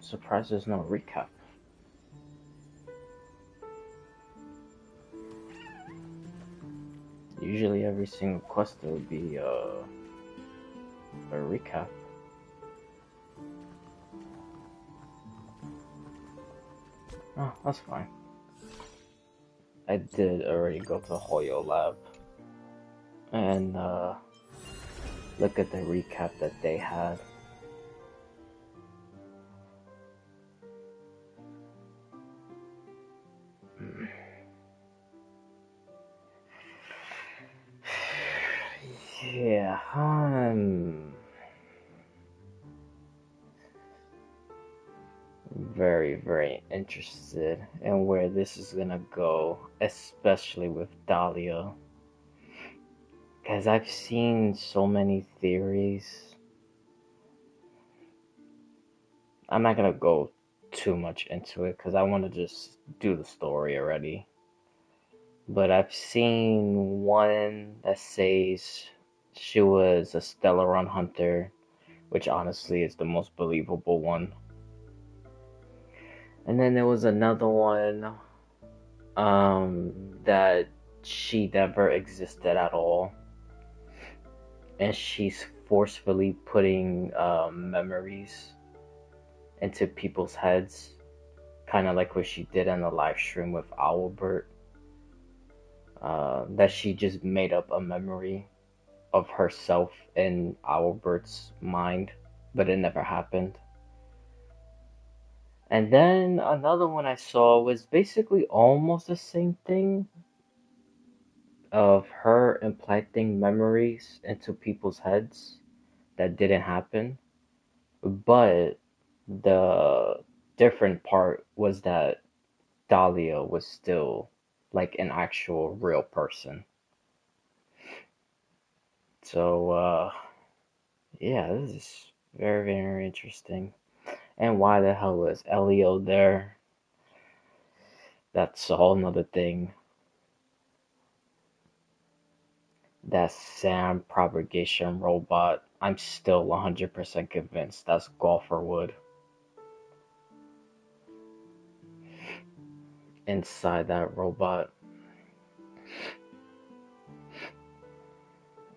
surprised there's no recap. Usually every single quest there would be a recap. Oh, that's fine. I did already go to Hoyo Lab and look at the recap that they had. Yeah, very, very interested in where this is gonna go, especially with Dahlia. Because I've seen so many theories. I'm not gonna go too much into it because I want to just do the story already. But I've seen one that says she was a Stellaron hunter, which honestly is the most believable one. And then there was another one that she never existed at all, and she's forcefully putting memories into people's heads, kind of like what she did on the live stream with Albert. That she just made up a memory of herself in Albert's mind, but it never happened. And then another one I saw was basically almost the same thing, of her implanting memories into people's heads that didn't happen. But the different part was that Dahlia was still like an actual real person. So, yeah, this is very, very interesting. And why the hell was Elio there? That's a whole nother thing. That Sam propagation robot, I'm still 100% convinced that's Golfer Wood inside that robot.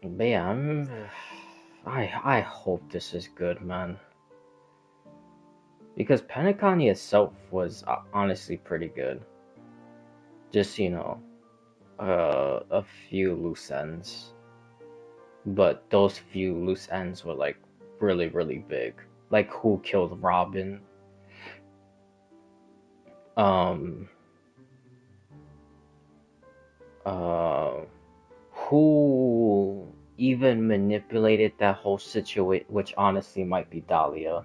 But yeah, I hope this is good, man. Because Penacony itself was honestly pretty good. Just, a few loose ends. But those few loose ends were like really, really big. Like who killed Robin? Um, uh, who even manipulated that whole situation, which honestly might be Dahlia,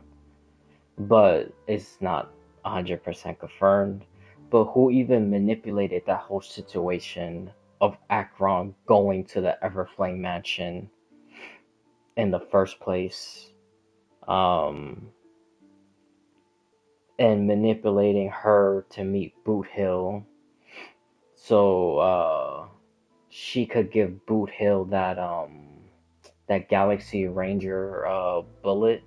but it's not 100% confirmed. But who even manipulated that whole situation of Akron going to the Everflame mansion in the first place? Um, and manipulating her to meet Boot Hill so she could give Boot Hill that Galaxy Ranger bullet,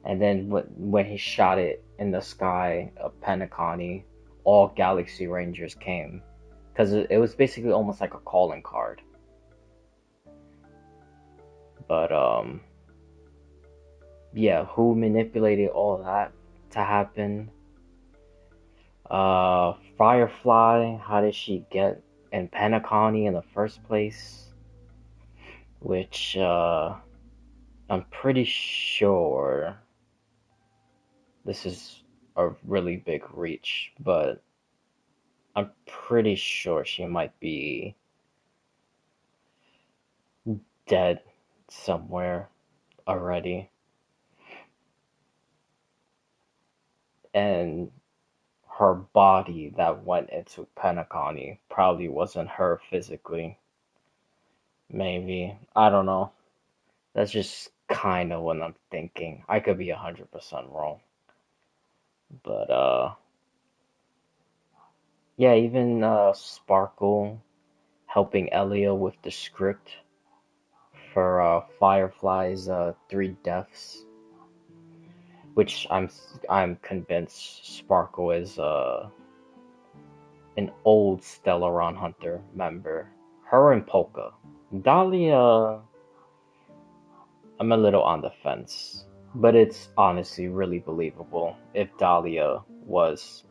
and then when he shot it in the sky of Penacony, all Galaxy Rangers came because it was basically almost like a calling card. But yeah, who manipulated all that to happen? Firefly, how did she get in Penacony in the first place? Which I'm pretty sure this is a really big reach, but I'm pretty sure she might be dead somewhere already. And her body that went into Penacony probably wasn't her physically. Maybe. I don't know. That's just kind of what I'm thinking. I could be 100% wrong. But, yeah, even Sparkle helping Elio with the script for Firefly's 3 deaths. which I'm convinced Sparkle is an old Stellaron Hunter member. Her and Polka. Dahlia, I'm a little on the fence, but it's honestly really believable if Dahlia was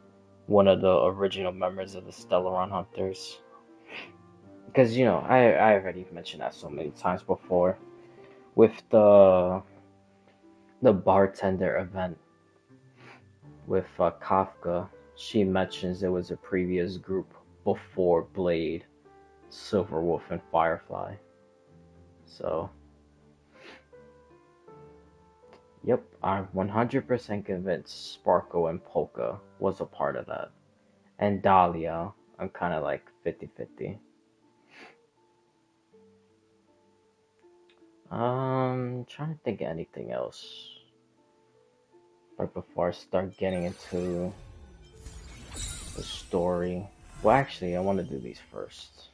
one of the original members of the Stellaron Hunters. Because, I already mentioned that so many times before with the bartender event with Kafka. She mentions it was a previous group before Blade, Silverwolf, and Firefly. So, yep, I'm 100% convinced Sparkle and Polka was a part of that. And Dahlia, I'm kind of like 50-50. Trying to think of anything else right before I start getting into the story. Well, actually, I want to do these first.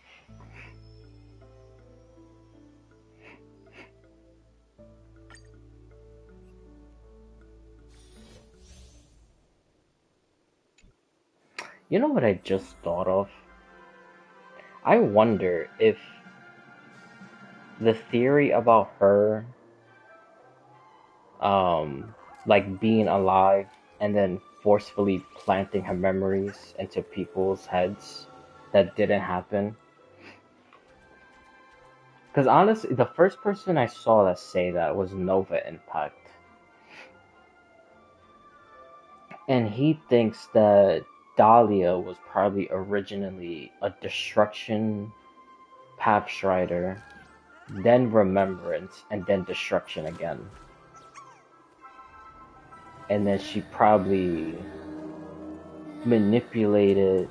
You know what I just thought of? I wonder if the theory about her, like being alive and then forcefully planting her memories into people's heads that didn't happen. Because honestly, the first person I saw that say that was Nova Impact. And he thinks that Dahlia was probably originally a destruction Pathstrider, then remembrance, and then destruction again. And then she probably manipulated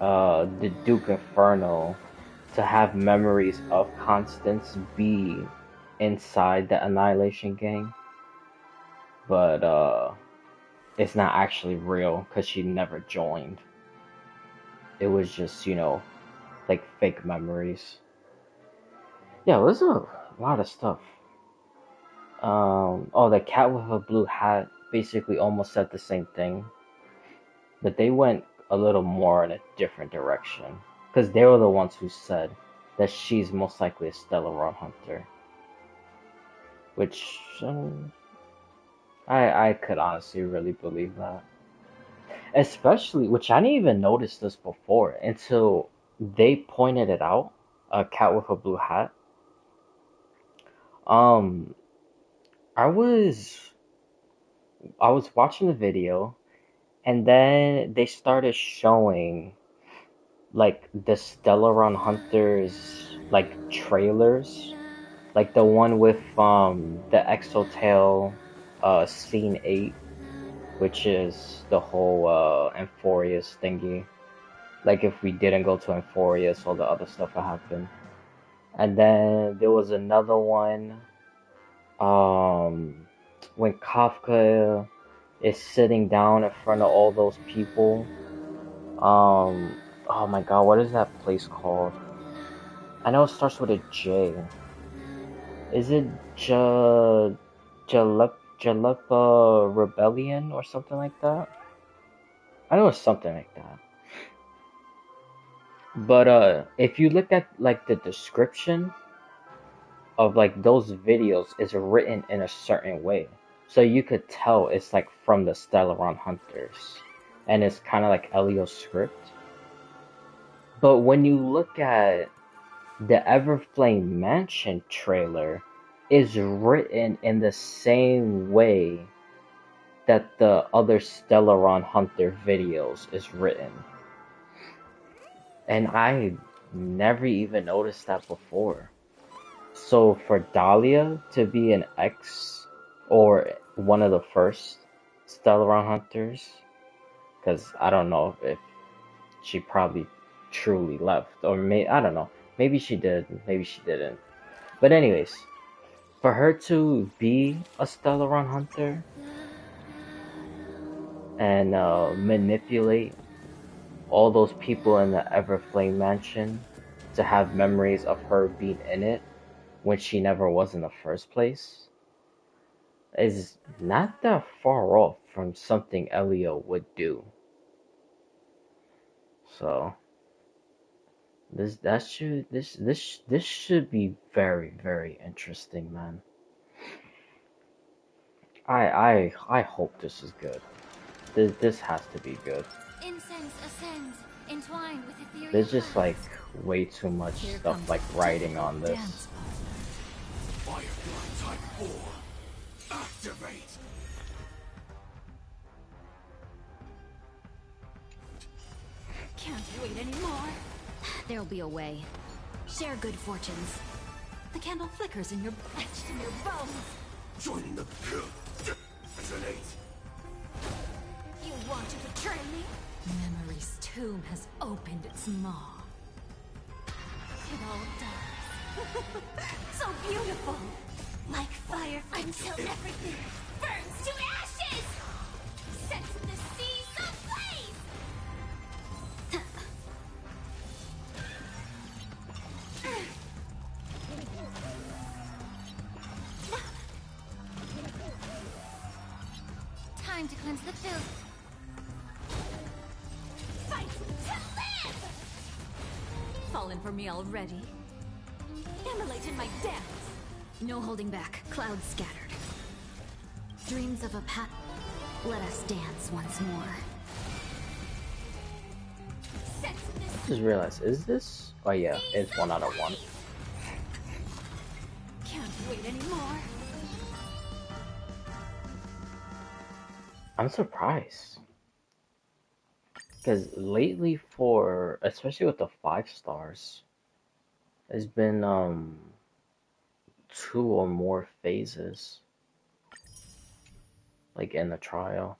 the Duke Inferno to have memories of Constance be inside the Annihilation Gang. But it's not actually real because she never joined. It was just, like fake memories. Yeah, it was a lot of stuff. The cat with a blue hat basically almost said the same thing, but they went a little more in a different direction because they were the ones who said that she's most likely a Stellaron Hunter, which I could honestly really believe that. Especially, which I didn't even notice this before until they pointed it out, a cat with a blue hat. Um, I was I was watching the video, and then they started showing like the Stellaron Hunters like trailers, like the one with the Exotail scene 8, which is the whole Amphorius thingy. Like if we didn't go to Amphorius, all the other stuff would happen. And then there was another one um when Kafka is sitting down in front of all those people. Oh my god, what is that place called? I know it starts with a J. Is it Jalepa Rebellion or something like that? I know it's something like that. But if you look at like the description of like those videos, is written in a certain way. So you could tell it's like from the Stellaron Hunters. And it's kind of like Elio's script. But when you look at the Everflame Mansion trailer, is written in the same way that the other Stellaron Hunter videos is written. And I never even noticed that before. So for Dahlia to be an ex or one of the first Stellaron Hunters, because I don't know if she probably truly left, or I don't know. Maybe she did, maybe she didn't. But anyways, for her to be a Stellaron Hunter and manipulate all those people in the Everflame Mansion to have memories of her being in it when she never was in the first place, is not that far off from something Elio would do. So this should be very, very interesting, man. I hope this is good. This has to be good. Incense ascends, entwined with ethereal There's just like currents. way too much Here stuff comes like a writing typical on this. dance partner. Firefly Type 4, activate! Can't wait anymore. There'll be a way. Share good fortunes. The candle flickers in your etched in your bones. Joining the resonate. You want to betray me? Memory's tomb has opened its maw. It all does. So beautiful. Like fire until everything burns to ashes. Sets the seas ablaze. Time to cleanse the filth. Fight to live! Fallen for me already? Immolate in my dance. No holding back. Clouds scattered. Dreams of a path. Let us dance once more. I just realized, is this? Oh yeah, it's 1 out of 1. Can't wait anymore. I'm surprised. Because lately for, especially with the 5 stars, there's been 2 or more phases. Like in the trial.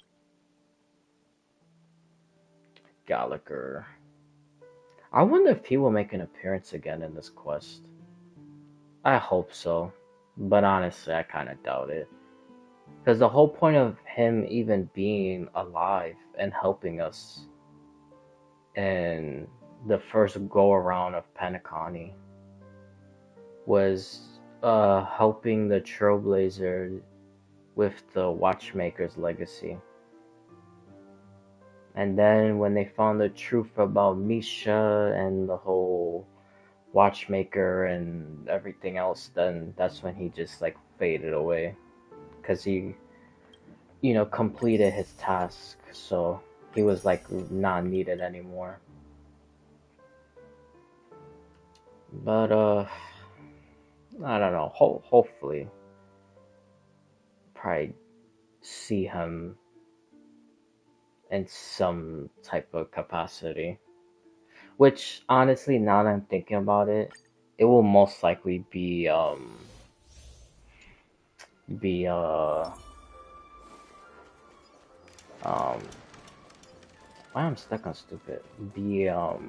Gallagher. I wonder if he will make an appearance again in this quest. I hope so. But honestly, I kind of doubt it. Because the whole point of him even being alive and helping us in the first go around of Penacony was helping the Trailblazer with the Watchmaker's legacy. And then when they found the truth about Misha and the whole Watchmaker and everything else, then that's when he just like faded away. Because he, completed his task, so he was like not needed anymore. But I don't know. Hopefully, probably see him in some type of capacity. Which honestly, now that I'm thinking about it, it will most likely be um why I'm stuck on stupid.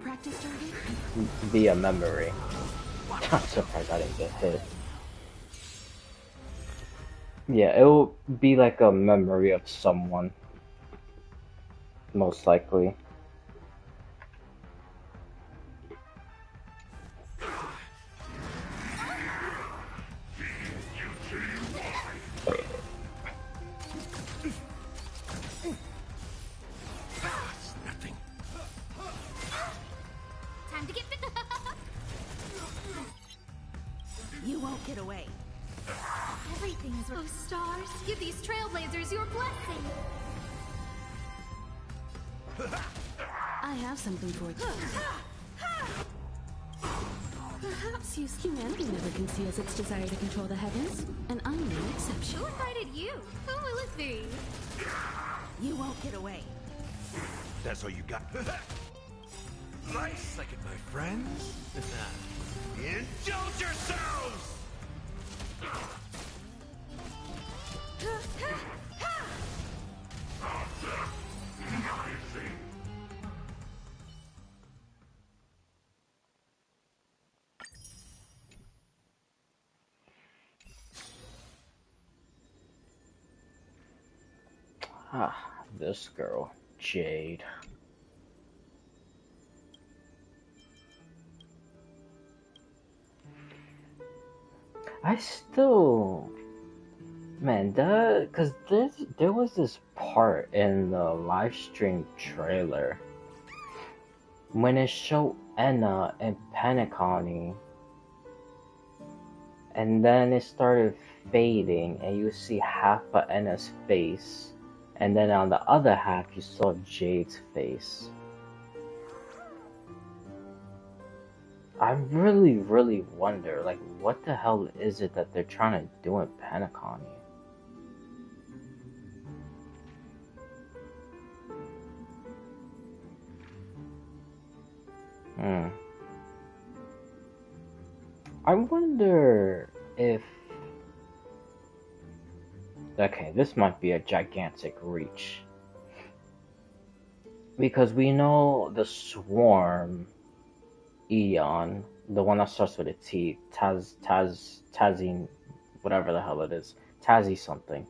Practice target? Be a memory. I'm surprised I didn't get hit. Yeah, it will be like a memory of someone. Most likely. Nothing. Time to get fit. You won't get away. Everything is. Oh, stars, give these trailblazers your blessing. I have something for you. Perhaps humanity never conceals its desire to control the heavens, and I'm no exception. Who invited you? Who will it be? You won't get away. That's all you got. Nice second, my friends. Indulge yourselves! This girl, Jade. I still Man, cause there was this part in the live stream trailer when it showed Enna and Penacony, and then it started fading, and you see half of Enna's face, and then on the other half you saw Jade's face. I really, really wonder, like, what the hell is it that they're trying to do in Penacony? I wonder if... Okay, this might be a gigantic reach. Because we know the Swarm Eon, the one that starts with a T, Tazine, whatever the hell it is, Tazzy something.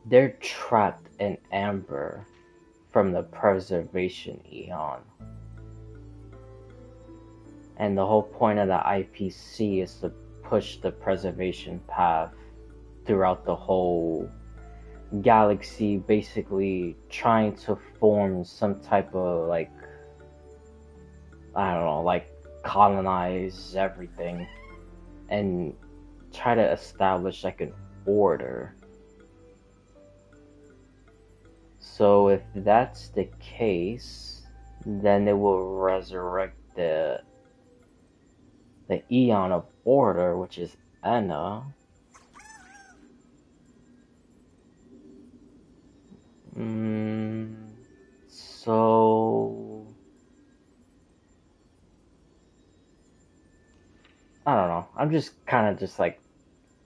They're trapped in Amber from the Preservation Eon. And the whole point of the IPC is to push the preservation path throughout the whole galaxy, basically trying to form some type of, like, I don't know, like, colonize everything and try to establish, like, an order. So if that's the case, then it will resurrect the Eon of Order, which is Enna. So I don't know. I'm just kind of just like,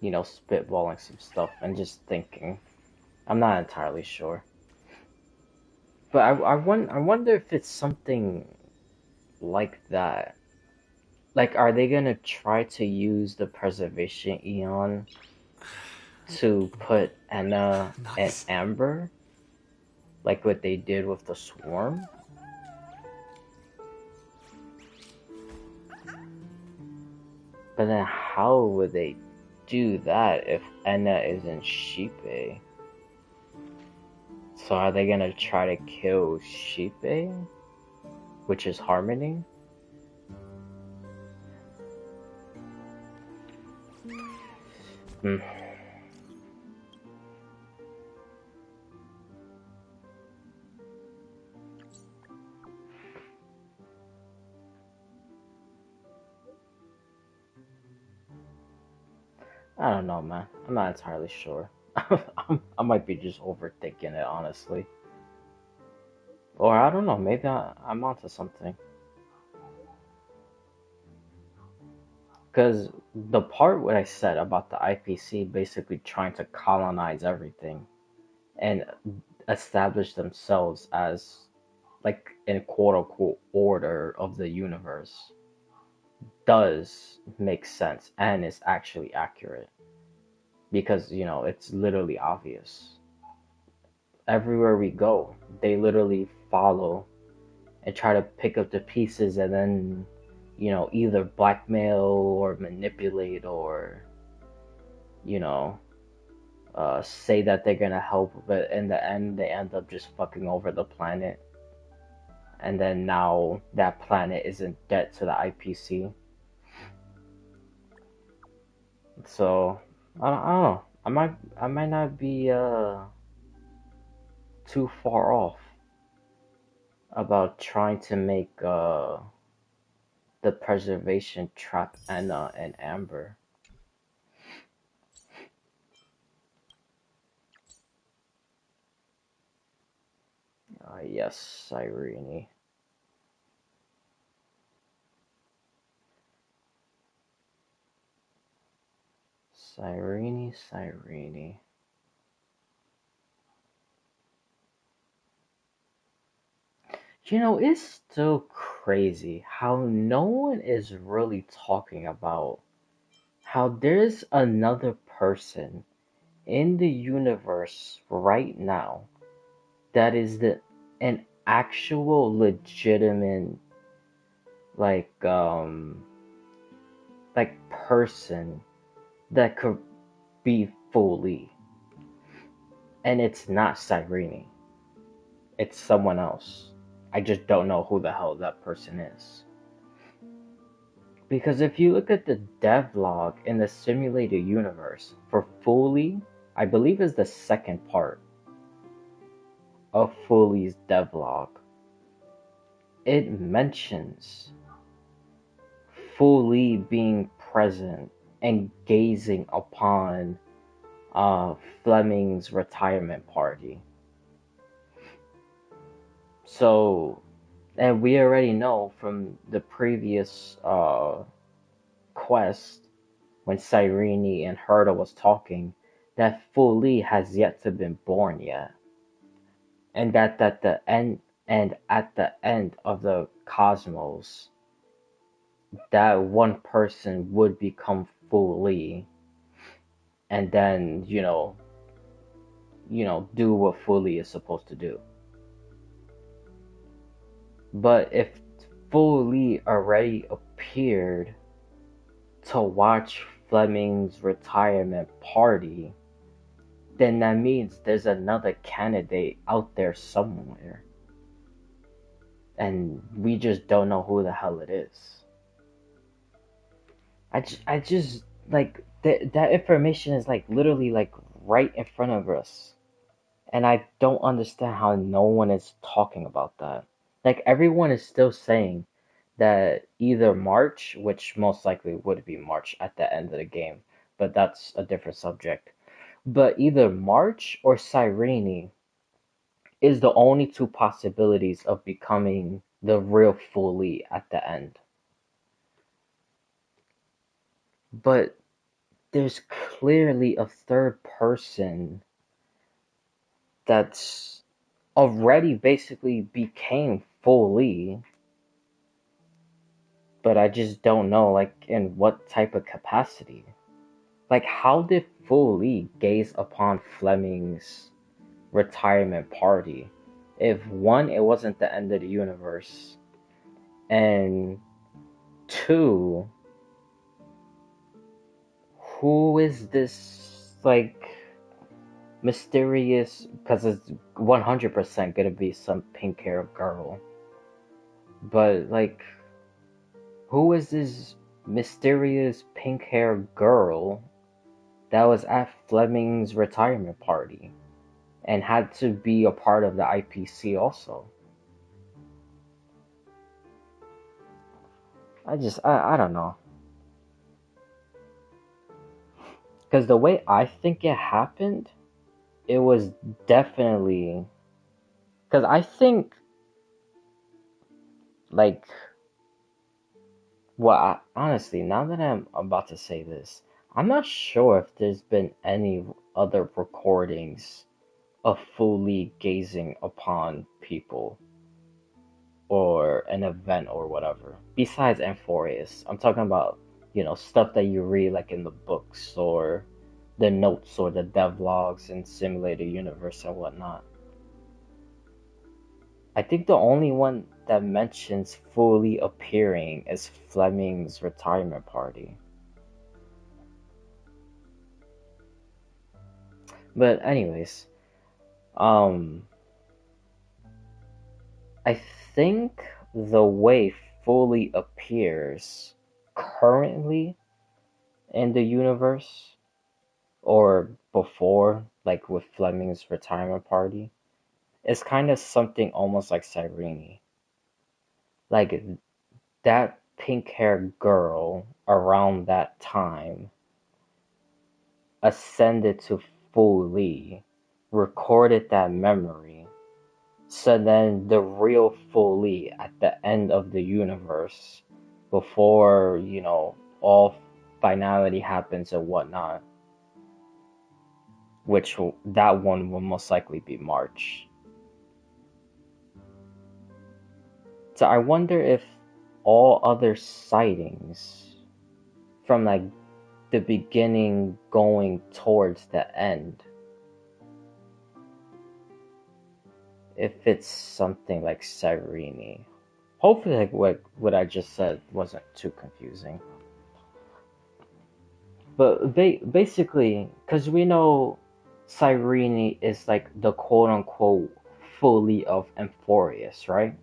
spitballing some stuff and just thinking. I'm not entirely sure. But I wonder if it's something like that. Like, are they gonna try to use the Preservation Eon to put Enna and Amber? Like what they did with the Swarm? But then how would they do that if Enna is in Sheepei? So are they gonna try to kill Sheepei? Which is Harmony? I don't know, man. I'm not entirely sure. I might be just overthinking it, honestly. Or I don't know, maybe I'm onto something. Because the part what I said about the IPC basically trying to colonize everything and establish themselves as, like, in quote-unquote order of the universe does make sense and is actually accurate. Because, it's literally obvious. Everywhere we go, they literally follow and try to pick up the pieces and then, either blackmail or manipulate or, say that they're gonna help, but in the end, they end up just fucking over the planet. And then now that planet isn't dead to the IPC. So I don't know. I might not be too far off about trying to make the preservation trap Enna and Amber. Yes, Irene. Cyrene. It's still crazy how no one is really talking about how there's another person in the universe right now that is an actual legitimate like person that could be fully. And it's not Cyrene. It's someone else. I just don't know who the hell that person is. Because if you look at the devlog in the simulated universe for Fully, I believe is the second part of Fully's devlog. It mentions Fully being present and gazing upon Fleming's retirement party. So, and we already know from the previous quest when Cyrene and Herta was talking that Fully has yet to been born yet, and that at the end of the cosmos, that one person would become Fully, and then do what Fully is supposed to do. But if Fully already appeared to watch Fleming's retirement party, then that means there's another candidate out there somewhere. And we just don't know who the hell it is. I just like, that information is like literally like right in front of us. And I don't understand how no one is talking about that. Like, everyone is still saying that either March, which most likely would be March at the end of the game, but that's a different subject. But either March or Cyrene is the only two possibilities of becoming the real Fully at the end. But there's clearly a third person that's already basically became Fully, but I just don't know, like, in what type of capacity. Like, how did Fully gaze upon Fleming's retirement party if, one, it wasn't the end of the universe, and two, who is this, like, mysterious, because it's 100% gonna be some pink-haired girl, but, like, who is this mysterious pink-haired girl that was at Fleming's retirement party and had to be a part of the IPC also? I don't know. Because the way I think it happened, it was definitely... Because I think, like... Well, honestly, now that I'm about to say this, I'm not sure if there's been any other recordings of Fully gazing upon people or an event or whatever, besides Amphorius. I'm talking about, stuff that you read like in the books or the notes or the devlogs in Simulated Universe and whatnot. I think the only one that mentions Fully appearing is Fleming's retirement party. But anyways, I think the way Fully appears currently in the universe, or before, like with Fleming's retirement party, is kind of something almost like Cyrene. Like, that pink-haired girl around that time ascended to Fully, recorded that memory, so then the real Fully at the end of the universe, before, all finality happens and whatnot, which that one will most likely be March. So I wonder if all other sightings from, like, the beginning going towards the end, if it's something like Cyrene. Hopefully, like, what I just said wasn't too confusing. But basically, because we know Cyrene is like the quote unquote fully of Amphorius, right?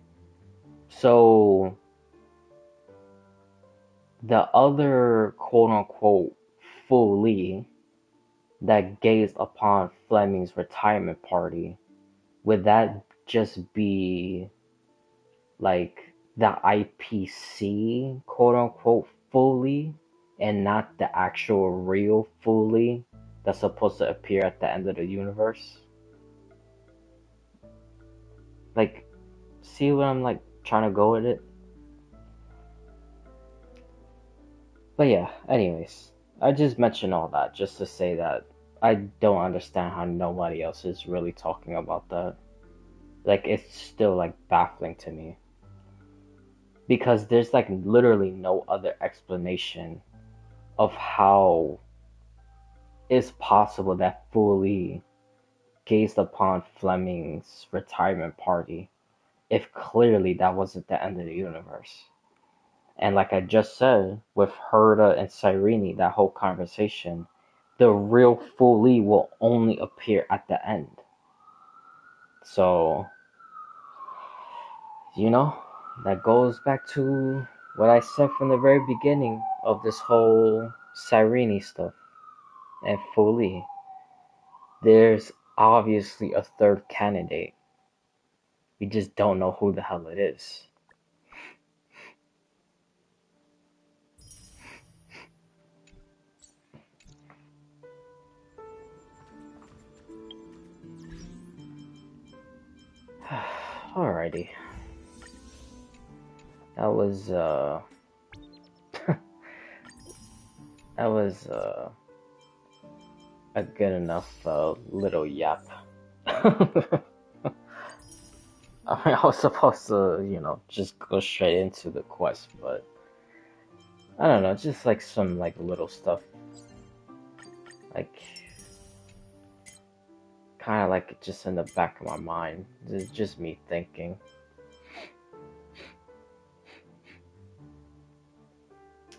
So the other quote unquote fully that gazed upon Fleming's retirement party, would that just be like the IPC quote unquote fully and not the actual real fully that's supposed to appear at the end of the universe? Like, see what I'm like trying to go with it? But yeah, anyways, I just mentioned all that just to say that I don't understand how nobody else is really talking about that. Like, it's still like baffling to me because there's like literally no other explanation of how it's possible that Foley gazed upon Fleming's retirement party if clearly that wasn't the end of the universe. And like I just said, with Herta and Cyrene, that whole conversation, the real Foley will only appear at the end. So, you know, that goes back to what I said from the very beginning of this whole Cyrene stuff and Foley. There's obviously a third candidate. We just don't know who the hell it is. Alrighty. That was that was a good enough little yap. I mean, I was supposed to, just go straight into the quest, but I don't know, just like some like little stuff, like kind of like just in the back of my mind. It's just me thinking.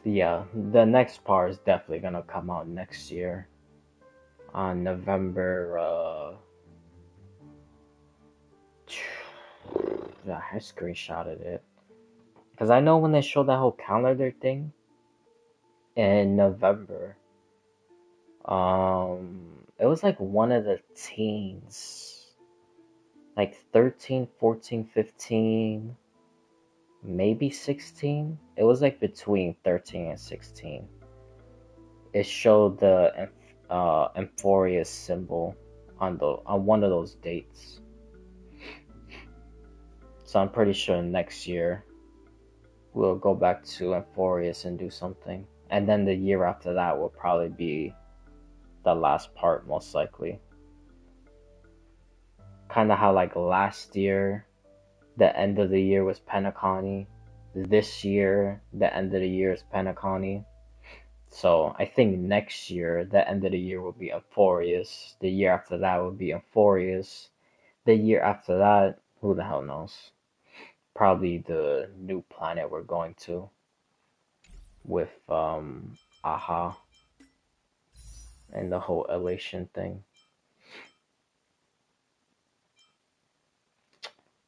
Yeah, the next part is definitely gonna come out next year on November. Yeah, I screenshotted it because I know when they showed that whole calendar thing in November, it was like one of the teens, like 13, 14, 15, maybe 16. It was like between 13 and 16. It showed the Amphorius symbol on one of those dates. So I'm pretty sure next year we'll go back to Amphorius and do something. And then the year after that will probably be the last part, most likely. Kind of how like last year, the end of the year was Penacony. This year, the end of the year is Penacony. So I think next year, the end of the year will be Amphorius. The year after that will be Amphorius. The year after that, who the hell knows? Probably the new planet we're going to with Aha and the whole elation thing.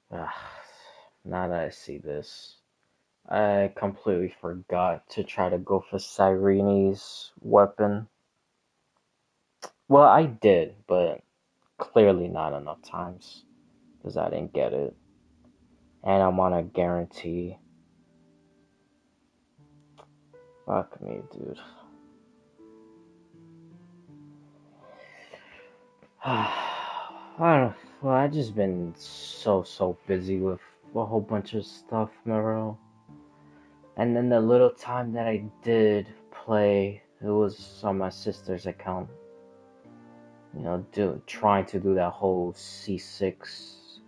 Now that I see this, I completely forgot to try to go for Cyrene's weapon. Well, I did, but clearly not enough times because I didn't get it. And I want to guarantee. Fuck me, dude. I just been so busy with a whole bunch of stuff, Mero. And then the little time that I did play, it was on my sister's account. Trying to do that whole C6,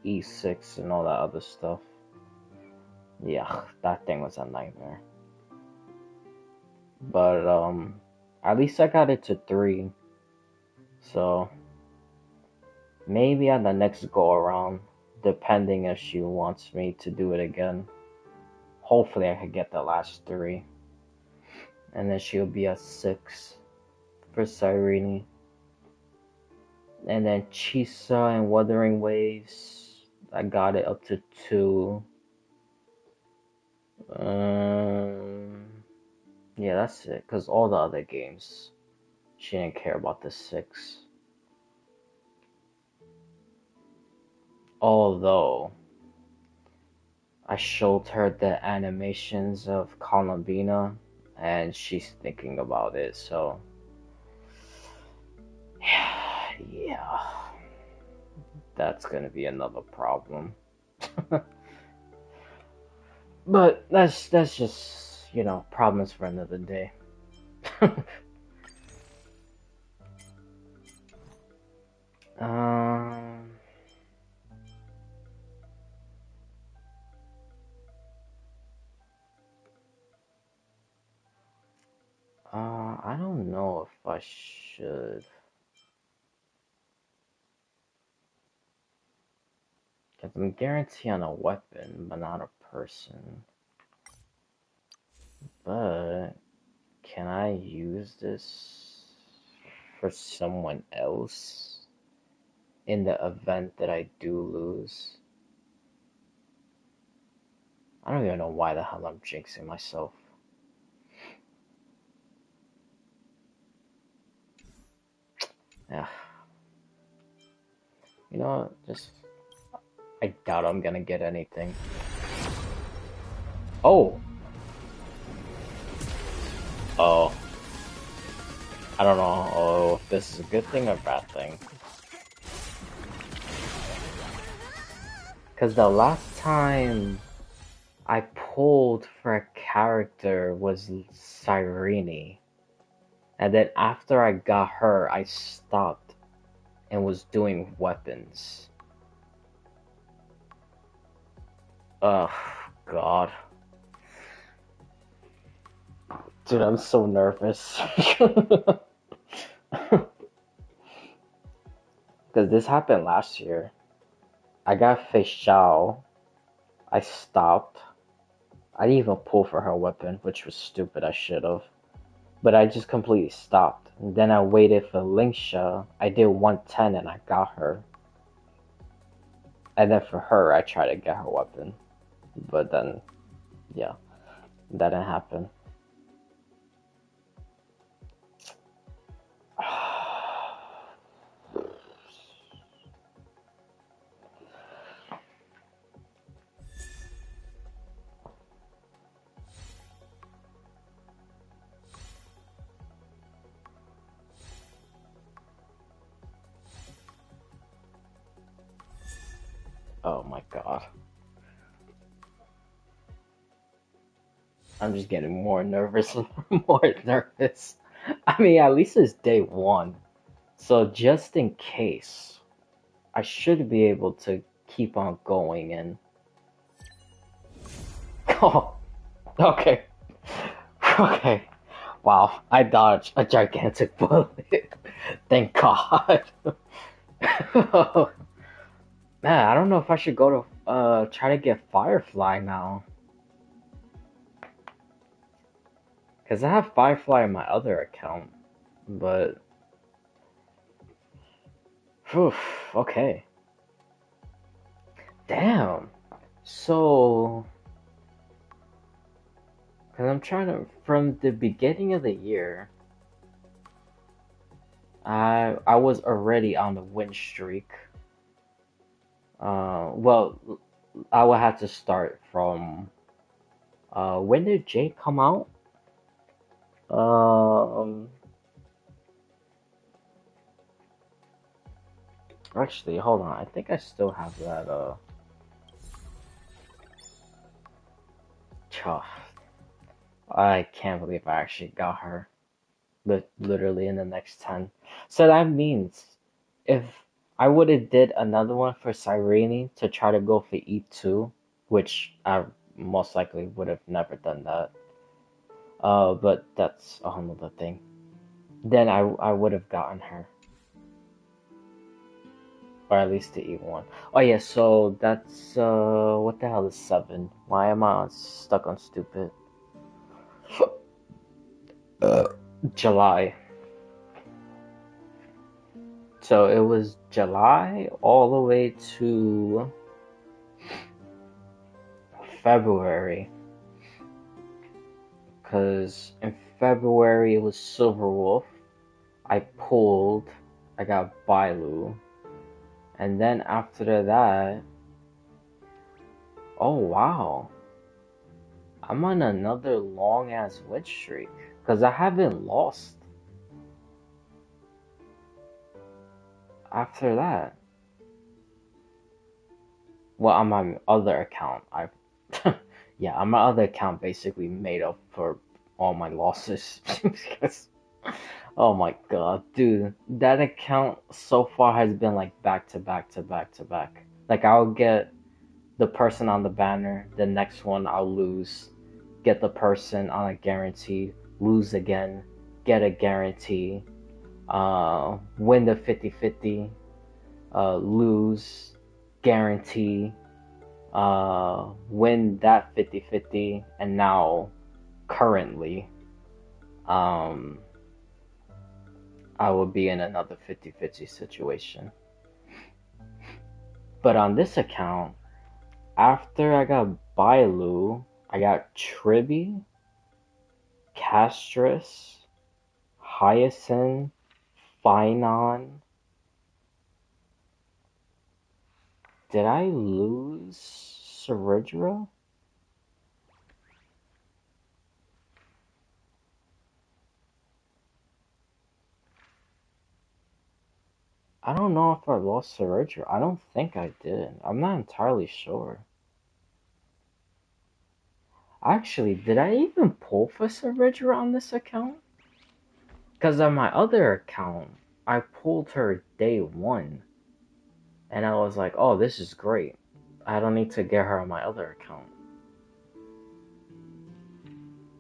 E6, and all that other stuff. Yeah, that thing was a nightmare. But at least I got it to 3. So maybe on the next go around, depending if she wants me to do it again, hopefully I could get the last 3. And then she'll be at 6. for Cyrene. And then Chisa and Wuthering Waves, I got it up to 2. Yeah, that's it. Because all the other games, she didn't care about the 6. Although, I showed her the animations of Columbina, and she's thinking about it, so... Yeah, that's gonna be another problem. But that's just, you know, problems for another day. um, I don't know if I should. Because I'm guaranteeing a weapon, but not a person. But can I use this for someone else in the event that I do lose? I don't even know why the hell I'm jinxing myself. Yeah. You know what? Just... I doubt I'm gonna get anything. Oh! Oh. I don't know if this is a good thing or a bad thing. Because the last time I pulled for a character was Cyrene. And then after I got her, I stopped and was doing weapons. Oh, God. Dude, I'm so nervous. Because this happened last year. I got Fei Xiao. I stopped. I didn't even pull for her weapon, which was stupid. I should have. But I just completely stopped. And then I waited for Lingsha. I did 110 and I got her. And then for her, I tried to get her weapon. But then, yeah, that didn't happen. Oh my God. I'm just getting more nervous and more nervous. I mean, at least it's day 1. So just in case, I should be able to keep on going and... Oh, okay. Okay. Wow, I dodged a gigantic bullet. Thank God. Man, I don't know if I should go to try to get Firefly now. Cause I have Firefly in my other account, but whew, okay. Damn. So, cause I'm trying to, from the beginning of the year, I was already on the win streak. Well, I would have to start from when did Jade come out? Um, Actually, hold on. I think I still have that. Chuff. I can't believe I actually got her. But literally in the next 10. So that means if I would have did another one for Cyrene to try to go for E2, which I most likely would have never done that. But that's a whole other thing. Then I would have gotten her. Or at least the E1. Oh yeah, so that's what the hell is 7? Why am I stuck on stupid? July. So it was July all the way to February. Because in February it was Silver Wolf. I pulled. I got Bailu. And then after that. Oh wow. I'm on another long ass win streak. Because I haven't lost after that. Well, on my other account, I yeah, on my other account basically made up for all my losses. Because, oh my god, dude, that account so far has been like back to back to back to back. Like I'll get the person on the banner, the next one I'll lose, get the person on a guarantee, lose again, get a guarantee, win the 50-50, lose, guarantee, win that 50-50, and now currently I will be in another 50-50 situation. But on this account, after I got Bailu, I got Tribi, Castris, Hyacinth, Finon. Did I lose Ceridra? I don't know if I lost Ceridra. I don't think I did. I'm not entirely sure. Actually, did I even pull for Ceridra on this account? Because on my other account, I pulled her day one. And I was like, oh, this is great. I don't need to get her on my other account.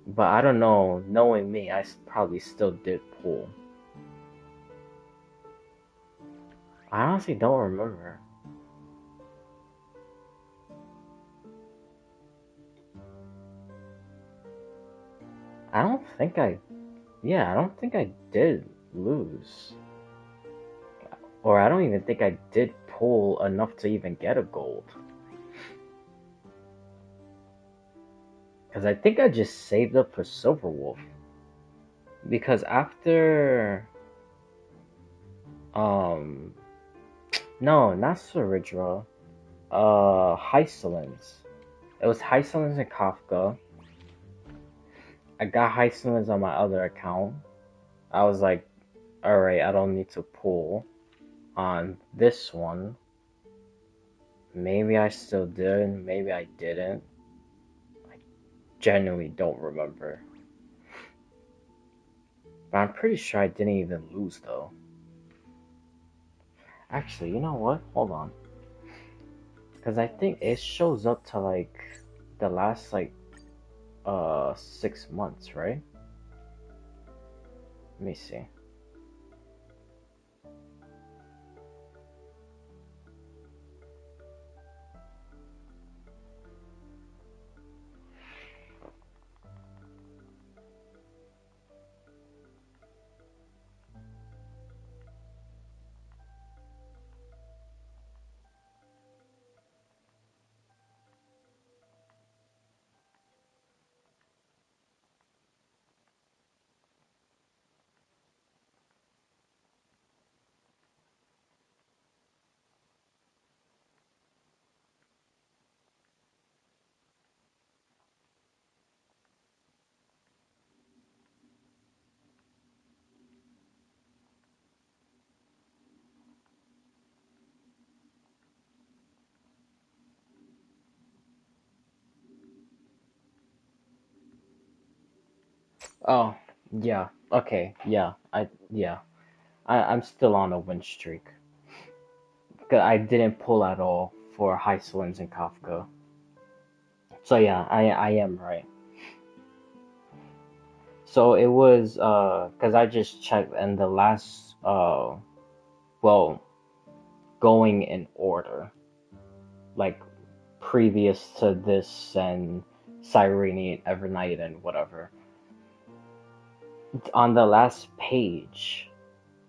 But I don't know, knowing me, I probably still did pull. I honestly don't remember. I don't think I did lose. Or I don't even think I did pull enough to even get a gold. Because I think I just saved up for Silver Wolf. Because after... No, not Ceridra. Hysolins. It was Hysolins and Kafka. I got Hysolins on my other account. I was like, alright, I don't need to pull on this one. Maybe I still did, maybe I didn't. I genuinely don't remember. But I'm pretty sure I didn't even lose though. Actually, you know what? Hold on. Because I think it shows up to like the last like 6 months, right? Let me see. Oh, yeah. Okay, yeah. I'm still on a win streak. 'Cause I didn't pull at all for Hysolins and Kafka. So yeah, I am right. So it was because I just checked and the last well, going in order, like previous to this and Cyrene, Evernight, and whatever. On the last page,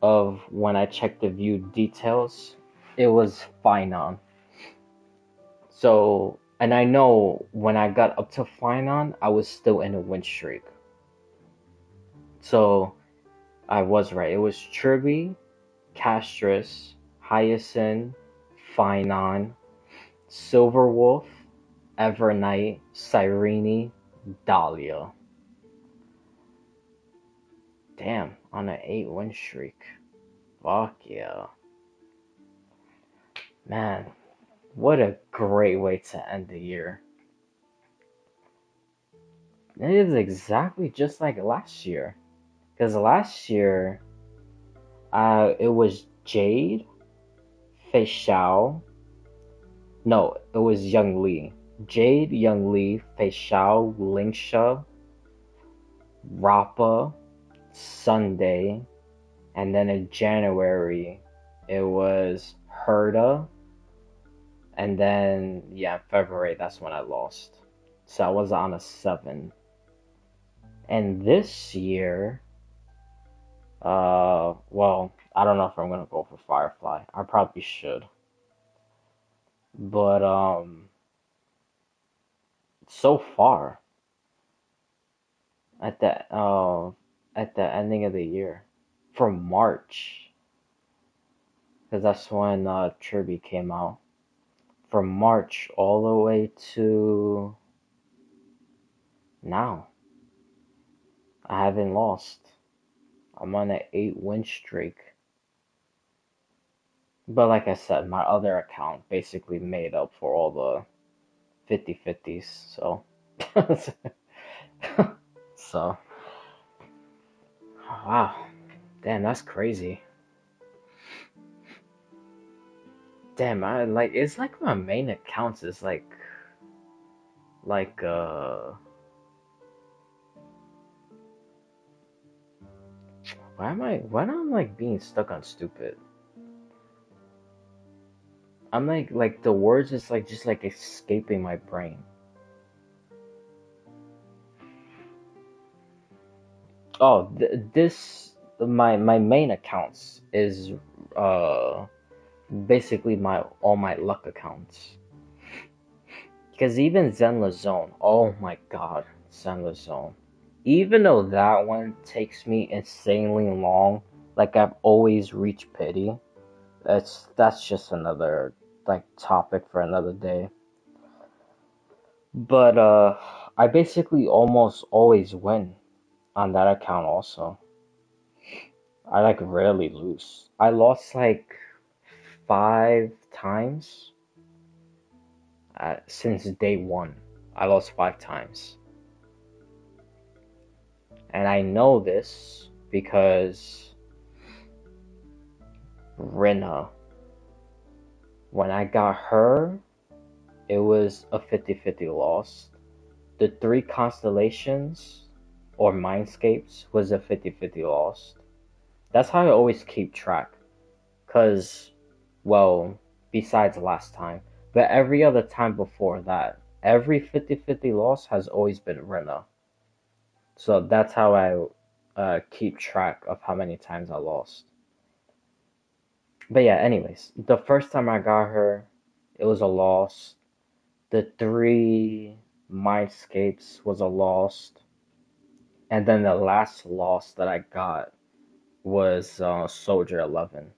of when I checked the view details, it was Finon. So, and I know when I got up to Finon, I was still in a win streak. So, I was right. It was Kirby, Castris, Hyacinth, Finon, Silverwolf, Evernight, Cyrene, Dahlia. Damn, on an 8-win streak. Fuck yeah. Man, what a great way to end the year. It is exactly just like last year. Because last year, it was Jade, Fei Xiao. No, it was Young Li. Jade, Young Li, Fei Xiao, Lingsha, Rappa, Sunday, and then in January, it was Herda, and then, yeah, February, that's when I lost. So I was on a 7. And this year, well, I don't know if I'm gonna go for Firefly. I probably should. But, so far, at the ending of the year, from March, because that's when Kirby came out. From March all the way to now, I haven't lost. I'm on an 8-win streak. But like I said, my other account basically made up for all the 50-50s, so. So, wow. Damn, that's crazy. Damn, I like it's like my main accounts is like why am I like being stuck on stupid? I'm like the words is like just like escaping my brain. Oh, this my main accounts is uh basically my all my luck accounts. Because even Zenless Zone, oh my god, Zenless Zone. Even though that one takes me insanely long, like I've always reached pity. That's just another like topic for another day. But I basically almost always win on that account also. I like rarely lose. I lost like 5 times since day one. I lost 5 times. And I know this because Rina, when I got her, it was a 50-50 loss. The 3 constellations or mindscapes was a 50-50 loss. That's how I always keep track. Because, well, besides last time, but every other time before that, every 50-50 loss has always been Rina. So that's how I keep track of how many times I lost. But yeah, anyways, the first time I got her, it was a loss. The 3 Mindscapes was a loss. And then the last loss that I got was Soldier 11.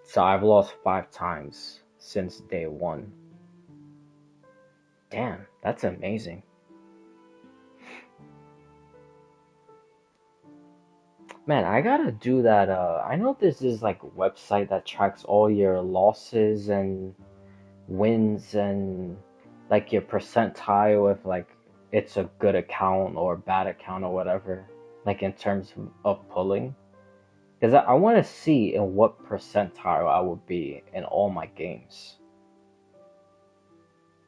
So I've lost 5 times since day one. Damn, that's amazing. Man, I gotta do that. I know this is like a website that tracks all your losses and wins and like your percentile if like it's a good account or bad account or whatever, like in terms of pulling. Because I want to see in what percentile I would be in all my games.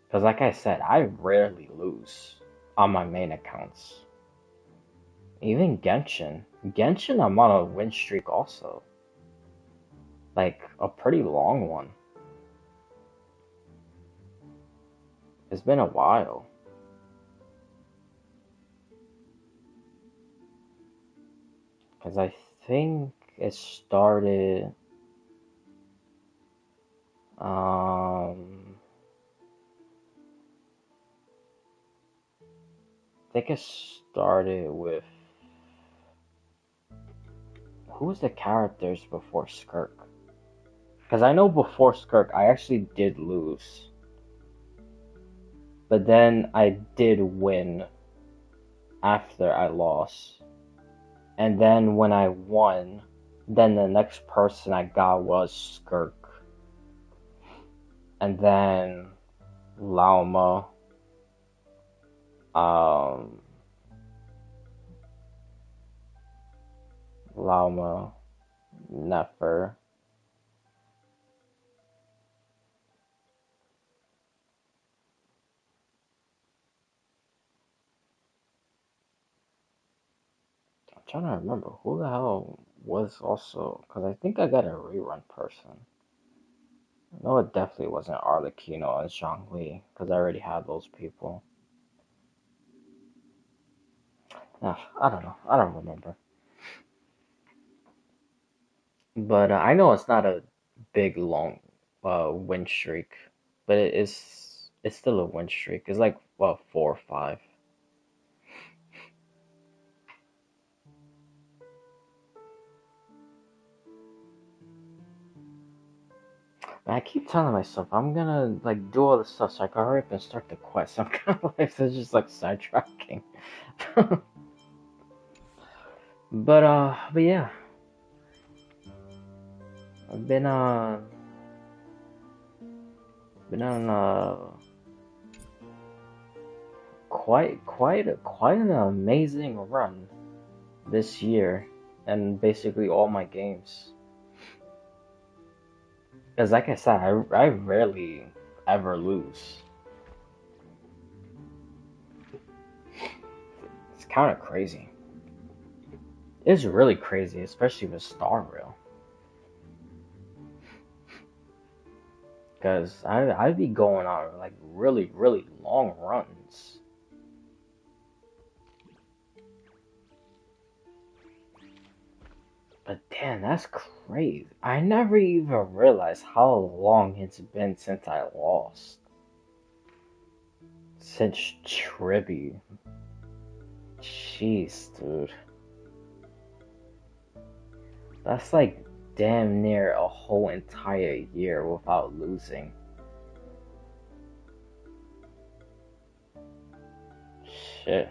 Because like I said, I rarely lose on my main accounts. Even Genshin. Genshin, I'm on a win streak also. Like, a pretty long one. It's been a while. Because I think it started. I think it started with who was the characters before Skirk? Because I know before Skirk, I actually did lose. But then I did win after I lost. And then when I won, then the next person I got was Skirk. And then Lauma. Lauma. Nefer. I'm trying to remember who the hell was also, because I think I got a rerun person. No, it definitely wasn't Arlecchino and Zhongli, because I already had those people. I don't know. I don't remember. But I know it's not a big, long win streak, but it's still a win streak. It's like, what, 4 or 5. And I keep telling myself I'm gonna like do all this stuff so I can hurry up and start the quest. I'm kind of like it's just like sidetracking. But yeah, I've been on quite an amazing run this year, and basically all my games. Because like I said, I rarely ever lose. It's kind of crazy. It's really crazy, especially with Star Rail. Because I'd be going on like really, really long runs. But damn, that's crazy. I never even realized how long it's been since I lost. Since Tribby. Jeez, dude. That's like damn near a whole entire year without losing. Shit.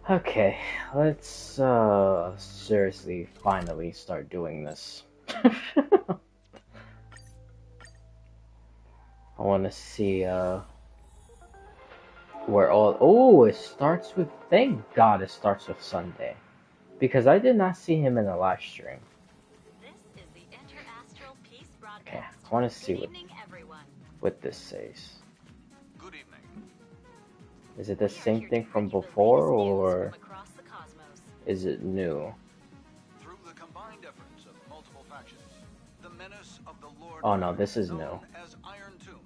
Okay, let's seriously finally start doing this. I want to see where all. Oh, it starts with. Thank God it starts with Sunday, because I did not see him in the live stream. This is the Interastral Peace Broadcast. Okay, I want to see Good evening, everyone. what this says. Good evening. Is it the same thing from before, or Across the cosmos. is it new? Through the combined efforts of multiple factions, the menace of the Lord Oh no, this is new. known as Iron Tomb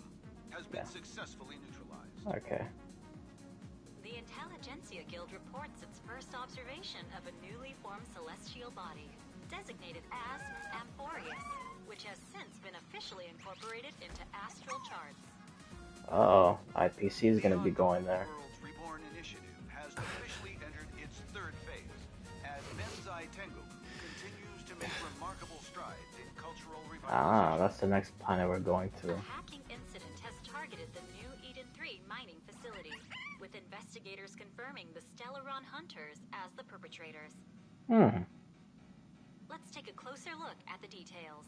has been successfully neutralized. Okay. The Intelligentsia Guild reports its first observation of a newly formed celestial body, designated as Amphorius, which has since been officially incorporated into astral charts. Uh-oh, IPC is gonna be going there. The World's Reborn Initiative has officially entered its third phase, as Benzai Tengu continues to make remarkable strides in cultural revitalization. That's the next planet we're going to. A hacking incident has targeted the new Eden 3 mining facility, with investigators confirming the Stellaron Hunters as the perpetrators. Let's take a closer look at the details.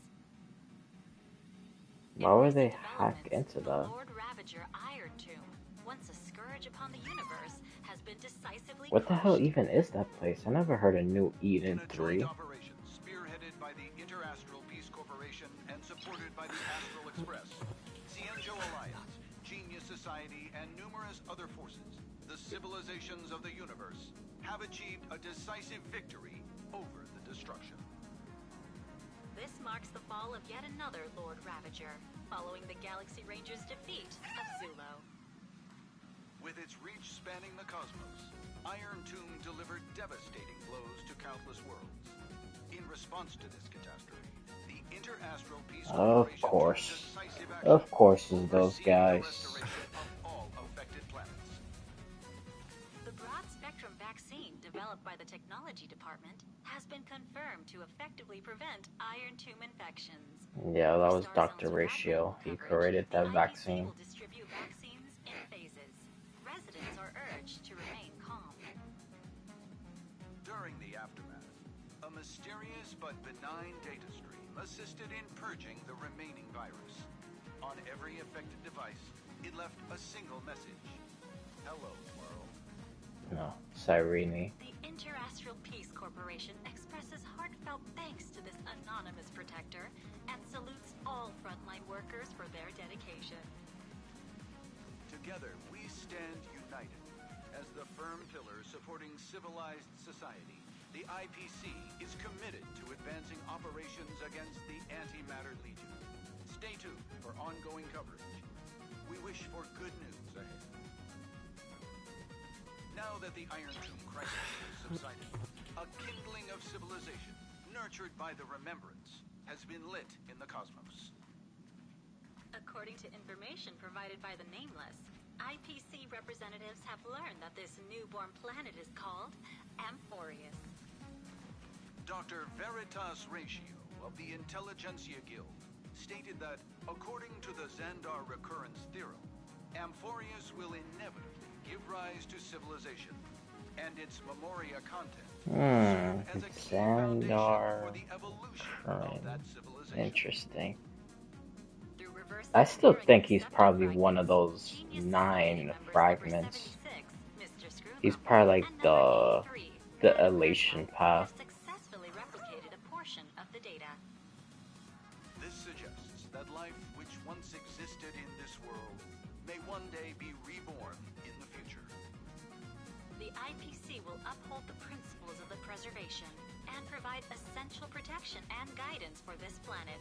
Why would they hack into that? Lord Ravager Iron Tomb, once a scourge upon the universe, has been decisively What the hell crushed. even is that place? I never heard of New Eden In a 3. joint operation spearheaded by the Interastral Peace Corporation and supported by the Astral Express, Cienjo Alliance, Genius Society, and numerous other forces, the civilizations of the universe have achieved a decisive victory over the destruction. This marks the fall of yet another Lord Ravager, following the Galaxy Rangers' defeat of Zulo. With its reach spanning the cosmos, Iron Tomb delivered devastating blows to countless worlds. In response to this catastrophe, the Interastral Peace Of Corporation took course. decisive action, Of course, it's those overseeing the guys. restoration of all affected planets. The broad-spectrum vaccine developed by the technology department has been confirmed to effectively prevent Iron Tomb infections. Yeah, that For was Star Dr. Zone's Ratio. wrap-up He coverage, created the that IPC vaccine. will distribute vaccines in phases. Residents are urged to remain calm. During the aftermath, a mysterious but benign data stream assisted in purging the remaining virus. On every affected device, it left a single message. Hello, world. No, Cyrene. The Interastral Peace Corporation expresses heartfelt thanks to this anonymous protector and salutes all frontline workers for their dedication. Together, we stand united as the firm pillar supporting civilized society. The IPC is committed to advancing operations against the Antimatter Legion. Stay tuned for ongoing coverage. We wish for good news ahead. Now that the Iron Tomb crisis has subsided, a kindling of civilization, nurtured by the Remembrance, has been lit in the cosmos. According to information provided by the Nameless, IPC representatives have learned that this newborn planet is called Amphorius. Dr. Veritas Ratio of the Intelligentsia Guild stated that, according to the Xandar recurrence theorem, Amphorius will inevitably give rise to civilization, and its memoria content serve as a key foundation for the evolution of that civilization. Interesting. Through reverse I still engineering think he's accepted probably one of fragments, those Genius 9 Society member fragments. Number 76, Mr. Screwball, He's probably like and number 83, the Madam elation Herta, path. have successfully replicated a portion of the data. This suggests that life which once existed in this world may one day be reborn in the future. The IPC will uphold the principles of the preservation and provide essential protection and guidance for this planet.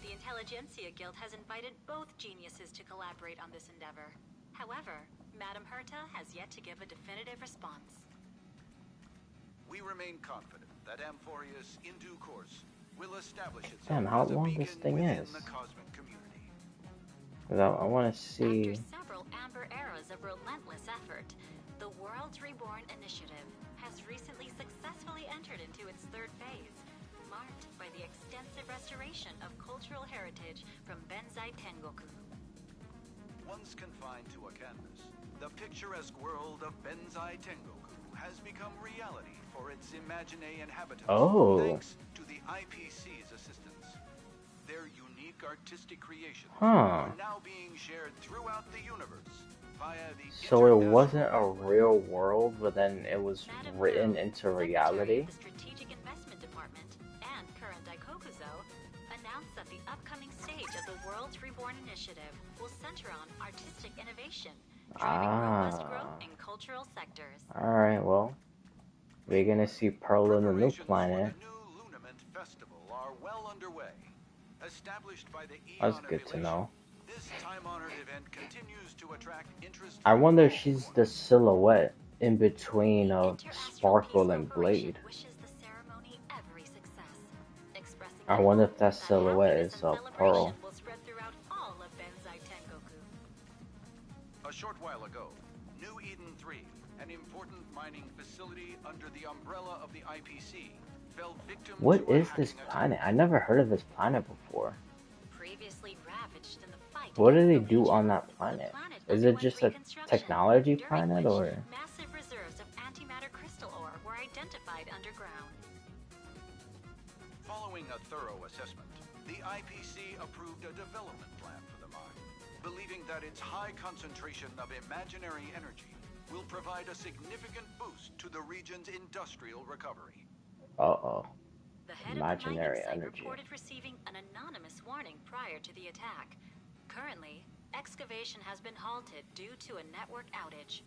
The Intelligentsia Guild has invited both geniuses to collaborate on this endeavor. However, Madam Herta has yet to give a definitive response. We remain confident that Amphorius, in due course, will establish itself Damn, how as a long beacon this thing within is? the cosmic community. 'Cause I want to see. After several amber eras of relentless effort, the Worlds Reborn initiative has recently successfully entered into its third phase, marked by the extensive restoration of cultural heritage from Benzai Tengoku. Once confined to a canvas, the picturesque world of Benzai Tengoku has become reality for its Imagine inhabitants, Oh. thanks to the IPC's assistance. Their unique artistic creations Huh. are now being shared throughout the universe via the So it International wasn't a Corporation. real world, but then it was Madam written Wu, into Secretary reality. of the Strategic Investment Department and current Daikokuzo, announced that the upcoming stage of the Worlds Reborn initiative will center on artistic innovation, driving robust growth in cultural sectors. Alright, well, we're gonna see Pearl in the new Preparations planet. for the new Lunament Festival are well underway. Established by the That's Eon of good to Elation, know. this time-honored event continues to attract interest. I from wonder if all she's the corners. silhouette in between of Interastral Sparkle Peace and Corporation Blade. wishes the ceremony every success, expressing I the wonder hope if that silhouette happiness is and a celebration Pearl. will spread throughout all of Benzai Tengoku. A short while ago, New Eden 3, an important mining facility under the umbrella of the IPC, fell victim What to a is this hacking planet? attack. I never heard of this planet before. Previously ravaged in the fight What do against they the do Legion, on that the planet? planet Is it underwent just a reconstruction, technology during planet, which or? massive reserves of antimatter crystal ore were identified underground. Following a thorough assessment, the IPC approved a development plan for the mine, believing that its high concentration of imaginary energy will provide a significant boost to the region's industrial recovery. Uh-oh. The head Imaginary of the mining energy. site reported receiving an anonymous warning prior to the attack. Currently, excavation has been halted due to a network outage.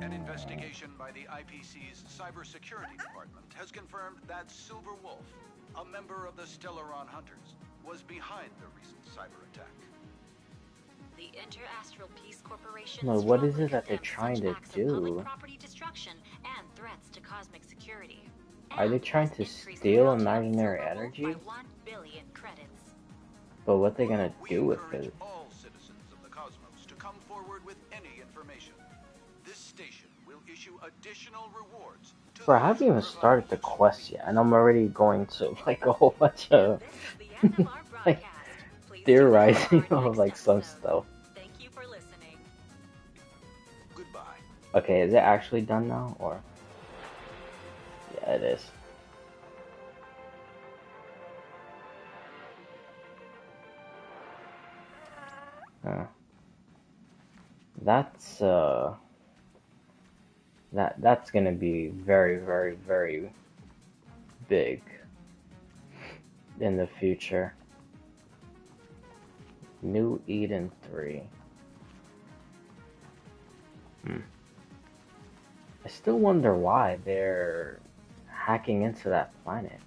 An investigation by the IPC's cybersecurity department has confirmed that Silver Wolf, a member of the Stellaron Hunters, was behind the recent cyber attack. The Interastral Peace Corporation Like, what is strongly it that they're condemns trying such to acts of public do? property destruction and threats to cosmic security. Are they And trying has to increased steal the bounty on imaginary Silver Wolf by energy? 1 billion credits. But what they gonna We do with encourage it? all citizens of the cosmos to come forward with any information. This station will issue additional rewards to Bro, I those haven't who even provide started the useful quest yet, and I'm feedback. already going to like a whole bunch And of this is the end of our like broadcast. Please tune in for theorizing our of next like some episode. stuff. Thank you for listening. Goodbye. Okay, is it actually done now, or? Yeah, it is. Huh. That's that's gonna be very, very, very big in the future. New Eden 3. I still wonder why they're hacking into that planet.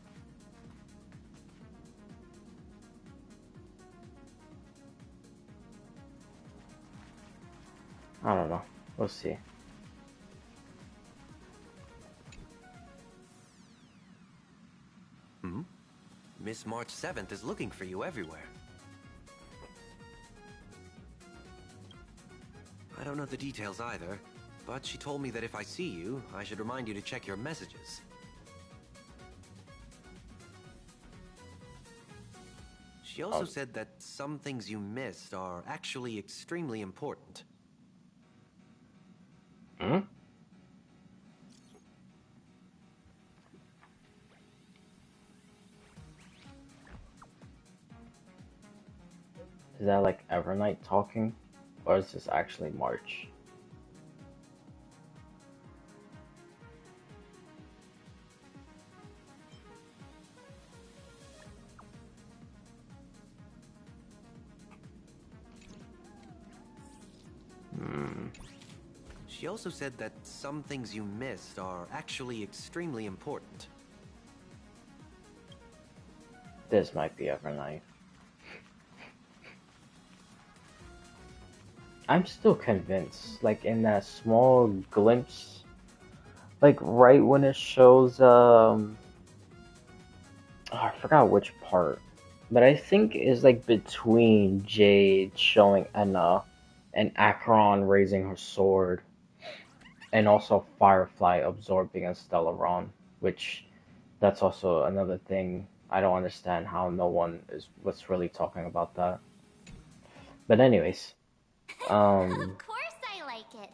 I don't know. We'll see. Miss March 7th is looking for you everywhere. I don't know the details either, but she told me that if I see you, I should remind you to check your messages. She also said that some things you missed are actually extremely important. Hmm? Is that like Evernight talking? Or is this actually March? She also said that some things you missed are actually extremely important. This might be Evernight. I'm still convinced, like in that small glimpse, like right when it shows, I forgot which part, but I think it's like between Jade showing Enna and Acheron raising her sword, and also Firefly absorbing a Stellaron, which that's also another thing. I don't understand how no one is what's really talking about that. But anyways, Of course I like it.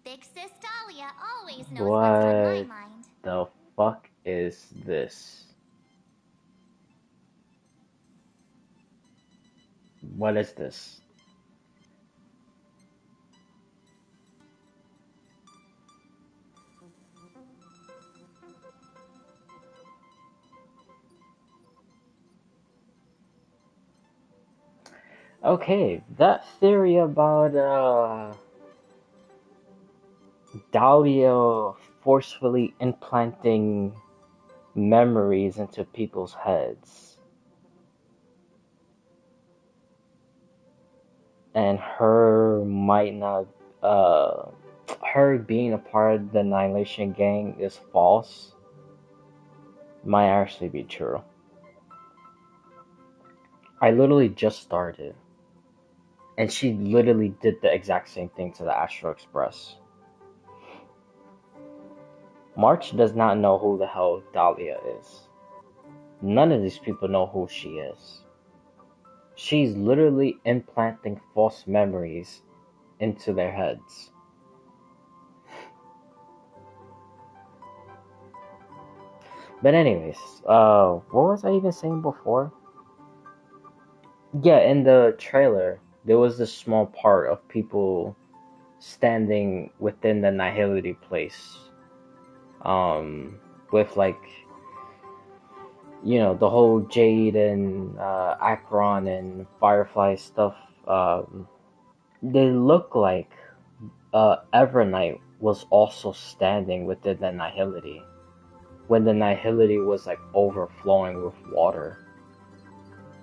Big Sis Dahlia always knows what's on my what mind. the fuck is this? What is this? Okay, that theory about Dahlia forcefully implanting memories into people's heads and her might not her being a part of the Annihilation Gang is false might actually be true. I literally just started and she literally did the exact same thing to the Astro Express. March does not know who the hell Dahlia is. None of these people know who she is. She's literally implanting false memories into their heads. But anyways, what was I even saying before? Yeah, in the trailer, there was this small part of people standing within the Nihility place. With like, you know, the whole Jade and Acheron and Firefly stuff. They look like Evernight was also standing within the Nihility when the Nihility was like overflowing with water.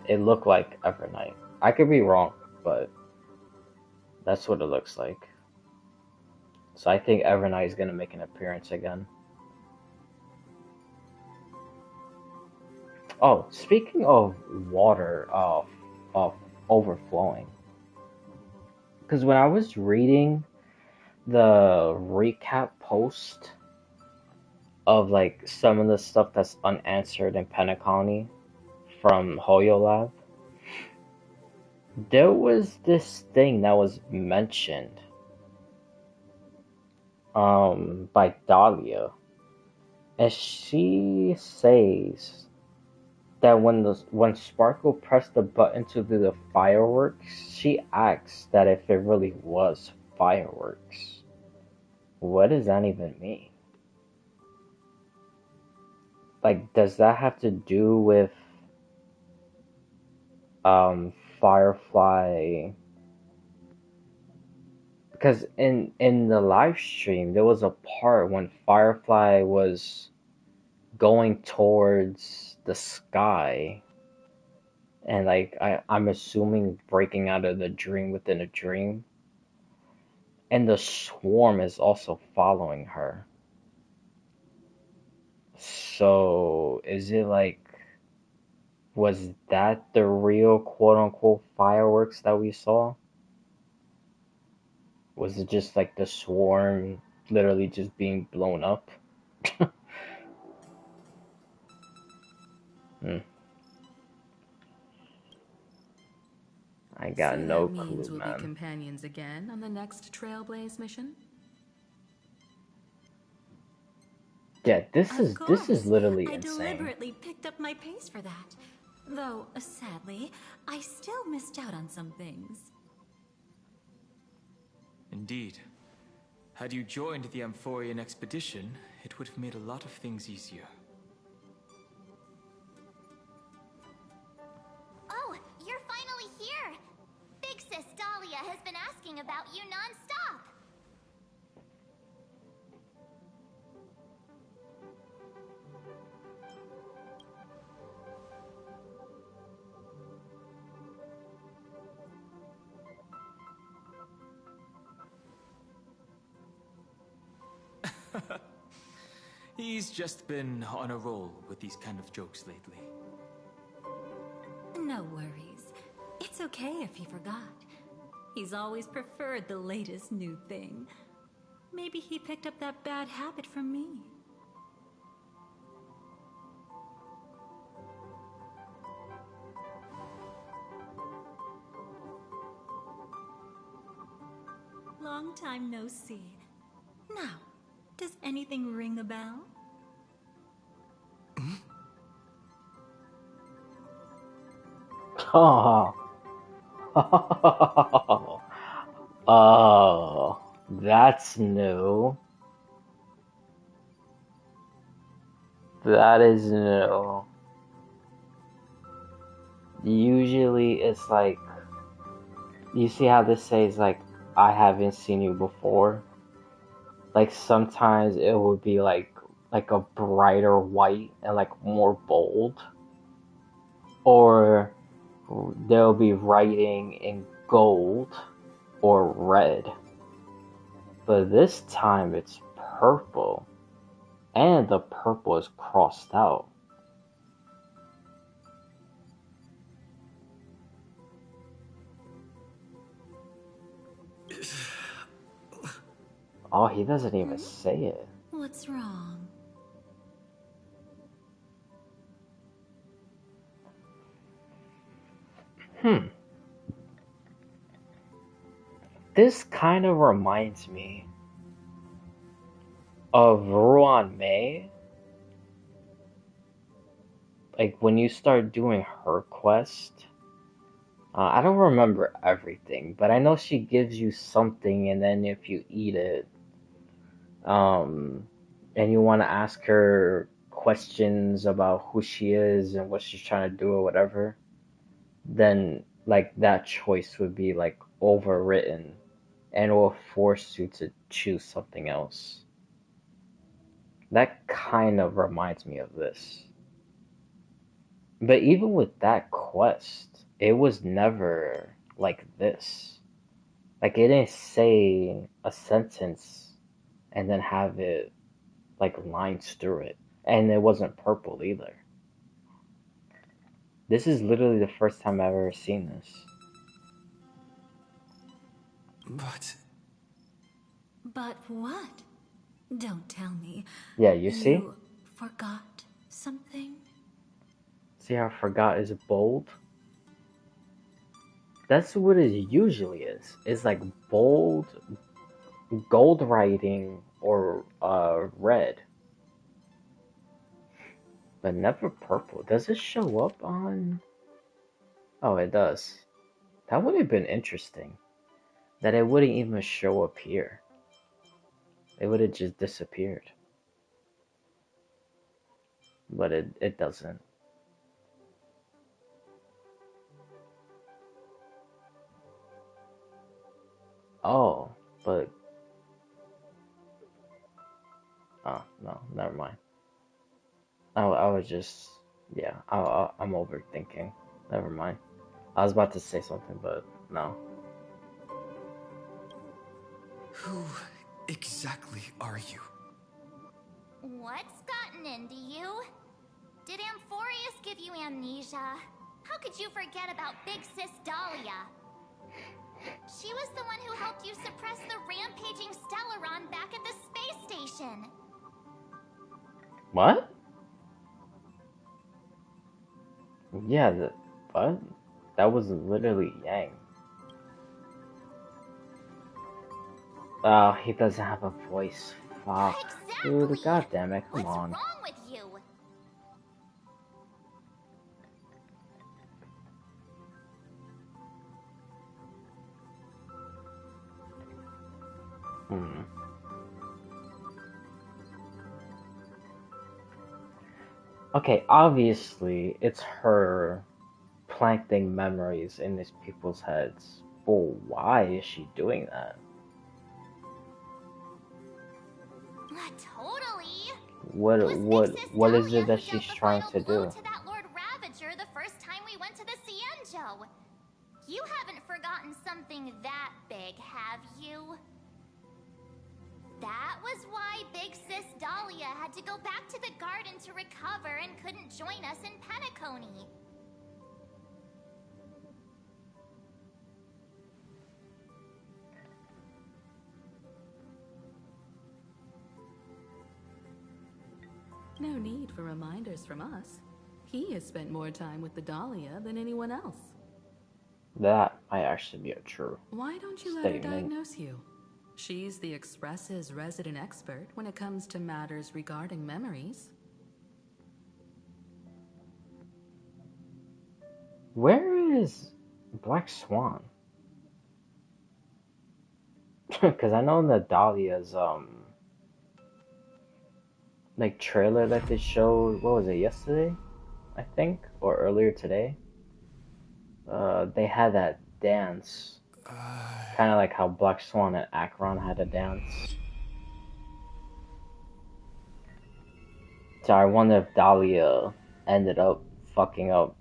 It looked like Evernight. I could be wrong, but That's what it looks like. So I think Evernight is gonna make an appearance again. Oh, speaking of water, of overflowing, because when I was reading the recap post of like some of the stuff that's unanswered in Penacony from Hoyo Lab, there was this thing that was mentioned by Dahlia, and she says that when Sparkle pressed the button to do the fireworks, she asks that if it really was fireworks. What does that even mean? Like, does that have to do with Firefly? Because in the live stream there was a part when Firefly was going towards the sky, and like I'm assuming breaking out of the dream within a dream, and the swarm is also following her. So is it like, was that the real quote unquote fireworks that we saw? Was it just like the swarm literally just being blown up? Hmm. I got So no that means clue, we'll be man. companions again on the next Trailblaze mission? Yeah, Of this is course. literally I insane. deliberately picked up my pace for that. Though, sadly, I still missed out on some things. Indeed. Had you joined the Amphorian expedition, it would have made a lot of things easier. Oh, you're finally here! Big Sis Dahlia has been asking about you non-stop! He's just been on a roll with these kind of jokes lately. No worries. It's okay if he forgot. He's always preferred the latest new thing. Maybe he picked up that bad habit from me. Long time no see. Now, does anything ring a bell? Oh, oh, that's new. That is new. Usually it's like, you see how this says like, I haven't seen you before? Like sometimes it would be like a brighter white and like more bold. Or they'll be writing in gold or red. But this time it's purple. And the purple is crossed out. Oh, he doesn't even say it. What's wrong? This kind of reminds me of Ruan Mei. Like when you start doing her quest. I don't remember everything, but I know she gives you something, and then if you eat it, um, and you want to ask her questions about who she is and what she's trying to do or whatever, then like that choice would be like overwritten and will force you to choose something else. That kind of reminds me of this. But even with that quest, it was never like this. Like it didn't say a sentence and then have it like lines through it. And it wasn't purple either. This is literally the first time I've ever seen this. But what? Don't tell me. Yeah, you see? You forgot something? See how I forgot is bold? That's what it usually is. It's like bold, gold writing, or red. But never purple. Does it show up on... Oh, it does. That would have been interesting. That it wouldn't even show up here. It would have just disappeared. But it doesn't. Oh, but... Oh, no, never mind. I was just... Yeah, I'm overthinking. Never mind. I was about to say something, but no. Who exactly are you? What's gotten into you? Did Amphorius give you amnesia? How could you forget about Big Sis Dahlia? She was the one who helped you suppress the rampaging Stellaron back at the space station. What? Yeah, what? That was literally Yang. Oh, he doesn't have a voice. Fuck. Exactly. Dude, goddammit, come What's on. wrong with you? Okay, obviously, it's her planting memories in these people's heads. But why is she doing that? Totally. What is it that she's trying to do? To that Lord Ravager the first time we went to the Cienjo. You haven't forgotten something that big, have you? That was why Big Sis Dahlia had to go back to the garden to recover and couldn't join us in Penacony. No need for reminders from us. He has spent more time with the Dahlia than anyone else. That might actually be a true Why don't you let her statement. diagnose you? She's the Express's resident expert when it comes to matters regarding memories. Where is Black Swan? Because I know in the Dahlia's like trailer that they showed, what was it, yesterday, I think, or earlier today, they had that dance, kind of like how Black Swan and Akron had a dance. So I wonder if Dahlia ended up fucking up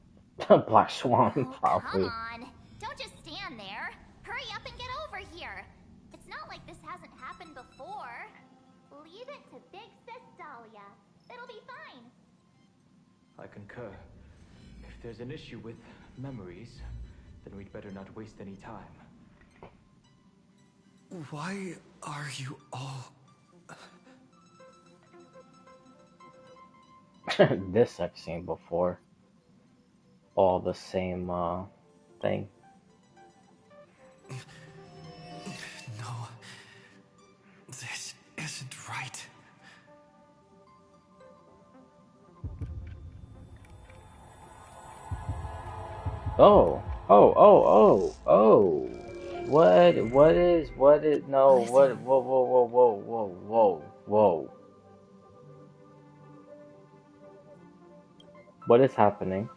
Black Swan, probably. Come on. Don't just stand there. Hurry up and get over here. It's not like this hasn't happened before. Leave it to Big Sis Dahlia. It'll be fine. I concur. If there's an issue with memories, then we'd better not waste any time. Why are you all... This I've seen before. All the same thing. No. This isn't right. Oh. What is, no, whoa. What is happening?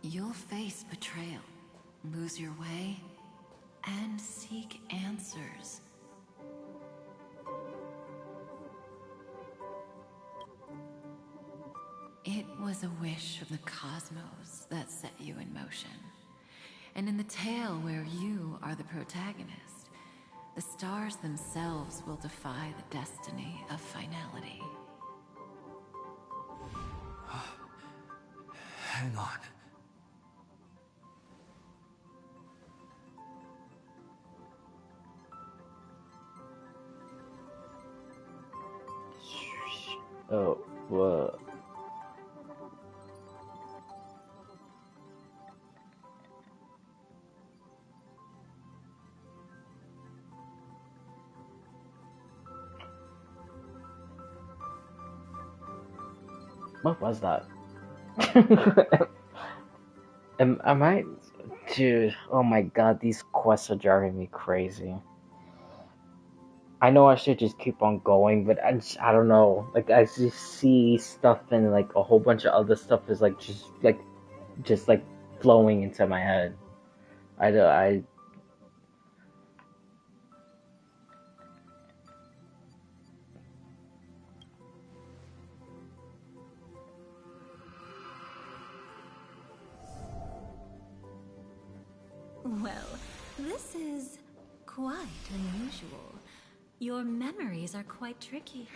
You'll face betrayal, lose your way, and seek answers. It was a wish of the cosmos that set you in motion. And in the tale where you are the protagonist, the stars themselves will defy the destiny of finality. Hang on. Oh, what? What was that? Am I, dude? Oh my god, these quests are driving me crazy. I know I should just keep on going, but I don't know. Like I just see stuff and like a whole bunch of other stuff is like just like flowing into my head. I Well, this is quite unusual. Your memories are quite tricky.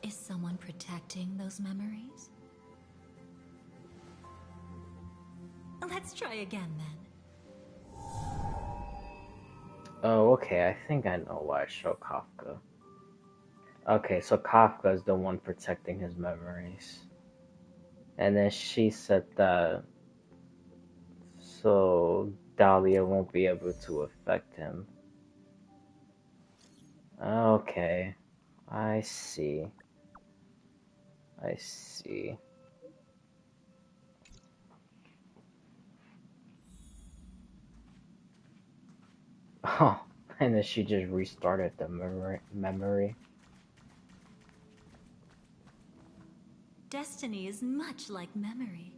Is someone protecting those memories? Let's try again then. Oh, okay. I think I know why I show Kafka. Okay, so Kafka is the one protecting his memories. And then she said that so Dahlia won't be able to affect him. Okay. I see. I see. Oh, and then she just restarted the memory. Destiny is much like memory.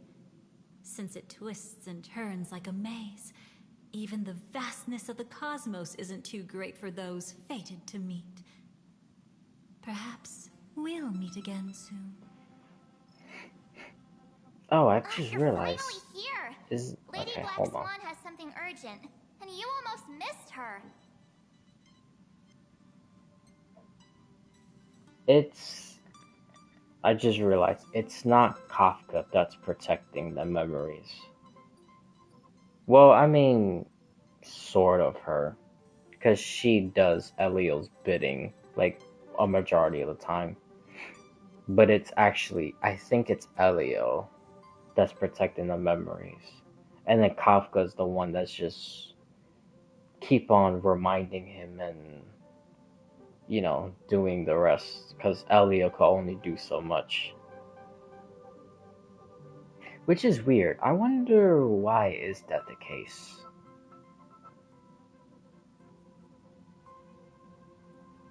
Since it twists and turns like a maze, even the vastness of the cosmos isn't too great for those fated to meet. Perhaps we'll meet again soon. Oh, I just You're realized. finally here. Is Lady okay, Black hold on. Swan has something urgent, and you almost missed her. I just realized it's not Kafka that's protecting the memories. Well, I mean, sort of her. Because she does Elio's bidding, like, a majority of the time. But it's actually, I think it's Elio that's protecting the memories. And then Kafka's the one that's just keep on reminding him and, you know, doing the rest. Because Elio could only do so much. Which is weird. I wonder why is that the case?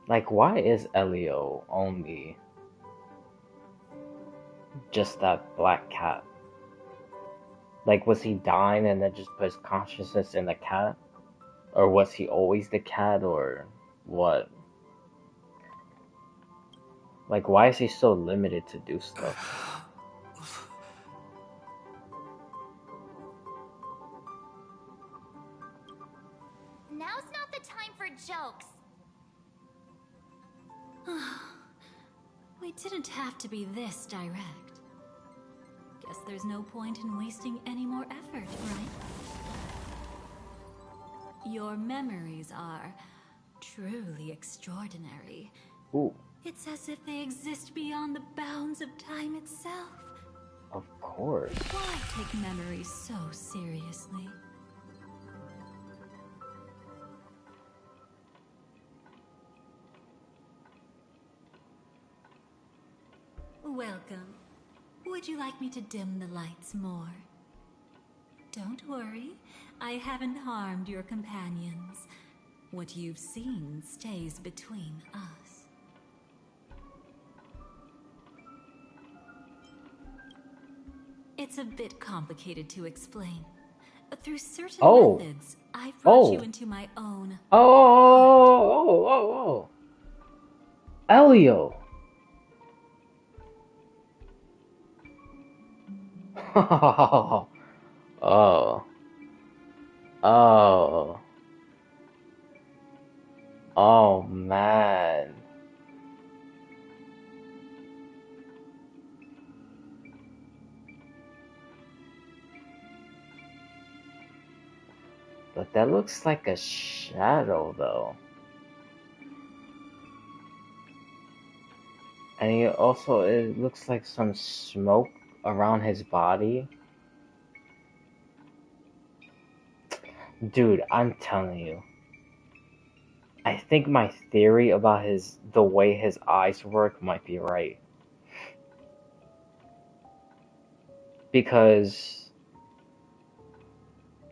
Like, why is Elio only just that black cat? Like, was he dying and then just put his consciousness in the cat? Or was he always the cat, or what? Like, why is he so limited to do stuff? Now's not the time for jokes. We didn't have to be this direct. Guess there's no point in wasting any more effort, right? Your memories are truly extraordinary. Ooh, It's as if they exist beyond the bounds of time itself. of course. Why take memories so seriously? Welcome. Would you like me to dim the lights more? Don't worry, I haven't harmed your companions. What you've seen stays between us. It's a bit complicated to explain. Through certain methods, I've brought you into my own... Oh! Elio! Oh. Oh. Oh man. But that looks like a shadow though. And it looks like some smoke around his body. Dude, I'm telling you. I think my theory about the way his eyes work might be right. Because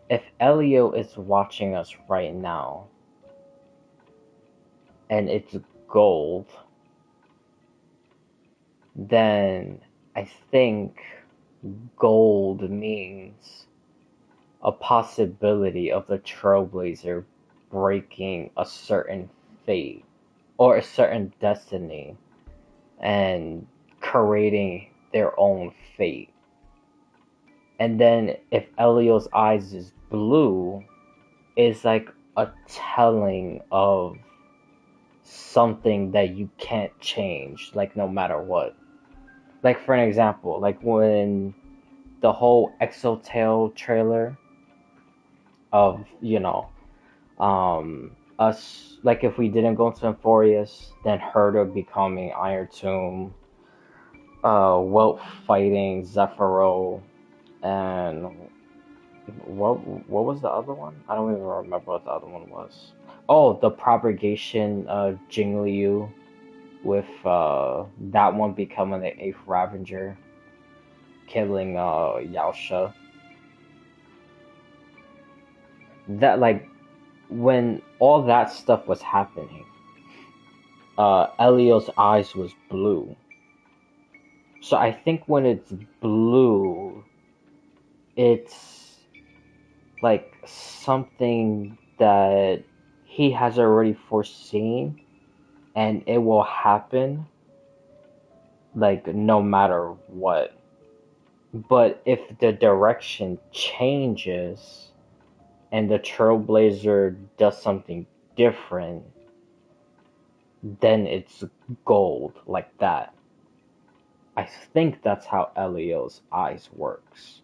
if Elio is watching us right now and it's gold, then I think gold means a possibility of the Trailblazer breaking a certain fate or a certain destiny and creating their own fate. And then if Elio's eyes is blue, it's like a telling of something that you can't change, like no matter what. Like for an example, like when the whole Exotail trailer of, us, like if we didn't go to Emphorius, then Herta becoming Iron Tomb, Welt fighting Zephyro, and what was the other one? I don't even remember what the other one was. Oh, the propagation of Jingliu with that one becoming the 8th Ravager, killing Yaosha. That like when all that stuff was happening, Elio's eyes was blue. So I think when it's blue, it's like something that he has already foreseen and it will happen like no matter what. But if the direction changes and the Trailblazer does something different, then it's gold like that. I think that's how Elio's eyes works.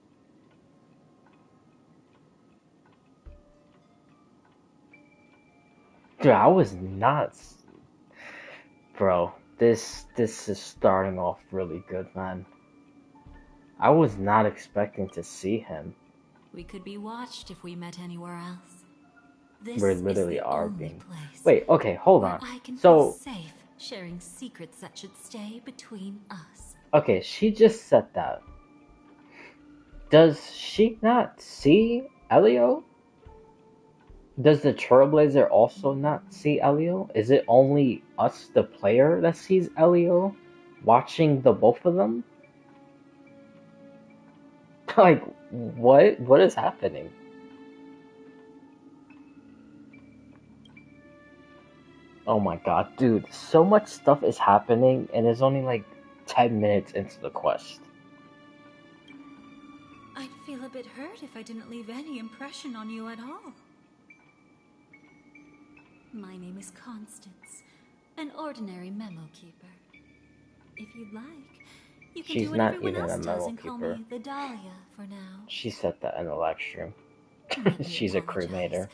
Dude, I was nuts. Bro, this is starting off really good, man. I was not expecting to see him. We could be watched if we met anywhere else. This We is literally the are only being. place Wait, okay, hold where on. I can So, feel safe sharing secrets that should stay between us. okay, she just said that. Does she not see Elio? Does the Trailblazer also not see Elio? Is it only us, the player, that sees Elio watching the both of them? Like, what? What is happening? Oh my god, dude, so much stuff is happening, and it's only like 10 minutes into the quest. I'd feel a bit hurt if I didn't leave any impression on you at all. My name is Constance, an ordinary memo keeper. If you'd like, you can She's do what not everyone even a else does memo and call keeper. me the Dahlia for now. She said that in the live stream. Let me She's a apologize. cremator.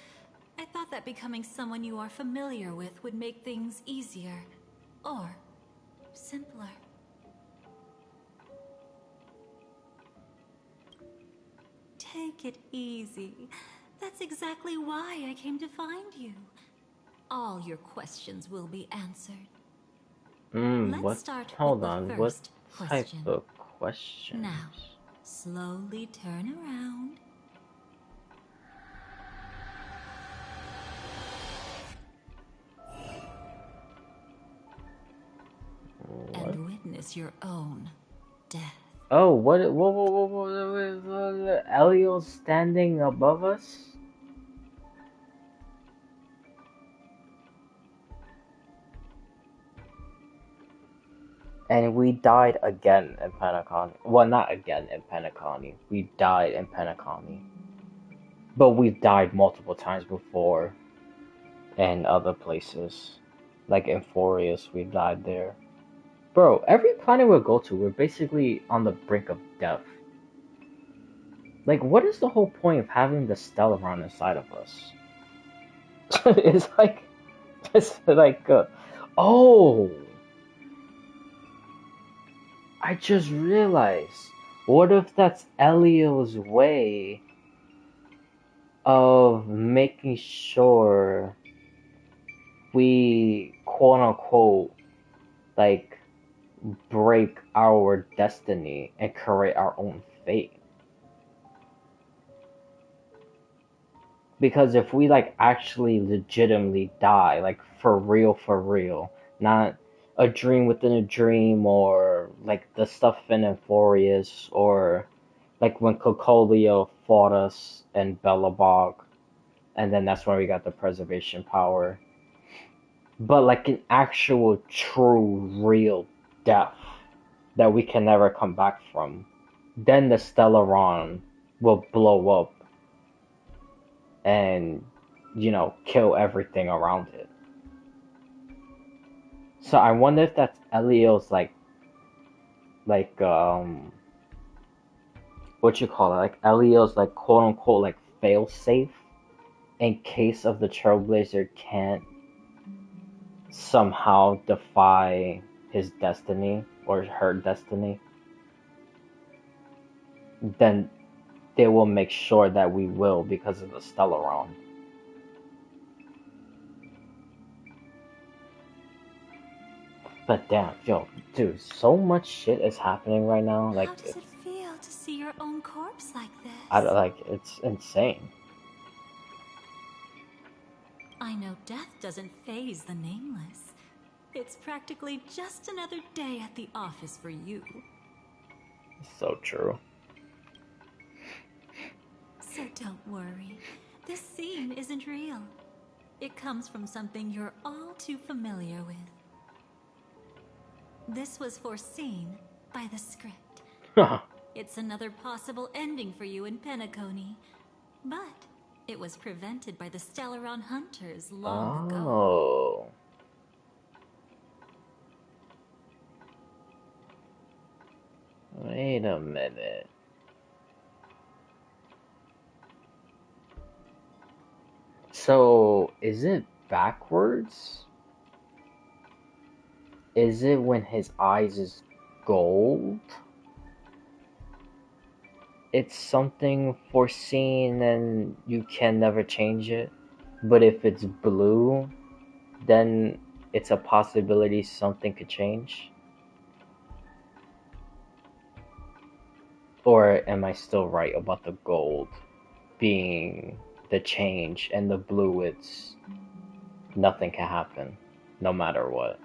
I thought that becoming someone you are familiar with would make things easier. Or simpler. Take it easy. That's exactly why I came to find you. All your questions will be answered. Let's What? start Hold with on, the what first type question. of questions? Now, slowly turn around. What? And witness your own death. Oh, what? Whoa, Elio's standing above us? And we died again in Penacony. Well, not again in Penacony. We died in Penacony. But we've died multiple times before in other places. Like in Forius, we've died there. Bro, every planet we go to, we're basically on the brink of death. Like, what is the whole point of having the Stellaron inside of us? it's like, oh, I just realized. What if that's Elio's way of making sure we, quote unquote, like, break our destiny and create our own fate? Because if we like actually legitimately die, like for real, not a dream within a dream, or like the stuff in Euphorius, or like when Cocolio fought us in Belobog, and then that's when we got the preservation power. But like an actual, true, real death that we can never come back from, then the Stellaron will blow up and, you know, kill everything around it. So I wonder if that's Elio's what you call it, like Elio's like quote unquote like fail safe in case of the Trailblazer can't somehow defy his destiny or her destiny. Then they will make sure that we will because of the Stellaron. But damn, yo, dude, so much shit is happening right now. Like, How does it feel to see your own corpse like this? It's insane. I know death doesn't faze the nameless. It's practically just another day at the office for you. So true. So don't worry. This scene isn't real. It comes from something you're all too familiar with. This was foreseen by the script. It's another possible ending for you in Penacony. But it was prevented by the Stellaron Hunters long ago. Oh. Wait a minute. So, is it backwards? Is it when his eyes is gold? It's something foreseen and you can never change it. But if it's blue, then it's a possibility something could change. Or am I still right about the gold being the change, and the blue, it's nothing can happen, no matter what?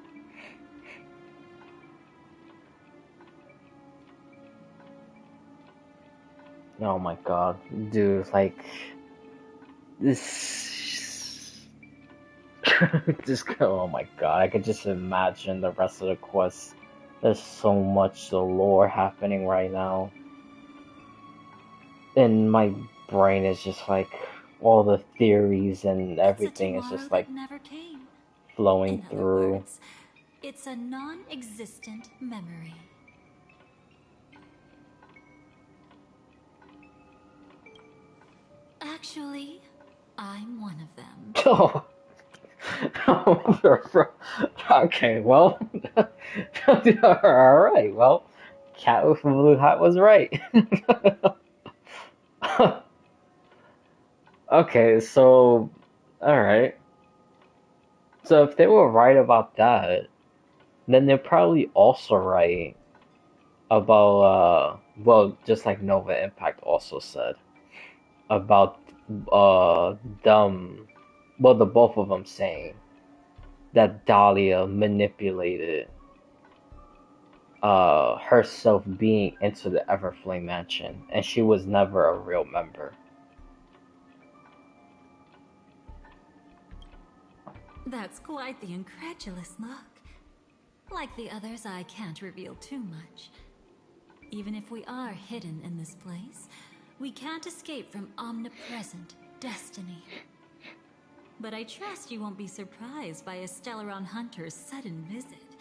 Oh my god, dude, like, this... just, oh my god, I could just imagine the rest of the quest. There's so much lore happening right now. And my brain is just like, all the theories and everything is just like never came. flowing In other through. words, it's a non-existent memory. Actually, I'm one of them. Okay, well, alright, well, Cat with a Blue Hat was right. Okay, so, alright. So if they were right about that, then they're probably also right about, well, just like Nova Impact also said, about, them, well, the both of them saying that Dahlia manipulated, herself being into the Everflame Mansion, and she was never a real member. That's quite the incredulous look. Like the others, I can't reveal too much. Even if we are hidden in this place, we can't escape from omnipresent, destiny. But I trust you won't be surprised by a Stellaron hunter's sudden visit.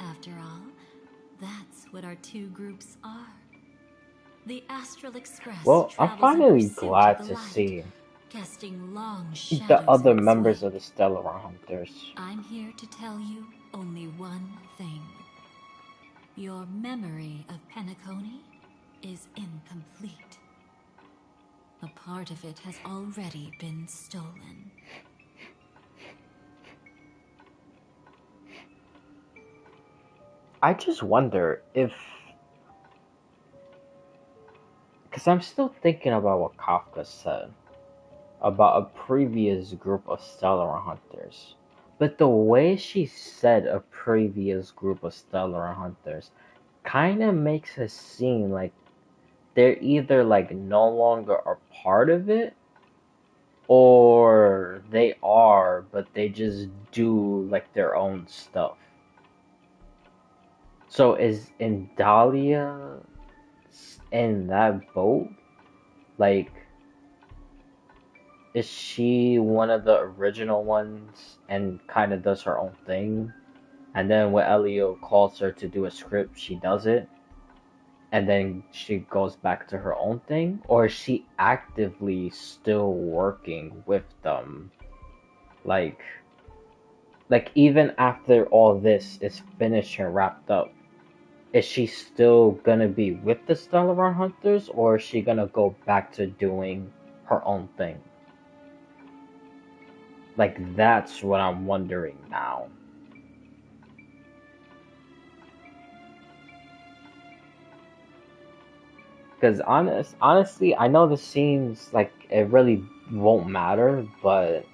After all, that's what our two groups are. The Astral Express Well, I'm travels in finally pursuit glad of the to light, see casting long the shadows other in its members of wake. the Stellar Hunters. I'm here to tell you only one thing. Your memory of Penacony is incomplete. A part of it has already been stolen. I just wonder if... Because I'm still thinking about what Kafka said about a previous group of Stellar Hunters. But the way she said a previous group of Stellar Hunters kind of makes it seem like they're either like no longer a part of it, or they are, but they just do like their own stuff. So is Indalia in that boat? Like, is she one of the original ones and kind of does her own thing? And then when Elio calls her to do a script, she does it? And then she goes back to her own thing? Or is she actively still working with them? Like even after all this is finished and wrapped up, is she still gonna be with the Stellar Hunters, or is she gonna go back to doing her own thing? Like, that's what I'm wondering now. Because honestly, I know this seems like it really won't matter, but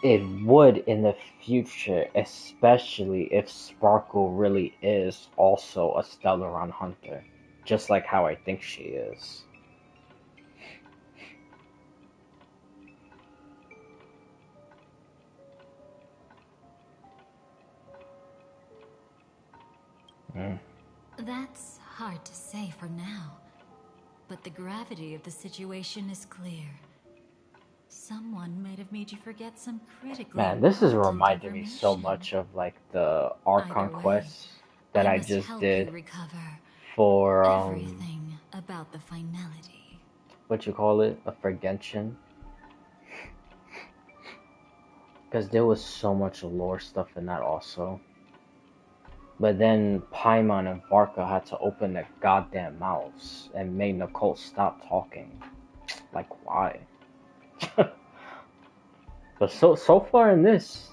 it would in the future, especially if Sparkle really is also a Stellaron hunter, just like how I think she is. That's hard to say for now, but the gravity of the situation is clear. Someone might have made you forget some critically Man, this is important reminding me so information. much of like the Archon Either way, quests that I must just help did you recover for everything about the finality. what you call it, a Fergenshin. Because there was so much lore stuff in that also. But then Paimon and Varka had to open their goddamn mouths and made Nicole stop talking. Like, why? But so far in this,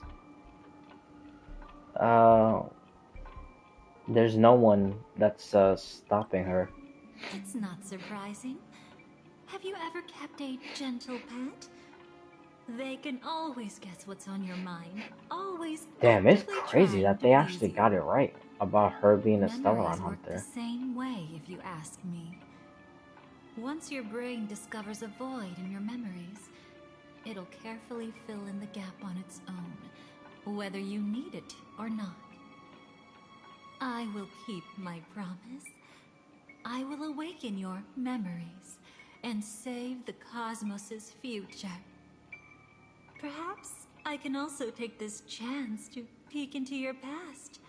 there's no one that's stopping her. It's not surprising. Have you ever kept a gentle pet? They can always guess what's on your mind. Always. Damn, it's actively crazy trying that to they please actually you. got it right about her being a Memories Stellaron work the hunter. same way, if you ask me. Once your brain discovers a void in your memories, it'll carefully fill in the gap on its own, whether you need it or not. I will keep my promise. I will awaken your memories and save the cosmos's future. Perhaps I can also take this chance to peek into your past,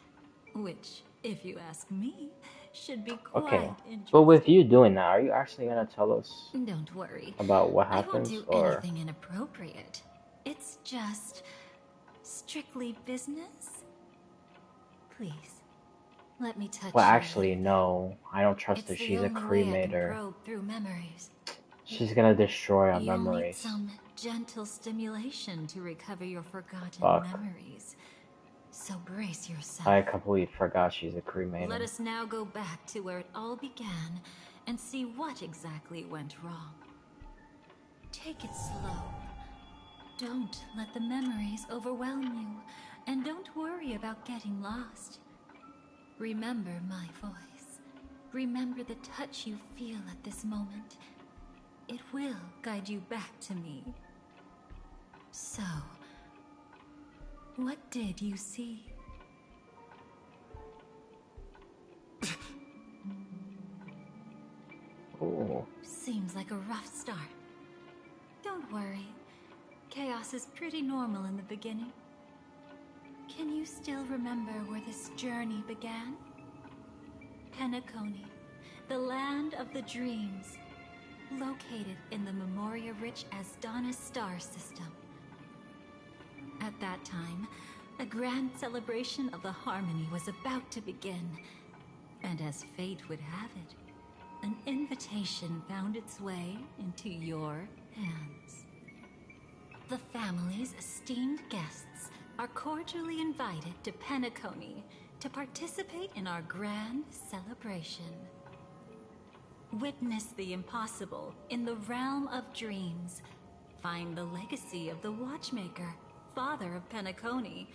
which, if you ask me, should be quite Okay, interesting. but with you doing that, are you actually gonna tell us Don't worry. about what I won't happens, do or anything inappropriate. It's just strictly business. Please, let me touch well, you actually, lightly. no, I don't trust her. It's the She's a only way I can cremator. probe through memories. She's gonna destroy our You'll need memories. some gentle stimulation to recover your forgotten Fuck. memories. So brace yourself. I completely forgot she's a cremator. Let us now go back to where it all began and see what exactly went wrong. Take it slow. Don't let the memories overwhelm you, and don't worry about getting lost. Remember my voice. Remember the touch you feel at this moment. It will guide you back to me. So, what did you see? Ooh. Seems like a rough start. Don't worry. Chaos is pretty normal in the beginning. Can you still remember where this journey began? Penacony, the land of the dreams, located in the Memoria-rich Asdana star system. At that time, a grand celebration of the Harmony was about to begin, and as fate would have it, an invitation found its way into your hands. The family's esteemed guests are cordially invited to Penacony to participate in our grand celebration. Witness the impossible in the realm of dreams. Find the legacy of the Watchmaker, father of Penacony,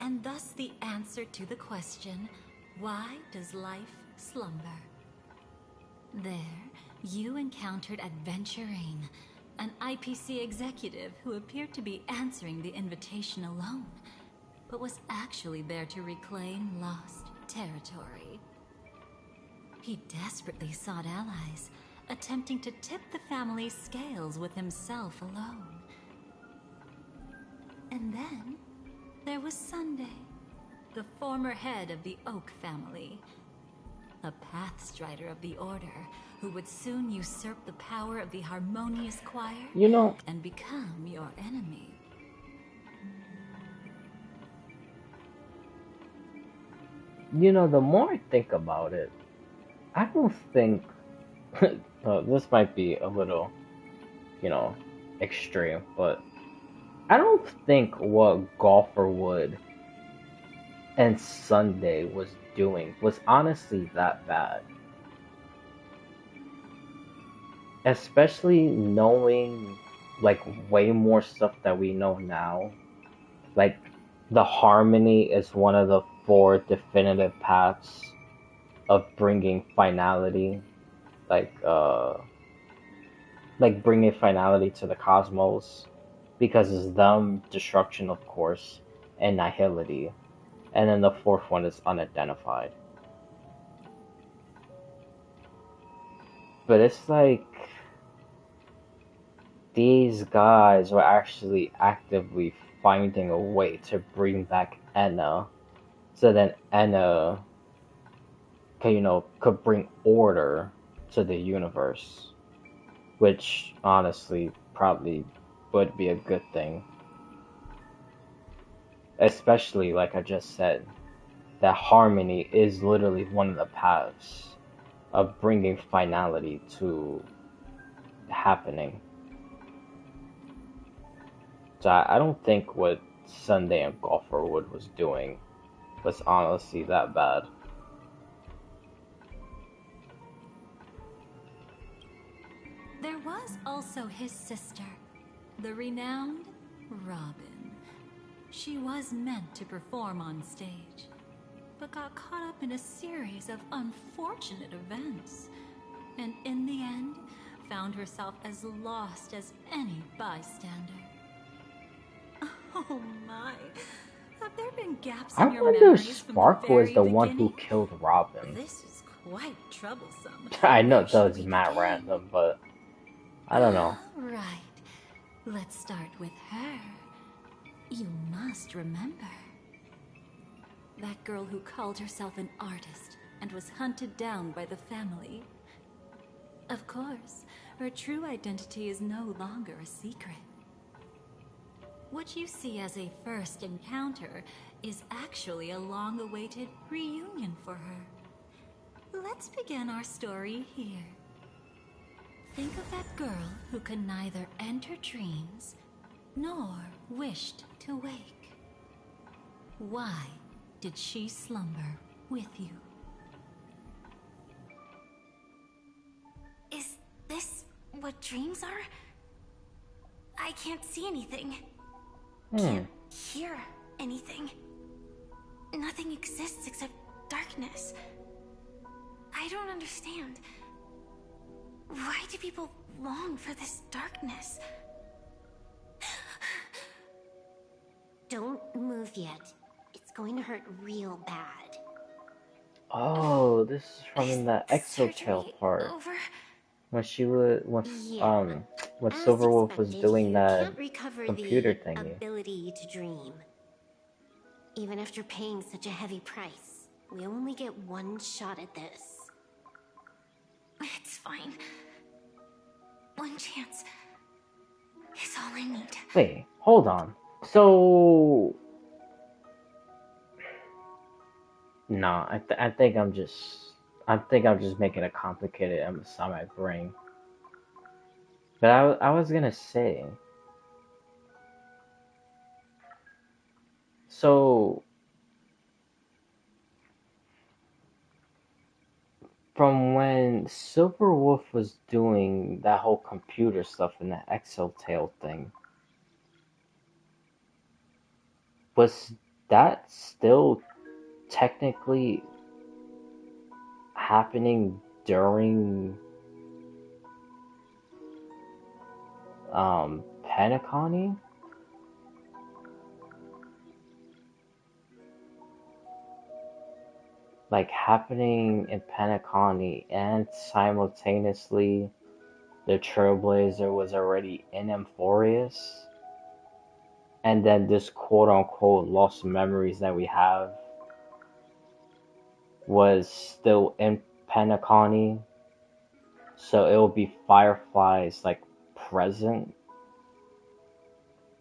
and thus the answer to the question, why does life slumber? There, you encountered Adventurine, an IPC executive who appeared to be answering the invitation alone, but was actually there to reclaim lost territory. He desperately sought allies, attempting to tip the family's scales with himself alone. And then, there was Sunday, the former head of the Oak family, a Pathstrider of the Order who would soon usurp the power of the Harmonious Choir and become your enemy. The more I think about it, I don't think this might be a little, extreme, but I don't think what Golferwood and Sunday was doing was honestly that bad. Especially knowing, like, way more stuff that we know now. Like, the Harmony is one of the 4 definitive paths of bringing finality. Like bringing finality to the cosmos. Because it's them, destruction, of course, and nihility. And then the 4th one is unidentified. But it's like these guys were actually actively finding a way to bring back Enna, so then Enna could bring order to the universe, which honestly probably would be a good thing. Especially, like I just said, that Harmony is literally one of the paths of bringing finality to happening. So I don't think what Sunday and Golferwood was doing was honestly that bad. There was also his sister, the renowned Robin. She was meant to perform on stage, but got caught up in a series of unfortunate events, and in the end, found herself as lost as any bystander. Oh my, have there been gaps in your wonder if memories from the Sparkle is very the one beginning? who killed Robin. This is quite troublesome. I know that Where was should we mad begin? random, but I don't know. Right. Let's start with her. You must remember. That girl who called herself an artist and was hunted down by the family. Of course, her true identity is no longer a secret. What you see as a first encounter is actually a long-awaited reunion for her. Let's begin our story here. Think of that girl who could neither enter dreams nor wished to wake. Why did she slumber with you? Is this what dreams are? I can't see anything. Can't hear anything. Nothing exists except darkness. I don't understand. Why do people long for this darkness? Don't move yet. It's going to hurt real bad. Oh, this is from Is the surgery Exotail part. over? When she would, when Yeah. when As Silverwolf was expected, doing you that can't recover computer the thingy. ability to dream. Even after paying such a heavy price, we only get one shot at this. It's fine. One chance is all I need. Wait, hold on. So, nah, I think I'm just making it complicated inside my brain. But I was gonna say, so from when Silverwolf was doing that whole computer stuff and the Exotail thing, was that still technically happening during Penacony? Like happening in Penacony and simultaneously the Trailblazer was already in Amphorius? And then this quote unquote lost memories that we have was still in Penacony, so it will be Firefly's like present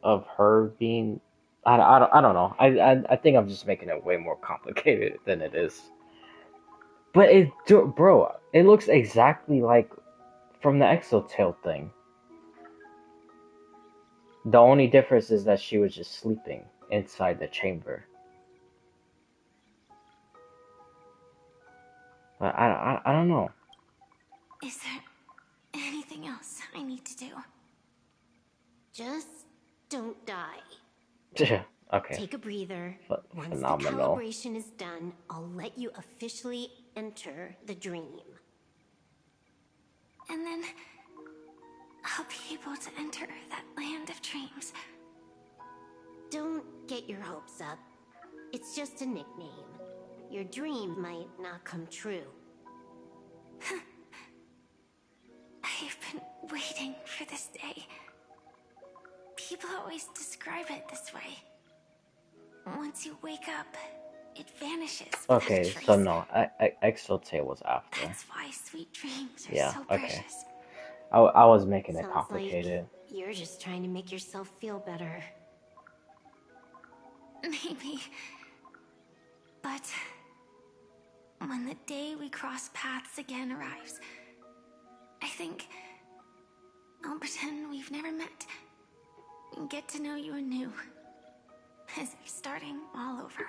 of her being. I don't know. I think I'm just making it way more complicated than it is. But bro, it looks exactly like from the Exotail thing. The only difference is that she was just sleeping inside the chamber. I don't know. Is there anything else I need to do? Just don't die. Okay. Take a breather. Once Phenomenal. the calibration is done, I'll let you officially enter the dream. And then I'll be able to enter that land of dreams. Don't get your hopes up. It's just a nickname. Your dream might not come true. I've been waiting for this day. People always describe it this way. Once you wake up, it vanishes. Okay, so no, Exotail was after. That's why sweet dreams are Yeah, so okay. precious. I was making it Sounds complicated. like you're just trying to make yourself feel better. Maybe. But when the day we cross paths again arrives, I think I'll pretend we've never met and get to know you anew, as if starting all over.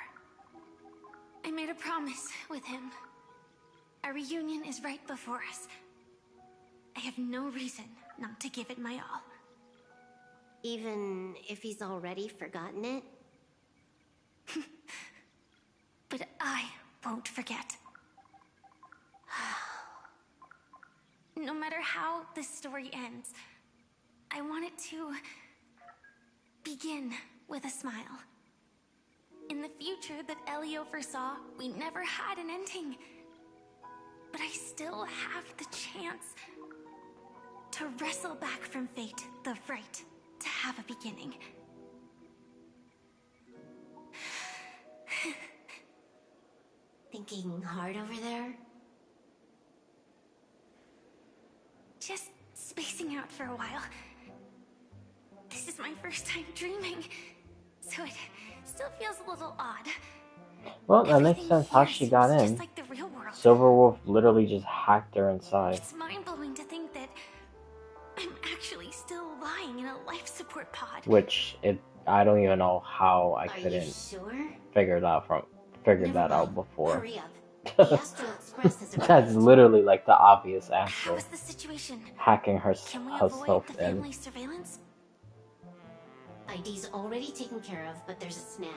I made a promise with him. Our reunion is right before us. I have no reason not to give it my all. Even if he's already forgotten it? But I won't forget. No matter how this story ends, I want it to begin with a smile. In the future that Elio foresaw, we never had an ending. But I still have the chance to wrestle back from fate the right to have a beginning. Thinking hard over there? Just spacing out for a while. This is my first time dreaming, so it still feels a little odd. Well, that makes sense how she got in. Just like the real world. Silverwolf literally just hacked her inside. It's mind-blowing to think that I'm actually still lying in a life support pod. Which I don't even know how I couldn't figure that out before. Hurry up. The Astral Express has arrived. That's literally like the obvious answer. How is the situation? Hacking Can we herself avoid the in. family surveillance? ID's already taken care of, but there's a snag.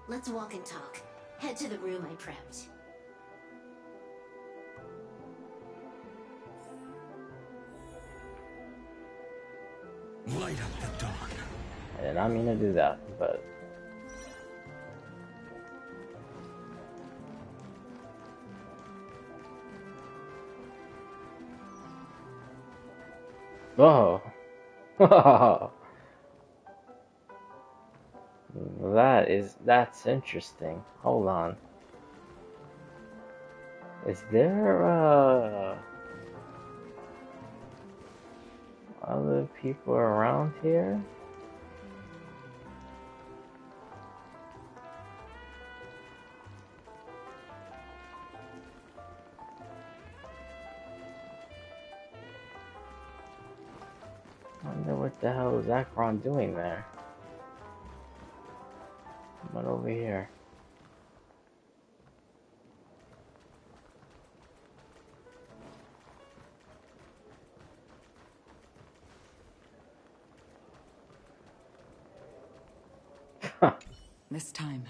Let's walk and talk. Head to the room I prepped. Light up the dawn. I did not mean to do that, but oh, That's interesting. Hold on. Is there other people around here? I wonder what the hell is Akron doing there? What over here? This time,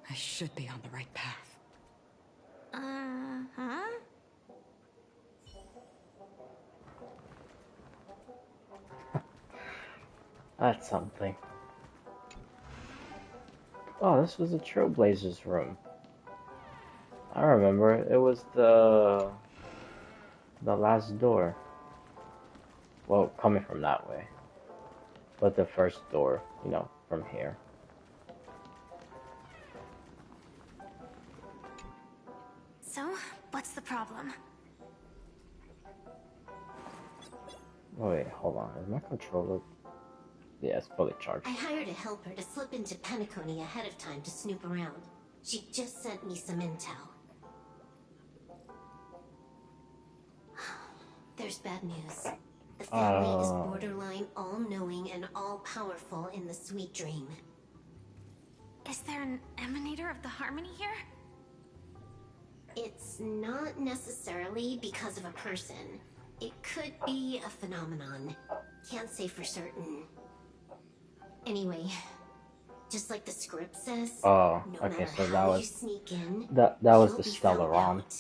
I should be on the right path. Uh-huh? That's something. Oh, this was the Trailblazers room. I remember. It was the last door. Well, coming from that way. But the first door, you know, from here. So, what's the problem? Wait, hold on. Is my controller... Yeah, it's fully charged. I hired a helper to slip into Penacony ahead of time to snoop around. She just sent me some intel. There's bad news. The family is borderline all-knowing and all-powerful in the Sweet Dream. Is there an emanator of the Harmony here? It's not necessarily because of a person. It could be a phenomenon. Can't say for certain. Anyway, just like the script says, Oh, no okay, matter so that how was... you sneak in, that was you'll the be Stellar found ROM. out.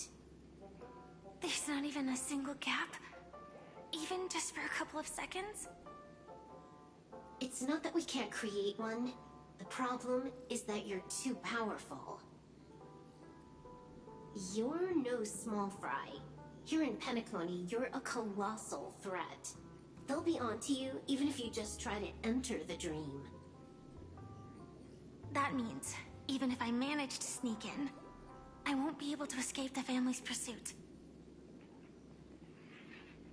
There's not even a single gap? Even just for a couple of seconds? It's not that we can't create one. The problem is that you're too powerful. You're no small fry. Here in Penacony, you're a colossal threat. They'll be onto you even if you just try to enter the dream. That means, even if I manage to sneak in, I won't be able to escape the family's pursuit.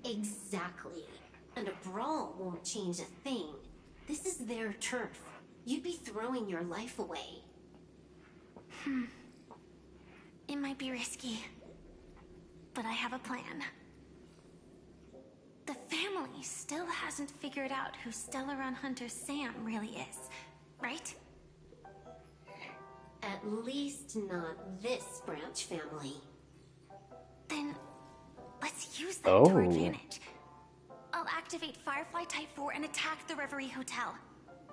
Exactly. And a brawl won't change a thing. This is their turf. You'd be throwing your life away. It might be risky, but I have a plan. The family still hasn't figured out who Stellaron Hunter Sam really is, right? At least not this branch family. Then, let's use that to our advantage. I'll activate Firefly Type 4 and attack the Reverie Hotel.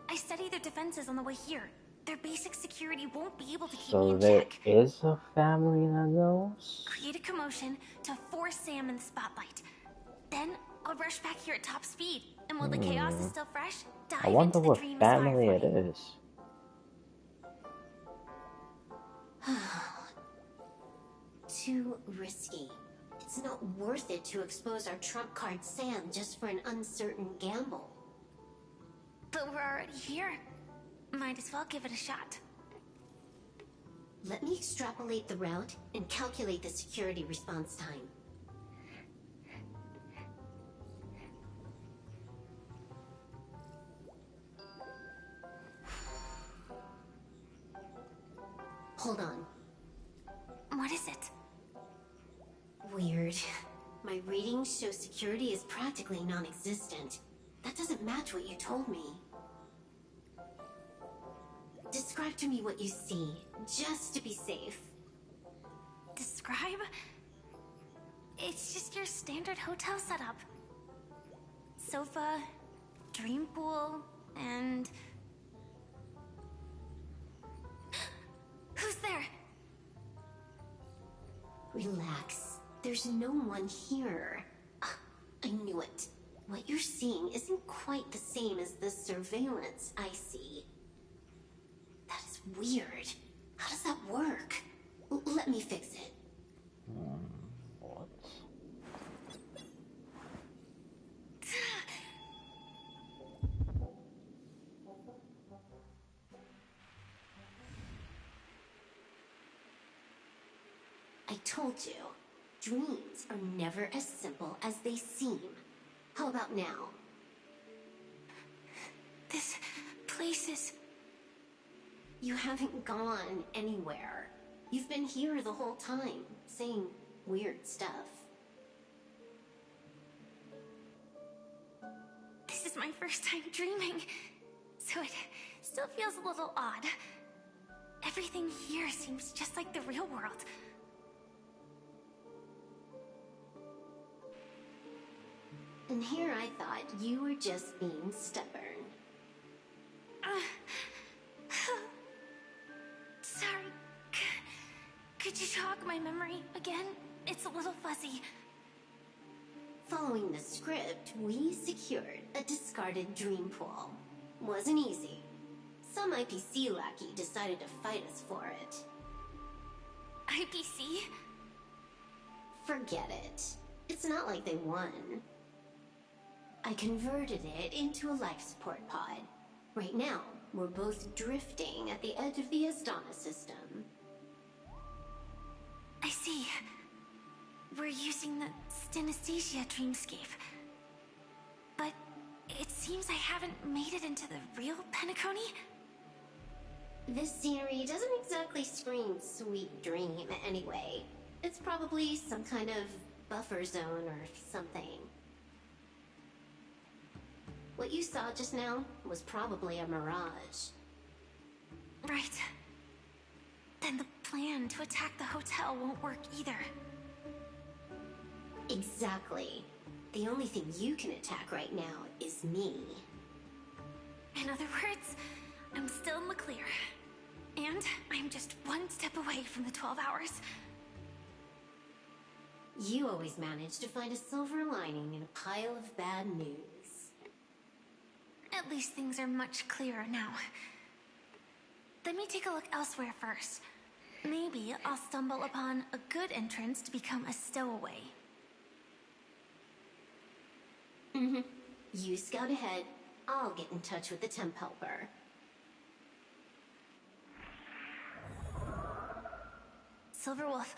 I studied their defenses on the way here. Their basic security won't be able to keep me in check. So there is a family that knows? Create a commotion to force Sam in the spotlight. Then, I'll rush back here at top speed. And while the chaos is still fresh, dive I wonder into the what dream family as it is. Too risky. It's not worth it to expose our trump card Sam just for an uncertain gamble. But we're already here. Might as well give it a shot. Let me extrapolate the route and calculate the security response time. Hold on. What is it? Weird. My readings show security is practically non-existent. That doesn't match what you told me. Describe to me what you see, just to be safe. Describe? It's just your standard hotel setup. Sofa, dream pool, and... Who's there? Relax. There's no one here. I knew it. What you're seeing isn't quite the same as the surveillance I see. That is weird. How does that work? Let me fix it. What? I told you, dreams are never as simple as they seem. How about now? This place is... You haven't gone anywhere. You've been here the whole time, saying weird stuff. This is my first time dreaming, so it still feels a little odd. Everything here seems just like the real world. And here I thought you were just being stubborn. Sorry. Could you jog my memory again? It's a little fuzzy. Following the script, we secured a discarded dream pool. Wasn't easy. Some IPC lackey decided to fight us for it. IPC? Forget it. It's not like they won. I converted it into a life support pod. Right now, we're both drifting at the edge of the Astana system. I see. We're using the Synesthesia dreamscape. But it seems I haven't made it into the real Penacony? This scenery doesn't exactly scream sweet dream anyway. It's probably some kind of buffer zone or something. What you saw just now was probably a mirage. Right. Then the plan to attack the hotel won't work either. Exactly. The only thing you can attack right now is me. In other words, I'm still in the clear. And I'm just one step away from the 12 hours. You always manage to find a silver lining in a pile of bad news. At least things are much clearer now. Let me take a look elsewhere first. Maybe I'll stumble upon a good entrance to become a stowaway. You scout ahead. I'll get in touch with the temp helper. Silverwolf,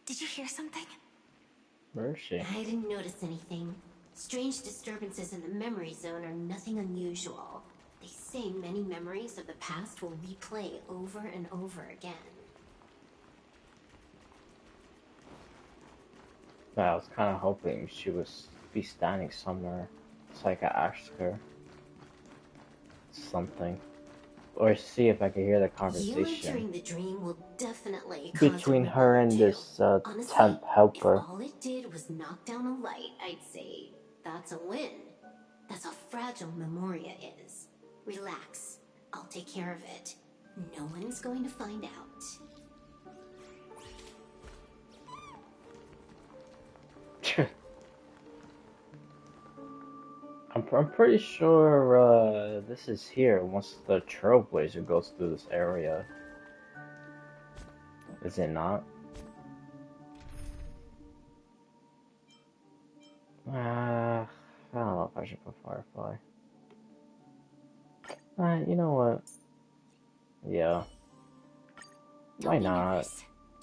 did you hear something? Where is she? I didn't notice anything. Strange disturbances in the memory zone are nothing unusual. They say many memories of the past will replay over and over again. I was kind of hoping she would be standing somewhere so I could ask her something. Or see if I could hear the You conversation entering the dream will definitely between her and this temp helper. If all it did was knock down a light, I'd say that's a win. That's how fragile Memoria is. Relax. I'll take care of it. No one's going to find out. I'm pretty sure this is here once the Trailblazer goes through this area. Is it not? I don't know if I should put Firefly. You know what? Yeah. Why not?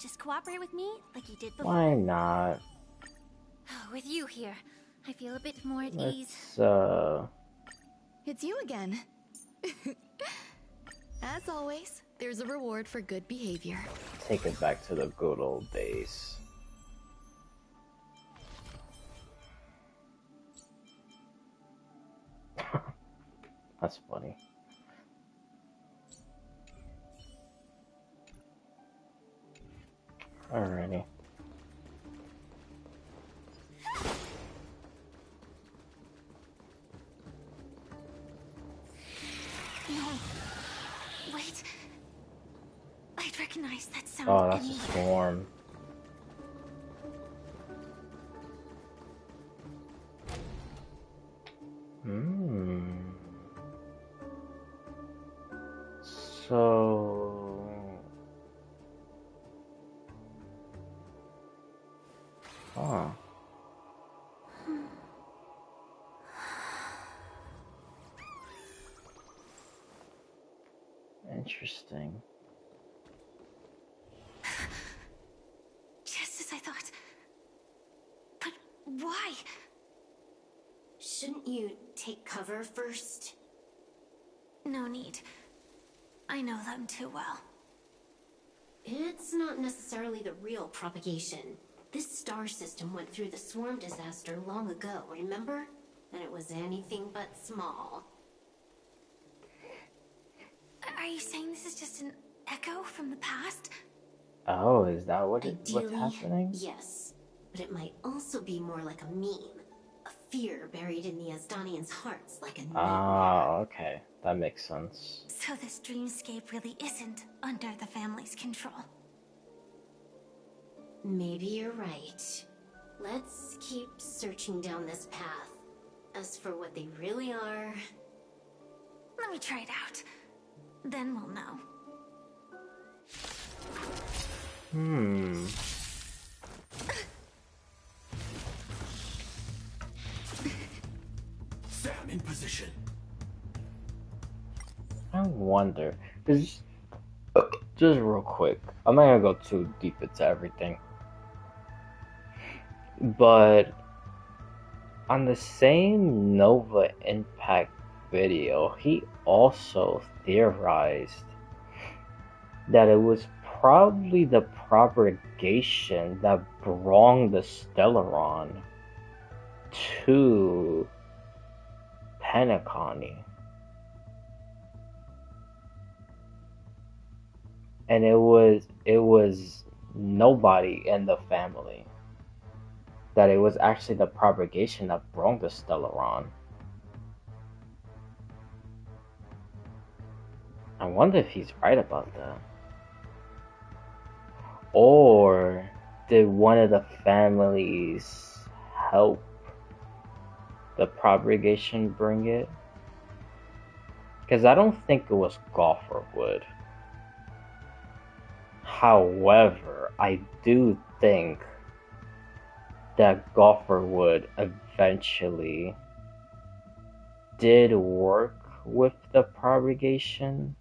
Just cooperate with me like you did before. Why not? With you here, I feel a bit more at ease. It's you again. As always, there's a reward for good behavior. Take it back to the good old days. That's funny. Alrighty. No. Wait. I'd recognize that sound. Oh, that's a swarm. So... Huh. Interesting. Why? Shouldn't you take cover first? No need. I know them too well. It's not necessarily the real propagation. This star system went through the swarm disaster long ago, remember? And it was anything but small. Are you saying this is just an echo from the past? Oh, is that what's Ideally, happening? yes. But it might also be more like a meme. A fear buried in the Asdanians' hearts like a nightmare. Ah, okay. That makes sense. So this dreamscape really isn't under the family's control. Maybe you're right. Let's keep searching down this path. As for what they really are... Let me try it out. Then we'll know. Sam, in position. I wonder, just real quick, I'm not gonna go too deep into everything, but on the same Nova Impact video, he also theorized that it was probably the propagation that brought the Stellaron to Penacony. And it was nobody in the family. That it was actually the propagation that brought the Stellaron. I wonder if he's right about that. Or did one of the families help the propagation bring it? Because I don't think it was Gopherwood. However, I do think that Gopherwood eventually did work with the propagation,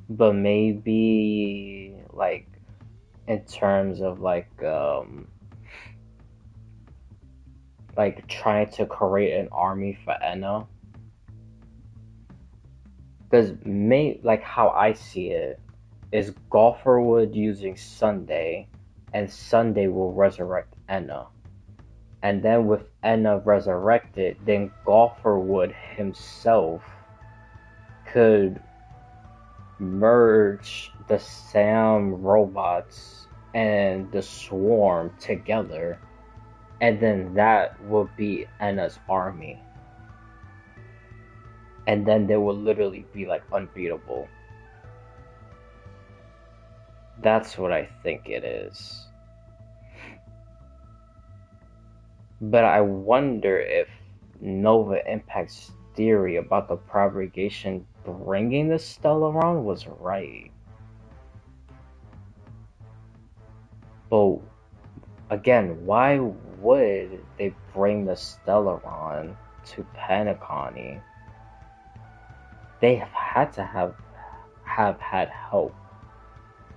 but maybe like in terms of like trying to create an army for Enna. Because like how I see it is Gopherwood using Sunday, and Sunday will resurrect Enna. And then with Enna resurrected, then Gopherwood himself could merge the Sam robots and the swarm together, and then that will be Enna's army. And then they will literally be like unbeatable. That's what I think it is. But I wonder if Nova Impact's theory about the propagation bringing the Stellaron was right. But again, why would they bring the Stellaron to Penacony? They have had to have had help.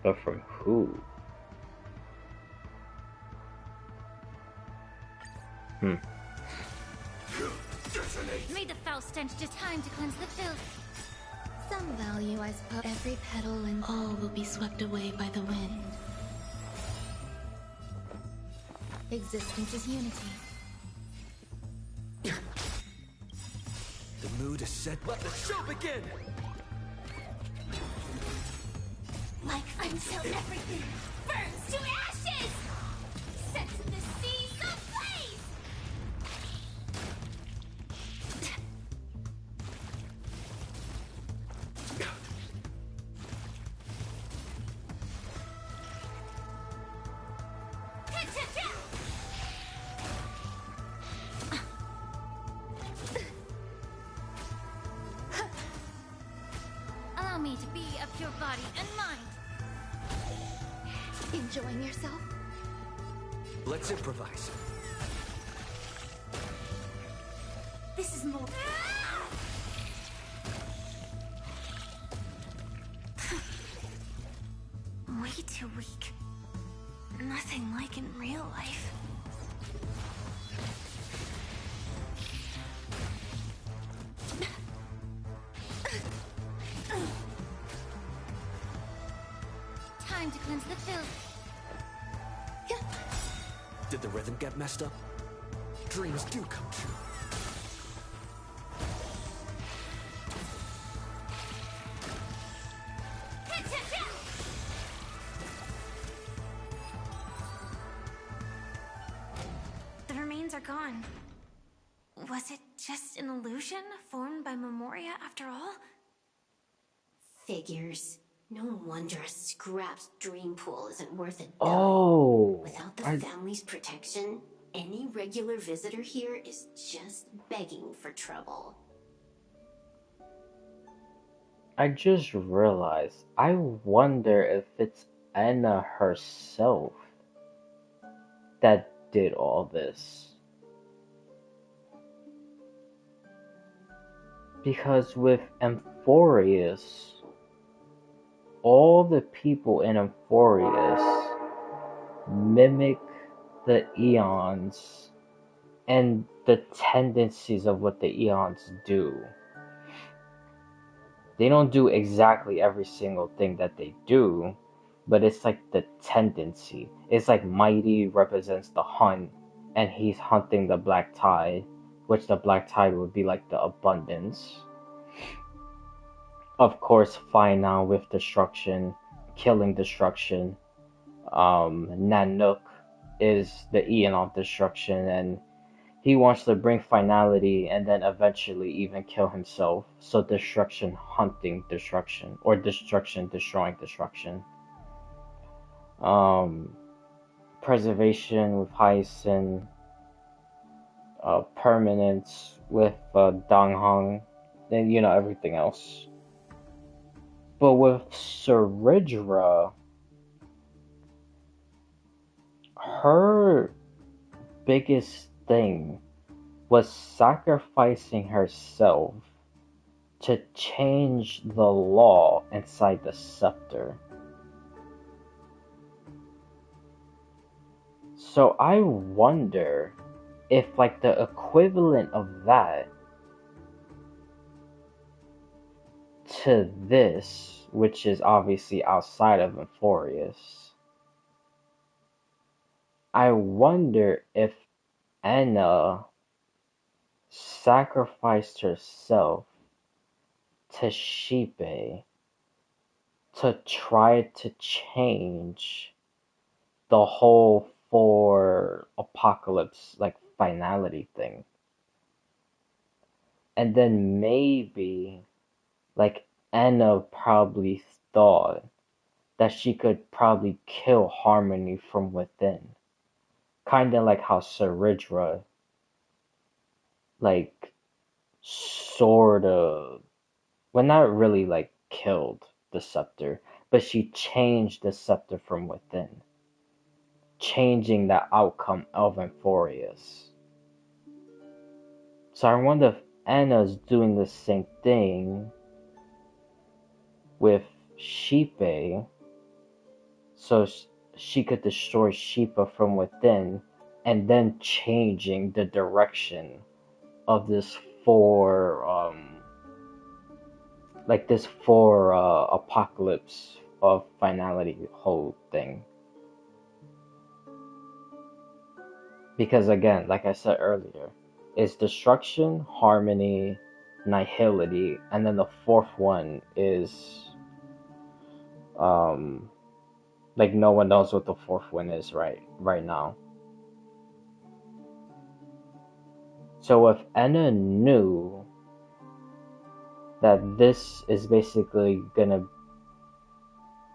But from who? May the foul stench just time to cleanse the filth. Some value, I suppose. Every petal and All will be swept away by the wind. existence is unity. The mood is set. Let the show begin! Like until everything burns to ashes! Sets the seas ablaze! Allow me to be of your body and mind. Enjoying yourself? Let's improvise. This is more. Way too weak. Nothing like in real life. time to cleanse the filth. Did the rhythm get messed up? Dreams do come true. The remains are gone. Was it just an illusion formed by Memoria after all? Figures. No wonder a scrapped dream pool isn't worth a dime. Oh, Without the family's protection, any regular visitor here is just begging for trouble. I just realized. I wonder if it's Anna herself that did all this. Because with Amphorius, all the people in Amphorius mimic the Eons and the tendencies of what the Eons do. They don't do exactly every single thing that they do, but it's like the tendency. It's like Mighty represents the hunt, and he's hunting the black tide, which the black tide would be like the abundance. Of course, Final with destruction, killing destruction. Nanook is the Eon of destruction, and he wants to bring finality and then eventually even kill himself. So destruction hunting destruction, or destruction destroying destruction. Preservation with Hyacinth, permanence with Donghong, and everything else. But with Saridra, her biggest thing was sacrificing herself to change the law inside the scepter. So I wonder if like the equivalent of that to this, which is obviously outside of Amphorius, I wonder if Anna sacrificed herself to Shipe to try to change the whole four apocalypse like finality thing. And then maybe like Anna probably thought that she could probably kill Harmony from within. Kinda like how Saridra like sorta, well, not really like killed the scepter, but she changed the scepter from within, changing the outcome of Amphorius. So I wonder if Anna's doing the same thing with Shipe, so she could destroy Shipa from within, and then changing the direction of this four apocalypse of finality whole thing. Because again, like I said earlier, it's destruction, harmony, nihility, and then the fourth one is like no one knows what the fourth one is right now. So if Anna knew that this is basically gonna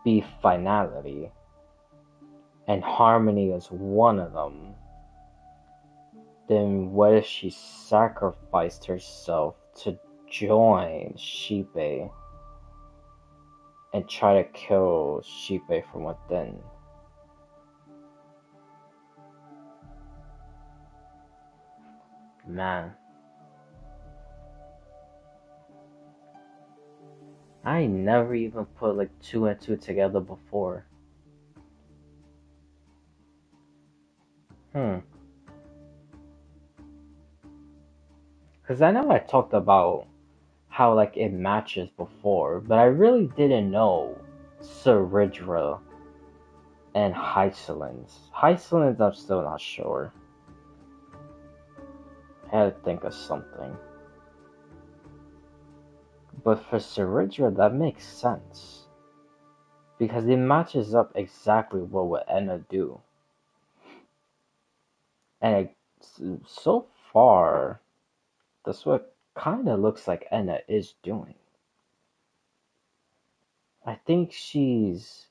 be finality, and harmony is one of them, then what if she sacrificed herself to join Shipe and try to kill Shipe from within? Man, I never even put like 2 and 2 together before. Because I know I talked about how like it matches before, but I really didn't know Saridra and Hysolins. Hysolins, I'm still not sure. I had to think of something. But for Ceridra, that makes sense. Because it matches up exactly what would Enna do. And so far, that's what kind of looks like Enna is doing. I think she's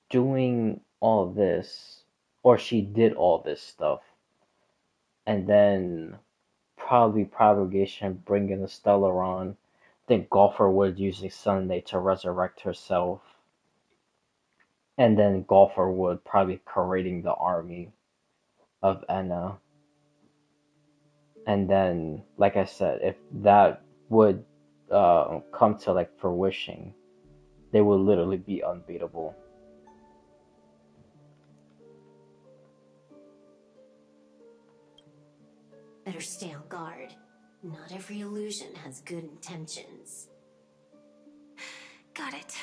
doing all this, or she did all this stuff, and then probably propagation bringing the Stellaron, then Golferwood using Sunday to resurrect herself, and then Golferwood probably creating the army of Enna. And then, like I said, if that would come to like fruition, they would literally be unbeatable. Better stay on guard. Not every illusion has good intentions. Got it.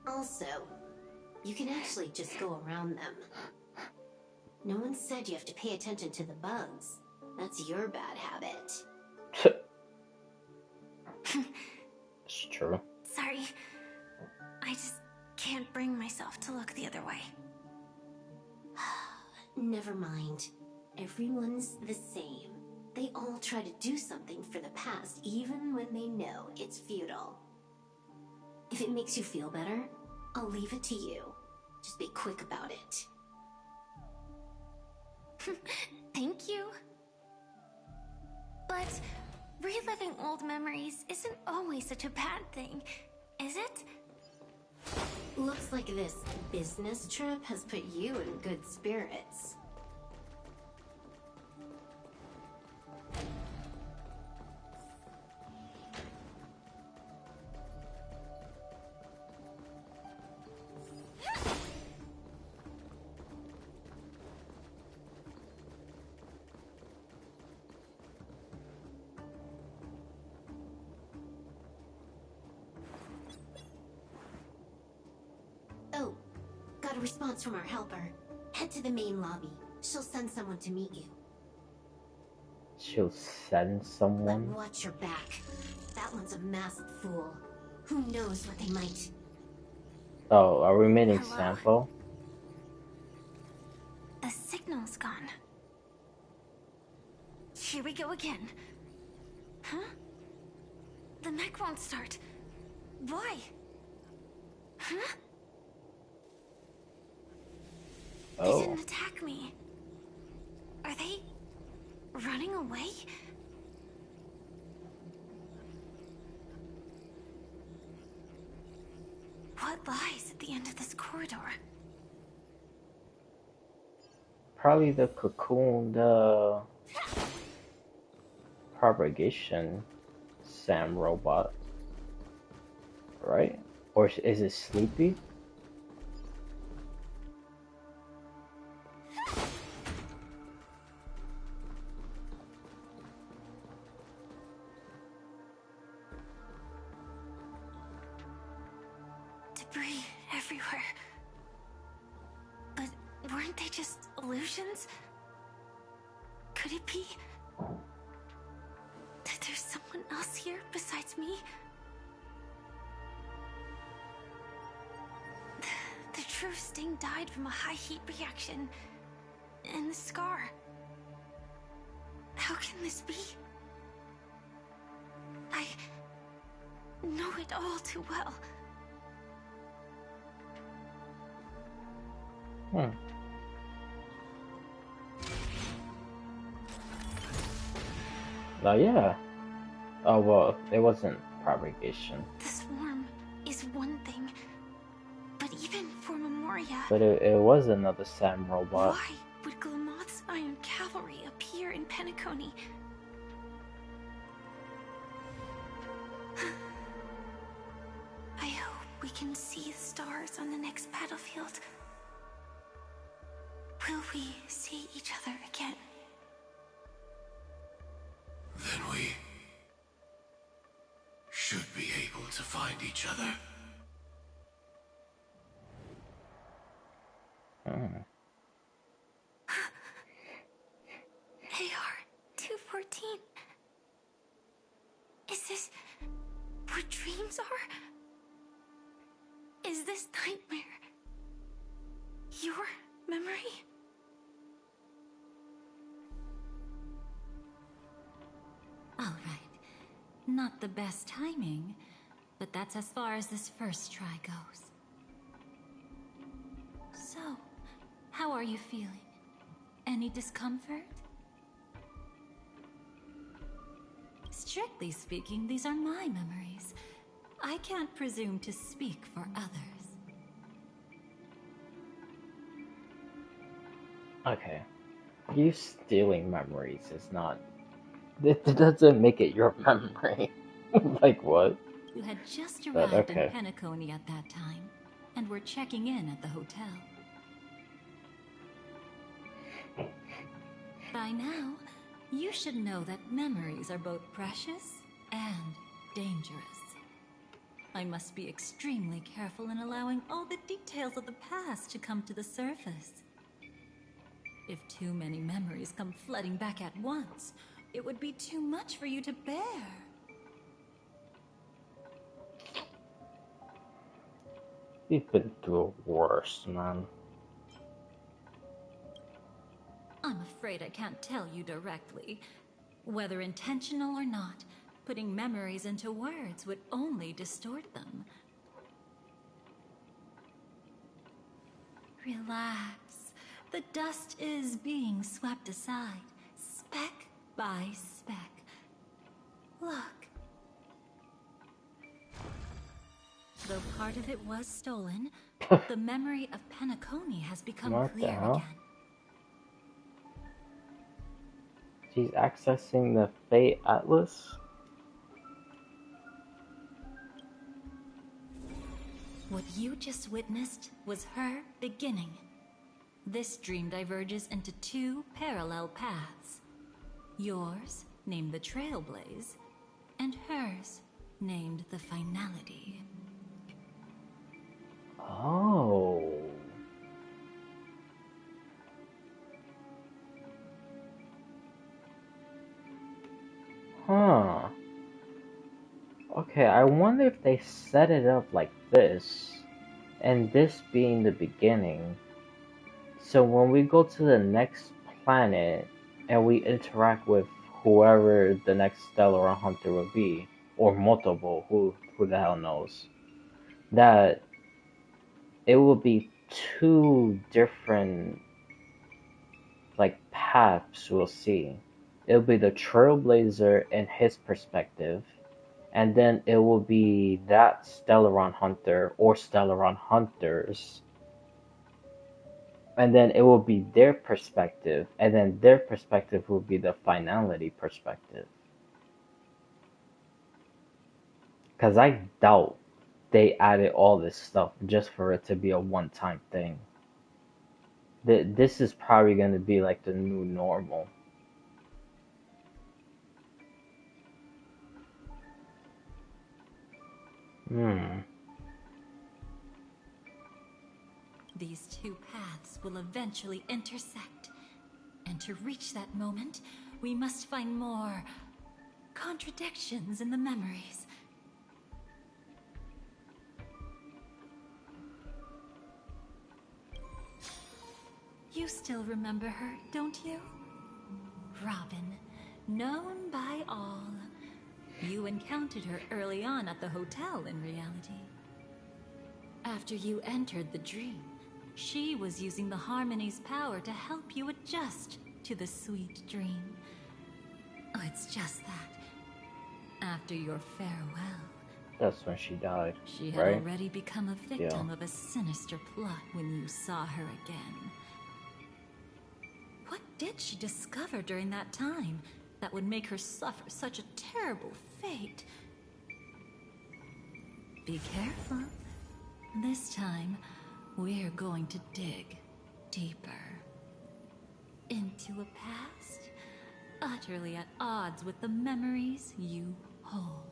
Also, you can actually just go around them. No one said you have to pay attention to the bugs. That's your bad habit. It's true. Sorry. I just can't bring myself to look the other way. Never mind. Everyone's the same. They all try to do something for the past, even when they know it's futile. If it makes you feel better, I'll leave it to you. Just be quick about it. Thank you. But reliving old memories isn't always such a bad thing, is it? Looks like this business trip has put you in good spirits. Oh, got a response from our helper. Head to the main lobby. She'll send someone to meet you. She'll send But someone? watch your back. That one's a masked fool. Who knows what they might... Oh, are we meeting Hello? Sampo? The signal's gone. Here we go again. Huh? The mech won't start. Why? Huh? They Oh. didn't attack me. Are they running away? What lies at the end of this corridor? Probably the cocoon, the propagation Sam robot. Right? Or is it Sleepy? Debris everywhere. But weren't they just illusions? Could it be that there's someone else here besides me? The true Sting died from a high heat reaction. And the scar. How can this be? I know it all too well. Oh yeah. Oh well, it wasn't propagation. The swarm is one thing, but even for Memoria, But it was another Sam robot. why would Glamoth's Iron Cavalry appear in Penacony? I hope we can see the stars on the next battlefield. Will we see each other again? Then we should be able to find each other. Hmm. AR 214. Is this where dreams are? Is this nightmare your memory? All right. Not the best timing, but that's as far as this first try goes. So, how are you feeling? Any discomfort? Strictly speaking, these are my memories. I can't presume to speak for others. Okay. You stealing memories is not. It doesn't make it your memory. Like what? You had just But arrived in okay. Penacony at that time, and were checking in at the hotel. By now, you should know that memories are both precious and dangerous. I must be extremely careful in allowing all the details of the past to come to the surface. If too many memories come flooding back at once, it would be too much for you to bear. You've been through worse, man. I'm afraid I can't tell you directly. Whether intentional or not, putting memories into words would only distort them. Relax. The dust is being swept aside, speck by speck. Look. Though part of it was stolen, the memory of Penacony has become What the clear hell? again. She's accessing the Fate Atlas? What you just witnessed was her beginning. This dream diverges into two parallel paths. Yours, named the Trailblaze, and hers, named the Finality. Oh. Huh. Okay, I wonder if they set it up like this, and this being the beginning. So when we go to the next planet and we interact with whoever the next stellar hunter will be, or multiple, who the hell knows, that it will be two different like paths we'll see. It'll be the Trailblazer and his perspective, and then it will be that Stellaron Hunter or Stellaron Hunters, and then it will be their perspective, and then their perspective will be the Finality perspective. Because I doubt they added all this stuff just for it to be a one-time thing. This is probably going to be like the new normal. These two paths will eventually intersect. And to reach that moment, we must find more contradictions in the memories. You still remember her, don't you? Robin, known by all. You encountered her early on at the hotel in reality. After you entered the dream, she was using the Harmony's power to help you adjust to the sweet dream. Oh, it's just that. After your farewell, That's when she died, she had right? already become a victim Yeah. of a sinister plot when you saw her again. What did she discover during that time that would make her suffer such a terrible fate? Be careful. This time, we're going to dig deeper into a past utterly at odds with the memories you hold.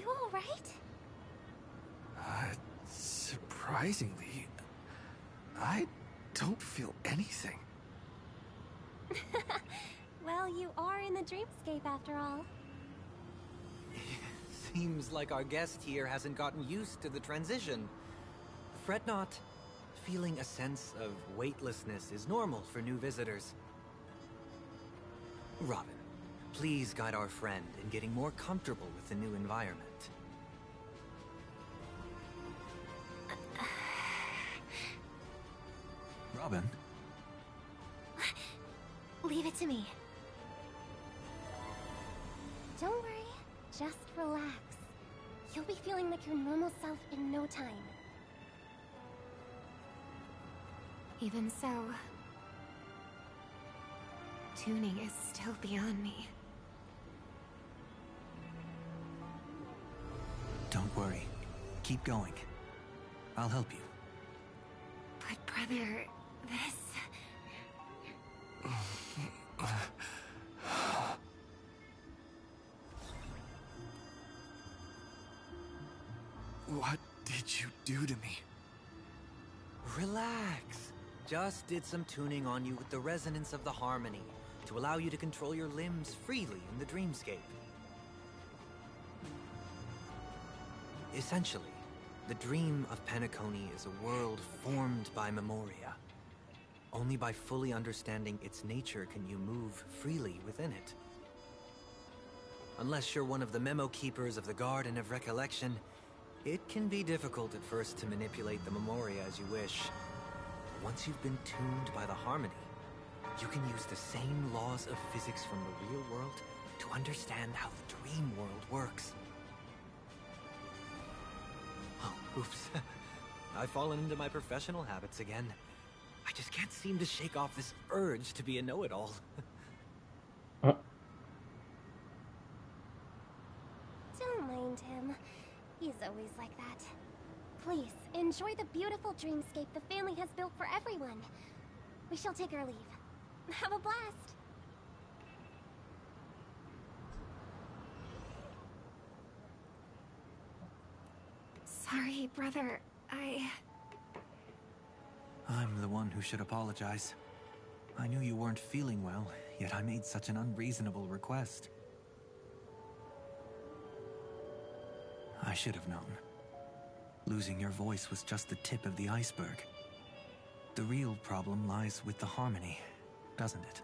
you alright? Surprisingly, I don't feel anything. Well, you are in the dreamscape after all. Seems like our guest here hasn't gotten used to the transition. Fret not. Feeling a sense of weightlessness is normal for new visitors. Robin, please guide our friend in getting more comfortable with the new environment. Robin? Leave it to me. Don't worry, just relax. You'll be feeling like your normal self in no time. Even so, tuning is still beyond me. Don't worry. Keep going. I'll help you. But brother, this... What did you do to me? Relax. Just did some tuning on you with the resonance of the harmony to allow you to control your limbs freely in the dreamscape. Essentially, the dream of Penacony is a world formed by memoria. Only by fully understanding its nature can you move freely within it. Unless you're one of the memo keepers of the Garden of Recollection, it can be difficult at first to manipulate the memoria as you wish. Once you've been tuned by the harmony, you can use the same laws of physics from the real world to understand how the dream world works. Oh, oops. I've fallen into my professional habits again. I just can't seem to shake off this urge to be a know-it-all. Don't mind him. He's always like that. Please, enjoy the beautiful dreamscape the family has built for everyone. We shall take our leave. Have a blast! Sorry, brother. I'm the one who should apologize. I knew you weren't feeling well, yet I made such an unreasonable request. I should have known. Losing your voice was just the tip of the iceberg. The real problem lies with the harmony, doesn't it?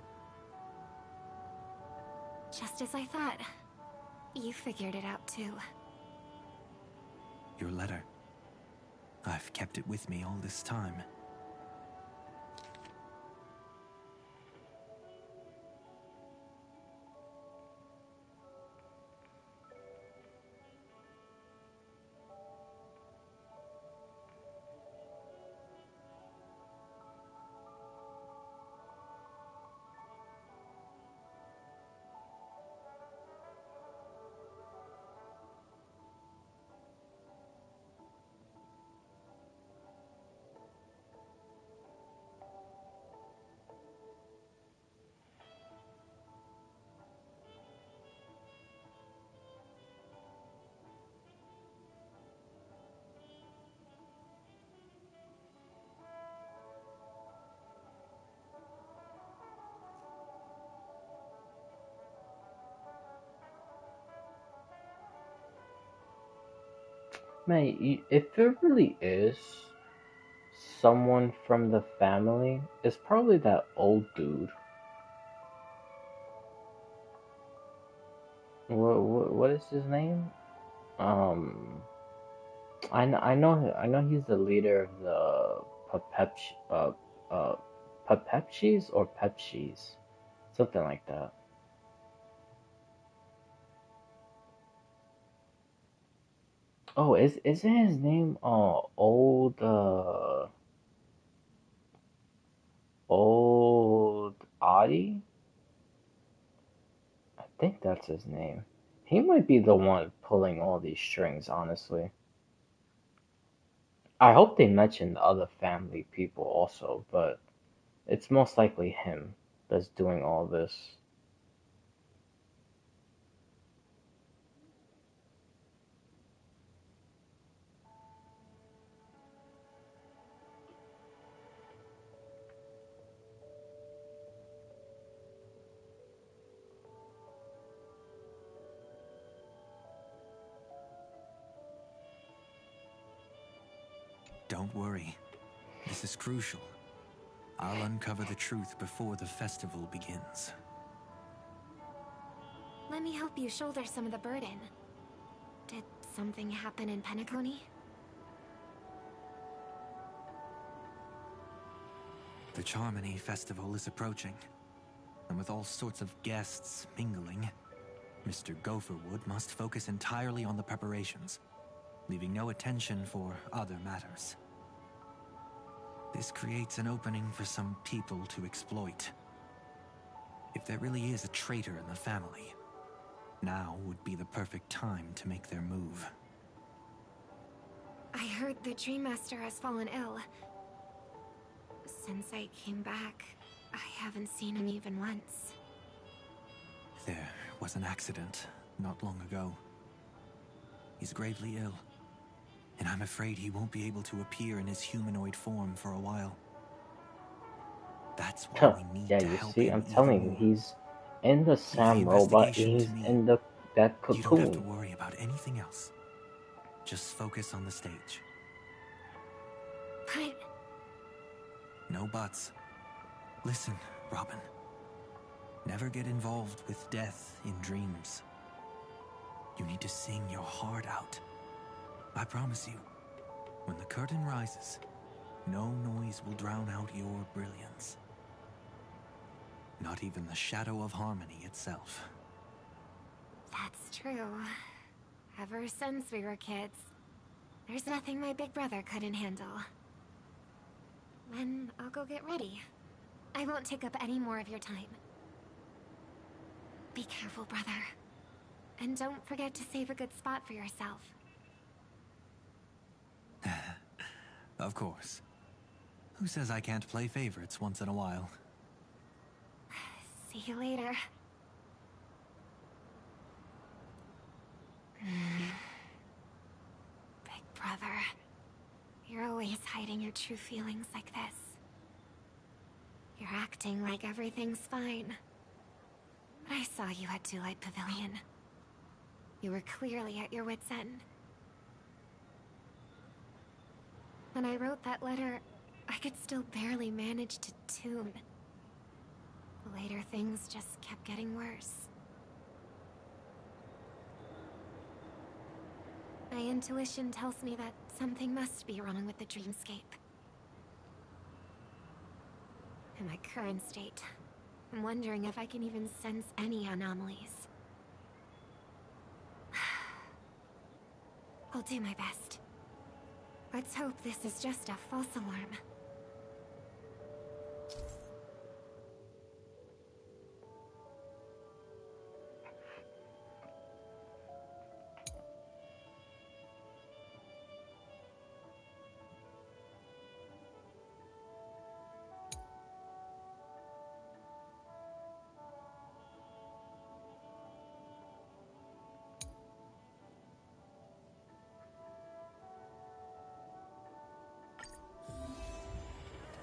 Just as I thought. You figured it out too. Your letter. I've kept it with me all this time. Man, if it really is someone from the family, it's probably that old dude. What is his name? Um, I know he's the leader of the uh, Papepchis or Pepchis, something like that. Oh, isn't his name old Adi? I think that's his name. He might be the one pulling all these strings, honestly. I hope they mention the other family people also, but it's most likely him that's doing all this. Don't worry. This is crucial. I'll uncover the truth before the festival begins. Let me help you shoulder some of the burden. Did something happen in Penacony? The Charmony Festival is approaching, and with all sorts of guests mingling, Mr. Gopherwood must focus entirely on the preparations, leaving no attention for other matters. This creates an opening for some people to exploit. If there really is a traitor in the family, now would be the perfect time to make their move. I heard the Dream Master has fallen ill. Since I came back, I haven't seen him even once. There was an accident not long ago. He's gravely ill, and I'm afraid he won't be able to appear in his humanoid form for a while. That's why we need Yeah, to you help see, him I'm even telling you, more. he's in the Leave the Sam robot, investigation he's to me. in that You don't have to cocoon. worry about anything else. Just focus on the stage. But... No buts. Listen, Robin. Never get involved with death in dreams. You need to sing your heart out. I promise you, when the curtain rises, no noise will drown out your brilliance. Not even the shadow of harmony itself. that's true. Ever since we were kids, there's nothing my big brother couldn't handle. Then I'll go get ready. I won't take up any more of your time. Be careful, brother. And don't forget to save a good spot for yourself. Of course. Who says I can't play favorites once in a while? See you later. Big brother, you're always hiding your true feelings like this. You're acting like everything's fine. But I saw you at Daylight Pavilion. You were clearly at your wit's end. When I wrote that letter, I could still barely manage to tune. Later, things just kept getting worse. My intuition tells me that something must be wrong with the dreamscape. In my current state, I'm wondering if I can even sense any anomalies. I'll do my best. Let's hope this is just a false alarm.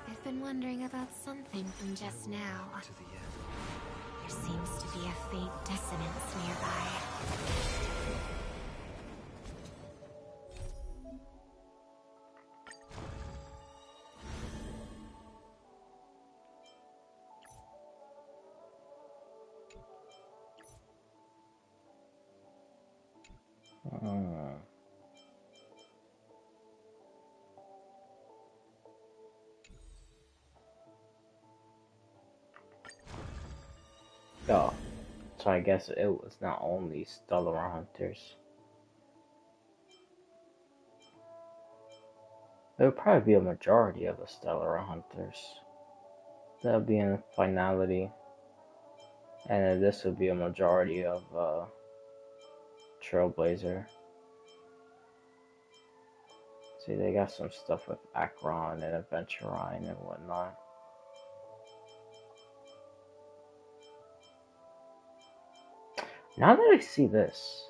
I've been wondering about something from just now. There seems to be a faint dissonance nearby. Oh, so I guess it was not only Stellar Hunters. There would probably be a majority of the Stellar Hunters. That would be in finality. And then this would be a majority of Trailblazer. See, they got some stuff with Akron and Adventurine and whatnot. Now that I see this,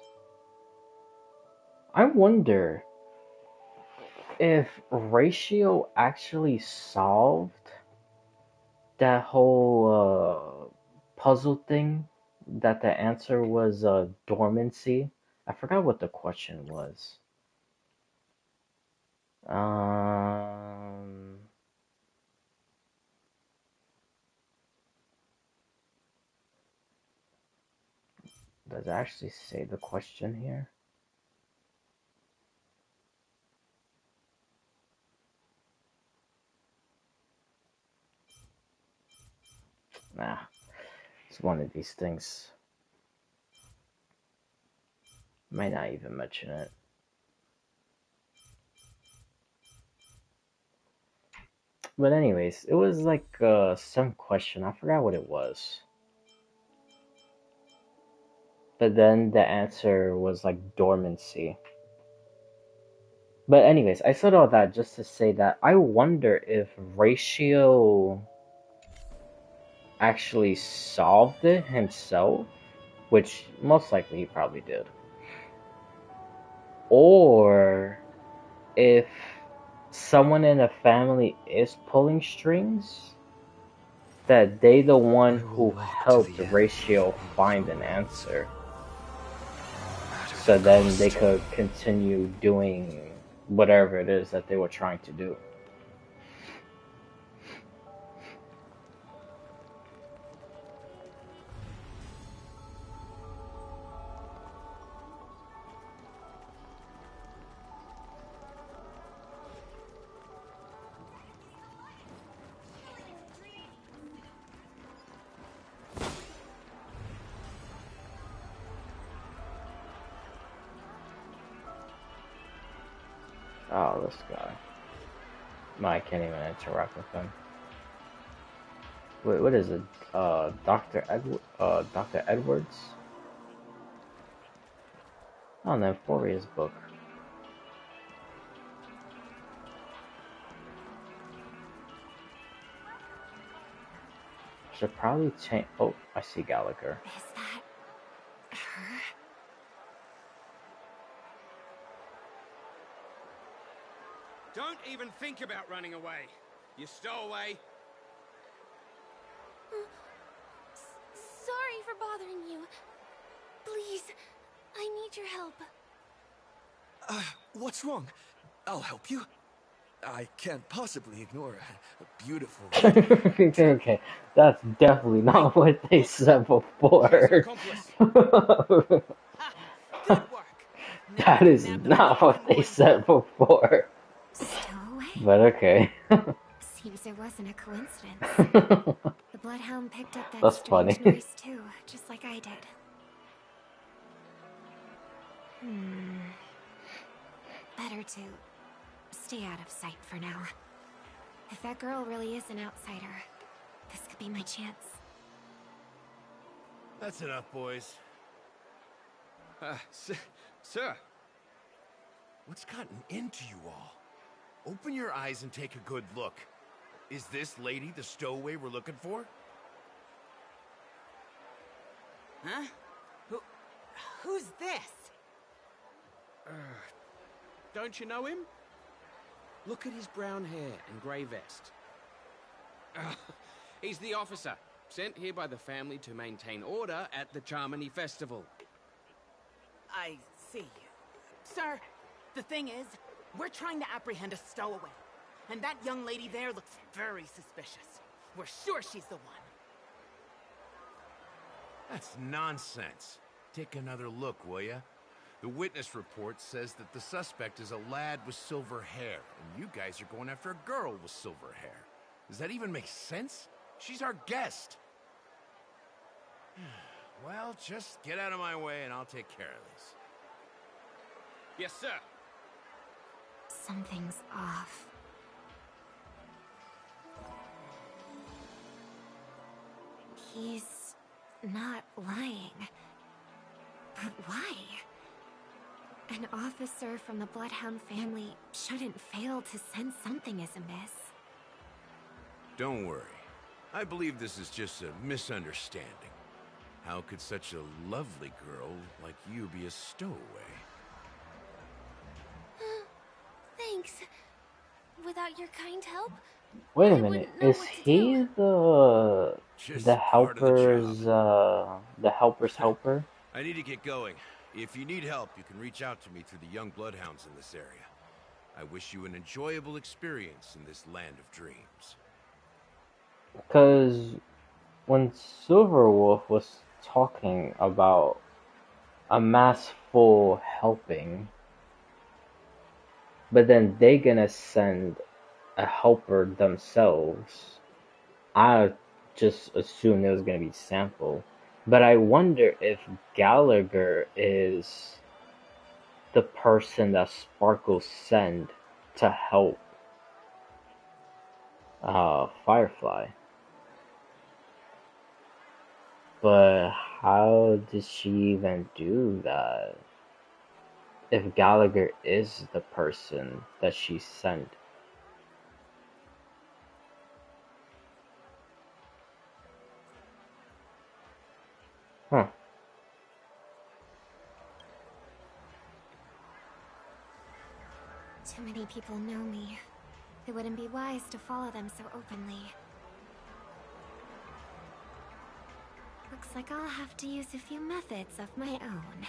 I wonder if Ratio actually solved that whole puzzle thing, that the answer was dormancy. I forgot what the question was. Does it actually say the question here? Nah, it's one of these things. Might not even mention it. But anyways, it was like some question. I forgot what it was. But then the answer was like dormancy. But anyways, I said all that just to say that I wonder if Ratio actually solved it himself, which most likely he probably did. Or if someone in the family is pulling strings, that they the one who helped Ratio find an answer. So then they could continue doing whatever it is that they were trying to do. Oh, this guy. No, I can't even interact with him. Wait, what is it? Dr. Edwards? Oh, no, Foria's book. Should probably change. Oh, I see Gallagher. Is that her? Don't even think about running away. You stowaway. Sorry for bothering you. Please, I need your help. What's wrong? I'll help you. I can't possibly ignore a beautiful... Okay, that's definitely not what they said before. That is not what they said before. Stowaway? But okay. Seems there wasn't a coincidence. The Bloodhound picked up that That's strange funny. noise too, just like I did. Better to stay out of sight for now. If that girl really is an outsider, this could be my chance. That's enough, boys. Sir. What's gotten into you all? Open your eyes and take a good look. Is this lady the stowaway we're looking for? Huh? Who's this? Don't you know him? Look at his brown hair and grey vest. He's the officer, sent here by the family to maintain order at the Charmony Festival. I see. Sir, the thing is, we're trying to apprehend a stowaway. And that young lady there looks very suspicious. We're sure she's the one. That's nonsense. Take another look, will ya? The witness report says that the suspect is a lad with silver hair, and you guys are going after a girl with silver hair. Does that even make sense? She's our guest. Well, just get out of my way and I'll take care of this. Yes, sir. Something's off. He's not lying. But why? An officer from the Bloodhound family shouldn't fail to sense something is amiss. Don't worry. I believe this is just a misunderstanding. How could such a lovely girl like you be a stowaway? Thanks. Without your kind help, Wait a minute, is he the helper's helper? I need to get going. If you need help, you can reach out to me through the young bloodhounds in this area. I wish you an enjoyable experience in this land of dreams. Because when Silverwolf was talking about a mass full helping, but then they gonna send a helper themselves, I just assumed it was gonna be Sample. But I wonder if Gallagher is the person that Sparkle sent to help Firefly. But how did she even do that? If Gallagher is the person that she sent. Huh. Too many people know me. It wouldn't be wise to follow them so openly. Looks like I'll have to use a few methods of my own.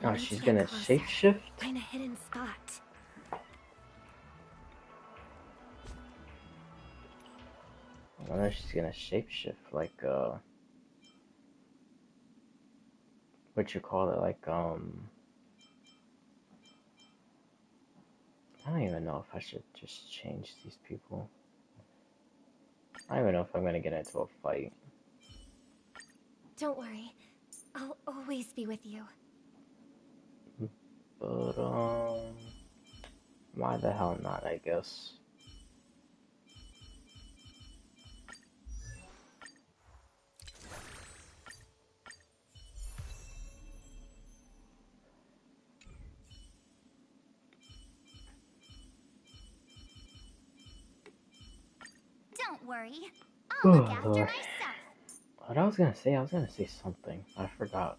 Oh, she's gonna shapeshift? Find a hidden spot. I wonder if she's gonna shapeshift like what you call it, like I don't even know if I should just change these people. I don't even know if I'm gonna get into a fight. Don't worry. I'll always be with you. But why the hell not, I guess. Don't worry. I'll look after myself. What I was gonna say something. I forgot.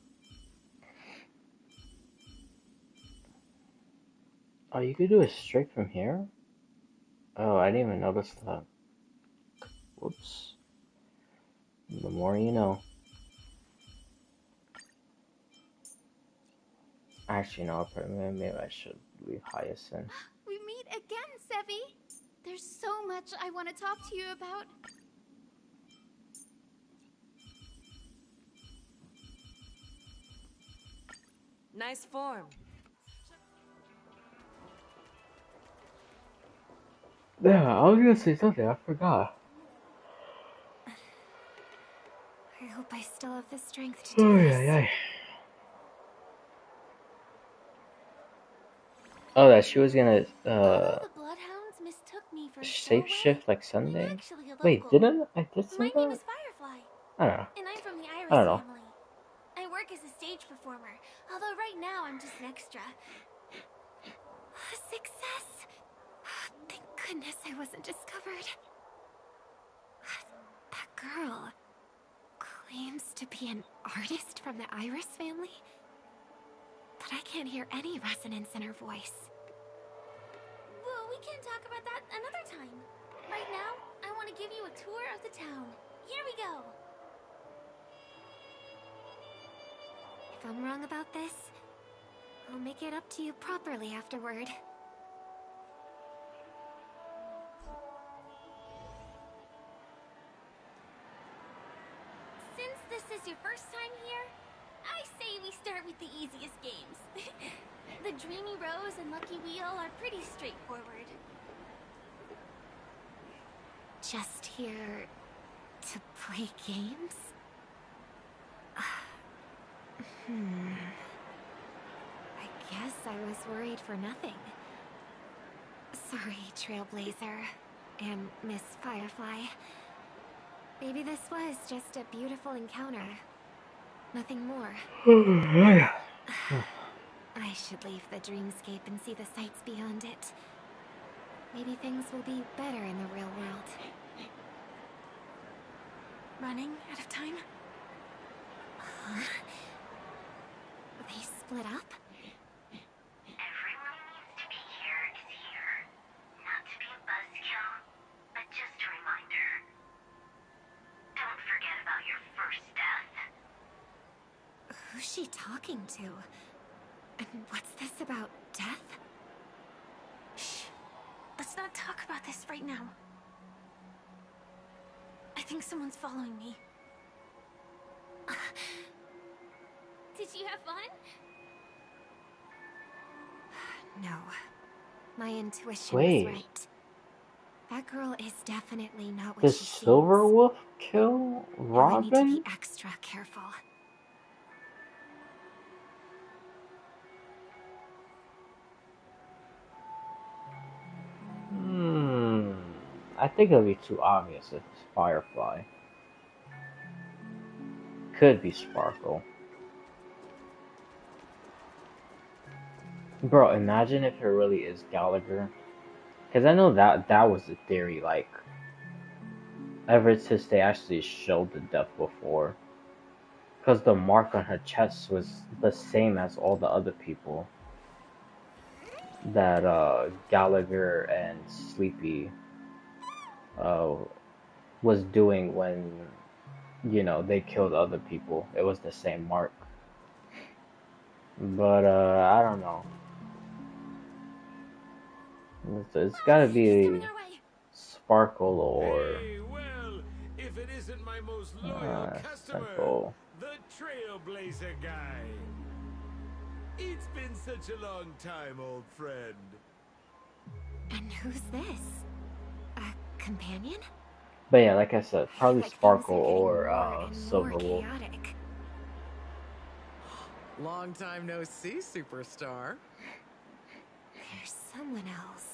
Oh, you could do it straight from here? Oh, I didn't even notice that. Whoops. The more you know. Actually, no, maybe I should leave Hyacinth. We meet again, Sevi. There's so much I want to talk to you about. Nice form. Yeah, I was gonna say something, I forgot. I hope I still have the strength to Oh, do yeah, this. yeah. Oh, that she was gonna The bloodhounds mistook me for shapeshift like Sunday? actually a Wait, local. didn't I just say My name that? is Firefly. I don't know. And I'm from the I Iris don't know. family. I work as a stage performer, although right now I'm just an extra. Success! Thank goodness I wasn't discovered. That girl claims to be an artist from the Iris family, but I can't hear any resonance in her voice. Well, we can talk about that another time. Right now, I want to give you a tour of the town. Here we go. If I'm wrong about this, I'll make it up to you properly afterward. Since this is your first time here, I say we start with the easiest games. The Dreamy Rose and Lucky Wheel are pretty straightforward. Just here to play games? I guess I was worried for nothing. Sorry, Trailblazer and Miss Firefly. Maybe this was just a beautiful encounter. Nothing more. I should leave the dreamscape and see the sights beyond it. Maybe things will be better in the real world. Running out of time? They split up? Everyone needs to be here is here. Not to be a buzzkill, but just a reminder. Don't forget about your first death. Who's she talking to? And what's this about death? Shh. Let's not talk about this right now. I think someone's following me. Did you have fun? No. My intuition Wait. was right. That girl is definitely not what Did she seems. Silverwolf kill Now I need to Robin? be extra careful. I think it'll be too obvious if it's Firefly. Could be Sparkle. Bro, imagine if it really is Gallagher. Because I know that was the theory, like, ever since they actually showed the death before. Because the mark on her chest was the same as all the other people that Gallagher and Sleepy was doing when, you know, they killed other people. It was the same mark. But I don't know. It's gotta be Sparkle or If it isn't my most loyal customer, Simple. the Trailblazer guy. It's been such a long time, old friend. And who's this? A companion? But yeah, like I said, probably Like Sparkle things are getting or more and more Silverwolf. chaotic. Long time no see, superstar. There's someone else.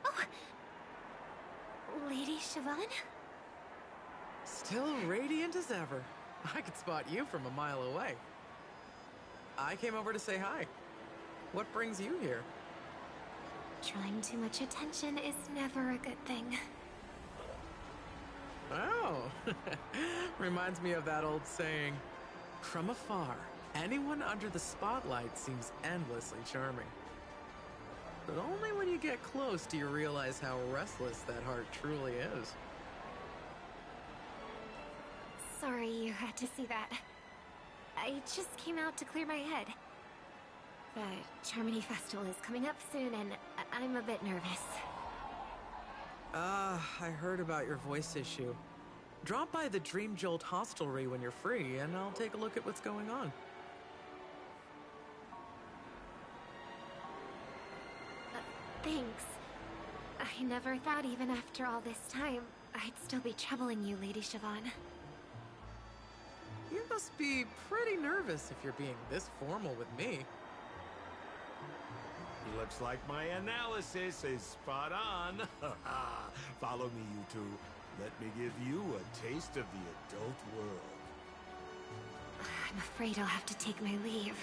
Oh! Lady Siobhan? Still radiant as ever. I could spot you from a mile away. I came over to say hi. What brings you here? Drawing too much attention is never a good thing. Oh, reminds me of that old saying, from afar, anyone under the spotlight seems endlessly charming. But only when you get close do you realize how restless that heart truly is. Sorry you had to see that. I just came out to clear my head. The Charmony Festival is coming up soon and I'm a bit nervous. I heard about your voice issue. Drop by the Dream Jolt hostelry when you're free, and I'll take a look at what's going on. Thanks. I never thought even after all this time, I'd still be troubling you, Lady Siobhan. You must be pretty nervous if you're being this formal with me. Looks like my analysis is spot on. Follow me, you two. Let me give you a taste of the adult world. I'm afraid I'll have to take my leave.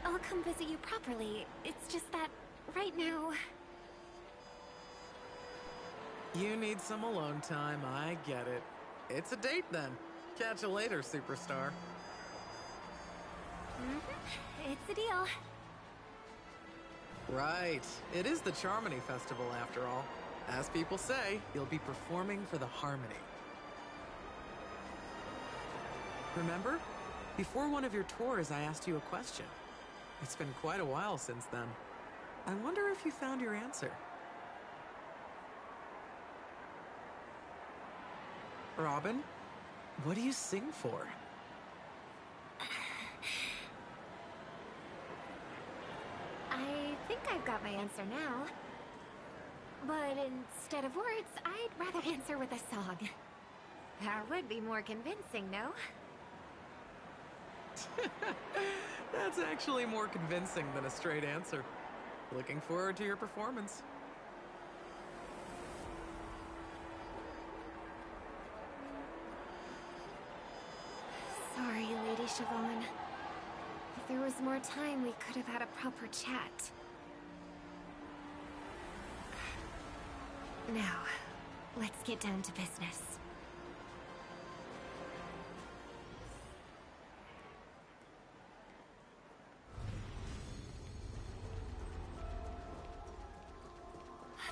I'll come visit you properly. It's just that, right now... You need some alone time, I get it. It's a date then. Catch you later, superstar. It's a deal. Right. It is the Charmony Festival, after all. As people say, you'll be performing for the Harmony. Remember? Before one of your tours, I asked you a question. It's been quite a while since then. I wonder if you found your answer. Robin, what do you sing for? I think I've got my answer now. But instead of words, I'd rather answer with a song. That would be more convincing, no? That's actually more convincing than a straight answer. Looking forward to your performance. Sorry, Lady Siobhan. If there was more time, we could have had a proper chat. Now, let's get down to business.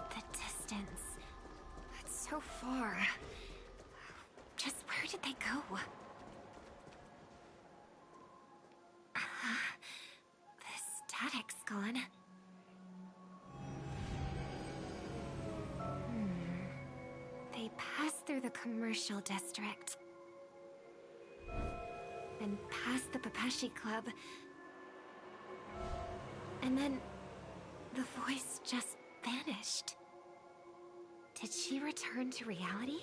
The distance. It's so far. Just where did they go? This the commercial district. And past the Papeshi Club. And then the voice just vanished. Did she return to reality?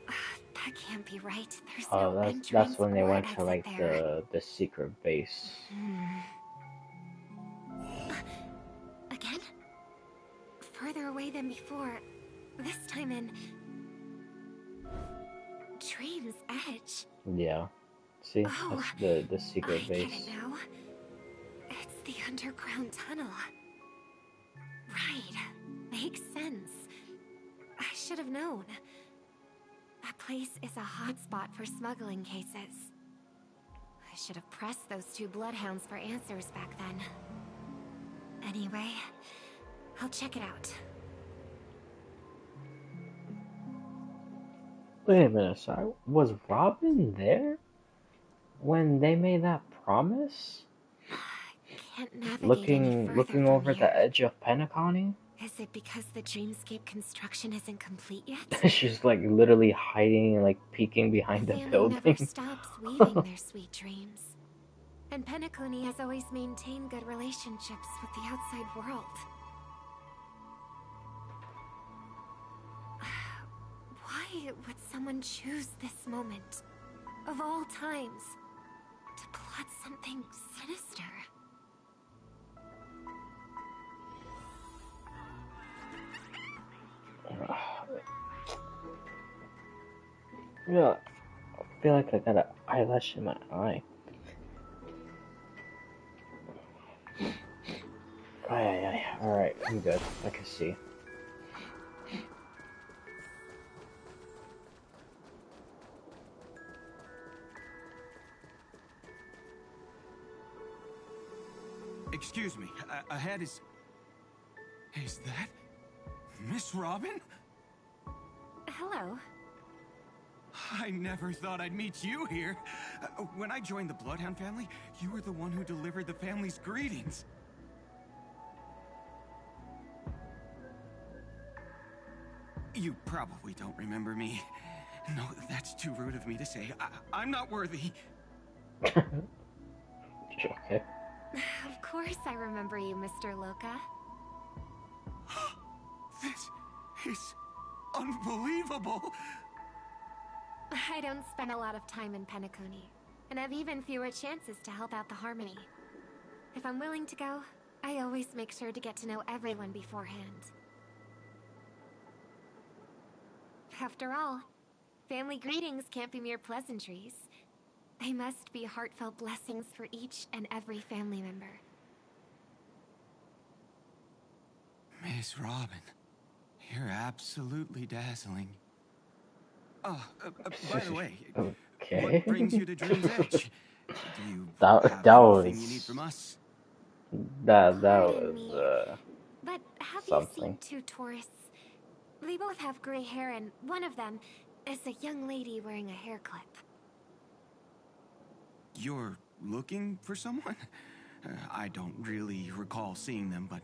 That can't be right. There's no entrance. That's when they or went to exit like there. the secret base. Again? Further away than before. This time in Dream's Edge. Yeah. See, Oh, that's the secret I base. get it now. It's the underground tunnel. Right. Makes sense. I should have known. That place is a hotspot for smuggling cases. I should have pressed those two bloodhounds for answers back then. Anyway, I'll check it out. Wait a minute, sorry. Was Robin there when they made that promise? Can't navigate any further Looking from over here. the edge of Penacony? Is it because the dreamscape construction isn't complete yet? She's like literally hiding and like peeking behind the Family building. never stops weaving their sweet dreams. And Penacony has always maintained good relationships with the outside world. Why would someone choose this moment, of all times, to plot something sinister? Yeah, I feel like I got an eyelash in my eye. Alright, I'm good. I can see. Excuse me, ahead is... Is that... Miss Robin? Hello. I never thought I'd meet you here. When I joined the Bloodhound family, you were the one who delivered the family's greetings. You probably don't remember me. No, that's too rude of me to say. I'm not worthy. Okay. Of course I remember you, Mr. Loka. This is unbelievable. I don't spend a lot of time in Penacony, and have even fewer chances to help out the Harmony. If I'm willing to go, I always make sure to get to know everyone beforehand. After all, family greetings can't be mere pleasantries. They must be heartfelt blessings for each and every family member. Miss Robin, you're absolutely dazzling. Oh, by the way, Okay. what brings you to Dream's Edge? Do you that have anything you need was from us? that Pardon was me, but have something. you seen two tourists? They both have gray hair, and one of them is a young lady wearing a hair clip. You're looking for someone? I don't really recall seeing them, but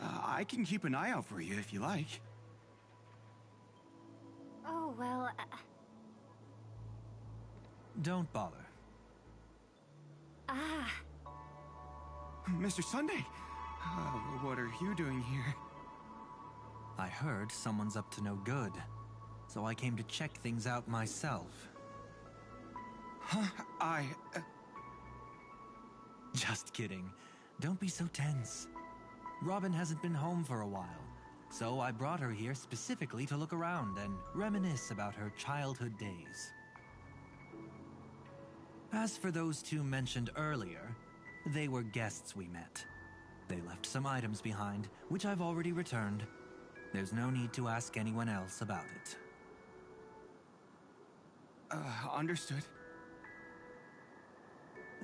I can keep an eye out for you if you like. Oh, well... Don't bother. Ah. Mr. Sunday, what are you doing here? I heard someone's up to no good, so I came to check things out myself. Huh? Just kidding. Don't be so tense. Robin hasn't been home for a while, so I brought her here specifically to look around and reminisce about her childhood days. As for those two mentioned earlier, they were guests we met. They left some items behind, which I've already returned. There's no need to ask anyone else about it. Understood.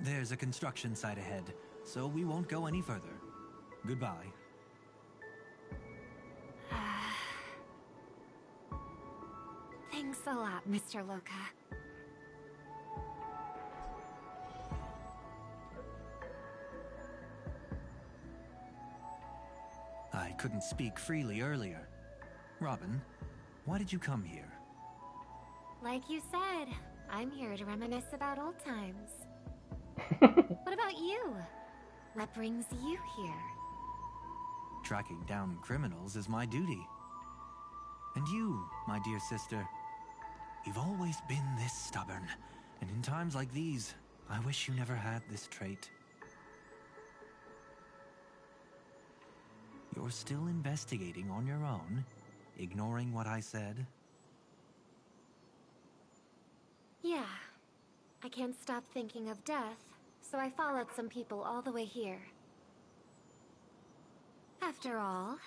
There's a construction site ahead, so we won't go any further. Goodbye. Thanks a lot, Mr. Loka. I couldn't speak freely earlier. Robin, why did you come here? Like you said, I'm here to reminisce about old times. What about you? What brings you here? Tracking down criminals is my duty. And you, my dear sister, you've always been this stubborn. And in times like these, I wish you never had this trait. You're still investigating on your own, ignoring what I said? Yeah. I can't stop thinking of death, so I followed some people all the way here. After all,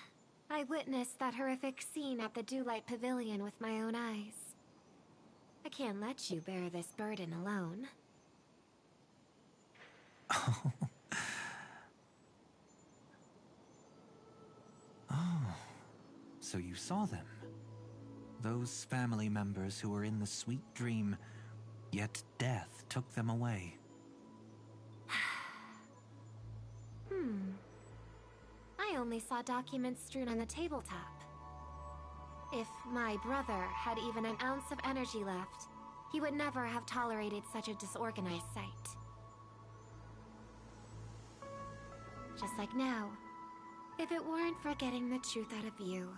I witnessed that horrific scene at the Dewlight Pavilion with my own eyes. I can't let you bear this burden alone. Oh, so you saw them. Those family members who were in the sweet dream, yet death took them away. I only saw documents strewn on the tabletop. If my brother had even an ounce of energy left, he would never have tolerated such a disorganized sight. Just like now, if it weren't for getting the truth out of you.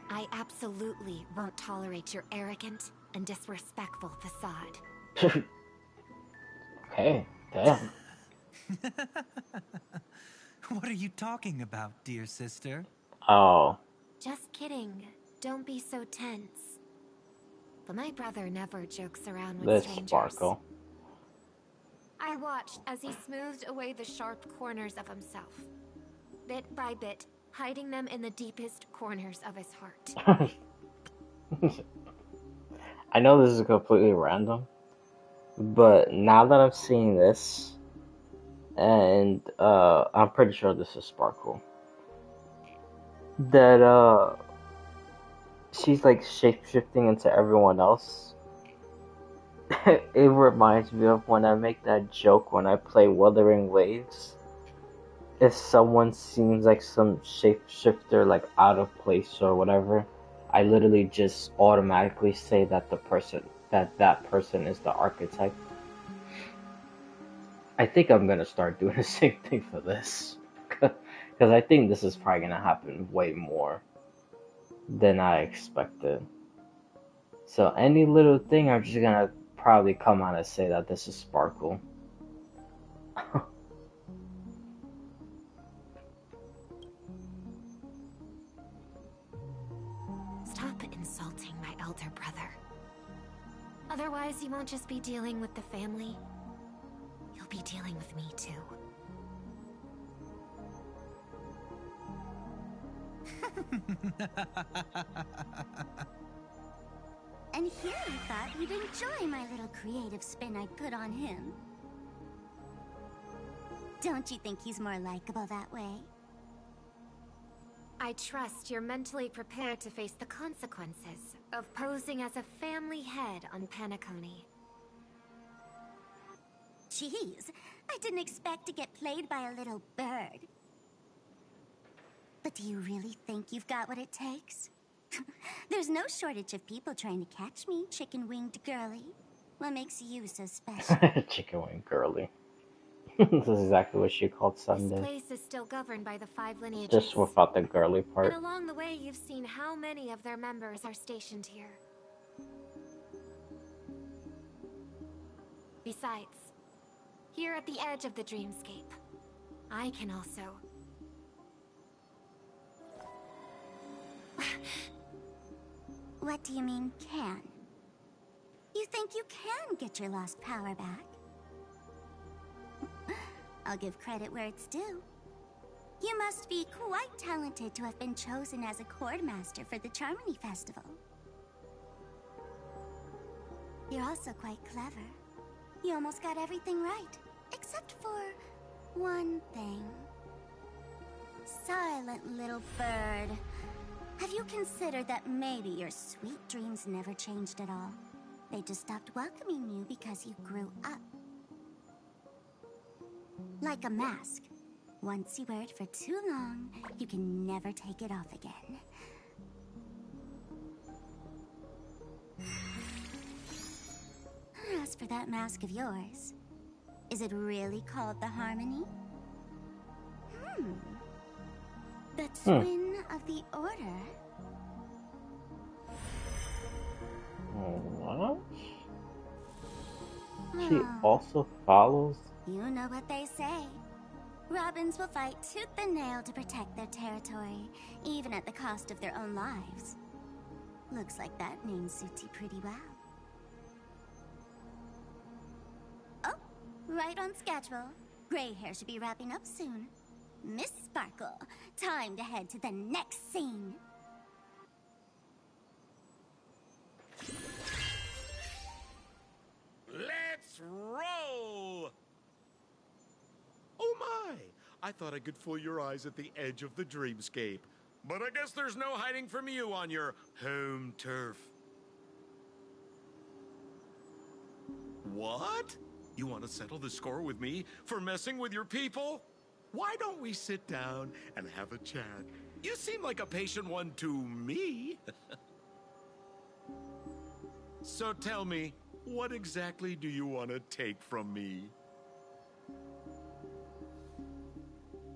I absolutely won't tolerate your arrogant and disrespectful facade. Okay, damn. What are you talking about, dear sister? Oh. Just kidding. Don't be so tense. But my brother never jokes around with This strangers. Sparkle. I watched as he smoothed away the sharp corners of himself. Bit by bit, hiding them in the deepest corners of his heart. I know this is completely random, but now that I'm seeing this, and I'm pretty sure this is Sparkle, that she's like shape-shifting into everyone else. It reminds me of when I make that joke when I play Wuthering Waves. If someone seems like some shapeshifter, like out of place or whatever, I literally just automatically say that that person is the archetype. I think I'm gonna start doing the same thing for this, because I think this is probably gonna happen way more than I expected. So any little thing, I'm just gonna probably come out and say that this is Sparkle. Stop insulting my elder brother. Otherwise, you won't just be dealing with the family. You'll be dealing with me too. And here I thought you'd enjoy my little creative spin I put on him. Don't you think he's more likable that way? I trust you're mentally prepared to face the consequences of posing as a family head on Penacony. Jeez, I didn't expect to get played by a little bird. But do you really think you've got what it takes? There's no shortage of people trying to catch me, chicken-winged girly. What makes you so special? Chicken-winged girly. This is exactly what she called Sunday. This place is still governed by the 5 lineages. Just without the girly part. And along the way, you've seen how many of their members are stationed here. Besides, here at the edge of the dreamscape, I can also... What do you mean, can? You think you can get your lost power back? I'll give credit where it's due. You must be quite talented to have been chosen as a chord master for the Charmony Festival. You're also quite clever. You almost got everything right, except for one thing. Silent little bird. Have you considered that maybe your sweet dreams never changed at all? They just stopped welcoming you because you grew up. Like a mask. Once you wear it for too long, you can never take it off again. ask for that mask of yours? Is it really called the Harmony? The Twin of the Order? What? She also follows? You know what they say. Robins will fight tooth and nail to protect their territory, even at the cost of their own lives. Looks like that name suits you pretty well. Oh, right on schedule. Gray hair should be wrapping up soon. Miss Sparkle, time to head to the next scene. Let's roll! Oh my! I thought I could fool your eyes at the edge of the dreamscape. But I guess there's no hiding from you on your home turf. What? You want to settle the score with me for messing with your people? Why don't we sit down and have a chat? You seem like a patient one to me. So tell me, what exactly do you want to take from me?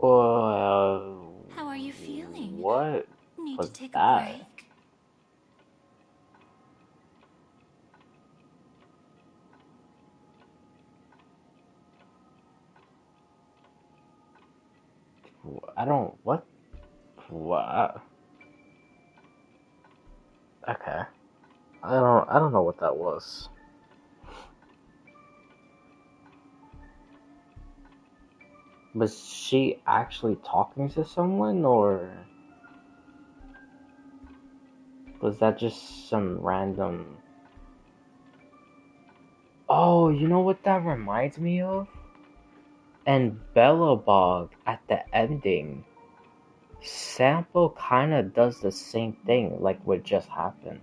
How are you feeling? What Need was to take that? a break? I don't. What? What? Okay. I don't know what that was. Was she actually talking to someone, or was that just some random... Oh, you know what that reminds me of? And Bellabog at the ending, Sample kinda does the same thing, like what just happened.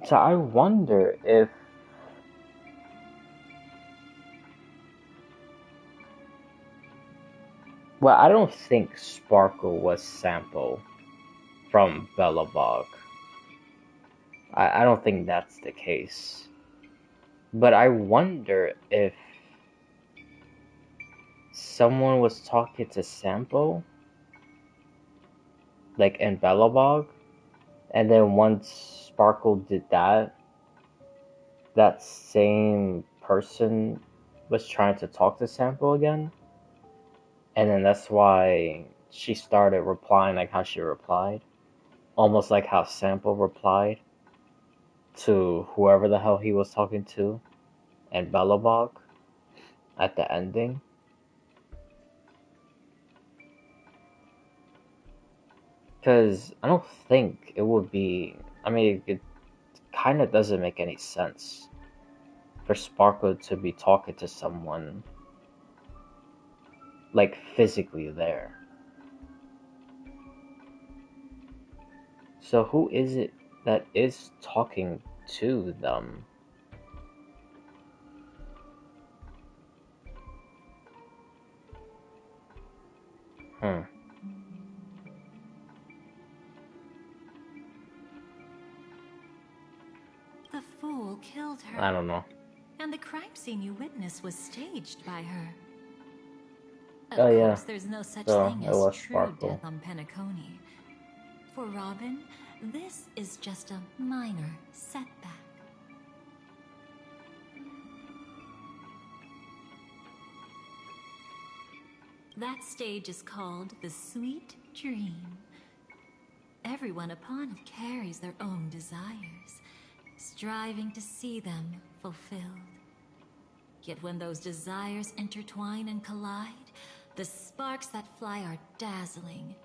So I wonder if... Well, I don't think Sparkle was Sample from Bellabog. I don't think that's the case. But I wonder if someone was talking to Sample, like in Bellabog, and then once Sparkle did that, that same person was trying to talk to Sample again, and then that's why she started replying like how she replied, almost like how Sample replied to whoever the hell he was talking to in Bellabog at the ending. Because I don't think it would be... I mean, it kind of doesn't make any sense for Sparkle to be talking to someone, like, physically there. So who is it that is talking to them? The fool killed her. I don't know. And the crime scene you witnessed was staged by her. Oh, Of yeah. course, there's no such So, thing it as was true Sparkle. death on Penacony. For Robin, this is just a minor setback. That stage is called the Sweet Dream. Everyone upon it carries their own desires, striving to see them fulfilled. Yet when those desires intertwine and collide, the sparks that fly are dazzling,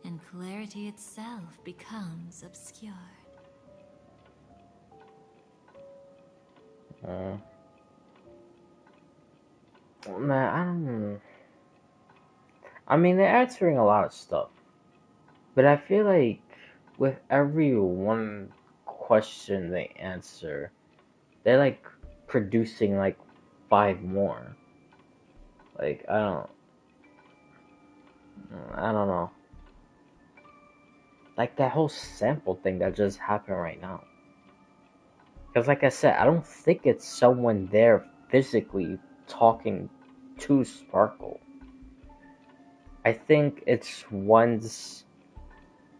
and clarity itself becomes obscured. Man, I mean, they're answering a lot of stuff. But I feel like with every one question they answer, they're like producing like 5 more. Like, I don't know. Like that whole sample thing that just happened right now. Because like I said, I don't think it's someone there physically talking to Sparkle. I think it's once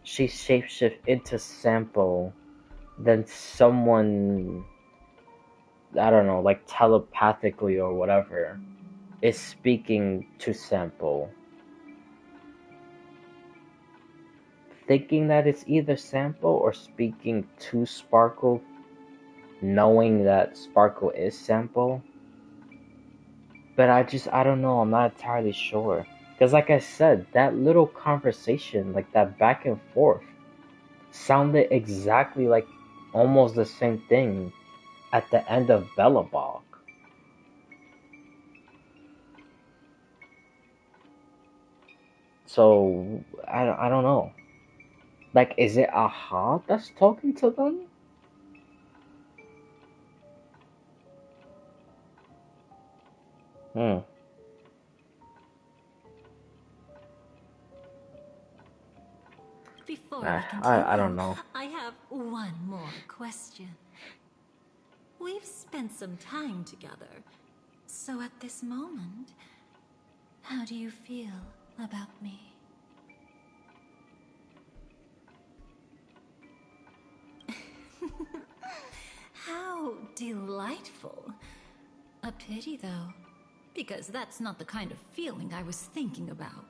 she shapeshifts into Sample, then someone, I don't know, like telepathically or whatever, is speaking to Sample. Thinking that it's either Sample or speaking to Sparkle, knowing that Sparkle is Sample. But I don't know, I'm not entirely sure. Because like I said, that little conversation, like that back and forth, sounded exactly like almost the same thing at the end of Bellabog. So, I don't know. Like, is it Aha that's talking to them? Before we continue, I don't know. I have one more question. We've spent some time together, so at this moment, how do you feel about me? How delightful. A pity, though, because that's not the kind of feeling I was thinking about.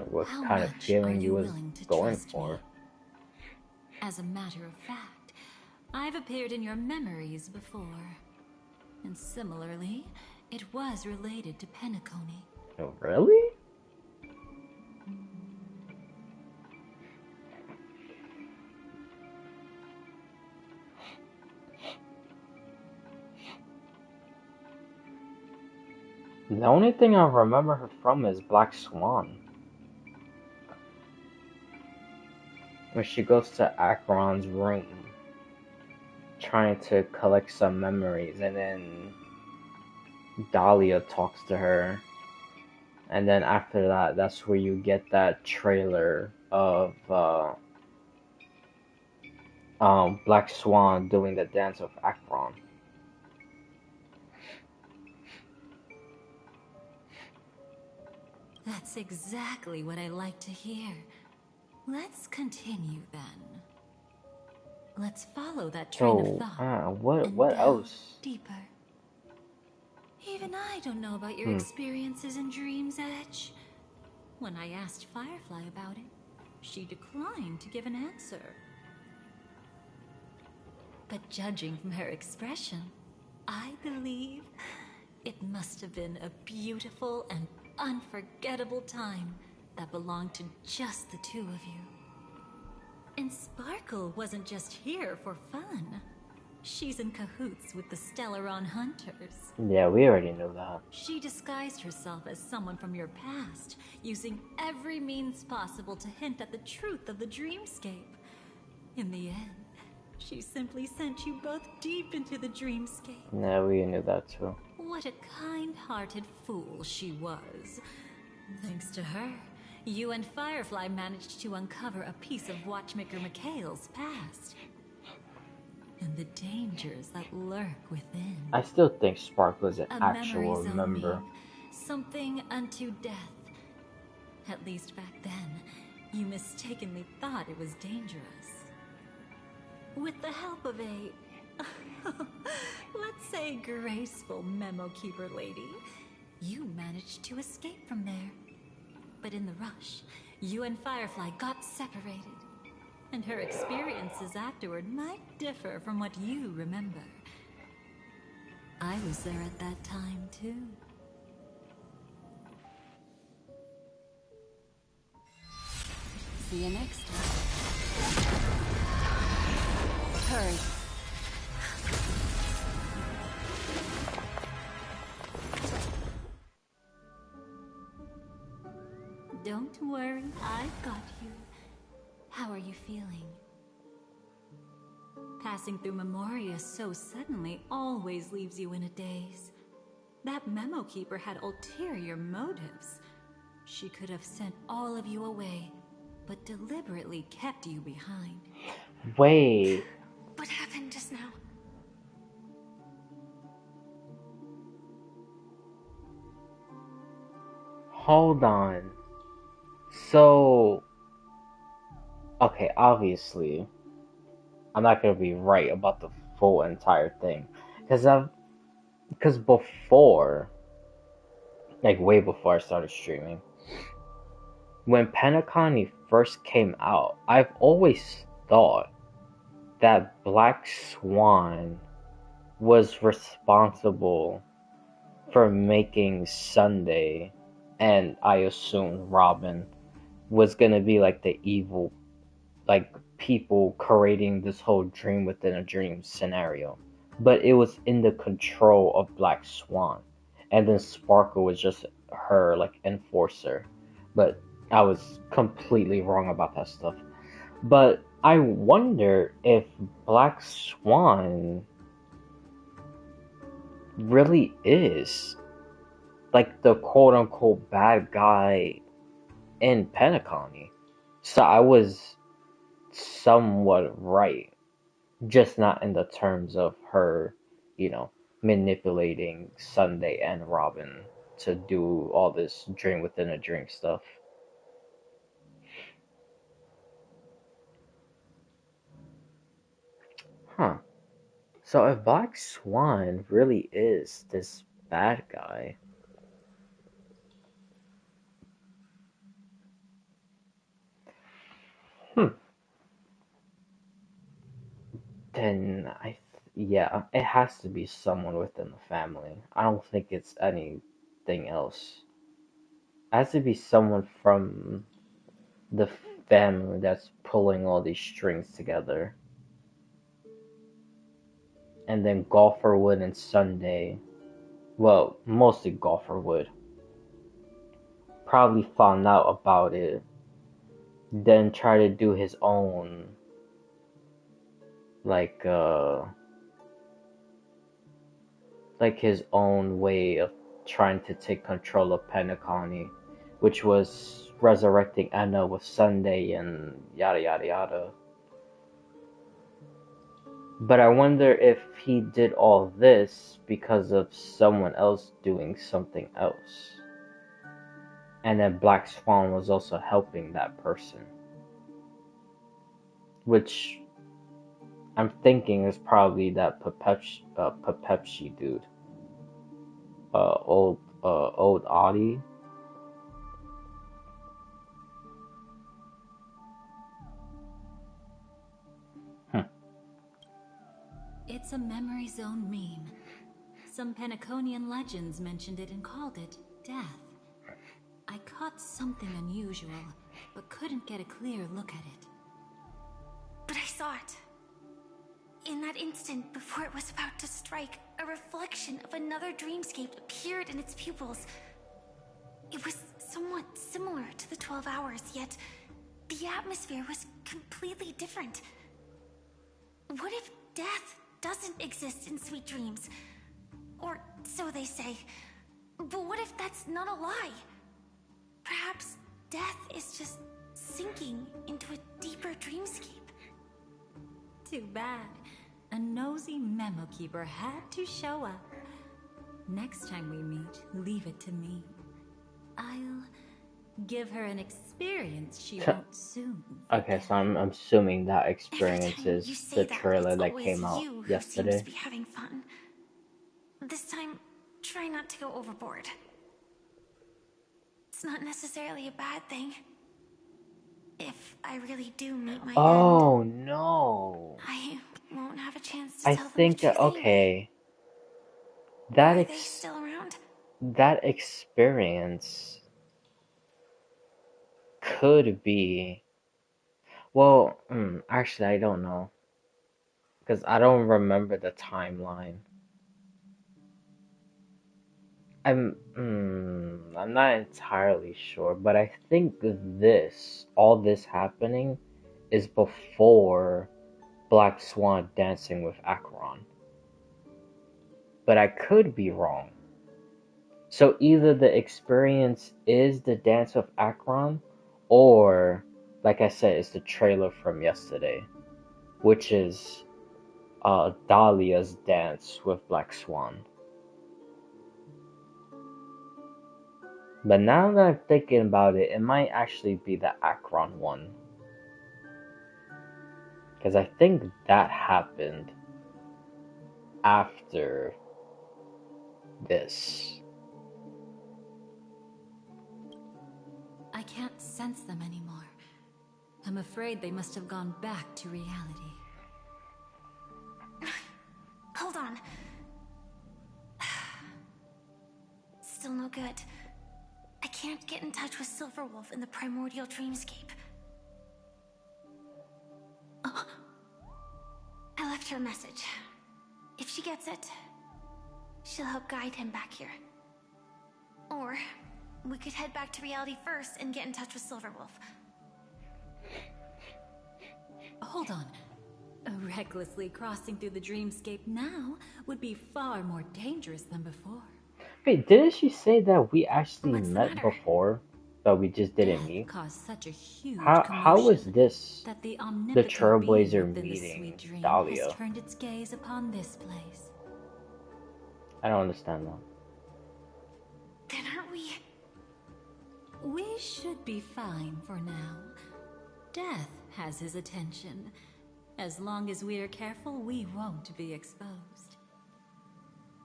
What How kind of much feeling are you you was willing to going trust for? me? As a matter of fact, I've appeared in your memories before. And similarly, it was related to Penacony. Oh, really? The only thing I remember her from is Black Swan. When she goes to Acheron's room, trying to collect some memories, and then Dahlia talks to her. And then after that, that's where you get that trailer of Black Swan doing the dance of Acheron. That's exactly what I like to hear. Let's continue then. Let's follow that train of So, thought what and what delve else? deeper. Even I don't know about your experiences in Dream's Edge. When I asked Firefly about it, she declined to give an answer. But judging from her expression, I believe it must have been a beautiful and unforgettable time that belonged to just the two of you. And Sparkle wasn't just here for fun. She's in cahoots with the Stellaron Hunters. Yeah, we already knew that. She disguised herself as someone from your past, using every means possible to hint at the truth of the dreamscape. In the end, she simply sent you both deep into the dreamscape. Yeah, we knew that too. What a kind-hearted fool she was. Thanks to her, you and Firefly managed to uncover a piece of Watchmaker Mikhail's past. And the dangers that lurk within. I still think Sparkle is an A actual memory member. zone, something unto death. At least back then, you mistakenly thought it was dangerous. With the help of a, let's say, graceful memo keeper lady, you managed to escape from there. But in the rush, you and Firefly got separated. And her experiences afterward might differ from what you remember. I was there at that time, too. See you next time. Hurry. Don't worry, I've got you. How are you feeling? Passing through Memoria so suddenly always leaves you in a daze. That memo keeper had ulterior motives. She could have sent all of you away, but deliberately kept you behind. Wait. What happened just now? Hold on. So, okay, obviously, I'm not gonna be right about the full entire thing, because before, like way before I started streaming, when Penacony first came out, I've always thought that Black Swan was responsible for making Sunday, and I assume Robin was gonna be like the evil, like people creating this whole dream within a dream scenario. But it was in the control of Black Swan, and then Sparkle was just her like enforcer. But I was completely wrong about that stuff. But I wonder if Black Swan really is like the quote unquote bad guy in Penacony. So I was somewhat right, just not in the terms of her, manipulating Sunday and Robin to do all this dream within a dream stuff. Huh. So if Black Swan really is this bad guy, then yeah, it has to be someone within the family. I don't think it's anything else. It has to be someone from the family that's pulling all these strings together. And then Golferwood and Sunday, well, mostly Golferwood, probably found out about it, then try to do his own, like, his own way of trying to take control of Penacony, which was resurrecting Anna with Sunday and yada yada yada. But I wonder if he did all this because of someone else doing something else. And then Black Swan was also helping that person. Which I'm thinking is probably that Pepepshi dude. Old Audie. It's a memory zone meme. Some Penaconian legends mentioned it and called it death. I caught something unusual, but couldn't get a clear look at it. But I saw it. In that instant, before it was about to strike, a reflection of another dreamscape appeared in its pupils. It was somewhat similar to the 12 hours, yet the atmosphere was completely different. What if death doesn't exist in sweet dreams? Or so they say. But what if that's not a lie? Perhaps death is just sinking into a deeper dreamscape. Too bad. A nosy memo keeper had to show up. Next time we meet, leave it to me. I'll give her an experience she won't soon. Okay, so I'm assuming that experience is the trailer that came out yesterday. Seems to be having fun. This time, try not to go overboard. It's not necessarily a bad thing. If I really do meet my end, no. I won't have a chance to I tell think them the truth okay. Are they still around? That experience could be. Well, actually, I don't know. Because I don't remember the timeline. I'm not entirely sure, but I think all this happening, is before Black Swan dancing with Acheron. But I could be wrong. So either the experience is the Dance of Akron, or, like I said, it's the trailer from yesterday, which is Dahlia's dance with Black Swan. But now that I'm thinking about it, it might actually be the Akron one. Because I think that happened after this. I can't sense them anymore. I'm afraid they must have gone back to reality. Hold on. Still no good. I can't get in touch with Silverwolf in the primordial dreamscape. Oh. I left her a message. If she gets it, she'll help guide him back here. Or we could head back to reality first and get in touch with Silverwolf. Hold on. Recklessly crossing through the dreamscape now would be far more dangerous than before. Wait, didn't she say that we actually met before, but we just didn't meet? Such a huge How was this that the Trailblazer being meeting the dream Dahlia? has turned its gaze upon this place. I don't understand that. Then aren't we? We should be fine for now. Death has his attention. As long as we are careful, we won't be exposed.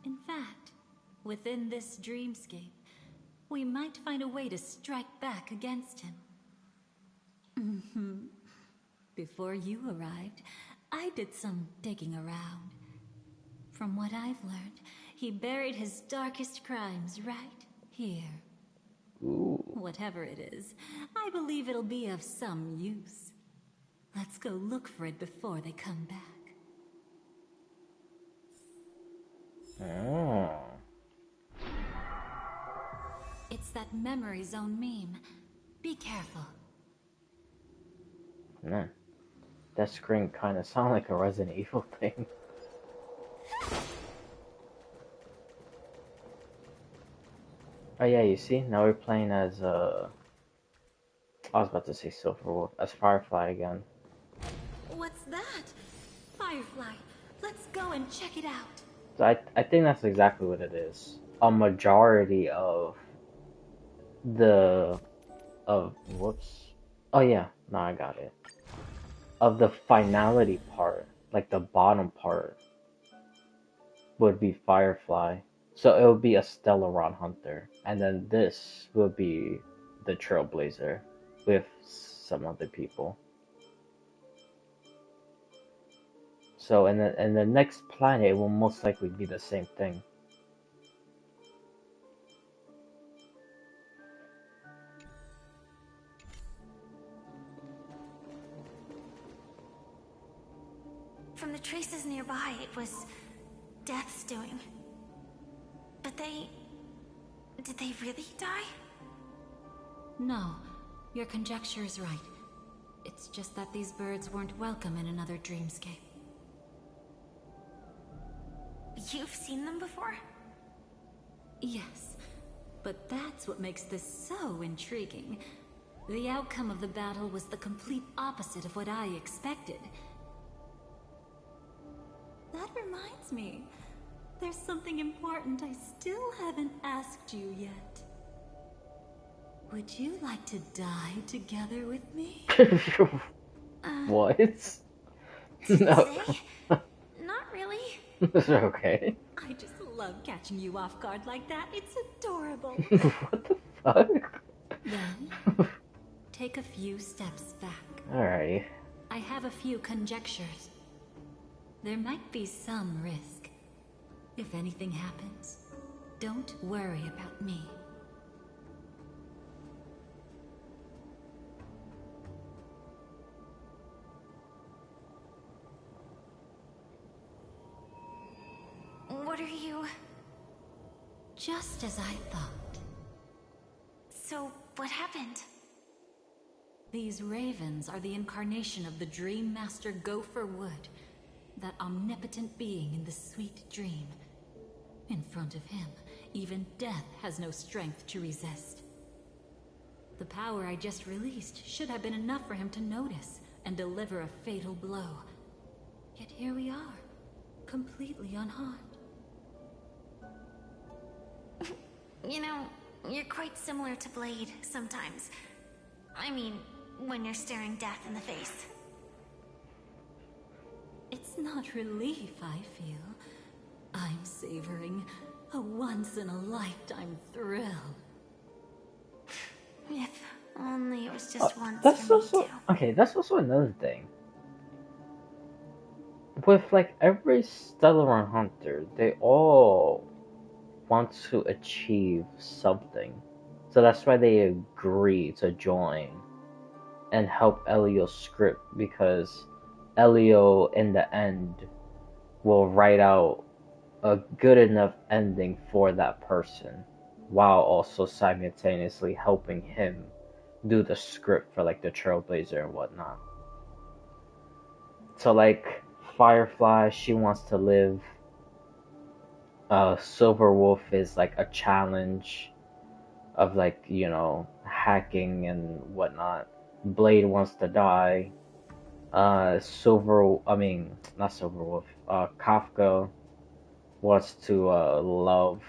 In fact, within this dreamscape, we might find a way to strike back against him. Before you arrived, I did some digging around. From what I've learned, he buried his darkest crimes right here. Ooh. Whatever it is, I believe it'll be of some use. Let's go look for it before they come back. Oh. It's that memory zone meme. Be careful. Man, that screen kind of sounds like a Resident Evil thing. Oh yeah, you see? Now we're playing as, I was about to say Silverwolf, as Firefly again. What's that? Firefly. Let's go and check it out. So I think that's exactly what it is. A majority of whoops. Oh yeah, no, I got it. Of the finality part, like the bottom part, would be Firefly. So it would be a Stellaron Hunter. And then this will be the Trailblazer with some other people. So in the next planet, it will most likely be the same thing. From the traces nearby, it was Death's doing. But did they really die? No, your conjecture is right. It's just that these birds weren't welcome in another dreamscape. You've seen them before? Yes, but that's what makes this so intriguing. The outcome of the battle was the complete opposite of what I expected. That reminds me. There's something important I still haven't asked you yet. Would you like to die together with me? What? No. Not really. Okay. I just love catching you off guard like that. It's adorable. What the fuck? Then, take a few steps back. Alright. I have a few conjectures. There might be some risk. If anything happens, don't worry about me. What are you... Just as I thought. So, what happened? These ravens are the incarnation of the Dream Master Gopher Wood, that omnipotent being in the sweet dream. In front of him, even death has no strength to resist. The power I just released should have been enough for him to notice and deliver a fatal blow. Yet here we are, completely unharmed. You know, you're quite similar to Blade sometimes. I mean, when you're staring death in the face. It's not relief I feel. I'm savoring a once-in-a-lifetime thrill. If only it was just once That's for me also too. okay. That's also another thing. With like every Stellar Hunter, they all want to achieve something, so that's why they agree to join and help Elio's script, because Elio in the end will write out a good enough ending for that person while also simultaneously helping him do the script for like the Trailblazer and whatnot. So like Firefly, she wants to live. Silver Wolf is like a challenge of like, you know, hacking and whatnot. Blade wants to die. Not Silver Wolf. Kafka wants to love.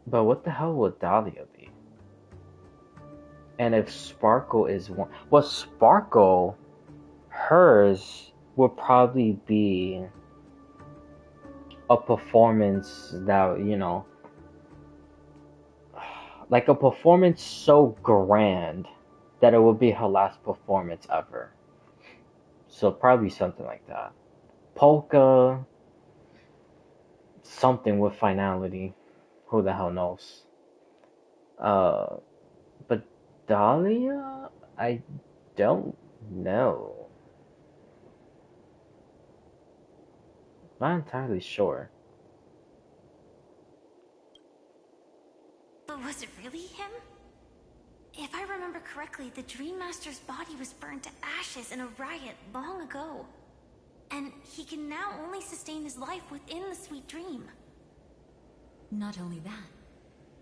But what the hell would Dahlia be? And if Sparkle is one, well, Sparkle, hers would probably be a performance that, you know, like a performance so grand that it would be her last performance ever. So probably something like that. Polka, something with finality. Who the hell knows? But Dahlia, I don't know. Not entirely sure. But was it really him? If I remember correctly, the Dream Master's body was burned to ashes in a riot long ago. And he can now only sustain his life within the Sweet Dream. Not only that,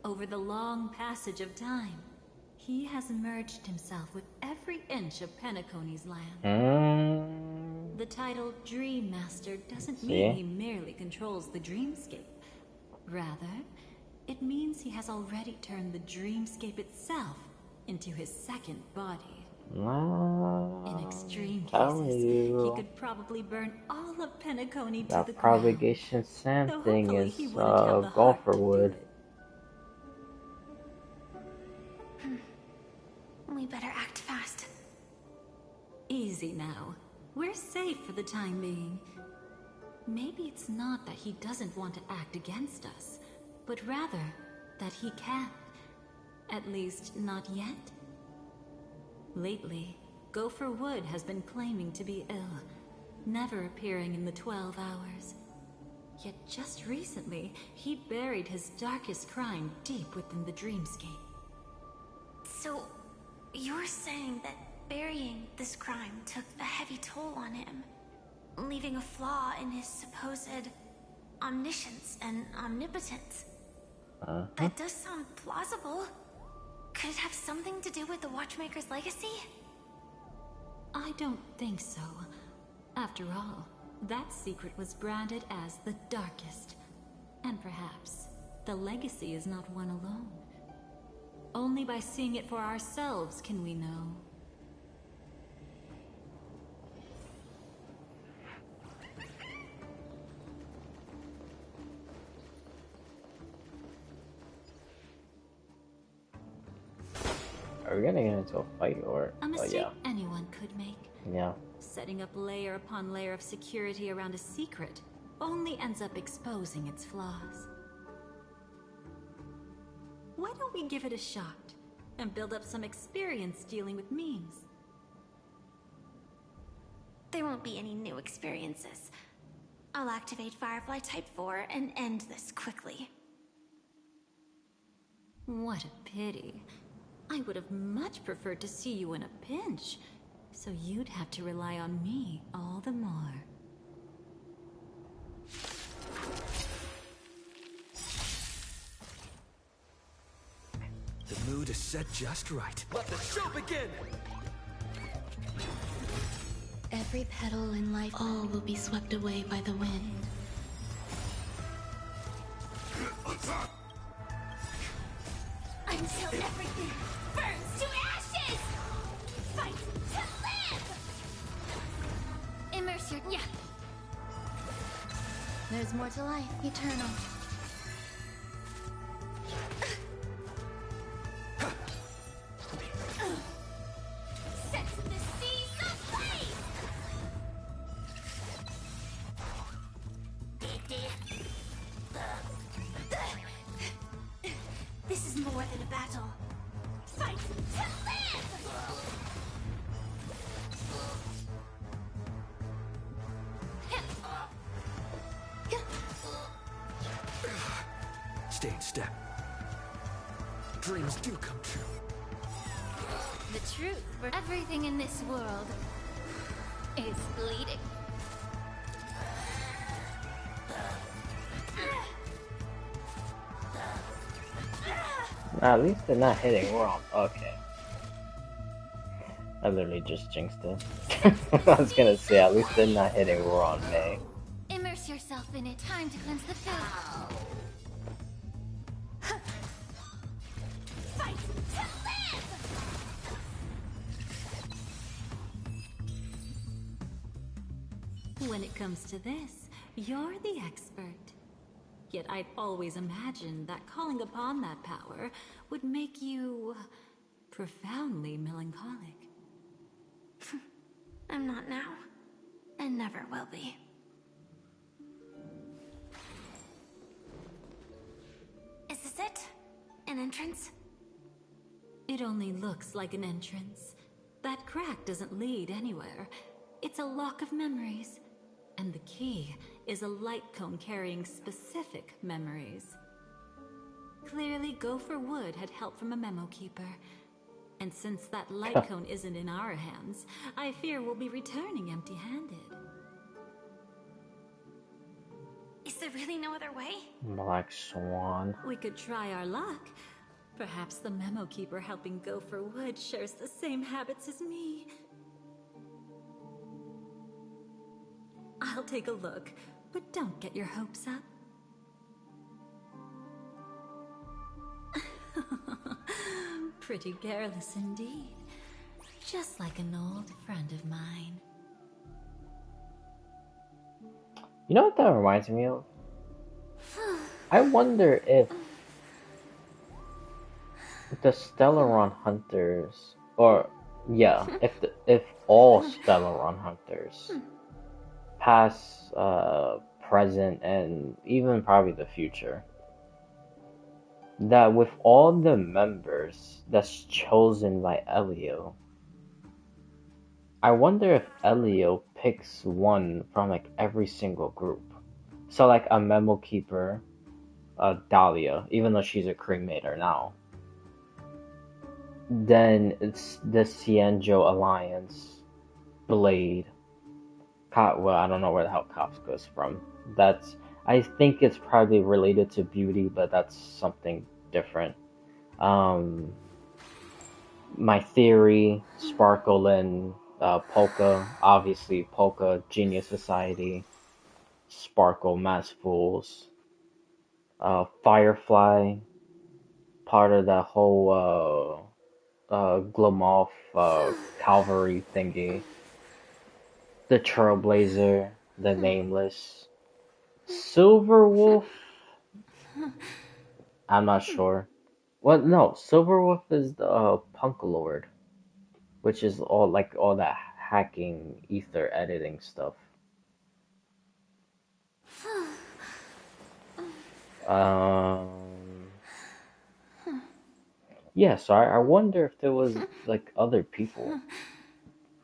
over the long passage of time, he has merged himself with every inch of Penacony's land. The title Dream Master doesn't mean he merely controls the dreamscape. Rather, it means he has already turned the dreamscape itself into his second body. In extreme cases, he could probably burn all of Penacony to the ground. That propagation sand Though thing hopefully is he wouldn't have the heart golfer to do wood. it. We better act fast. Easy now. We're safe for the time being. Maybe it's not that he doesn't want to act against us, but rather that he can't. At least, not yet. Lately, Gopher Wood has been claiming to be ill, never appearing in the 12 hours. Yet just recently, he buried his darkest crime deep within the dreamscape. So, you're saying that burying this crime took a heavy toll on him, leaving a flaw in his supposed omniscience and omnipotence? That does sound plausible. Could it have something to do with the Watchmaker's legacy? I don't think so. After all, that secret was branded as the darkest. And perhaps the legacy is not one alone. Only by seeing it for ourselves can we know. Are we gonna get into a fight or? A mistake Yeah. anyone could make. Yeah. Setting up layer upon layer of security around a secret only ends up exposing its flaws. Why don't we give it a shot and build up some experience dealing with memes? There won't be any new experiences. I'll activate Firefly Type 4 and end this quickly. What a pity. I would have much preferred to see you in a pinch, so you'd have to rely on me all the more. The mood is set just right. Let the show begin! Every petal in life, all will be swept away by the wind. Until everything burns to ashes! Fight to live! Immerse your... Yeah. There's more to life, eternal. Set the seas ablaze! This is more than a battle. Fight to live! Stay in step. Dreams do come true. The truth for everything in this world is bleeding. At least they're not hitting wrong. Okay. I literally just jinxed it. I was gonna say, at least they're not hitting wrong, May. Immerse yourself in it. Time to cleanse the filth. Fight to live! When it comes to this, you're the expert. Yet I'd always imagined that calling upon that power would make you profoundly melancholic. I'm not now, and never will be. Is this it? An entrance? It only looks like an entrance. That crack doesn't lead anywhere. It's a lock of memories. And the key is a light cone carrying specific memories. Clearly, Gopher Wood had help from a memo keeper. And since that light cone isn't in our hands, I fear we'll be returning empty-handed. Is there really no other way? Black Swan. We could try our luck. Perhaps the memo keeper helping Gopher Wood shares the same habits as me. I'll take a look, but don't get your hopes up. Pretty careless indeed. Just like an old friend of mine. You know what that reminds me of? I wonder if the Stellaron hunters, or yeah, if all Stellaron hunters, past, present, and even probably the future, that with all the members that's chosen by Elio, I wonder if Elio picks one from like every single group. So like a memo keeper, Dahlia, even though she's a cremator now. Then it's the Cienjo Alliance, Blade. Well, I don't know where the hell Cops goes from. I think it's probably related to Beauty, but that's something different. My Theory, Sparkle, and Polka. Obviously, Polka, Genius Society. Sparkle, Mass Fools. Firefly, part of that whole Glomoff Calvary thingy. The Trailblazer, the Nameless. Silverwolf? I'm not sure. Well, no, Silverwolf is the Punk Lord, which is all that hacking, ether editing stuff. Yeah, so I wonder if there was like other people.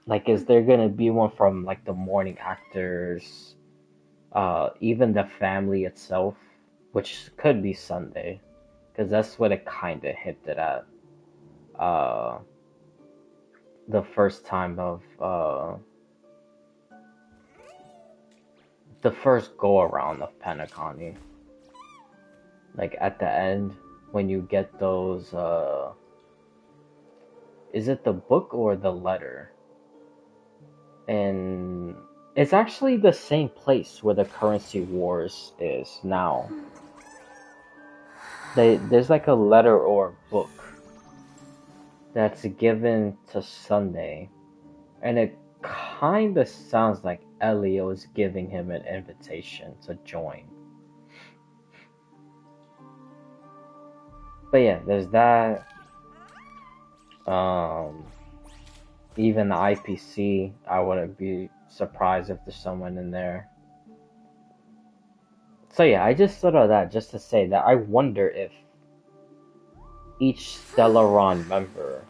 Like, is there gonna be one from like the morning actors, even the family itself, which could be Sunday, because that's what it kind of hinted at. The first time of the first go around of Penacony. Like at the end, when you get those, is it the book or the letter? And it's actually the same place where the currency wars is now. There's like a letter or a book that's given to Sunday, and it kind of sounds like Elio is giving him an invitation to join. But yeah, there's that. Even the IPC, I wouldn't be surprised if there's someone in there. So yeah, I just thought of that just to say that I wonder if each Stellaron member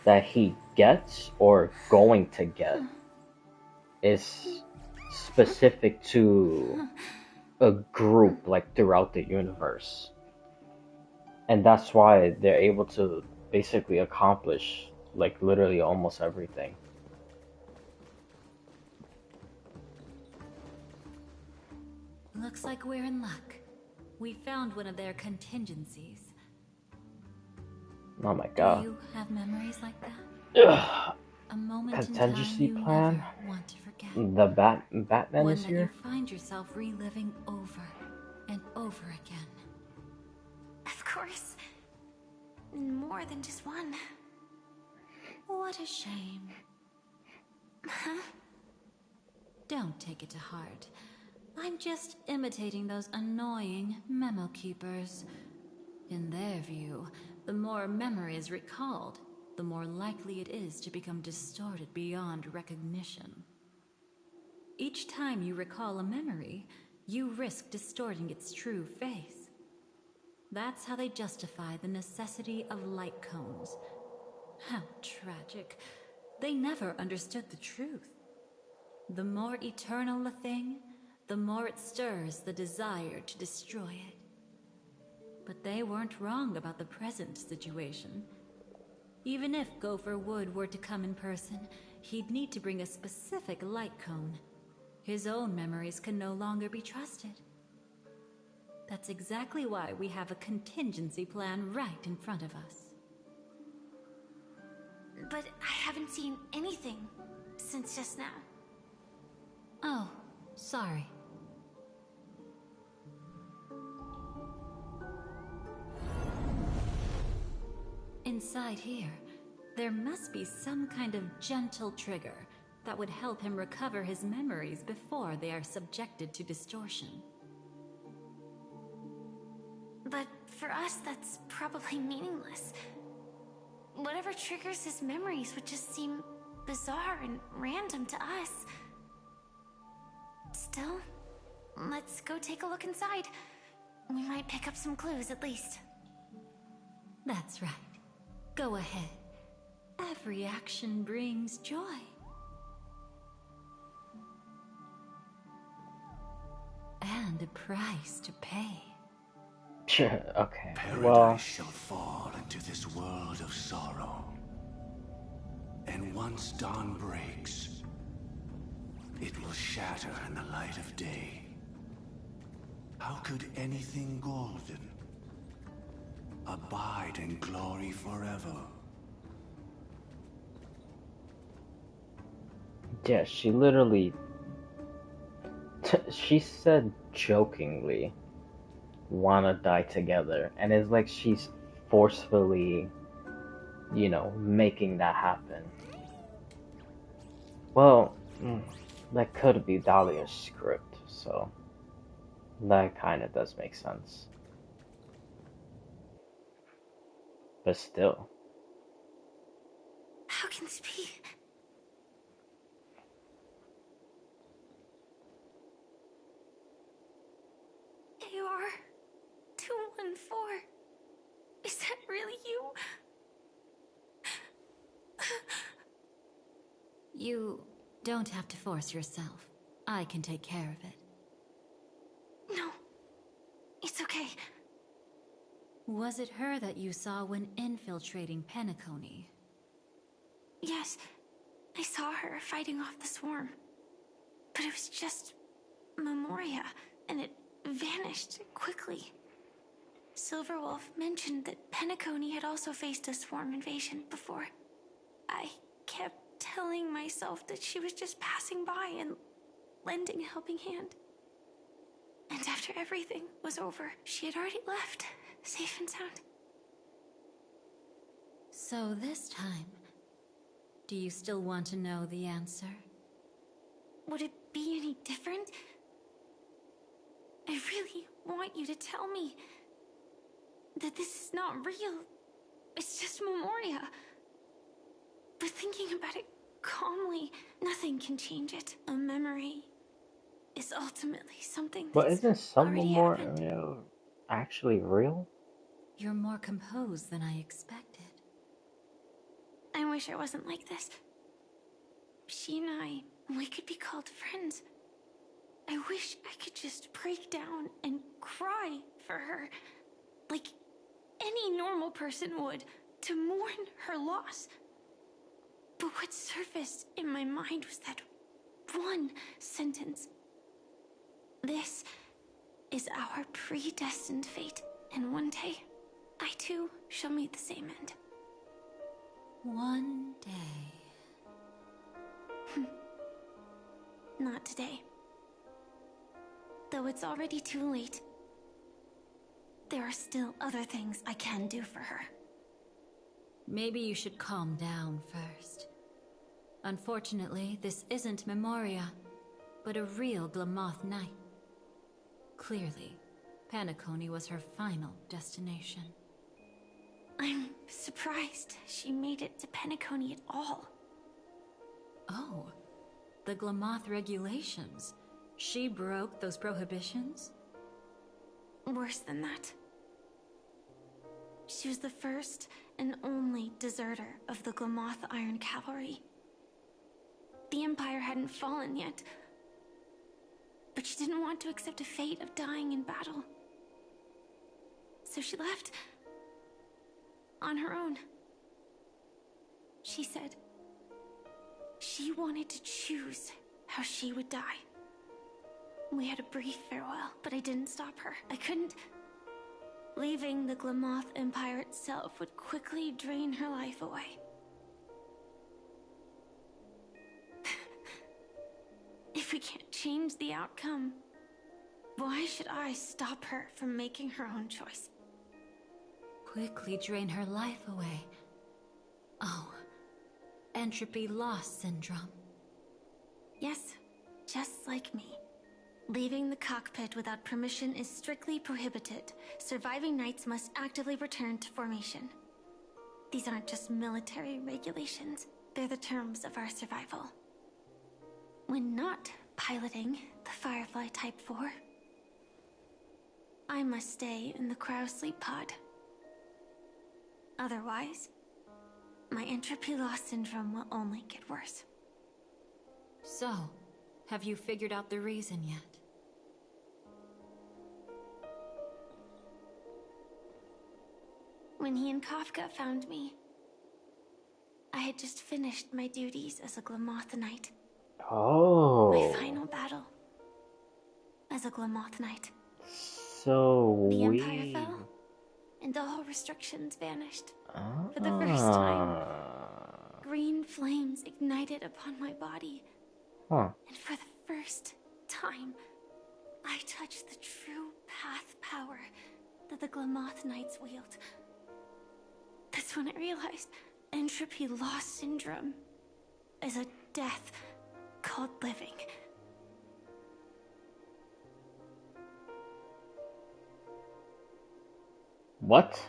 that he gets or going to get is specific to a group like throughout the universe. And that's why they're able to basically accomplish like literally almost everything. Looks like we're in luck. We found one of their contingencies. Oh my god. Do you have memories like that? Ugh. A moment Contingency in time you plan? never want to forget. The Batman one is that here? you find yourself reliving over and over again. Of course. More than just one. What a shame. Huh? Don't take it to heart. I'm just imitating those annoying memo keepers. In their view, the more memory is recalled, the more likely it is to become distorted beyond recognition. Each time you recall a memory, you risk distorting its true face. That's how they justify the necessity of light cones. How tragic. They never understood the truth. The more eternal a thing, the more it stirs the desire to destroy it. But they weren't wrong about the present situation. Even if Gopher Wood were to come in person, he'd need to bring a specific light cone. His own memories can no longer be trusted. That's exactly why we have a contingency plan right in front of us. But I haven't seen anything since just now. Oh, sorry. Inside here, there must be some kind of gentle trigger that would help him recover his memories before they are subjected to distortion. But for us, that's probably meaningless. Whatever triggers his memories would just seem bizarre and random to us. Still, let's go take a look inside. We might pick up some clues at least. That's right. Go ahead. Every action brings joy. And a price to pay. Okay, Paradise well... shall fall into this world of sorrow. And once dawn breaks, it will shatter in the light of day. How could anything golden abide in glory forever? Yeah, she literally... she said jokingly, wanna die together. And it's like she's forcefully, you know, making that happen. Well, that could be Dahlia's script, so... that kinda does make sense. But still. How can this be? AR 214. Is that really you? You don't have to force yourself. I can take care of it. No, it's okay. Was it her that you saw when infiltrating Penacony? Yes, I saw her fighting off the swarm. But it was just Memoria, and it vanished quickly. Silverwolf mentioned that Penacony had also faced a swarm invasion before. I kept telling myself that she was just passing by and lending a helping hand. And after everything was over, she had already left, safe and sound. So this time, do you still want to know the answer? Would it be any different? I really want you to tell me that this is not real. It's just Memoria. But thinking about it calmly, nothing can change it. A memory is ultimately something But that's isn't some already more happened. actually real? You're more composed than I expected. I wish I wasn't like this. She and I, we could be called friends. I wish I could just break down and cry for her, like any normal person would, to mourn her loss. But what surfaced in my mind was that one sentence. This is our predestined fate, and one day, I too shall meet the same end. One day. Not today. Though it's already too late, there are still other things I can do for her. Maybe you should calm down first. Unfortunately, this isn't Memoria, but a real Glamoth Knight. Clearly, Penacony was her final destination. I'm surprised she made it to Penacony at all. Oh, the Glamoth regulations. She broke those prohibitions? Worse than that. She was the first and only deserter of the Glamoth Iron Cavalry. The Empire hadn't fallen yet, but she didn't want to accept a fate of dying in battle. So she left on her own. She said she wanted to choose how she would die. We had a brief farewell, but I didn't stop her. I couldn't. Leaving the Glamoth Empire itself would quickly drain her life away. If we can't change the outcome, why should I stop her from making her own choice? Quickly drain her life away. Oh, entropy loss syndrome. Yes, just like me. Leaving the cockpit without permission is strictly prohibited. Surviving knights must actively return to formation. These aren't just military regulations, they're the terms of our survival. When not piloting the Firefly Type 4, I must stay in the cryo sleep pod. Otherwise, my entropy loss syndrome will only get worse. So, have you figured out the reason yet? When he and Kafka found me, I had just finished my duties as a Glamoth Knight. Oh. My final battle as a Glamoth Knight. So the Empire fell, and all restrictions vanished. Ah. For the first time, green flames ignited upon my body. Huh. And for the first time, I touched the true path power that the Glamoth Knights wield. That's when I realized entropy loss syndrome is a death called living. What?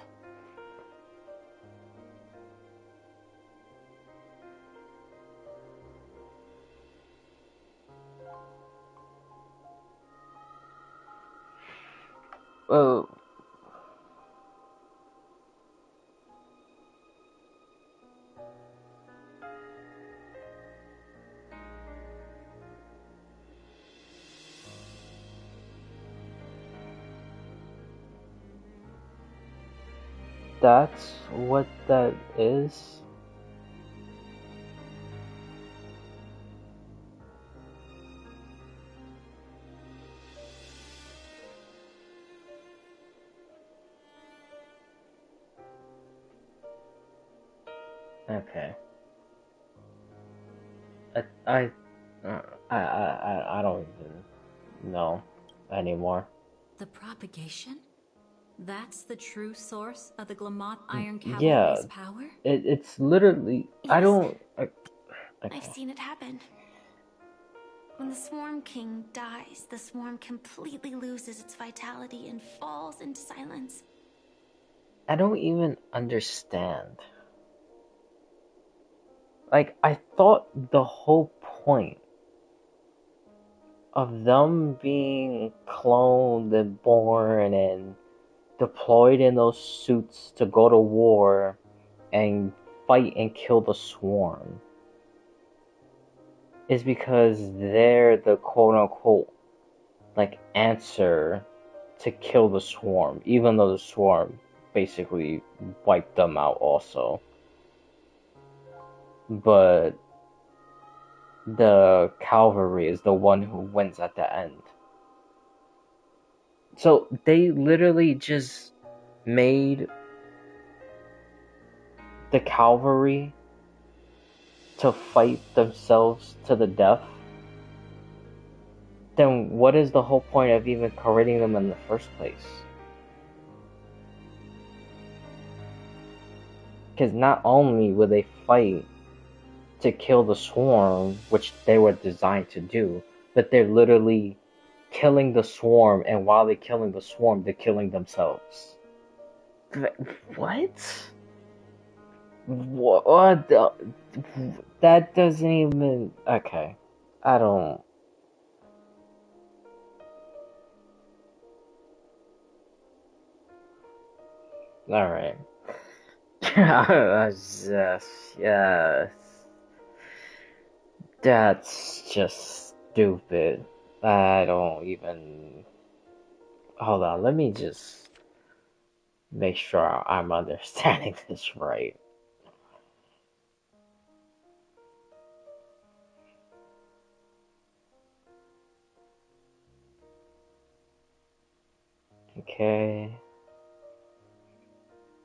Oh. That's what that is? Okay. I I I don't even know anymore. The propagation? That's the true source of the Glamoth Iron Yeah, Cavalry's power? it's literally. I Yes. don't. I've Okay. seen it happen. When the Swarm King dies, the swarm completely loses its vitality and falls into silence. I don't even understand. Like, I thought the whole point of them being cloned and born and deployed in those suits to go to war and fight and kill the swarm is because they're the quote-unquote like answer to kill the swarm, even though the swarm basically wiped them out also. But the cavalry is the one who wins at the end. So they literally just made the cavalry to fight themselves to the death. Then what is the whole point of even creating them in the first place? Because not only will they fight to kill the swarm, which they were designed to do, but they're literally killing the swarm, and while they're killing the swarm, they're killing themselves. What? What? That doesn't even. Okay. I don't. Alright. Yes. That's just stupid. I don't even. Hold on, let me just make sure I'm understanding this right. Okay.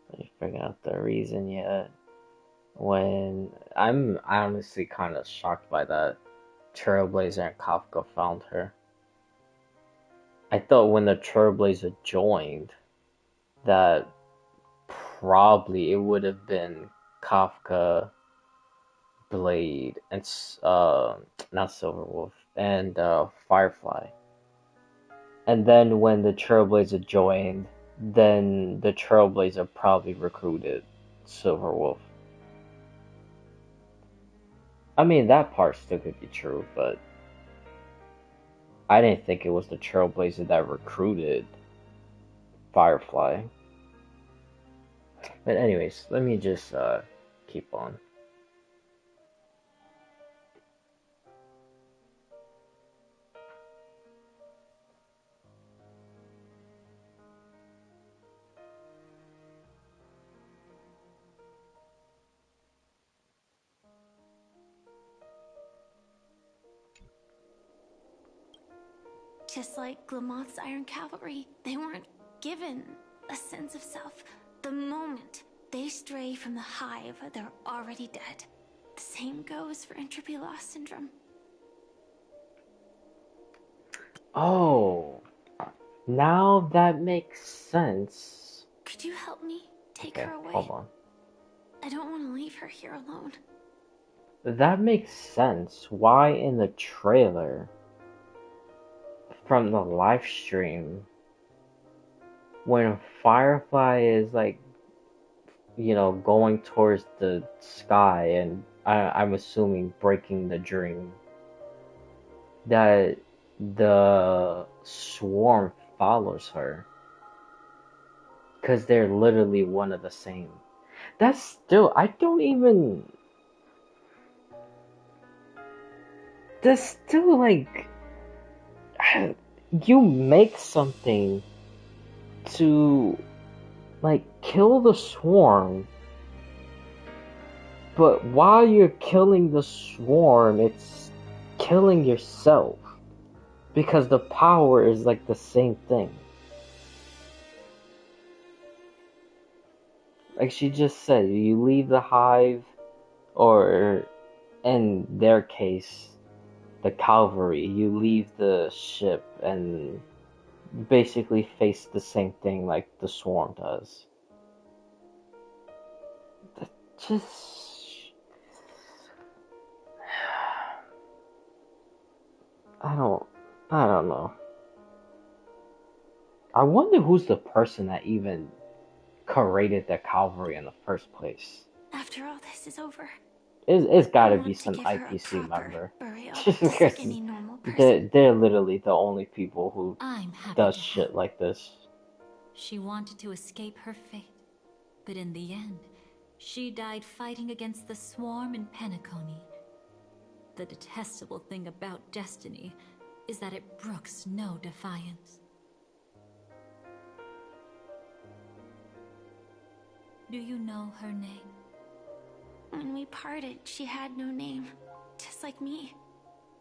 Let me figure out the reason yet. When I'm honestly kind of shocked by that. Trailblazer and Kafka found her. I thought when the Trailblazer joined, that probably it would have been Kafka, Blade, and not Silverwolf, and Firefly. And then when the Trailblazer joined, then the Trailblazer probably recruited Silverwolf. I mean, that part still could be true, but I didn't think it was the Trailblazer that recruited Firefly. But anyways, let me just keep on. Just like Glamoth's Iron Cavalry, they weren't given a sense of self. The moment they stray from the hive, they're already dead. The same goes for entropy loss syndrome. Oh, now that makes sense. Could you help me take Okay, her away? hold on. I don't want to leave her here alone. That makes sense. Why in the trailer from the live stream, when Firefly is like, you know, going towards the sky and I'm assuming breaking the dream, that the swarm follows her. Because they're literally one of the same. That's still, I don't even. That's still like. You make something to, like, kill the swarm, but while you're killing the swarm, it's killing yourself. Because the power is like the same thing. Like she just said, you leave the hive, Or in their case, the cavalry, you leave the ship and basically face the same thing like the swarm does. That just... I don't know. I wonder who's the person that even created the cavalry in the first place. After all this is over, It's gotta be want to some give her a IPC member. burial, Just just because like any normal person. they're literally the only people who I'm happy does to shit help. like this. She wanted to escape her fate, but in the end, she died fighting against the swarm in Penacony. The detestable thing about destiny is that it brooks no defiance. Do you know her name? When we parted, she had no name, just like me.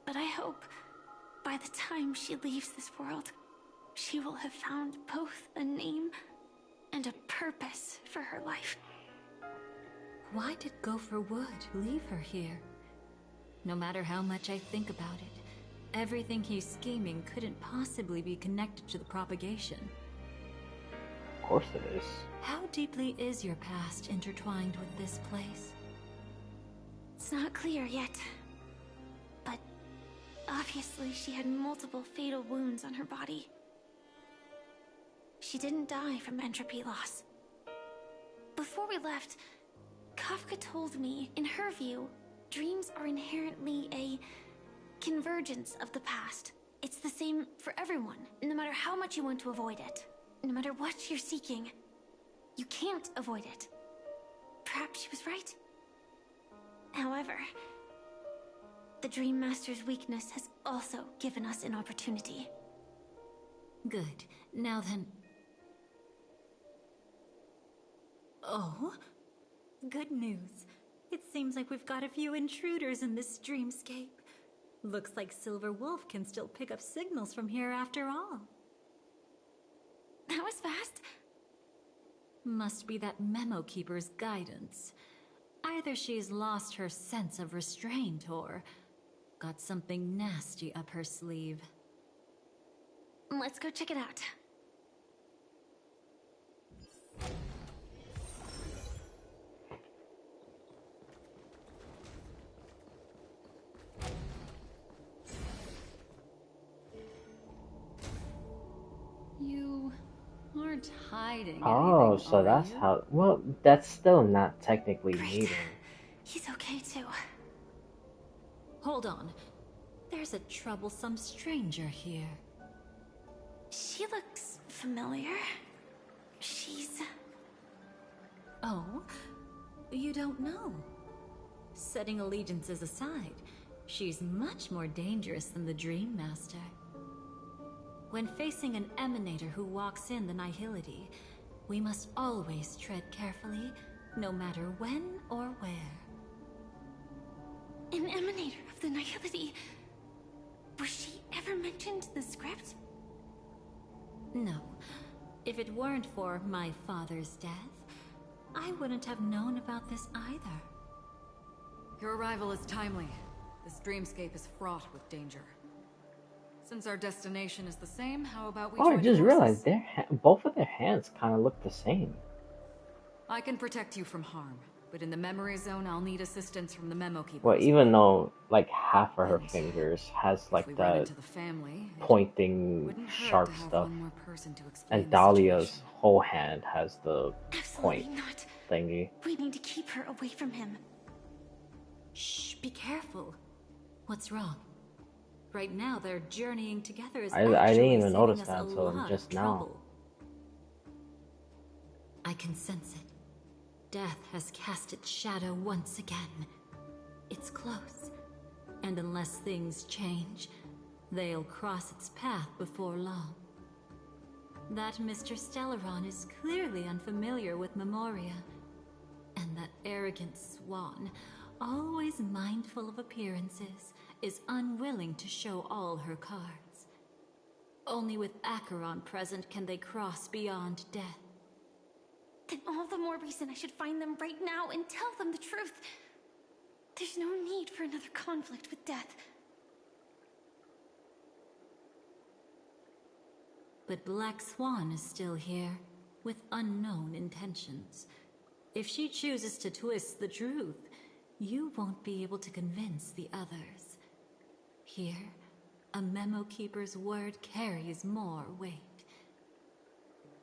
But I hope, by the time she leaves this world, she will have found both a name and a purpose for her life. Why did Gopher Wood leave her here? No matter how much I think about it, everything he's scheming couldn't possibly be connected to the propagation. Of course it is. How deeply is your past intertwined with this place? It's not clear yet. But obviously she had multiple fatal wounds on her body. She didn't die from entropy loss. Before we left, Kafka told me, in her view, dreams are inherently a convergence of the past. It's the same for everyone, no matter how much you want to avoid it. No matter what you're seeking, you can't avoid it. Perhaps she was right. However, the Dream Master's weakness has also given us an opportunity. Good. Now then... Oh? Good news. It seems like we've got a few intruders in this dreamscape. Looks like Silver Wolf can still pick up signals from here after all. That was fast. Must be that Memo Keeper's guidance. Either she's lost her sense of restraint or got something nasty up her sleeve. Let's go check it out. You aren't hiding Oh, anything, so are that's you? how... Well, that's still not technically meeting. He's okay too. Hold on. There's a troublesome stranger here. She looks familiar. She's... Oh? You don't know? Setting allegiances aside, she's much more dangerous than the Dream Master. When facing an emanator who walks in the nihility, we must always tread carefully, no matter when or where. An emanator of the nihility. Was she ever mentioned in the script? No. If it weren't for my father's death, I wouldn't have known about this either. Your arrival is timely. This dreamscape is fraught with danger. Since our destination is the same, how about we Oh, I join just forces? realized both of their hands kind of look the same. I can protect you from harm, but in the memory zone, I'll need assistance from the Memo Keepers. Well, even though like half of her fingers has If like we run that into the family, it pointing wouldn't hurt sharp to have stuff, one more person to explain and the Dahlia's situation. whole hand has the Absolutely point not. thingy. We need to keep her away from him. Shh, be careful. What's wrong? Right now, their journeying together is I didn't actually even saving notice us that a until lot just of now. trouble. I can sense it. Death has cast its shadow once again. It's close, and unless things change, they'll cross its path before long. That Mr. Stellaron is clearly unfamiliar with Memoria, and that arrogant swan, always mindful of appearances, is unwilling to show all her cards. Only with Acheron present can they cross beyond death. Then all the more reason I should find them right now and tell them the truth. There's no need for another conflict with death. But Black Swan is still here, with unknown intentions. If she chooses to twist the truth, you won't be able to convince the others. Here, a Memo Keeper's word carries more weight.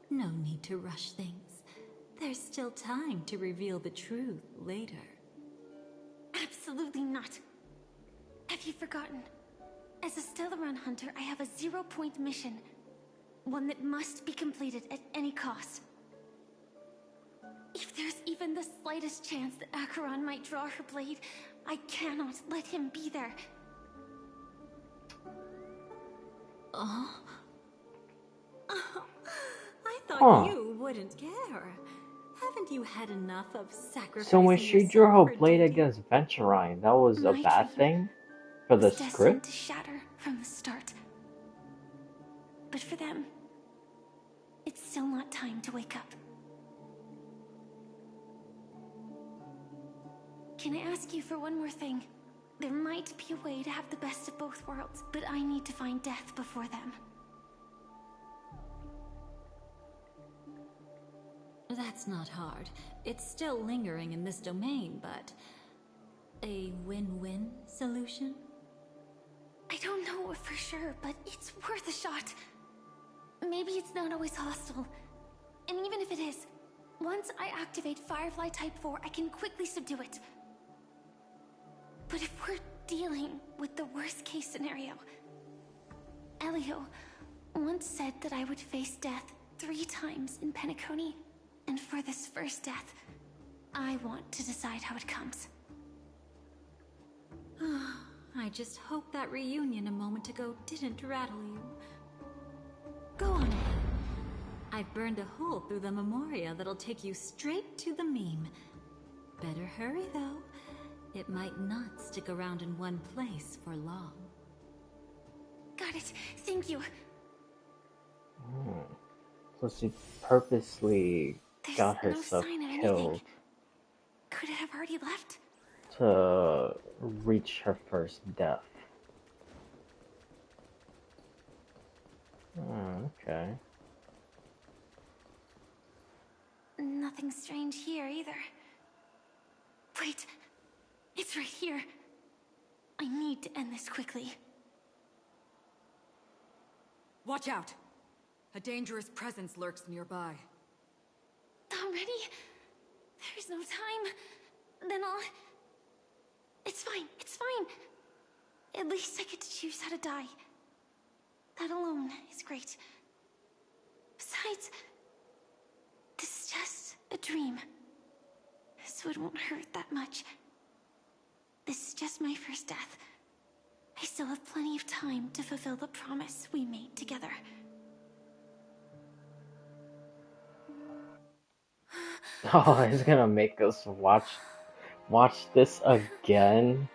No need to rush things. There's still time to reveal the truth later. Absolutely not. Have you forgotten? As a Stellaron hunter, I have a 0-point mission. One that must be completed at any cost. If there's even the slightest chance that Acheron might draw her blade, I cannot let him be there. Oh? I thought you wouldn't care. Haven't you had enough of sacrificing So when she drew yourself her for blade duty? against Venturine, that was a My bad dream thing for the was destined script? to shatter from the start. But for them, it's still not time to wake up. Can I ask you for one more thing? There might be a way to have the best of both worlds, but I need to find death before them. That's not hard. It's still lingering in this domain, but... a win-win solution? I don't know for sure, but it's worth a shot. Maybe it's not always hostile. And even if it is, once I activate Firefly Type 4, I can quickly subdue it. But if we're dealing with the worst-case scenario, Elio once said that I would face death 3 times in Penacony. And for this first death, I want to decide how it comes. I just hope that reunion a moment ago didn't rattle you. Go on ahead. I've burned a hole through the Memoria that'll take you straight to the meme. Better hurry, though. It might not stick around in one place for long. Got it. Thank you. So she purposely got There's herself no sign of killed anything. Could it have already left? to reach her first death. Okay. Nothing strange here either. Wait, it's right here. I need to end this quickly. Watch out! A dangerous presence lurks nearby. Already? There's no time. Then I'll... It's fine, it's fine. At least I get to choose how to die. That alone is great. Besides, this is just a dream. So it won't hurt that much. This is just my first death. I still have plenty of time to fulfill the promise we made together. Oh, it's gonna make us watch this again.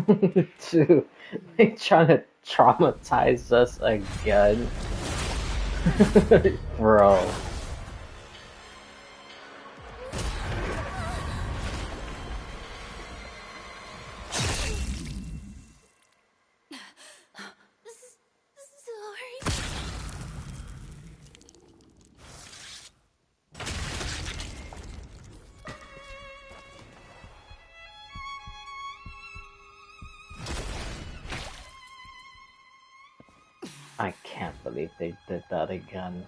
To like trying to traumatize us again. Bro. I can't believe they did that again.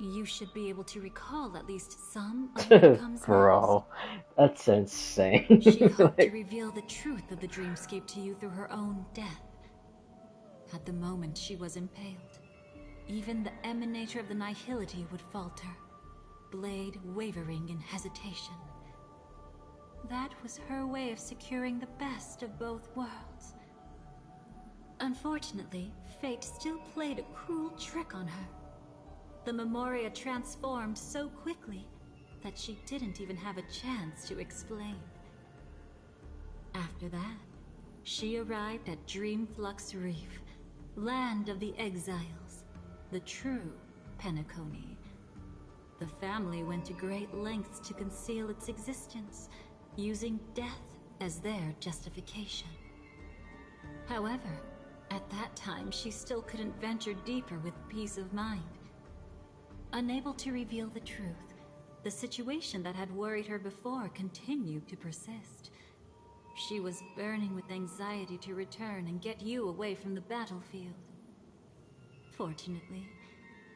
You should be able to recall at least some of what comes Bro, that's insane. next. She hoped to Like, reveal the truth of the dreamscape to you through her own death. At the moment she was impaled, even the emanator of the nihility would falter, blade wavering in hesitation. That was her way of securing the best of both worlds. Unfortunately, fate still played a cruel trick on her. The Memoria transformed so quickly that she didn't even have a chance to explain. After that, she arrived at Dreamflux Reef, land of the exiles, the true Penacony. the family went to great lengths to conceal its existence, using death as their justification. However, at that time she still couldn't venture deeper with peace of mind. Unable to reveal the truth, the situation that had worried her before continued to persist. She was burning with anxiety to return and get you away from the battlefield. Fortunately,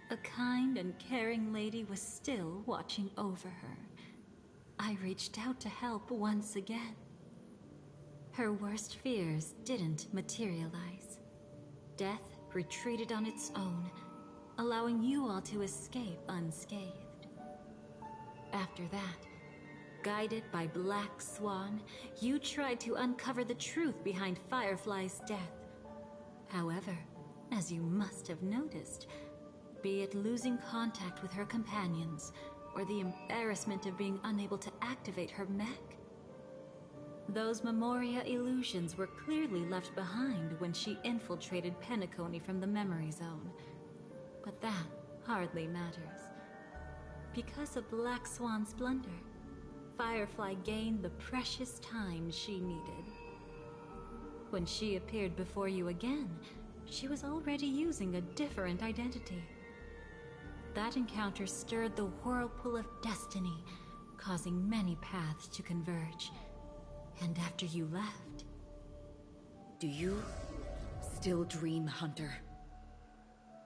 a kind and caring lady was still watching over her. I reached out to help once again. Her worst fears didn't materialize. Death retreated on its own, allowing you all to escape unscathed. After that, guided by Black Swan, you tried to uncover the truth behind Firefly's death. However, as you must have noticed, be it losing contact with her companions, or the embarrassment of being unable to activate her mech, those Memoria illusions were clearly left behind when she infiltrated Penacony from the memory zone. But that hardly matters. Because of Black Swan's blunder, Firefly gained the precious time she needed. When she appeared before you again, she was already using a different identity. That encounter stirred the whirlpool of destiny, causing many paths to converge. And after you left... Do you still dream, Hunter?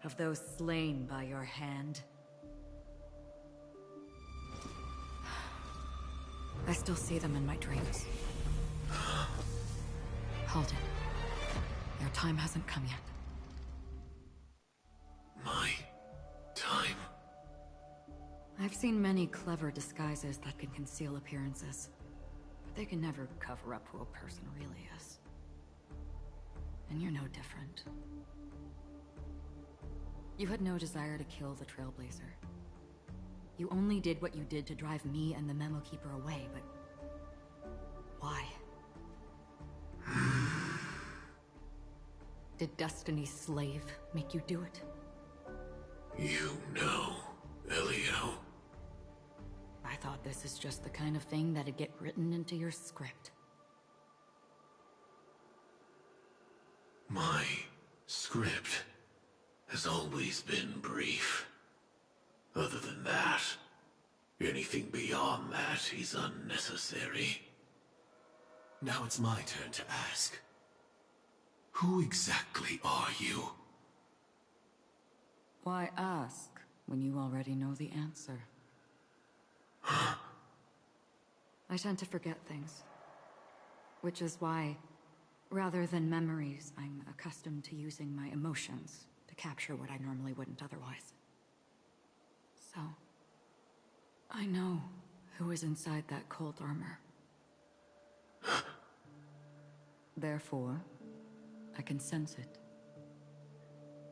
Of those slain by your hand? I still see them in my dreams. Hold it. Your time hasn't come yet. My time? I've seen many clever disguises that can conceal appearances, but they can never cover up who a person really is. And you're no different. You had no desire to kill the Trailblazer. You only did what you did to drive me and the Memo Keeper away, but... why? Did Destiny's slave make you do it? You know, Elio. I thought this is just the kind of thing that'd get written into your script. My script has always been brief. Other than that, anything beyond that is unnecessary. Now it's my turn to ask. Who exactly are you? Why ask when you already know the answer? I tend to forget things. Which is why, rather than memories, I'm accustomed to using my emotions to capture what I normally wouldn't otherwise. So, I know who is inside that cold armor. Therefore, I can sense it.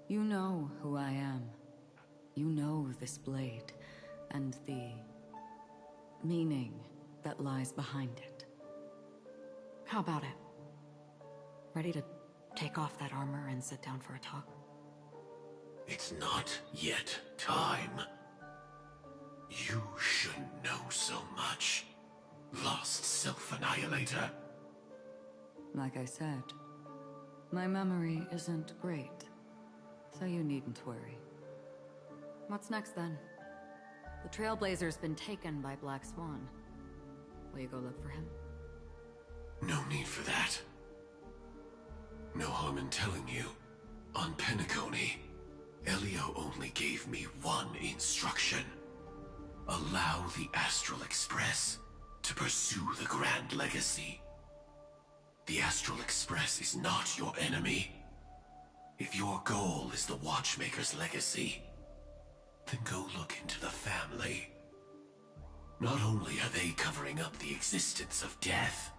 You know who I am. You know this blade, and the meaning that lies behind it. How about it? Ready to take off that armor and sit down for a talk? It's not yet time. You shouldn't know so much. Lost self-annihilator. Like I said, my memory isn't great, so you needn't worry. What's next then? The Trailblazer's been taken by Black Swan. Will you go look for him? No need for that. No harm in telling you. On Penacony, Elio only gave me one instruction. Allow the Astral Express to pursue the Grand Legacy. The Astral Express is not your enemy. If your goal is the Watchmaker's legacy, then go look into the family. Not only are they covering up the existence of death,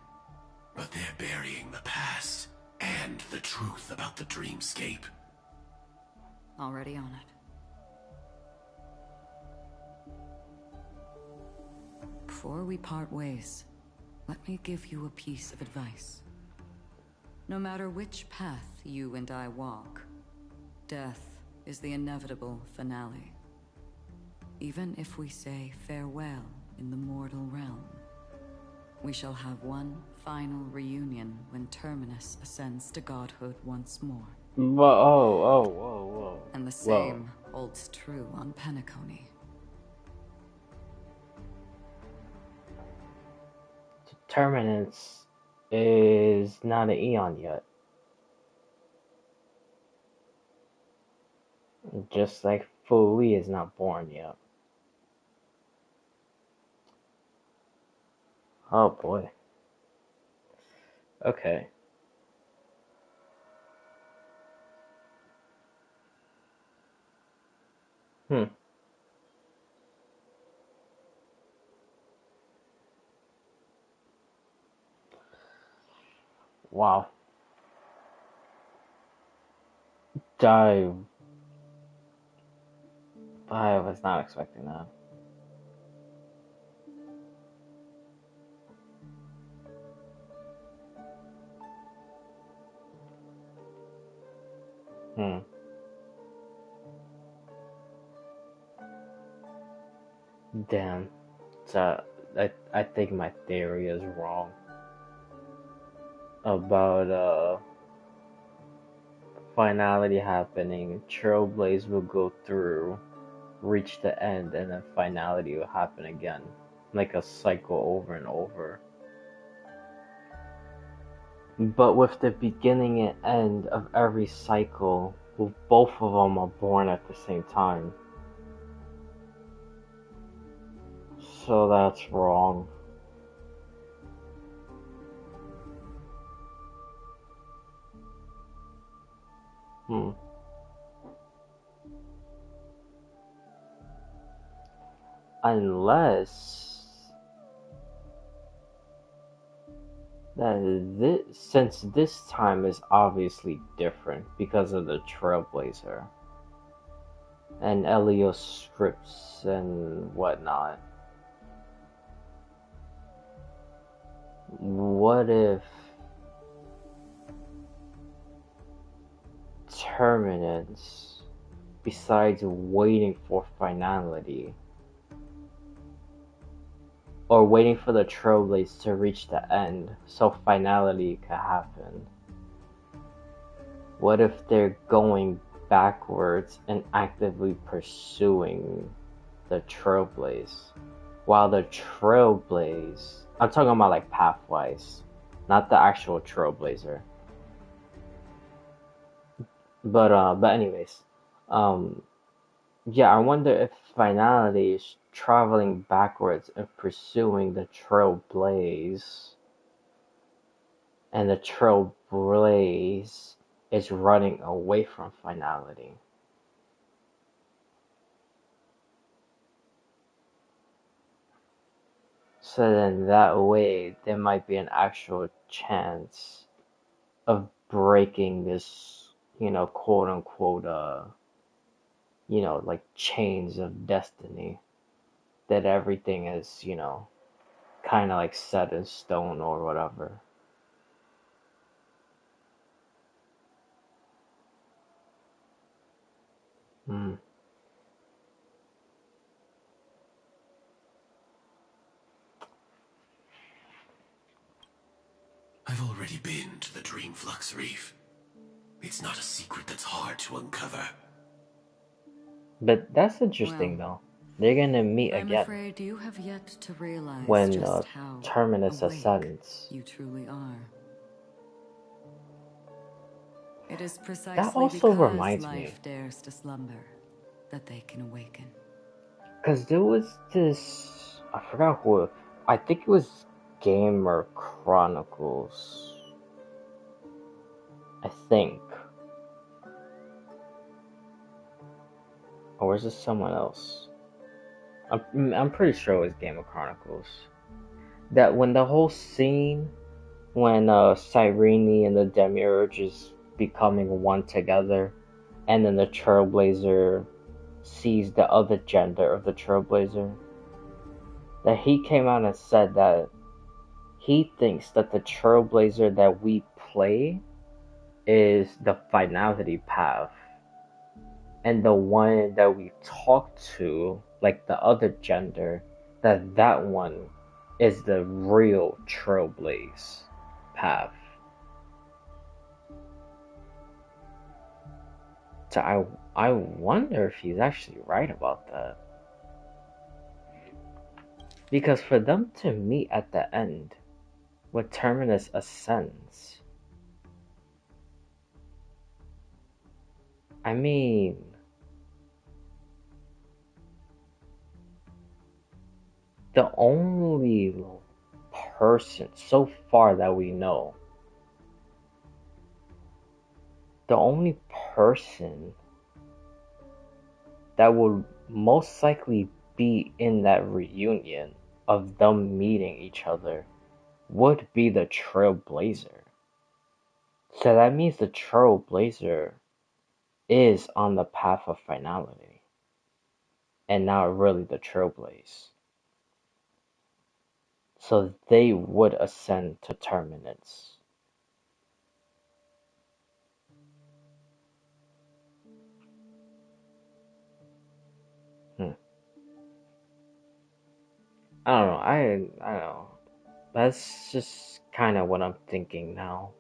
but they're burying the past and the truth about the dreamscape. Already on it. Before we part ways, let me give you a piece of advice. No matter which path you and I walk, death is the inevitable finale. Even if we say farewell in the mortal realm, we shall have one final reunion when Terminus ascends to godhood once more. Whoa. And the same holds true on Penacony. Terminus is not an Eon yet. Just like Fui is not born yet. Oh boy. Okay. Wow. I was not expecting that. Damn. So I think my theory is wrong about finality happening. Trailblaze will go through, reach the end, and then finality will happen again, like a cycle over and over. But with the beginning and end of every cycle, both of them are born at the same time. So that's wrong. Unless since this time is obviously different because of the Trailblazer and Elio's scripts and whatnot. What if Terminus, besides waiting for finality, or waiting for the Trailblaze to reach the end so finality could happen, what if they're going backwards and actively pursuing the Trailblaze? While the Trailblaze, I'm talking about like pathwise, not the actual Trailblazer. But anyways, yeah, I wonder if finality is traveling backwards and pursuing the Trailblaze, and the Trailblaze is running away from finality. So then that way there might be an actual chance of breaking this, quote unquote, like chains of destiny. That everything is, kind of like set in stone or whatever. I've already been to the Dreamflux Reef. It's not a secret that's hard to uncover. But that's interesting, though. They're gonna meet again. I'm afraid you have yet to realize when just how Terminus awake ascends. you truly are. It is precisely That also because reminds life me, dares to slumber that they can awaken. because there was this, I forgot who, I think it was Gamer Chronicles, I think. Or was it someone else? I'm pretty sure it was Gamer Chronicles. That when the whole scene, when Cyrene and the Demiurge is becoming one together, and then the Trailblazer sees the other gender of the Trailblazer, that he came out and said that he thinks that the Trailblazer that we play is the finality path, and the one that we talk to like the other gender, that one is the real Trailblaze path. So I wonder if he's actually right about that. Because for them to meet at the end, when Terminus ascends, I mean, the only person so far that we know, the only person that would most likely be in that reunion of them meeting each other would be the Trailblazer. So that means the Trailblazer is on the path of finality, and not really the Trailblaze. So they would ascend to Terminus. I don't know. I don't know. That's just kind of what I'm thinking now.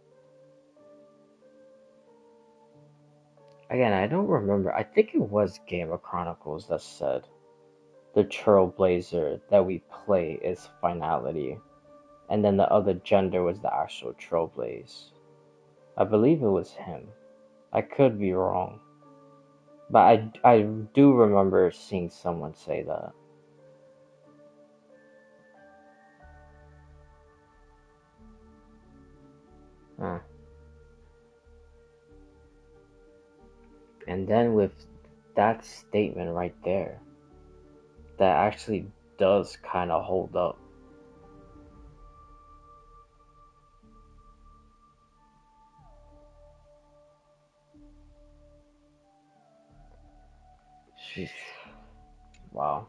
Again, I don't remember. I think it was Game of Chronicles that said the Trailblazer that we play is finality, and then the other gender was the actual Trailblaze. I believe it was him. I could be wrong, but I do remember seeing someone say that. Huh. And then with that statement right there, that actually does kind of hold up. Sheesh. Wow.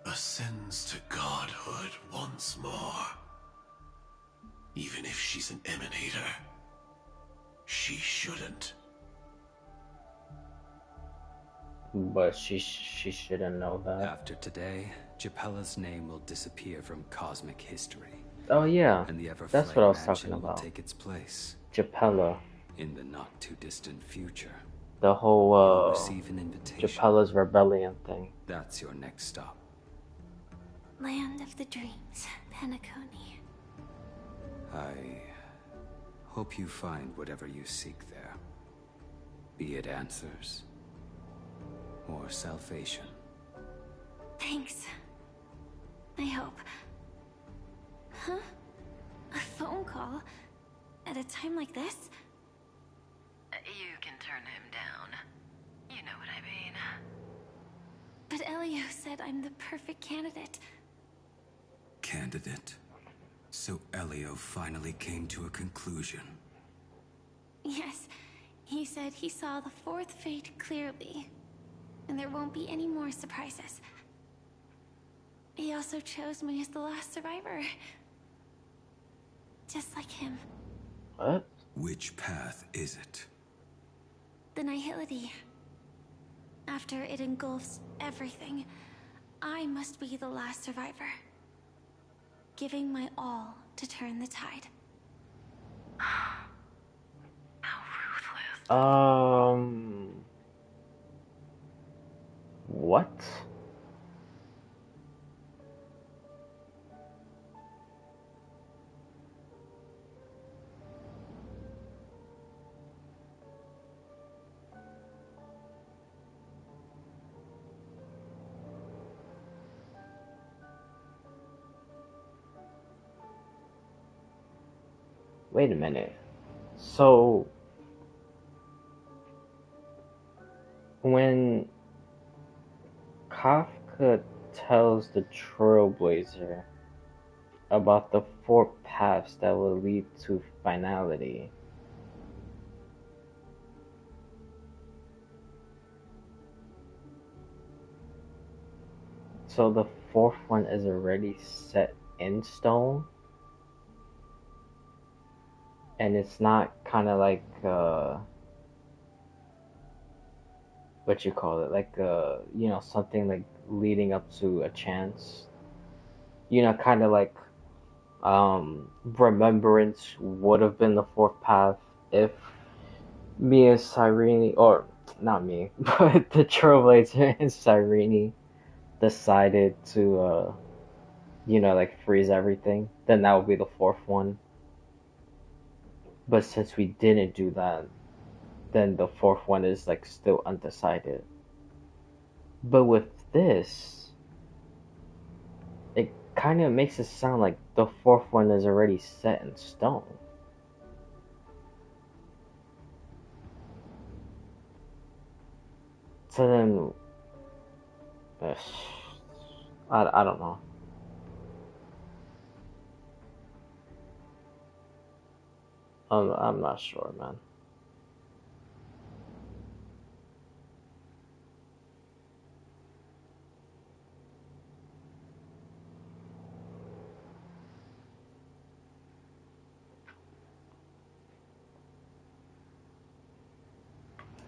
Ascends to godhood once more. Even if she's an emanator, she shouldn't. But she shouldn't know that. After today, Japella's name will disappear from cosmic history. Oh yeah, and the that's what I was Everflame talking Mansion will about. take its place. Japella. In the not too distant future. The whole You'll receive an invitation. Japella's rebellion thing. That's your next stop. Land of the Dreams, Penacony. I hope you find whatever you seek there. Be it answers or salvation. Thanks. I hope. Huh? A phone call? At a time like this? You can turn him down. You know what I mean. But Elio said I'm the perfect candidate. Candidate? So Elio finally came to a conclusion. Yes, he said he saw the fourth fate clearly. And there won't be any more surprises. He also chose me as the last survivor. Just like him. What? Which path is it? The Nihility. After it engulfs everything, I must be the last survivor. Giving my all to turn the tide. What? Wait a minute. So, when Kafka tells the Trailblazer about the four paths that will lead to finality, so the fourth one is already set in stone? And it's not kind of like what you call it, like something like leading up to a chance. Kind of like remembrance would have been the fourth path if me and Cyrene, or not me, but the Trailblazer and Cyrene decided to like freeze everything, then that would be the fourth one. But since we didn't do that, then the fourth one is like still undecided. But with this, it kind of makes it sound like the fourth one is already set in stone. So then, I don't know. I'm not sure, man.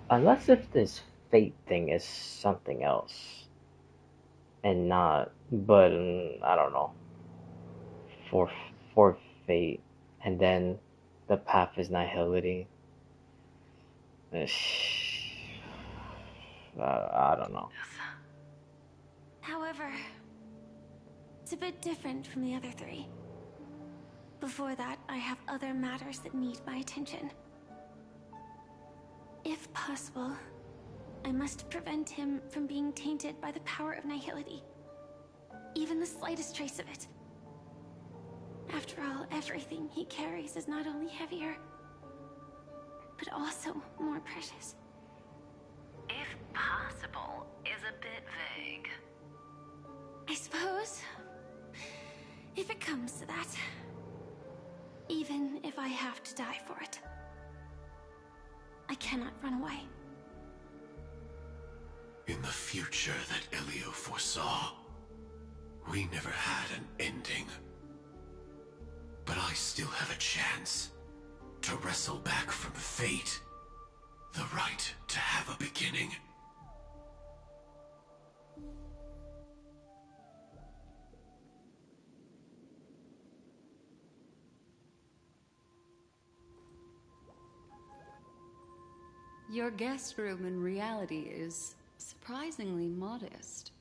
Unless if this fate thing is something else and not, but I don't know. For for fate, and then the path is nihility. I don't know. However, it's a bit different from the other three. Before that, I have other matters that need my attention. If possible, I must prevent him from being tainted by the power of nihility. Even the slightest trace of it. After all, everything he carries is not only heavier, but also more precious. If possible is a bit vague. I suppose, if it comes to that, even if I have to die for it, I cannot run away. In the future that Elio foresaw, we never had an ending. But I still have a chance to wrestle back from fate the right to have a beginning. Your guest room in reality is surprisingly modest.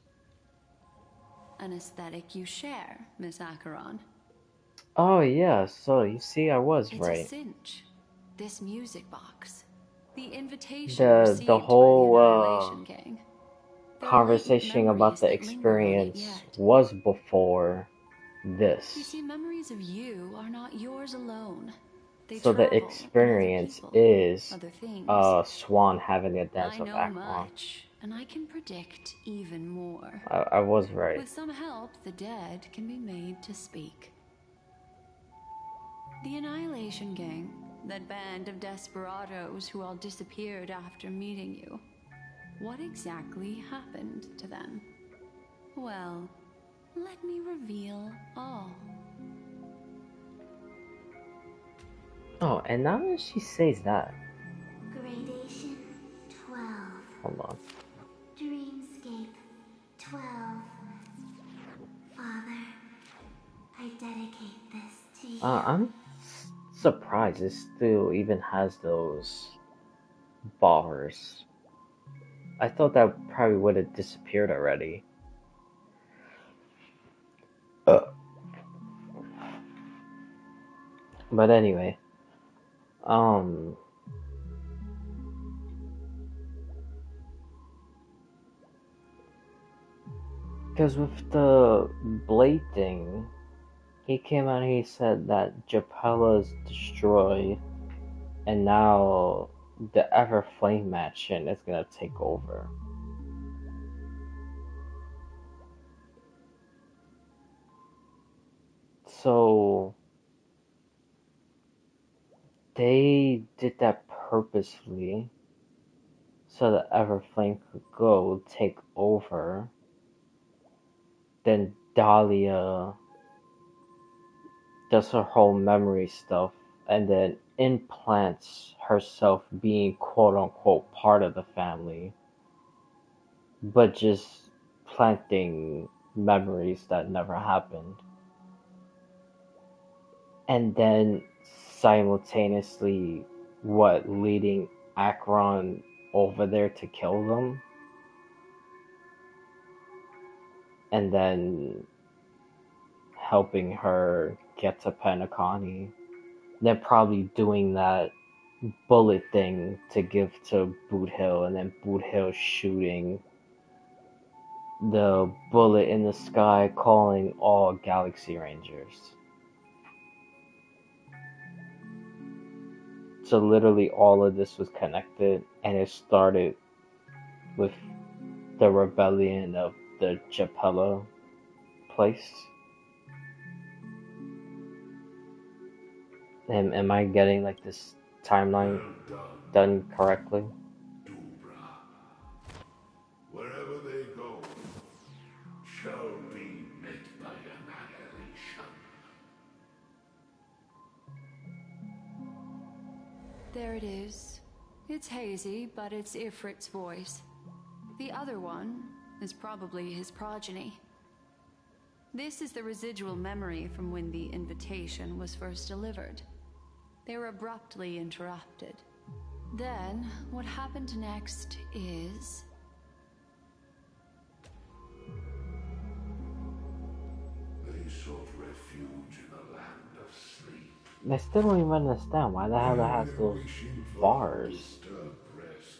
An aesthetic you share, Miss Acheron. Oh yeah, so you see, I was It's right. a cinch. This music box. The invitation The received whole by the Annihilation Gang. There are latent conversation about memories the that linger on it experience yet. was before You this. see, memories of you are not yours alone. They So the travel in other experience people, is other things. Swan having a dance I with know Acheron. much, and I can predict even more. I was right. With some help, the dead can be made to speak. The Annihilation Gang, that band of desperados who all disappeared after meeting you. What exactly happened to them? Well, let me reveal all. Oh, and now that she says that, Gradation 12. hold on. Dreamscape 12. Father, I dedicate this to you. I'm surprised it still even has those bars. I thought that probably would have disappeared already. But anyway, because with the blade thing, he came out and he said that Japella's destroyed, and now the Everflame Mansion is gonna take over. So they did that purposely so that Everflame could go take over. Then Dahlia does her whole memory stuff and then implants herself being quote unquote part of the family. but just planting memories that never happened. And then simultaneously, leading Akron over there to kill them? And then helping her get to Penacony. Then probably doing that bullet thing to give to Boot Hill, and then Boot Hill shooting the bullet in the sky, calling all Galaxy Rangers. So literally all of this was connected, and it started with the rebellion of the Japella place. Am I getting like this timeline done correctly? Wherever they go, shall be met by annihilation. There it is. It's hazy, but it's Ifrit's voice. The other one is probably his progeny. This is the residual memory from when the invitation was first delivered. They were abruptly interrupted. Then, what happened next is... They sought refuge in the land of sleep. I still don't even understand why the hell it has those bars. Disturbed rest,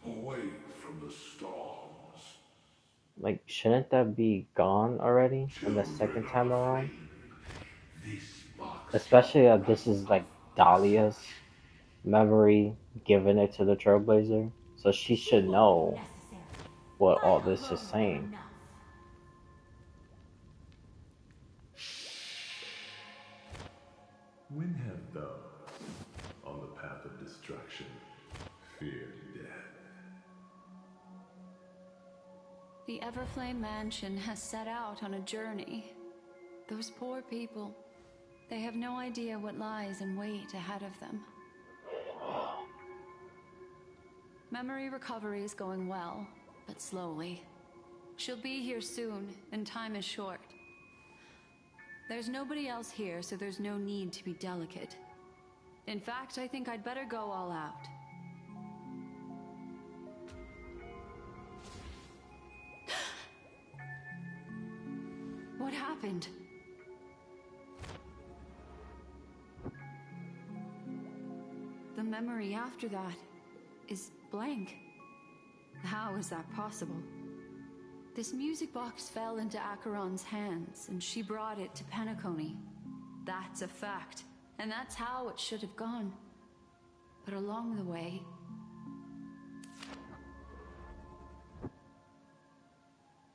away from the storms. Like, shouldn't that be gone already in the second time around? Especially that this is like Dahlia's memory, giving it to the Trailblazer, so she should know what all this is saying. When have those on the path of destruction feared death? The Everflame Mansion has set out on a journey. Those poor people, they have no idea what lies in wait ahead of them. Memory recovery is going well, but slowly. She'll be here soon, and time is short. There's nobody else here, so there's no need to be delicate. In fact, I think I'd better go all out. What happened? The memory after that is blank. How is that possible? This music box fell into Acheron's hands, and she brought it to Penacony. That's a fact, and that's how it should have gone. But along the way...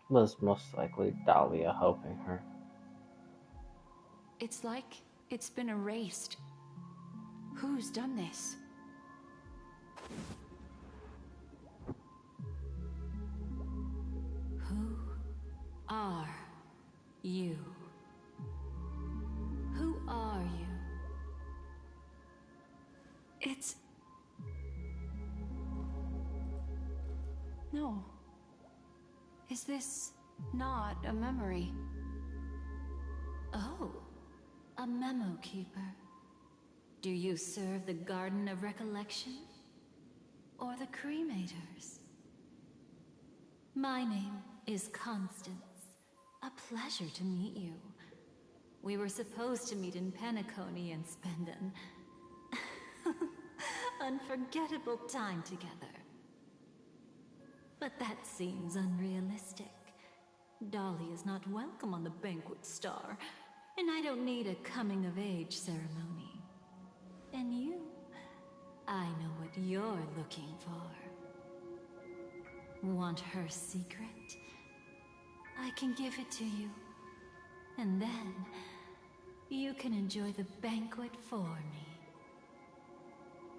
was most likely Dahlia helping her. It's like it's been erased. Who's done this? Who are you? Who are you? It's... No. Is this not a memory? Oh, a memo keeper. Do you serve the Garden of Recollection? Or the Cremators? My name is Constance. A pleasure to meet you. We were supposed to meet in Penacony and spend an unforgettable time together. But that seems unrealistic. Dolly is not welcome on the Banquet Star, and I don't need a coming-of-age ceremony. And you, I know what you're looking for. Want her secret? I can give it to you. And then, you can enjoy the banquet for me.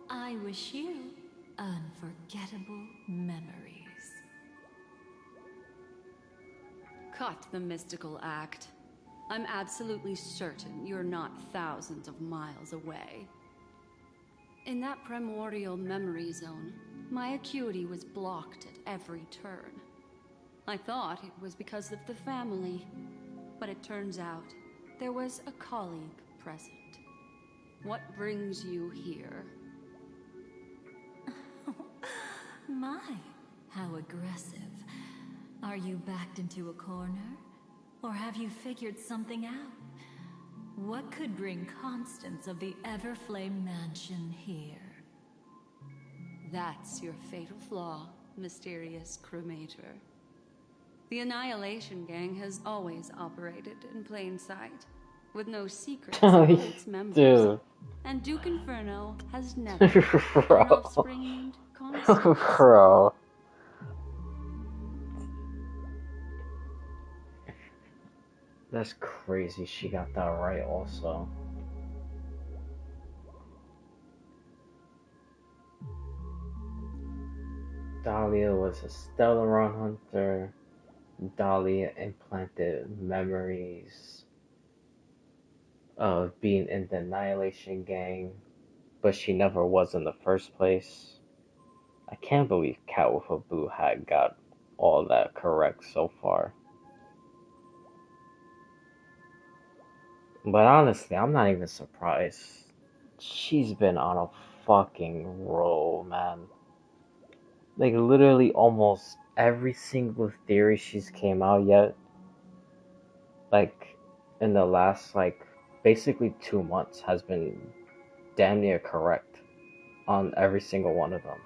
I wish you unforgettable memories. Cut the mystical act. I'm absolutely certain you're not thousands of miles away. In that primordial memory zone, my acuity was blocked at every turn. I thought it was because of the family, but it turns out there was a colleague present. What brings you here? My, how aggressive. Are you backed into a corner? Or have you figured something out? What could bring Constance of the Everflame Mansion here? That's your fatal flaw, mysterious cremator. The Annihilation Gang has always operated in plain sight, with no secrets among its members. Dude. And Duke Inferno has never had an offspring named Constance. Bro. That's crazy she got that right also. Dahlia was a Stellaron hunter. Dahlia implanted memories of being in the Annihilation Gang, but she never was in the first place. I can't believe Cat with a Boo had got all that correct so far. But honestly, I'm not even surprised. She's been on a fucking roll, man. Like, literally almost every single theory she's came out yet, like, in the last, like, basically 2 months has been damn near correct on every single one of them.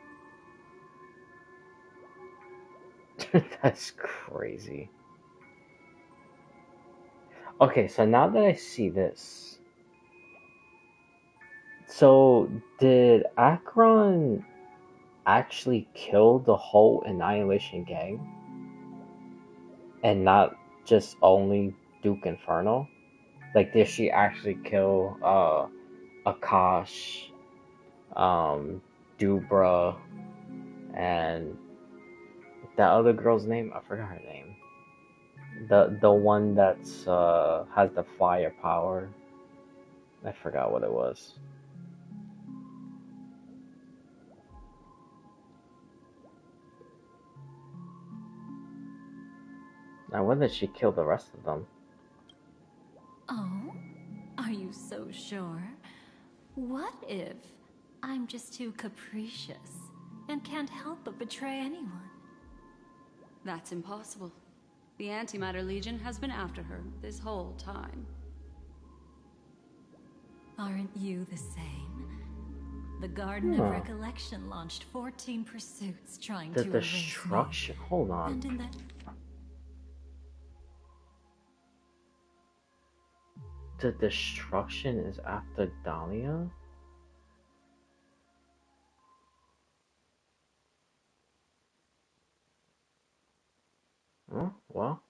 That's crazy. Okay, so now that I see this, so did Akron actually kill the whole Annihilation Gang? And not just only Duke Inferno? Like, did she actually kill Akash, Dubra, and that other girl's name? I forgot her name. The one that's has the fire power. I forgot what it was. Now, when did she kill the rest of them? Oh? Are you so sure? What if I'm just too capricious and can't help but betray anyone? That's impossible. The Antimatter Legion has been after her this whole time. Aren't you the same? The Garden of Recollection launched 14 pursuits trying The to erase destruction. me. Hold on. And in that... The destruction is after Dahlia? Oh, well.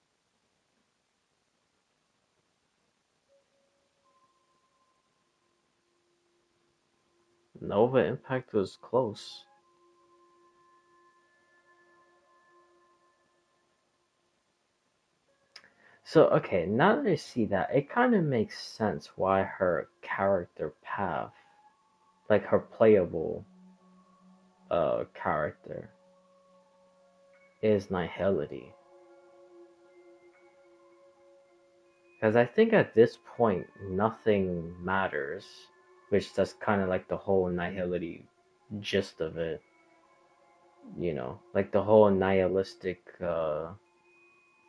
Nova Impact was close. So, okay, now that I see that, it kind of makes sense why her character path, like her playable character, is Nihility. Because I think at this point, nothing matters, which that's kind of like the whole Nihility gist of it. You know, like the whole nihilistic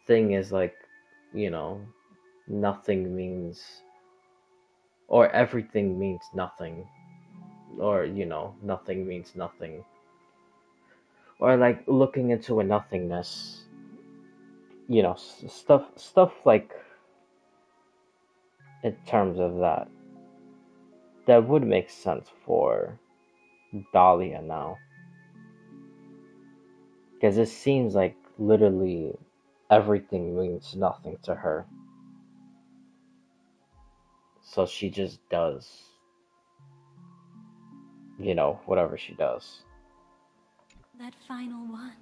thing is like, you know, nothing means, or everything means nothing, or, you know, nothing means nothing, or like looking into a nothingness, you know, stuff like, in terms of that, that would make sense for Dahlia now, because it seems like literally everything means nothing to her, so she just does, you know, whatever she does. That final one,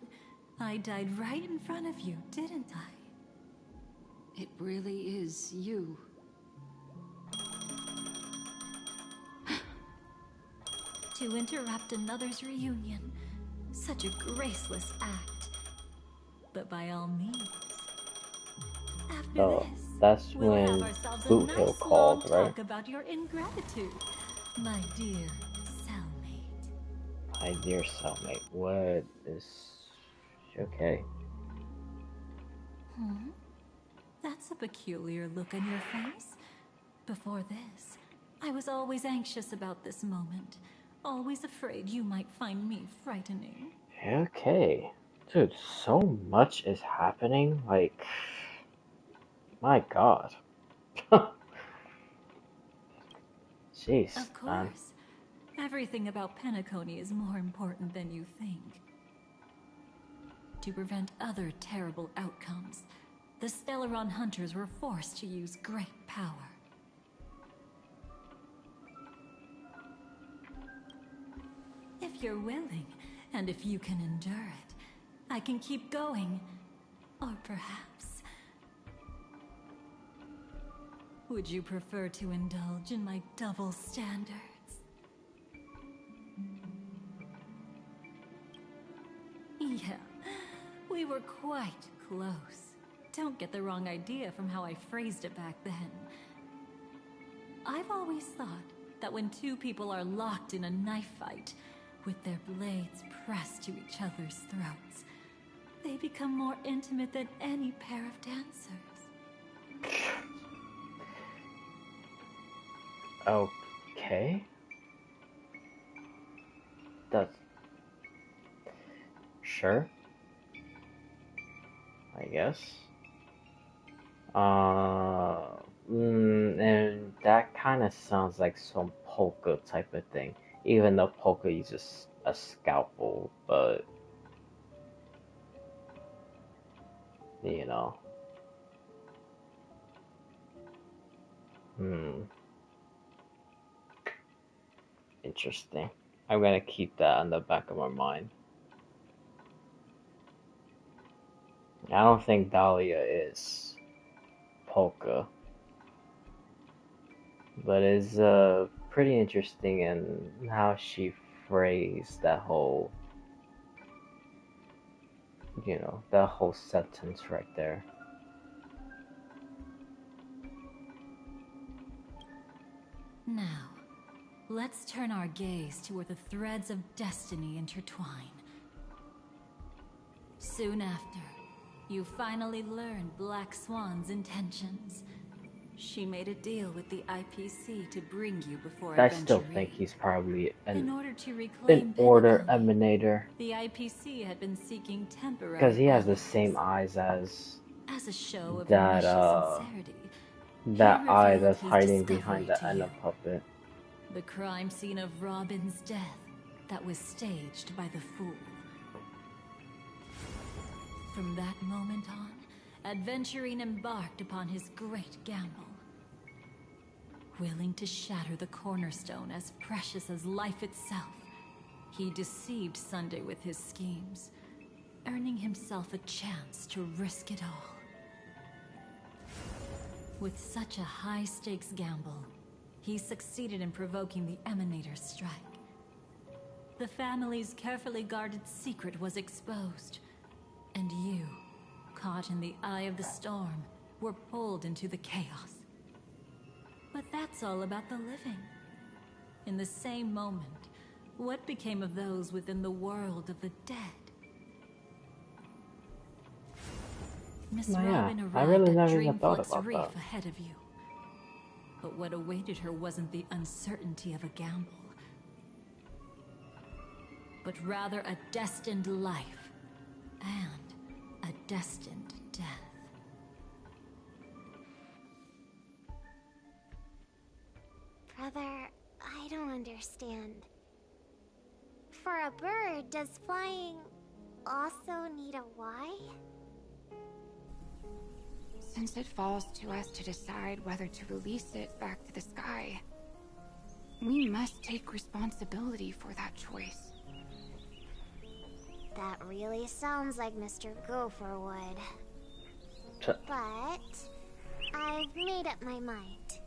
I died right in front of you, didn't I? It really is you. To interrupt another's reunion. Such a graceless act. but by all means. After Oh, this, that's we'll have when ourselves a Boot nice Hill long called, right? talk about your ingratitude, my dear cellmate. My dear cellmate, what is... Okay. That's a peculiar look on your face. Before this, I was always anxious about this moment. Always afraid you might find me frightening. Okay. Dude, so much is happening, like... My god. Jeez, Of man. course. Everything about Penacony is more important than you think. To prevent other terrible outcomes, the Stellaron hunters were forced to use great power. If you're willing, and if you can endure it, I can keep going. Or perhaps... would you prefer to indulge in my double standards? Yeah, we were quite close. Don't get the wrong idea from how I phrased it back then. I've always thought that when two people are locked in a knife fight, with their blades pressed to each other's throats, they become more intimate than any pair of dancers. Okay. That's... Sure. I guess. And that kind of sounds like some polka type of thing. Even though polka uses a scalpel, but... You know. Interesting. I'm gonna keep that on the back of my mind. I don't think Dahlia is polka, but it's pretty interesting in how she phrased that whole, you know, that whole sentence right there. Now, let's turn our gaze to where the threads of destiny intertwine. Soon after, you finally learned Black Swan's intentions. She made a deal with the IPC to bring you before I Adventure. still think he's probably in order to reclaim an order Penacony, emanator. the IPC had been seeking temporary Because he has the balance. same eyes as As a show of that malicious sincerity, that he eye revealed that's his hiding discovery behind the to Enna you. puppet. The crime scene of Robin's death that was staged by the Fool. From that moment on, Adventurine embarked upon his great gamble. Willing to shatter the cornerstone as precious as life itself, he deceived Sunday with his schemes, earning himself a chance to risk it all. With such a high-stakes gamble, he succeeded in provoking the Emanator's strike. The family's carefully guarded secret was exposed, and you, caught in the eye of the storm, were pulled into the chaos. But that's all about the living. In the same moment, what became of those within the world of the dead? Miss Robin I arrived really at never even thought Dreamflux about Reef that. ahead of you. But what awaited her wasn't the uncertainty of a gamble, but rather a destined life and a destined death. Brother, I don't understand. For a bird, does flying also need a why? Since it falls to us to decide whether to release it back to the sky, we must take responsibility for that choice. That really sounds like Mr. Gopher would. But I've made up my mind.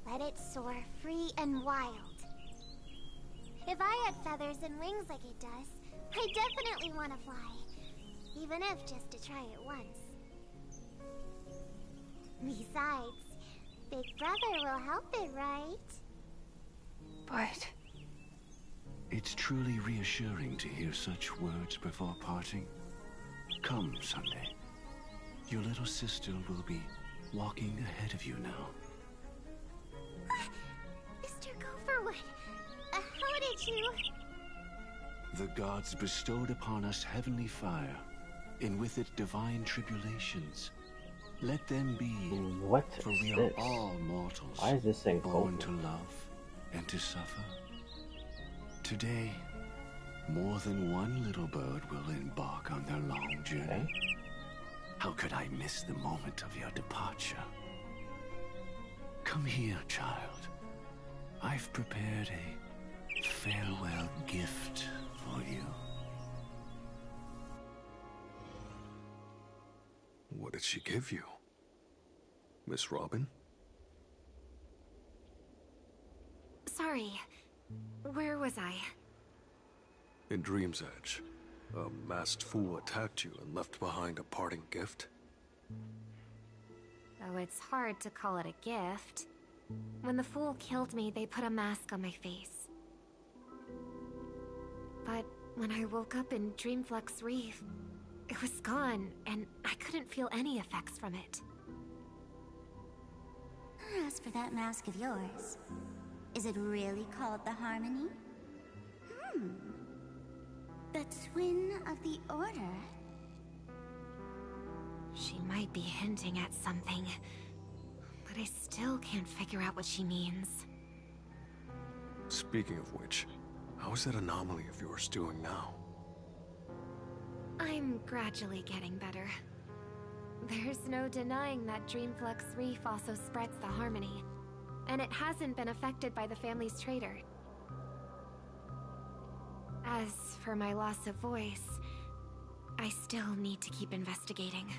Let it soar free and wild. If I had feathers and wings like it does, I definitely want to fly. even if just to try it once. Besides, Big Brother will help it, right? But... It's truly reassuring to hear such words before parting. Come, Sunday. Your little sister will be walking ahead of you now. Mr. Gopherwood, how did you... The gods bestowed upon us heavenly fire, and with it divine tribulations. Let them be, what for we this? are all mortals, Why is this thing born cold? to love and to suffer. Today, more than one little bird will embark on their long journey. Okay. How could I miss the moment of your departure? Come here, child. I've prepared a farewell gift for you. What did she give you? Miss Robin? Sorry. Where was I? In Dream's Edge, a masked fool attacked you and left behind a parting gift. Though it's hard to call it a gift. When the fool killed me, they put a mask on my face. But when I woke up in Dreamflux Reef, it was gone, and I couldn't feel any effects from it. As for that mask of yours, is it really called the Harmony? The Twin of the Order? She might be hinting at something, but I still can't figure out what she means. Speaking of which, how is that anomaly of yours doing now? I'm gradually getting better. There's no denying that Dreamflux Reef also spreads the Harmony, and it hasn't been affected by the family's traitor. As for my loss of voice, I still need to keep investigating.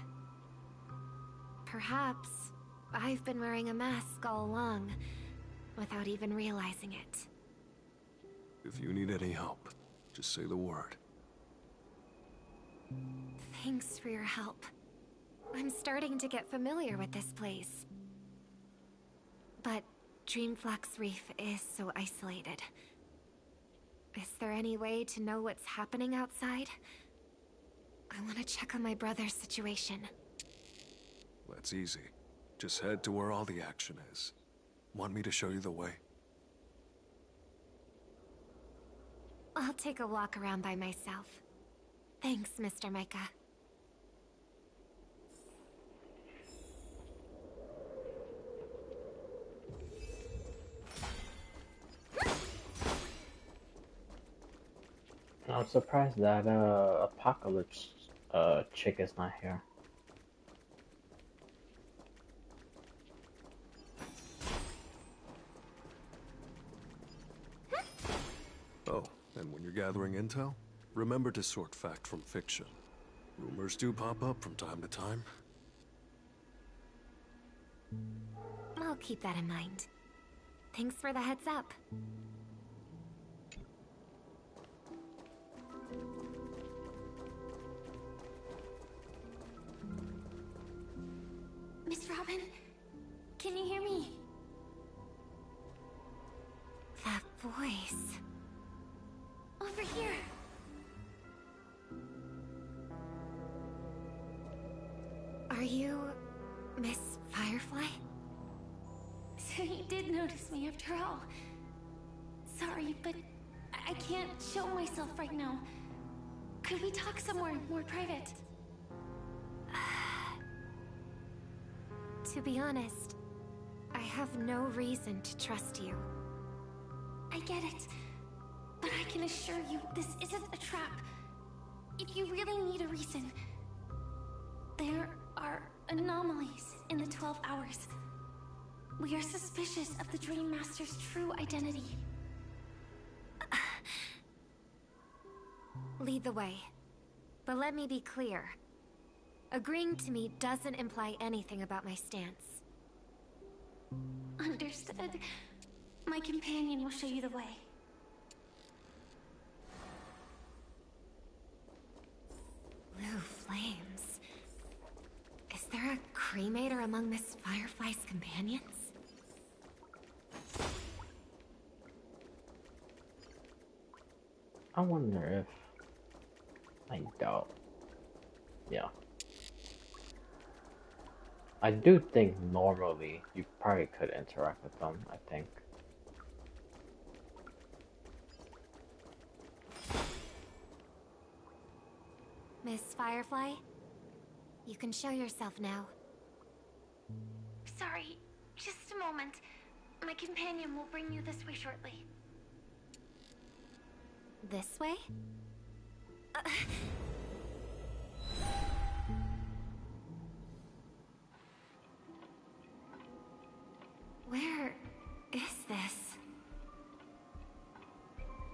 Perhaps I've been wearing a mask all along, without even realizing it. If you need any help, just say the word. Thanks for your help. I'm starting to get familiar with this place. But Dreamflux Reef is so isolated. Is there any way to know what's happening outside? I want to check on my brother's situation. That's easy. Just head to where all the action is. Want me to show you the way? I'll take a walk around by myself. Thanks, Mr. Micah. I'm surprised that Apocalypse chick is not here. Oh, and when you're gathering intel, remember to sort fact from fiction. Rumors do pop up from time to time. I'll keep that in mind. Thanks for the heads up. Miss Robin, can you hear me? That voice. Over here. Are you Miss Firefly? So you did notice me after all. Sorry, but I can't show myself right now. Could we talk somewhere more private? To be honest, I have no reason to trust you. I get it, but I can assure you this isn't a trap. If you really need a reason, there are anomalies in the 12 hours. We are suspicious of the Dream Master's true identity. Lead the way. But let me be clear. Agreeing to me doesn't imply anything about my stance. Understood. My companion will show you the way. Lou flames. Is there a cremator among Miss Firefly's companions? I wonder if... I doubt. Yeah. I do think normally you probably could interact with them, I think. Miss Firefly? You can show yourself now. Sorry, just a moment. My companion will bring you this way shortly. This way? Where is this?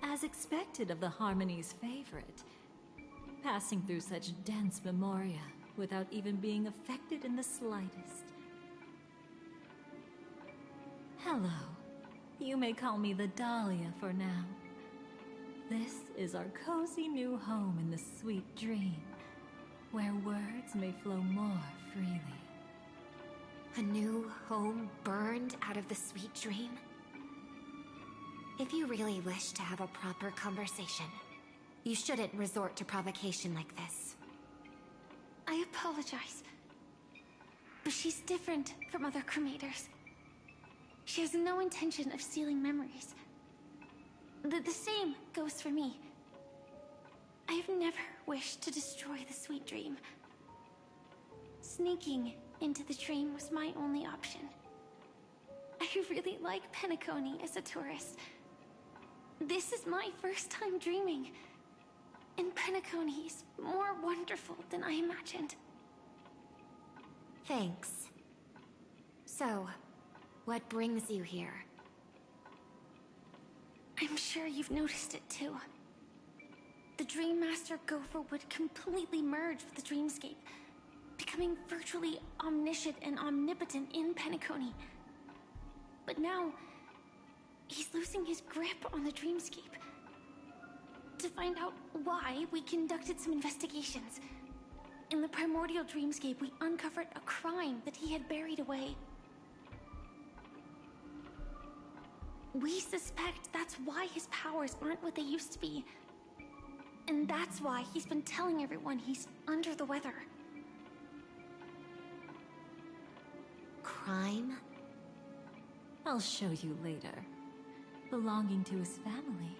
As expected of the Harmony's favorite, passing through such dense memoria without even being affected in the slightest. Hello. You may call me the Dahlia for now. This is our cozy new home in the sweet dream, where words may flow more freely. A new home burned out of the sweet dream? If you really wish to have a proper conversation, you shouldn't resort to provocation like this. I apologize. But she's different from other cremators. She has no intention of stealing memories. The same goes for me. I have never wished to destroy the sweet dream. Sneaking into the dream was my only option. I really like Penacony as a tourist. This is my first time dreaming. And Penacony is more wonderful than I imagined. Thanks. So, what brings you here? I'm sure you've noticed it too. The Dream Master Gopher would completely merge with the dreamscape, becoming virtually omniscient and omnipotent in Penacony. But now, he's losing his grip on the dreamscape. To find out why, we conducted some investigations. In the primordial dreamscape, we uncovered a crime that he had buried away. We suspect that's why his powers aren't what they used to be. And that's why he's been telling everyone he's under the weather. Crime? I'll show you later. Belonging to his family,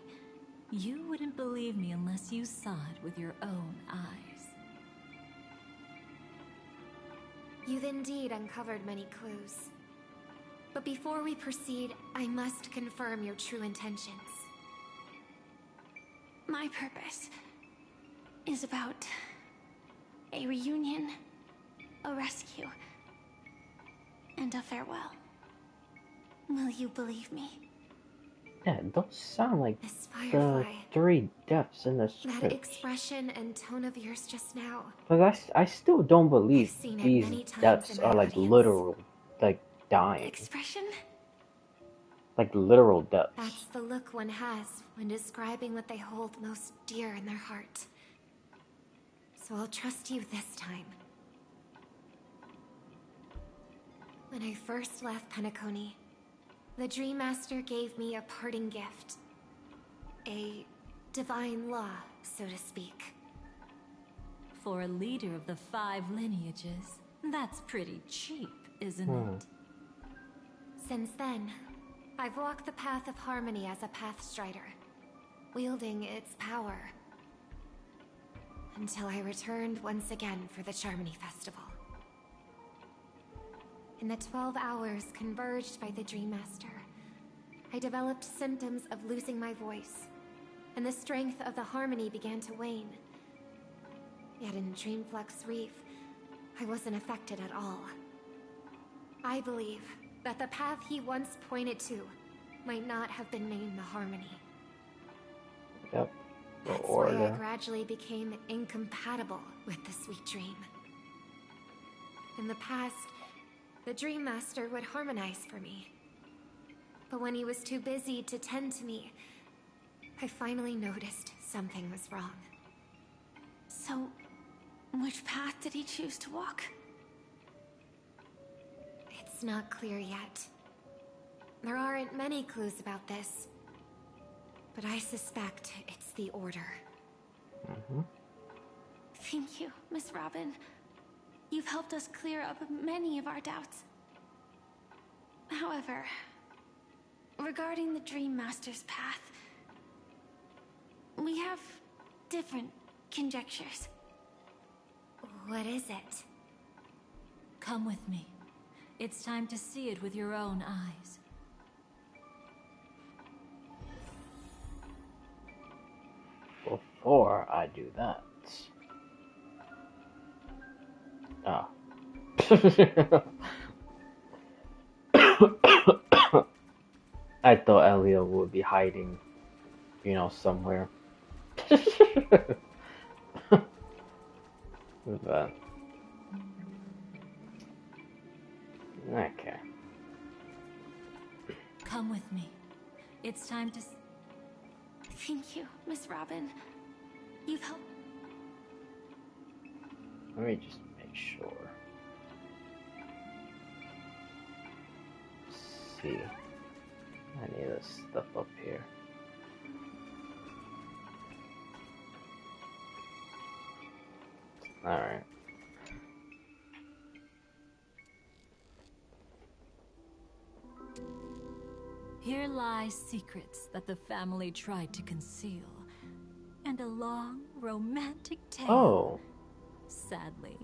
you wouldn't believe me unless you saw it with your own eyes. You've indeed uncovered many clues. But before we proceed, I must confirm your true intentions. My purpose is about a reunion, a rescue, and a farewell. Will you believe me? Yeah, those sound like Miss the Firefly. 3 depths in the That script. expression and tone of yours just now. But I still don't believe seen it these many times depths in my are like audience. literal, like dying. Expression? Like literal depths. That's the look one has when describing what they hold most dear in their heart. So I'll trust you this time. When I first left Penacony, the Dream Master gave me a parting gift. A divine law, so to speak. For a leader of the 5 lineages, that's pretty cheap, isn't it? Since then, I've walked the path of harmony as a Pathstrider, wielding its power. Until I returned once again for the Charmony Festival. In the 12 hours converged by the Dream Master, I developed symptoms of losing my voice, and the strength of the harmony began to wane. Yet in Dreamflux Reef, I wasn't affected at all. I believe that the path he once pointed to might not have been named the Harmony. Yep. The That's order. why I gradually became incompatible with the sweet dream. In the past, the Dream Master would harmonize for me. But when he was too busy to tend to me, I finally noticed something was wrong. So, Which path did he choose to walk? It's not clear yet. There aren't many clues about this. But I suspect it's the Order. Thank you, Miss Robin. You've helped us clear up many of our doubts. However, regarding the Dream Master's path, we have different conjectures. What is it? Come with me. It's time to see it with your own eyes. Before I do that... Oh. I thought Elio would be hiding, you know, somewhere. But... Okay. Come with me. It's time to... Thank you, Miss Robin. You've helped... Let me just make sure. Let's see. I need this stuff up here. Alright. Here lie secrets that the family tried to conceal. And a long, romantic tale. Oh. Sadly,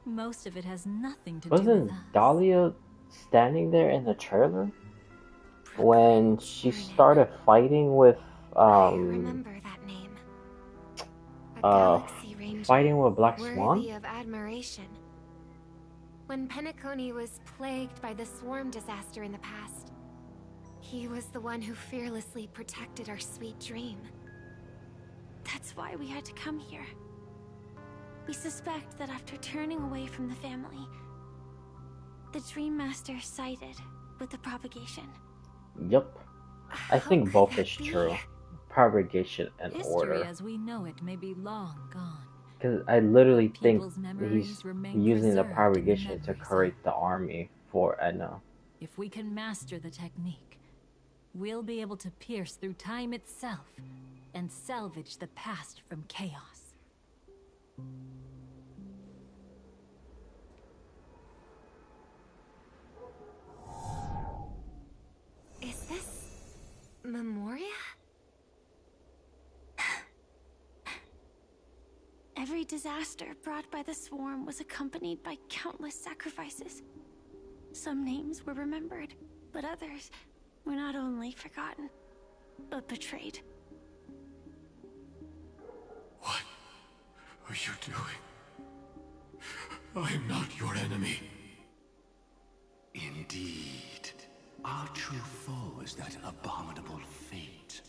most of it has nothing to do Wasn't with us. Dahlia standing there in the trailer? When she started fighting with, Remember that name. A galaxy ranger, fighting with Black worthy Swan? of admiration. When Penacony was plagued by the swarm disaster in the past, he was the one who fearlessly protected our sweet dream. That's why we had to come here. We suspect that after turning away from the family, the Dream Master sided with the propagation. Yep. I think both is true. Propagation and History Order. as we know it may be long gone. Because I literally think People's memories he's remain using the preserved in the propagation to memories. create the army for Edna. If we can master the technique, we'll be able to pierce through time itself and salvage the past from chaos. Is this Memoria? Every disaster brought by the swarm was accompanied by countless sacrifices. Some names were remembered, but others were not only forgotten, but betrayed. What are you doing? I am not your enemy. Indeed. Our true foe is that abominable fate.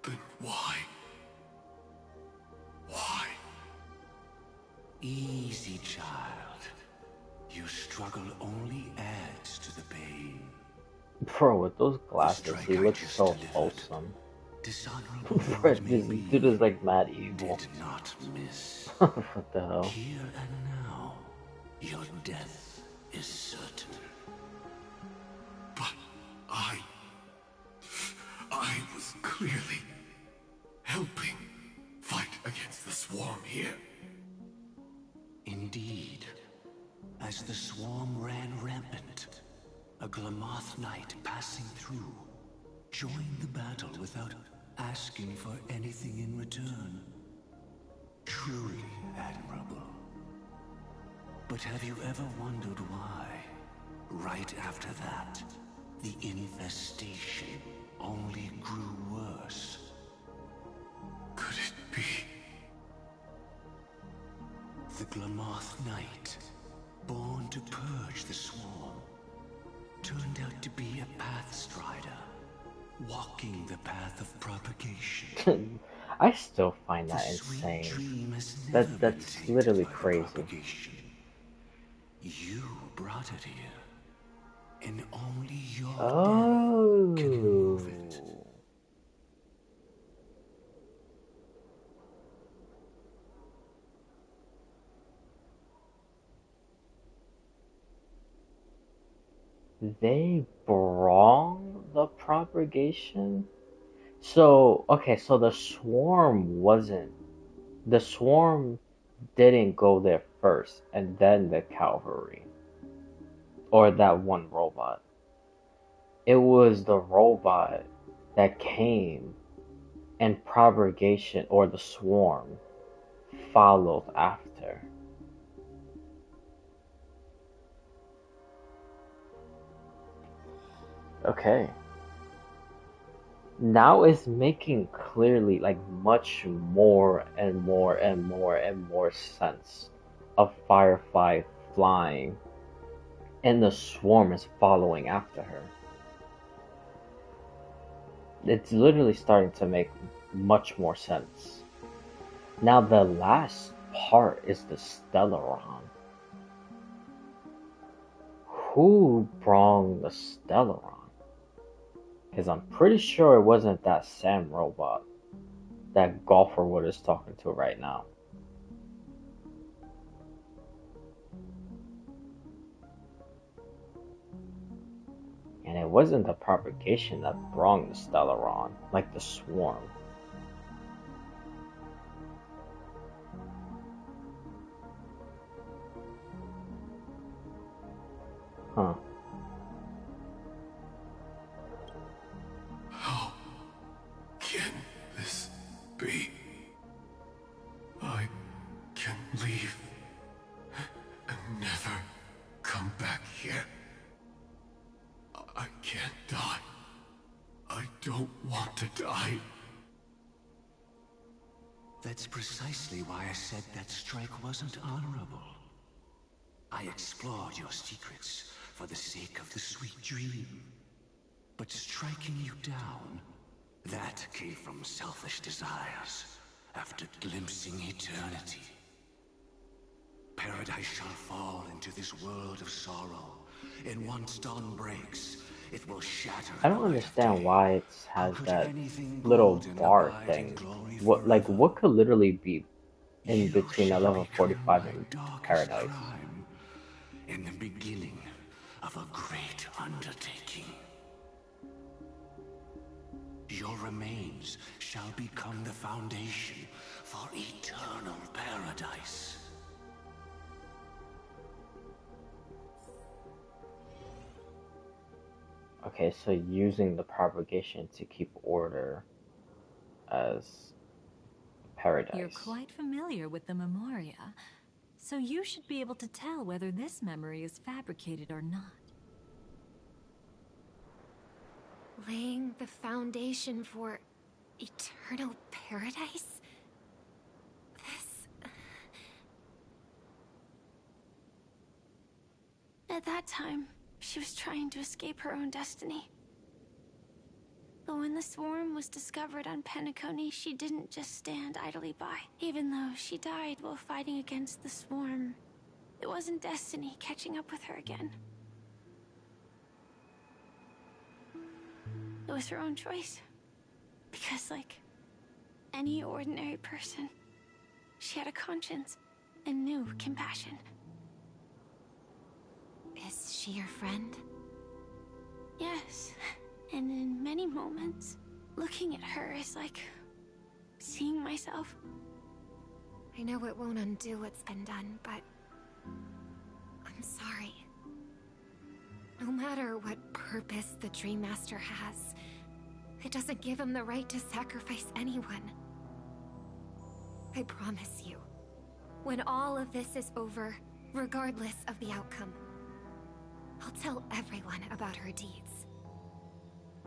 Then why? Why? Easy, child. Your struggle only adds to the pain. Bro, with those glasses, he looks so wholesome. Bro, this dude is like mad evil. Did not miss. What the hell? Here and now, your death is certain. But I was clearly helping fight against the swarm here. Indeed. As the swarm ran rampant, a Glamoth knight passing through joined the battle without asking for anything in return. Truly admirable. But have you ever wondered why, right after that, the infestation only grew worse? Could it be? The Glamoth Knight, born to purge the swarm, turned out to be a pathstrider, walking the path of propagation. I still find that insane. That's literally crazy. You brought it here, and only your Oh. death can remove it. they wrong the propagation? So, okay, so the swarm didn't go there first, and then the cavalry, or that one robot. It was the robot that came, and propagation, or the swarm, followed after. Okay. Now it's making clearly like much more and more and more and more sense of Firefly flying and the swarm is following after her. It's literally starting to make much more sense. Now the last part is the Stellaron. Who brought the Stellaron? Because I'm pretty sure it wasn't that Sam robot that Golferwood is talking to right now. And it wasn't the propagation that brought the Stellaron, like the swarm. Huh. How can this be? I can leave and never come back here. I can't die. I don't want to die. That's precisely why I said that strike wasn't honorable. I explored your secrets for the sake of the sweet dream. But striking you down, that came from selfish desires after glimpsing eternity. Paradise shall fall into this world of sorrow, and once dawn breaks, it will shatter. I don't understand why it has that little bar thing. What could literally be in between 11:45 and Paradise? In the beginning of a great undertaking. Your remains shall become the foundation for eternal paradise. Okay, so using the propagation to keep order as Paradise. You're quite familiar with the Memoria, so you should be able to tell whether this memory is fabricated or not. Laying the foundation for eternal paradise? At that time, she was trying to escape her own destiny. But when the swarm was discovered on Penacony, she didn't just stand idly by. Even though she died while fighting against the swarm, it wasn't destiny catching up with her again. It was her own choice. Because, like any ordinary person, she had a conscience and knew compassion. Is she your friend? Yes, and in many moments, looking at her is like seeing myself. I know it won't undo what's been done, but I'm sorry. No matter what purpose the Dream Master has, it doesn't give him the right to sacrifice anyone. I promise you, when all of this is over, regardless of the outcome, I'll tell everyone about her deeds.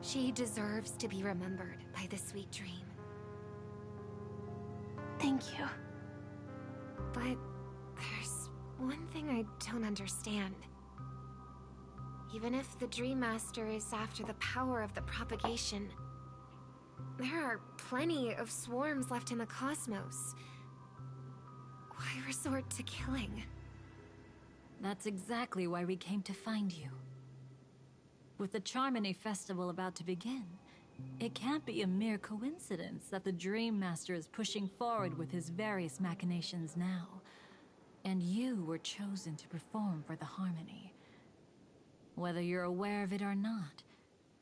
She deserves to be remembered by the sweet dream. Thank you. But there's one thing I don't understand. Even if the Dream Master is after the power of the propagation, there are plenty of swarms left in the cosmos. Why resort to killing? That's exactly why we came to find you. With the Charmony Festival about to begin, it can't be a mere coincidence that the Dream Master is pushing forward with his various machinations now. And you were chosen to perform for the Harmony. Whether you're aware of it or not,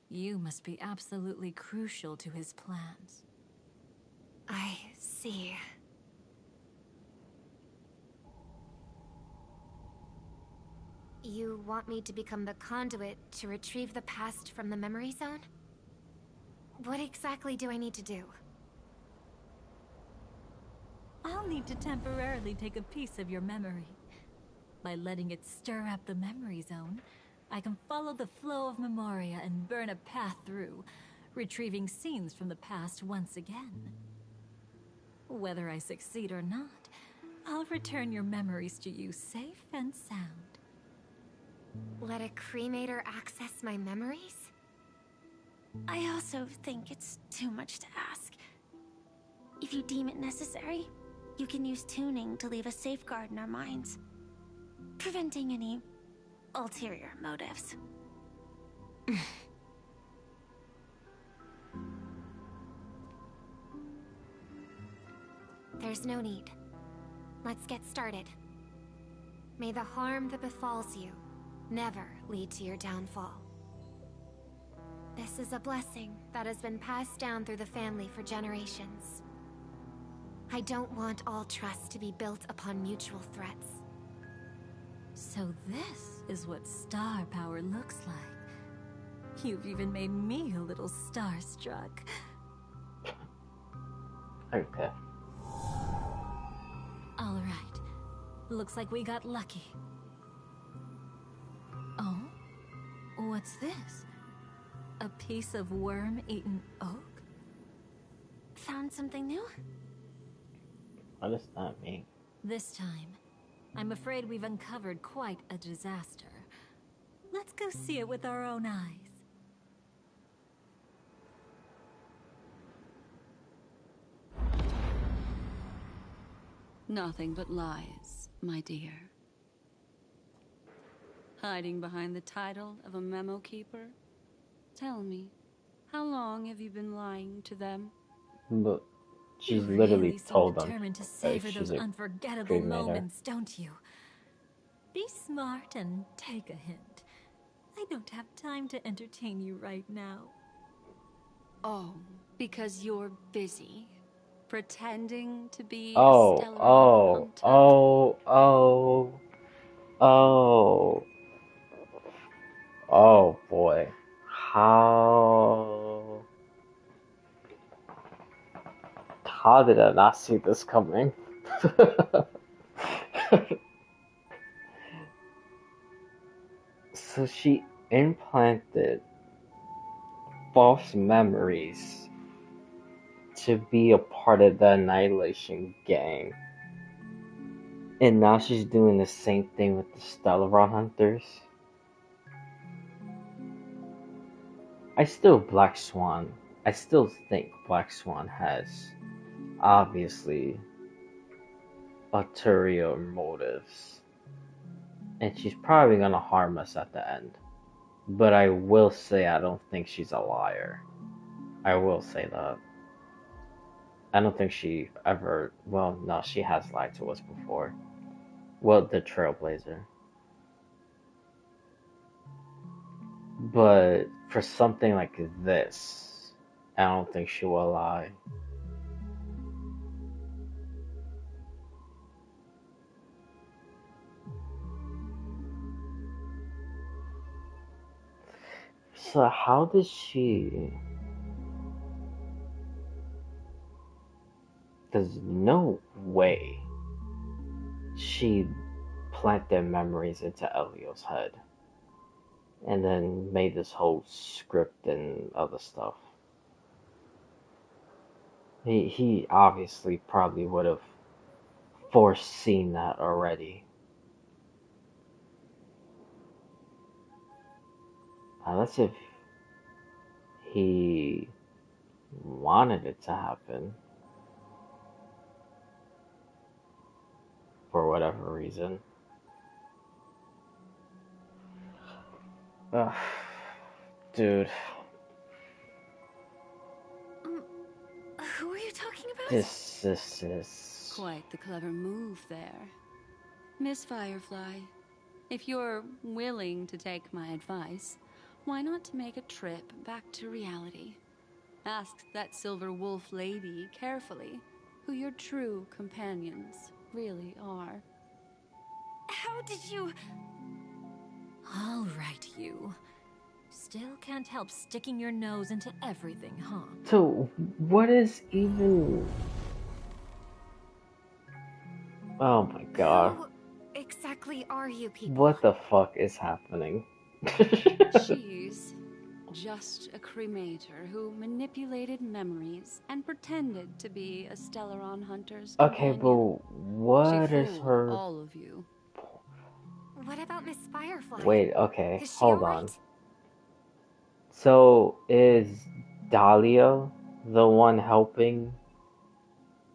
you must be absolutely crucial to his plans. I see. You want me to become the conduit to retrieve the past from the memory zone? What exactly do I need to do? I'll need to temporarily take a piece of your memory. By letting it stir up the memory zone, I can follow the flow of memoria and burn a path through, retrieving scenes from the past once again. Whether I succeed or not, I'll return your memories to you safe and sound. Let a cremator access my memories? I also think it's too much to ask. If you deem it necessary, you can use tuning to leave a safeguard in our minds, preventing any ulterior motives. There's no need. Let's get started. May the harm that befalls you never lead to your downfall. This is a blessing that has been passed down through the family for generations. I don't want all trust to be built upon mutual threats. So this is what star power looks like. You've even made me a little starstruck. Okay. All right. Looks like we got lucky. Oh? What's this? A piece of worm-eaten oak? Found something new? What does that mean? This time, I'm afraid we've uncovered quite a disaster. Let's go see it with our own eyes. Nothing but lies, my dear. Hiding behind the title of a memo keeper? Tell me, how long have you been lying to them? But she's You literally really seem told them determined to that savor she's those a unforgettable cremator. moments, don't you? Be smart and take a hint. I don't have time to entertain you right now. Oh, because you're busy pretending to be a Oh, stellar oh, hunter. oh. Oh boy. How did I not see this coming? So she implanted false memories to be a part of the Annihilation gang. And now she's doing the same thing with the Stellar Hunters. I still think Black Swan has obviously ulterior motives. And she's probably gonna harm us at the end. But I will say I don't think she's a liar. I will say that. I don't think she ever... Well, no, she has lied to us before. Well, the Trailblazer. But for something like this, I don't think she will lie. So how did she... There's no way she planted memories into Elio's head and then made this whole script and other stuff. He obviously probably would have foreseen that already. Unless if he wanted it to happen for whatever reason. Ugh, dude. Who are you talking about? This is... Quite the clever move there. Miss Firefly, If you're willing to take my advice, why not make a trip back to reality? Ask that silver wolf lady carefully who your true companions really are. How did you... All right, you. Still can't help sticking your nose into everything, huh? So, what is even... Oh my god. Who exactly are you people? What the fuck is happening? She's just a cremator who manipulated memories and pretended to be a Stellaron hunter's Okay, companion. but what She is fooled her... all of you. What about Miss Firefly? Wait, okay, Is she hold alright? on. So, is Dahlia the one helping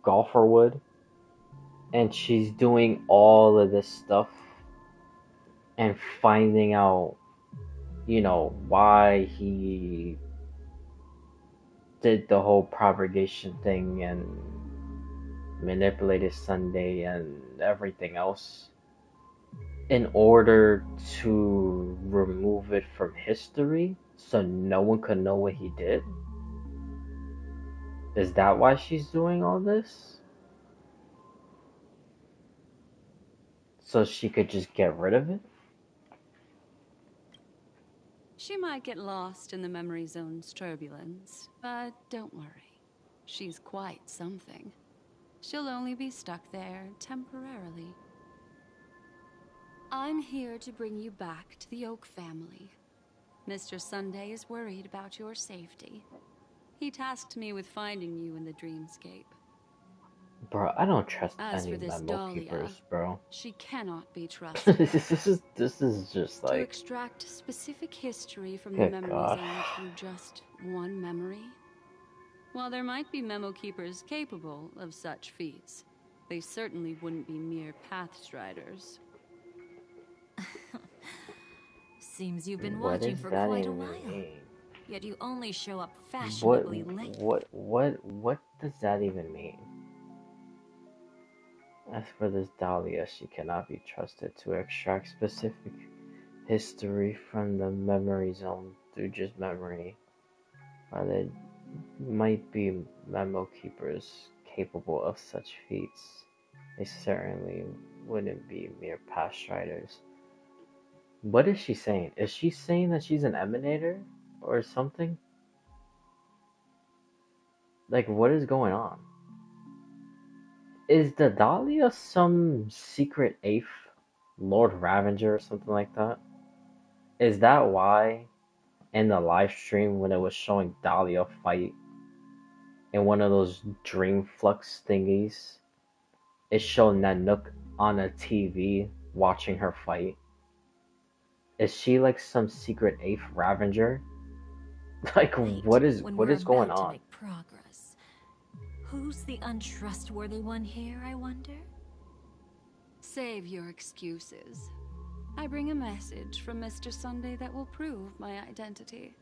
Golferwood? And she's doing all of this stuff and finding out, you know, why he did the whole propagation thing and manipulated Sunday and everything else in order to remove it from history so no one could know what he did? Is that why she's doing all this? So she could just get rid of it? She might get lost in the memory zone's turbulence, but don't worry. She's quite something. She'll only be stuck there temporarily. I'm here to bring you back to the Oak family. Mr. Sunday is worried about your safety. He tasked me with finding you in the dreamscape. Bro, I don't trust As any for this memo Dahlia, keepers, bro. she cannot be trusted. this is just To like... extract specific history from the Good memory God. zone through just one memory? While there might be memo keepers capable of such feats, they certainly wouldn't be mere pathstriders. Seems you've been What watching does for that quite a even while. mean? Yet you only show up What fashionably late. what does that even mean? As for this Dahlia, she cannot be trusted to extract specific history from the memory zone through just memory. While there might be memo keepers capable of such feats, they certainly wouldn't be mere past striders. What is she saying? Is she saying that she's an emanator or something? Like, what is going on? Is the Dahlia some secret eighth Lord Ravager or something like that? Is that why in the live stream when it was showing Dahlia fight in one of those dream flux thingies, it showed Nanook on a TV watching her fight? Is she like some secret eighth Ravager? Like, what is When going about to on? make progress. Who's the untrustworthy one here, I wonder? Save your excuses. I bring a message from Mr. Sunday that will prove my identity.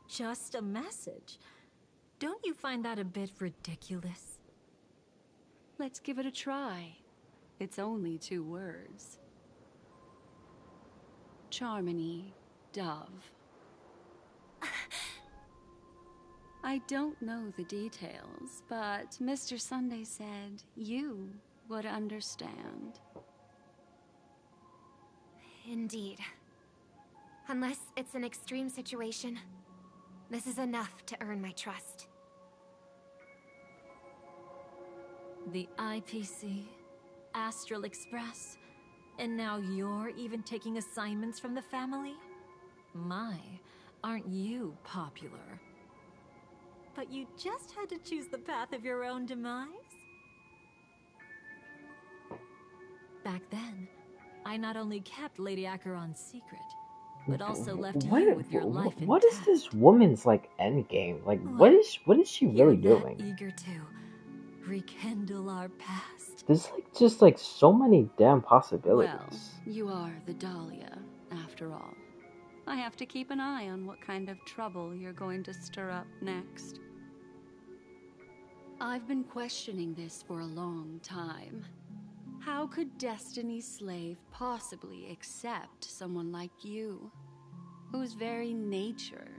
Just a message? Don't you find that a bit ridiculous? Let's give it a try. It's only 2 words. Charmony, Dove. I don't know the details, but Mr. Sunday said you would understand. Indeed. Unless it's an extreme situation, this is enough to earn my trust. The IPC, Astral Express, and now you're even taking assignments from the family? My, aren't you popular? But you just had to choose the path of your own demise? Back then, I not only kept Lady Acheron's secret, but also left you with your life intact. What is this woman's like end game? Like, what is she really doing? Eager to rekindle our past. There's like just like so many damn possibilities. Well, you are the Dahlia, after all. I have to keep an eye on what kind of trouble you're going to stir up next. I've been questioning this for a long time. How could Destiny's slave possibly accept someone like you, whose very nature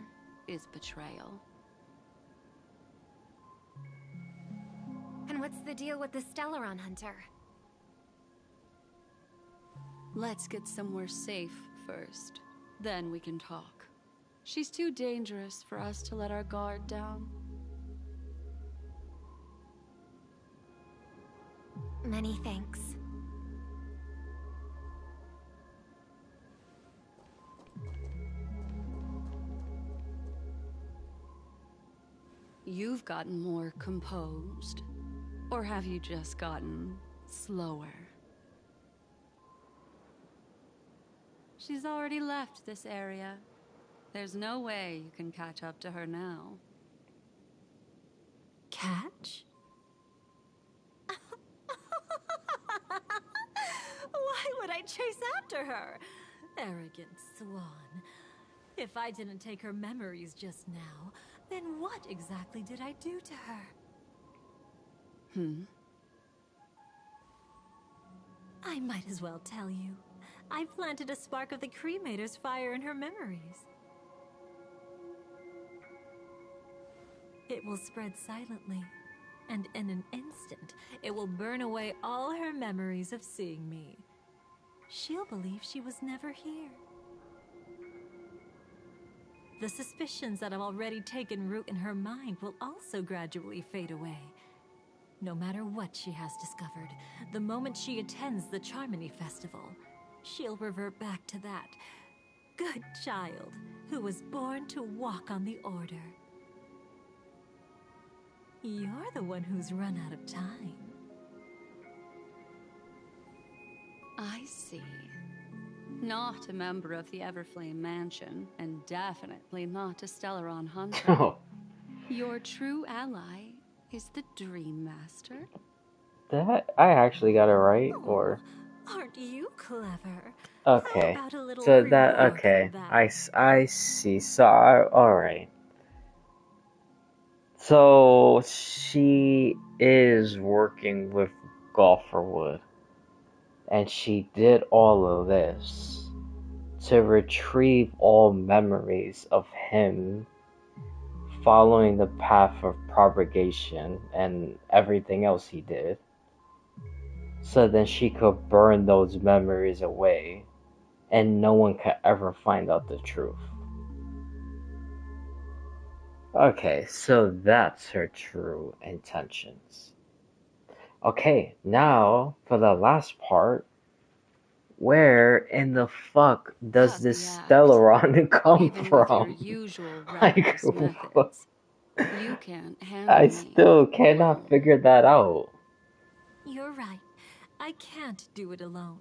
is betrayal? And what's the deal with the Stellaron hunter? Let's get somewhere safe first. Then we can talk. She's too dangerous for us to let our guard down. Many thanks. You've gotten more composed. Or have you just gotten slower? She's already left this area. There's no way you can catch up to her now. Catch? Why would I chase after her? Arrogant swan. If I didn't take her memories just now, then what exactly did I do to her? I might as well tell you. I planted a spark of the cremator's fire in her memories. It will spread silently, and in an instant, it will burn away all her memories of seeing me. She'll believe she was never here. The suspicions that have already taken root in her mind will also gradually fade away. No matter what she has discovered, the moment she attends the Charmony Festival, she'll revert back to that good child who was born to walk on the Order. You're the one who's run out of time. I see. Not a member of the Everflame Mansion, and definitely not a Stellaron hunter. Your true ally is the Dream Master? That I actually got it right, or Aren't you clever? okay. How about a little So that reward okay. for that? I see. So all right. So she is working with Golferwood, and she did all of this to retrieve all memories of him following the path of propagation and everything else he did, so then she could burn those memories away and no one could ever find out the truth. Okay, so that's her true intentions. Okay, now for the last part. Where in the fuck does this Stellaron come from? Like, what? You can't handle I me. still cannot figure that out. You're right. I can't do it alone.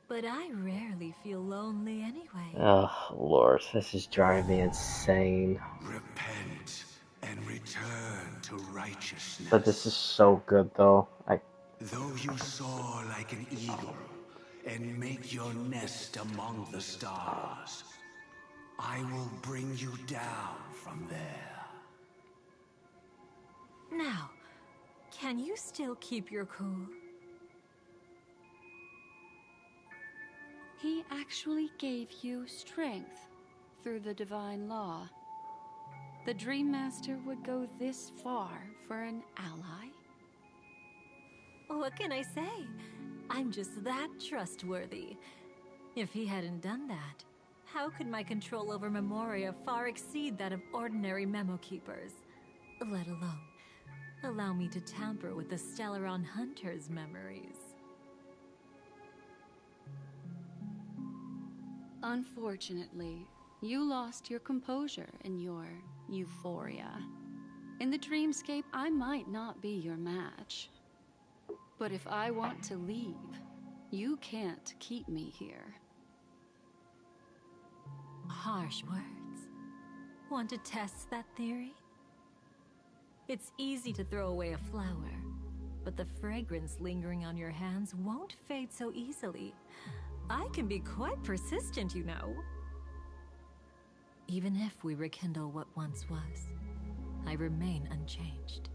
But I rarely feel lonely anyway. Oh, Lord, this is driving me insane. Repent and return to righteousness. But this is so good, though. Though you soar like an eagle and make your nest among the stars, I will bring you down from there. Now, can you still keep your cool? He actually gave you strength through the divine law. The Dream Master would go this far for an ally? What can I say? I'm just that trustworthy. If he hadn't done that, how could my control over Memoria far exceed that of ordinary memo keepers? Let alone allow me to tamper with the Stellaron Hunter's memories. Unfortunately, you lost your composure in your euphoria. In the dreamscape, I might not be your match. But if I want to leave, you can't keep me here. Harsh words. Want to test that theory? It's easy to throw away a flower, but the fragrance lingering on your hands won't fade so easily. I can be quite persistent, you know. Even if we rekindle what once was, I remain unchanged.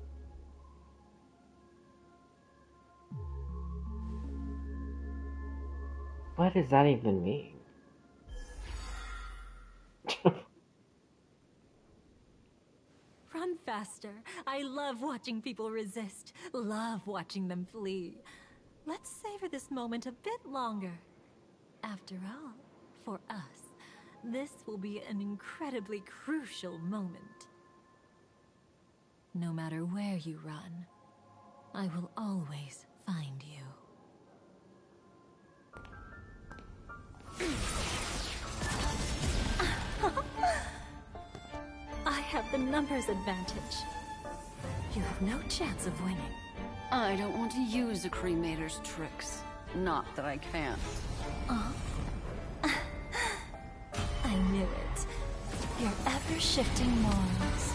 What does that even mean? Run faster. I love watching people resist. Love watching them flee. Let's savor this moment a bit longer. After all, for us, this will be an incredibly crucial moment. No matter where you run, I will always find you. I have the numbers advantage. You have no chance of winning. I don't want to use a cremator's tricks. Not that I can't. I knew it. Your ever-shifting morals.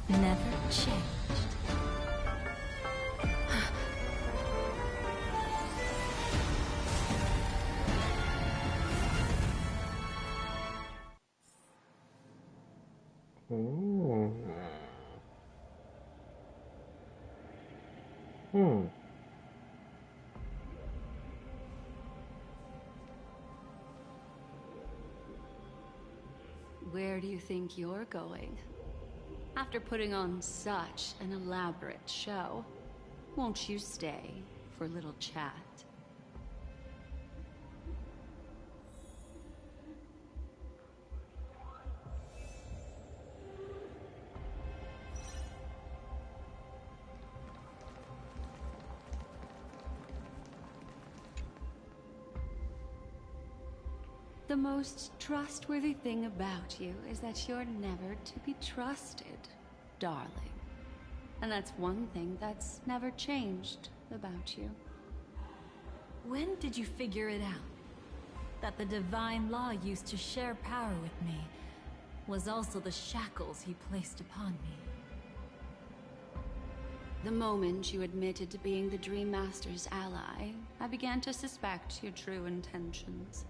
Never changed. Where do you think you're going? After putting on such an elaborate show, won't you stay for a little chat? The most trustworthy thing about you is that you're never to be trusted, darling. And that's one thing that's never changed about you. When did you figure it out? That the divine law used to share power with me was also the shackles he placed upon me. The moment you admitted to being the Dream Master's ally, I began to suspect your true intentions.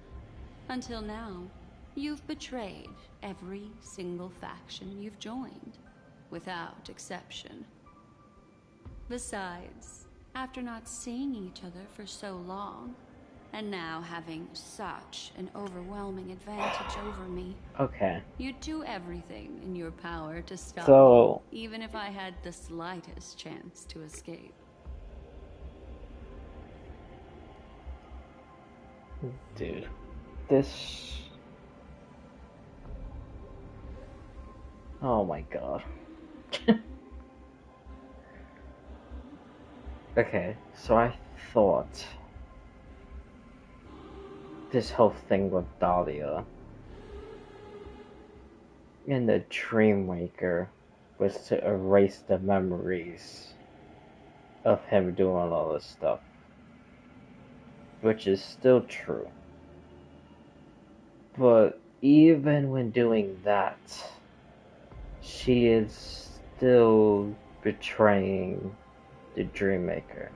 Until now, you've betrayed every single faction you've joined, without exception. Besides, after not seeing each other for so long, and now having such an overwhelming advantage over me, Okay. you'd do everything in your power to stop So- me, even if I had the slightest chance to escape. Dude. This... Oh my god. Okay, so I thought this whole thing with Dahlia and the Dreamwaker was to erase the memories of him doing all this stuff, which is still true. But even when doing that, she is still betraying the Dreammaker.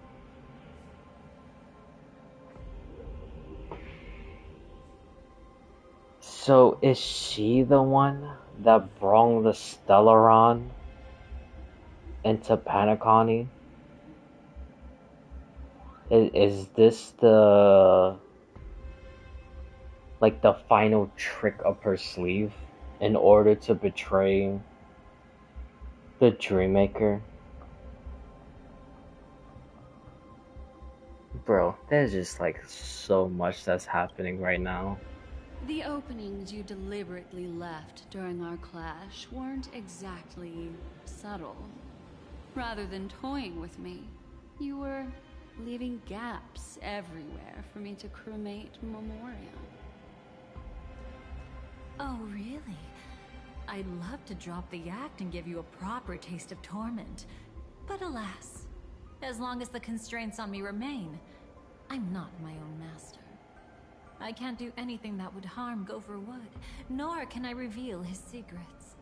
So is she the one that brought the Stellaron into Penacony? Is this the the final trick up her sleeve in order to betray the Dreammaker? Bro, there's just so much that's happening right now. The openings you deliberately left during our clash weren't exactly subtle. Rather than toying with me, you were leaving gaps everywhere for me to cremate Memoria. Oh, really? I'd love to drop the act and give you a proper taste of torment. But alas, as long as the constraints on me remain, I'm not my own master. I can't do anything that would harm Gopher Wood, nor can I reveal his secrets.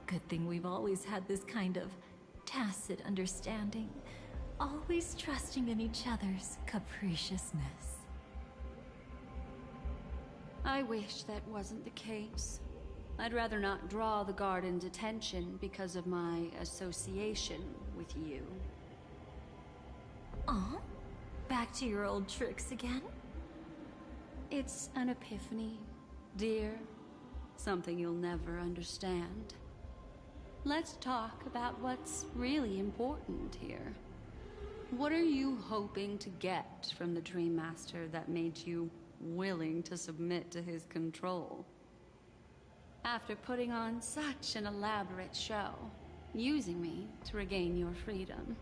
Good thing we've always had this kind of tacit understanding, always trusting in each other's capriciousness. I wish that wasn't the case. I'd rather not draw the Garden's attention because of my association with you. Aw, back to your old tricks again? It's an epiphany, dear. Something you'll never understand. Let's talk about what's really important here. What are you hoping to get from the Dream Master that made you willing to submit to his control? After putting on such an elaborate show, using me to regain your freedom,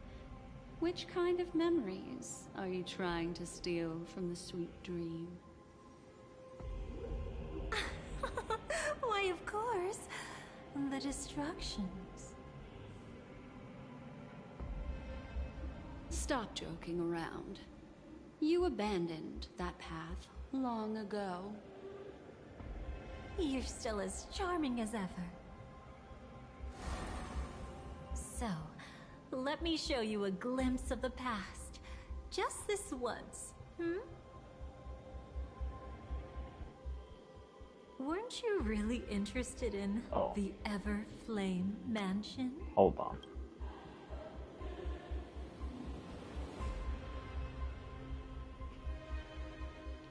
which kind of memories are you trying to steal from the sweet dream? Why, of course, the destructions. Stop joking around. You abandoned that path long ago. You're still as charming as ever. So, let me show you a glimpse of the past. Just this once, Weren't you really interested in the Everflame Mansion? Hold on.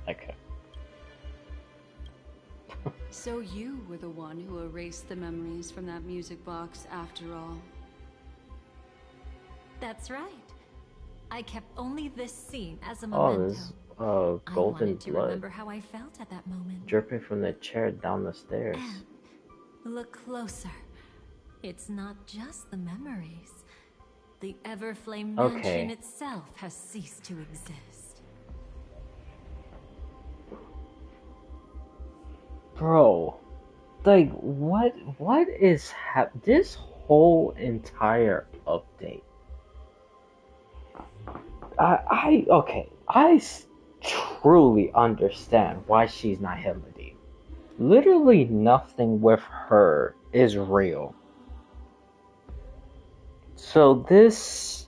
Okay. So you were the one who erased the memories from that music box after all. That's right. I kept only this scene as a Oh, memento. this I golden wanted to blood remember how I felt at that moment. dripping from the chair down the stairs. Look closer. It's not just the memories. The Everflame Mansion Okay. itself has ceased to exist. Bro, like what is this whole entire update? I truly understand why she's not Hillary. Literally nothing with her is real. So this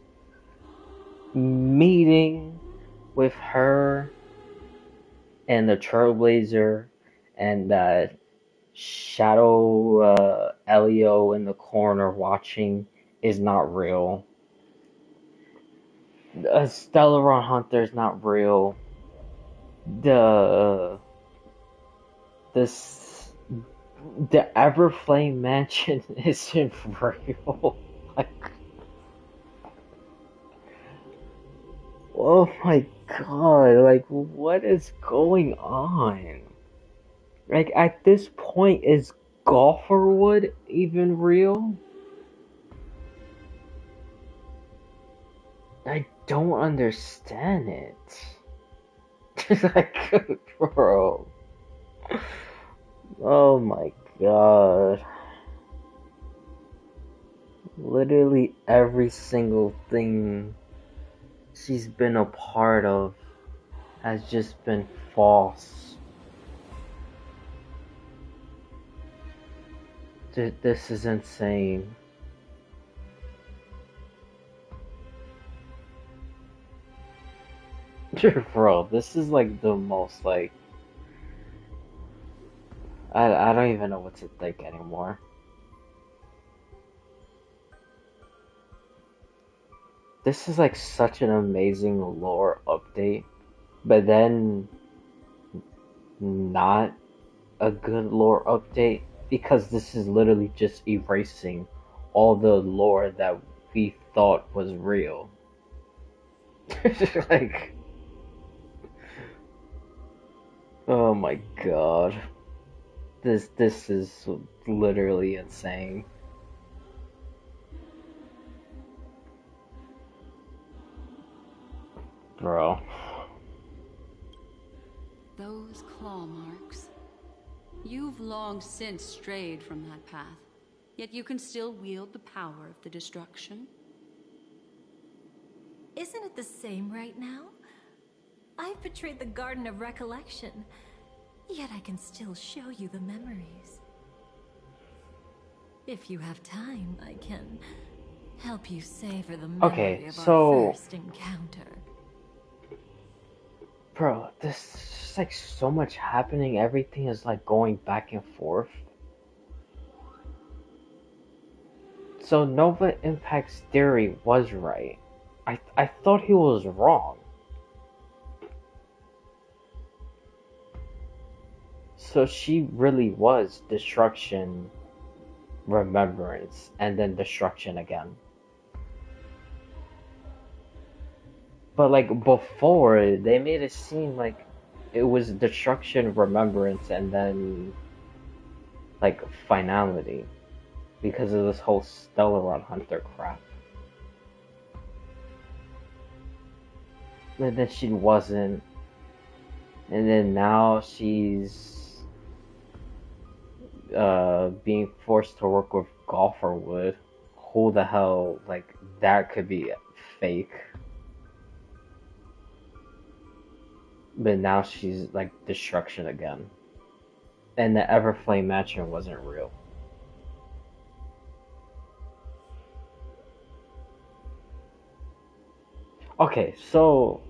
meeting with her and the Trailblazer and that Shadow Elio in the corner watching is not real. Stellaron Hunter is not real. The Everflame Mansion isn't real. Like, oh my god! Like, what is going on? Like, at this point, is Golferwood even real? I don't understand it. Like, bro. Oh my god. Literally every single thing she's been a part of has just been false. This is insane. Bro, this is like the most like I don't even know what to think anymore. This is like such an amazing lore update, but then not a good lore update because this is literally just erasing all the lore that we thought was real. Like, oh my god. This is literally insane. Bro. Those claw marks. You've long since strayed from that path, yet you can still wield the power of the destruction. Isn't it the same right now? I've betrayed the Garden of Recollection, yet I can still show you the memories. If you have time, I can help you savor the memory of our first encounter. Bro, there's just like so much happening. Everything is like going back and forth. So Nova Impact's theory was right. I thought he was wrong. So she really was destruction, remembrance, and then destruction again. But like before, they made it seem like it was destruction, remembrance, and then like finality because of this whole Stellaron Hunter crap. And then she wasn't, and then now she's being forced to work with Golferwood. Who the hell, like, that could be fake. But now she's like destruction again. And the Everflame Mansion wasn't real. Okay, so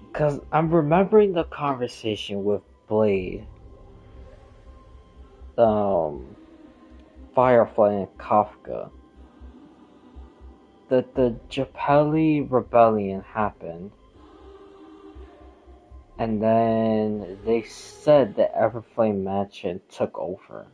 because I'm remembering the conversation with Blade, Firefly, and Kafka. That the Japelli rebellion happened, and then they said the Everflame Mansion took over.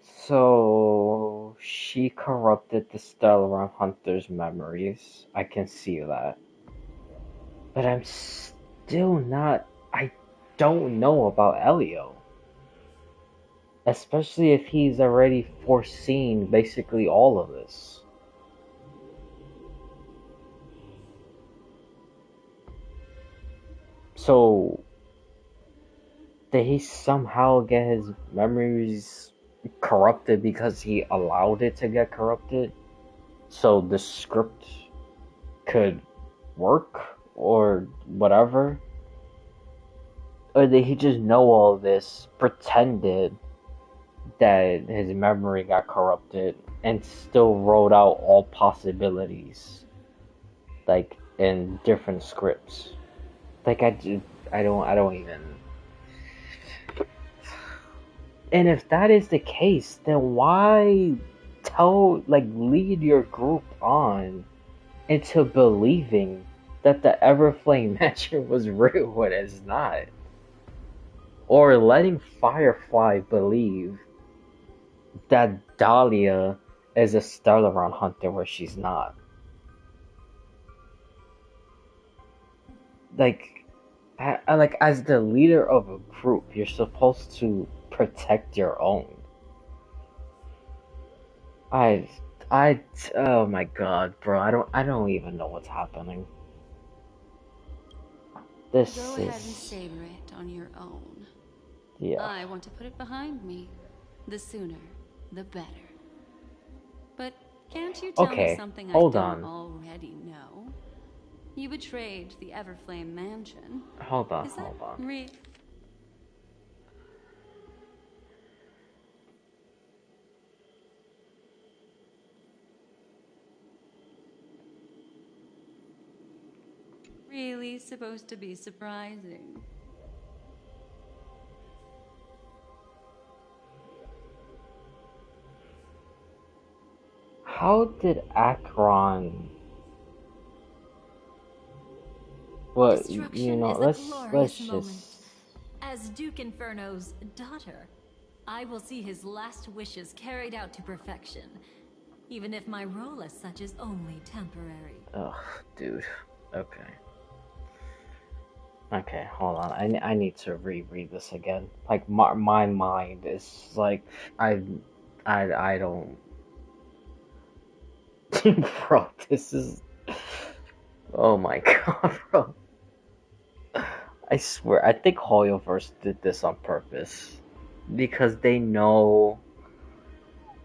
So she corrupted the Stellaron Hunter's memories. I can see that. But I'm still not. I don't know about Elio. Especially if he's already foreseen basically all of this. So, did he somehow get his memories corrupted because he allowed it to get corrupted? So the script could work or whatever? Or did he just know all this, pretended that his memory got corrupted, and still wrote out all possibilities, like in different scripts? Like I don't even. And if that is the case, then why lead your group on into believing that the Everflame Mansion was real when it's not? Or letting Firefly believe that Dahlia is a Stellaron hunter where she's not. Like, as the leader of a group, you're supposed to protect your own. Oh my god, bro, I don't even know what's happening. Go ahead and savor it on your own. Yeah. I want to put it behind me. The sooner, the better. But can't you tell me something I don't already know? You betrayed the Everflame Mansion. Hold on. Really supposed to be surprising. How did Akron? Well, let's just. As Duke Inferno's daughter, I will see his last wishes carried out to perfection, even if my role as such is only temporary. Ugh, dude. Okay, hold on. I need to reread this again. Like my mind is like I don't. Bro, this is. Oh my god, bro. I swear, I think Hoyoverse did this on purpose. Because they know,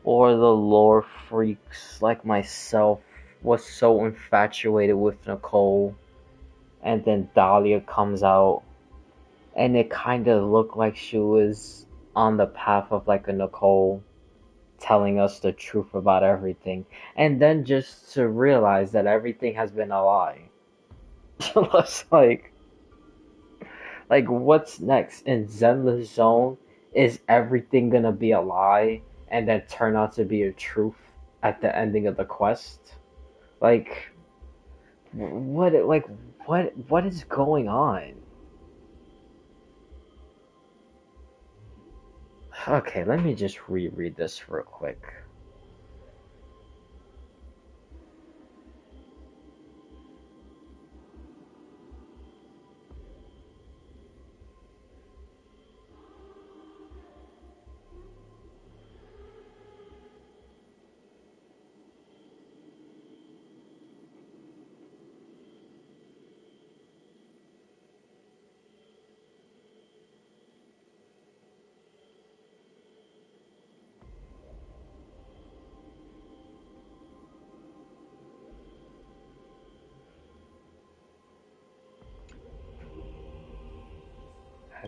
or the lore freaks like myself was so infatuated with Nicole, and then Dahlia comes out, and it kind of looked like she was on the path of like a Nicole, telling us the truth about everything, and then just to realize that everything has been a lie. It's like what's next in Zenless Zone? Is everything gonna be a lie and then turn out to be a truth? at the ending of the quest. Like, what is going on? Okay, let me just reread this real quick.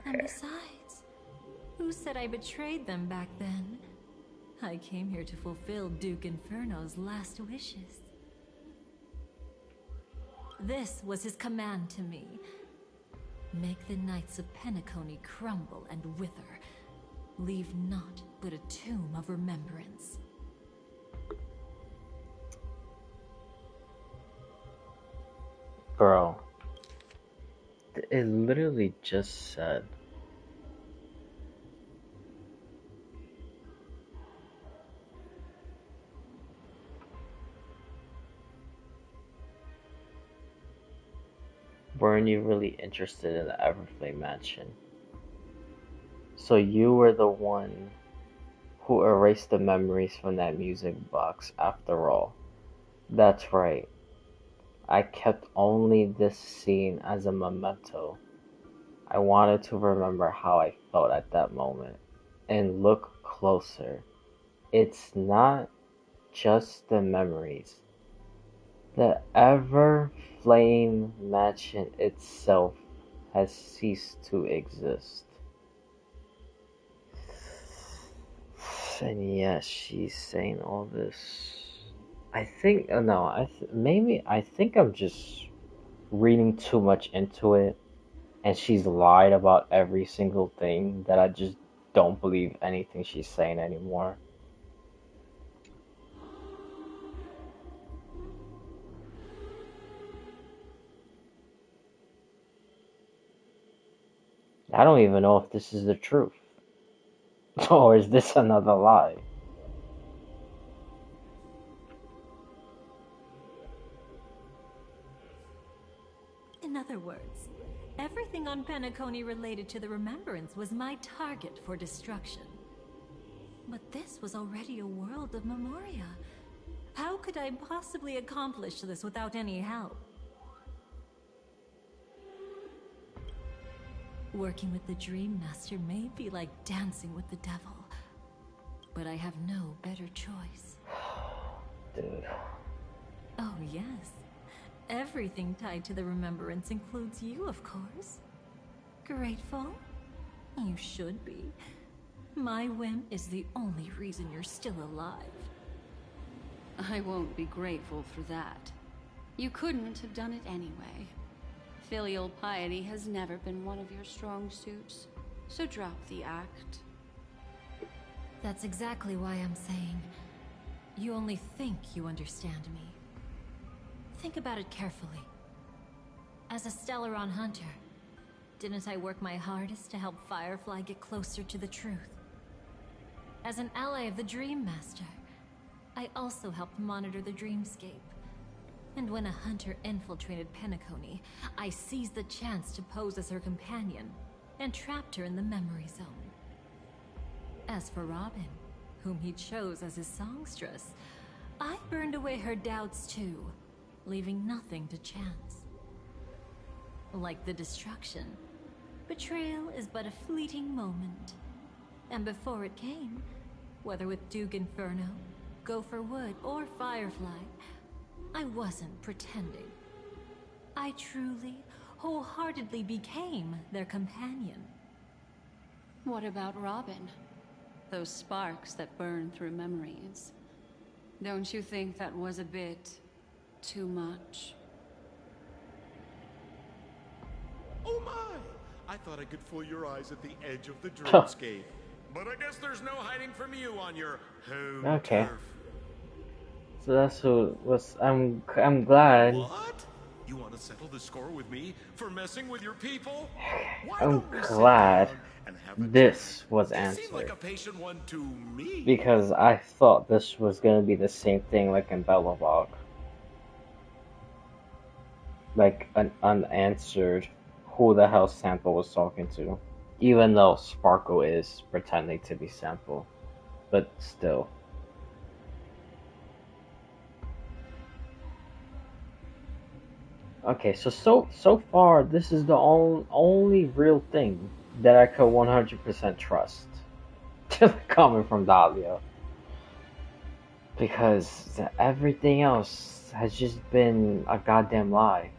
And besides, who said I betrayed them back then? I came here to fulfill Duke Inferno's last wishes. This was his command to me. Make the Knights of Penacony crumble and wither. Leave naught but a tomb of remembrance. Bro, it literally just said. Weren't you really interested in the Everflame Mansion? So you were the one who erased the memories from that music box after all. That's right. I kept only this scene as a memento. I wanted to remember how I felt at that moment. And look closer. It's not just the memories. The Everflame Mansion itself has ceased to exist. And yes, she's saying all this. I think no, I think I'm just reading too much into it, and she's lied about every single thing that I just don't believe anything she's saying anymore. I don't even know if this is the truth. Or is this another lie? In other words, everything on Penacony related to the Remembrance was my target for destruction. But this was already a world of Memoria. How could I possibly accomplish this without any help? Working with the Dream Master may be like dancing with the devil, but I have no better choice. Dude. Oh yes. Everything tied to the Remembrance includes you, of course. Grateful? You should be. My whim is the only reason you're still alive. I won't be grateful for that. You couldn't have done it anyway. Filial piety has never been one of your strong suits, so drop the act. That's exactly why I'm saying you only think you understand me. Think about it carefully. As a Stellaron hunter, didn't I work my hardest to help Firefly get closer to the truth? As an ally of the Dream Master, I also helped monitor the dreamscape. And when a hunter infiltrated Penacony, I seized the chance to pose as her companion and trapped her in the memory zone. As for Robin, whom he chose as his songstress, I burned away her doubts too, leaving nothing to chance. Like the destruction, betrayal is but a fleeting moment. And before it came, whether with Duke Inferno, Gopher Wood, or Firefly, I wasn't pretending. I truly, wholeheartedly became their companion. What about Robin? Those sparks that burn through memories. Don't you think that was a bit too much? Oh my! I thought I could fool your eyes at the edge of the dreamscape. But I guess there's no hiding from you on your home Okay. turf. So that's what was. I'm glad. What? You want to settle the score with me for messing with your people? Why I'm don't we sit glad down and have a this was chat? You seem like answered. a patient one to me. Because I thought this was gonna be the same thing like in Belobog. Like an unanswered who the hell Sample was talking to. Even though Sparkle is pretending to be Sample. But still. Okay, so far this is the only real thing that I could 100% trust. Coming from Dahlia. Because everything else has just been a goddamn lie.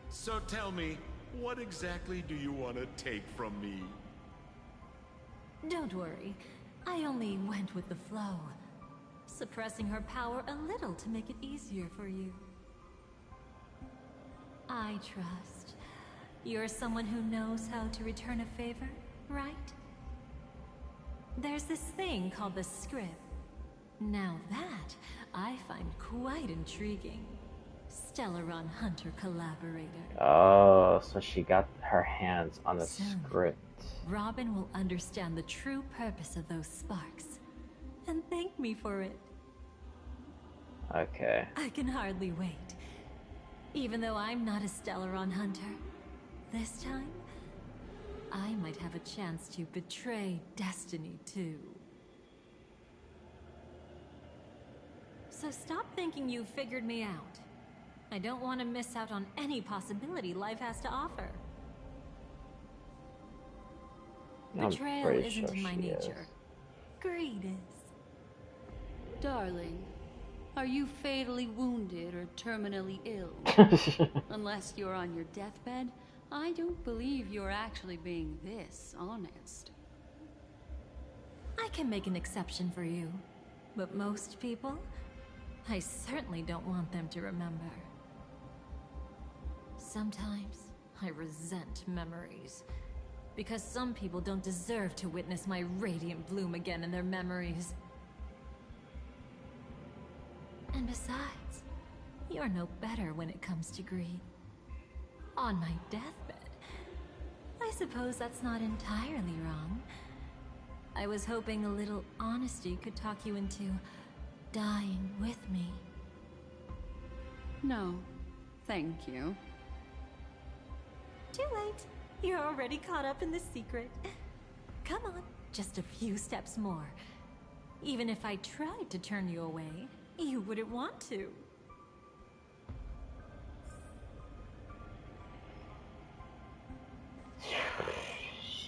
So tell me, what exactly do you want to take from me? Don't worry. I only went with the flow. Suppressing her power a little to make it easier for you. I trust. You're someone who knows how to return a favor, right? There's this thing called the script. Now that, I find quite intriguing. Stellaron Hunter collaborator. Oh, so she got her hands on the Soon, script. Robin will understand the true purpose of those sparks. And thank me for it. Okay. I can hardly wait. Even though I'm not a Stellaron Hunter, this time, I might have a chance to betray destiny too. So stop thinking you've figured me out. I don't want to miss out on any possibility life has to offer. Betrayal isn't in my nature. Greed is. Darling, are you fatally wounded or terminally ill? Unless you're on your deathbed, I don't believe you're actually being this honest. I can make an exception for you, but most people, I certainly don't want them to remember. Sometimes I resent memories, because some people don't deserve to witness my radiant bloom again in their memories. And besides, you're no better when it comes to greed. On my deathbed, I suppose that's not entirely wrong. I was hoping a little honesty could talk you into dying with me. No, thank you. Too late. You're already caught up in the secret. Come on, just a few steps more. Even if I tried to turn you away, you wouldn't want to.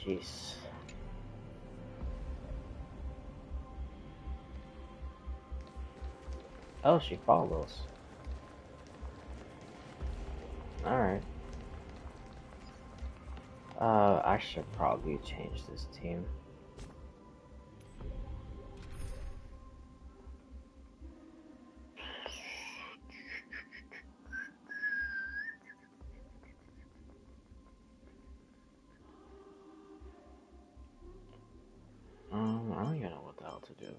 Jeez. Oh, she follows. Alright. I should probably change this team. I don't even know what the hell to do.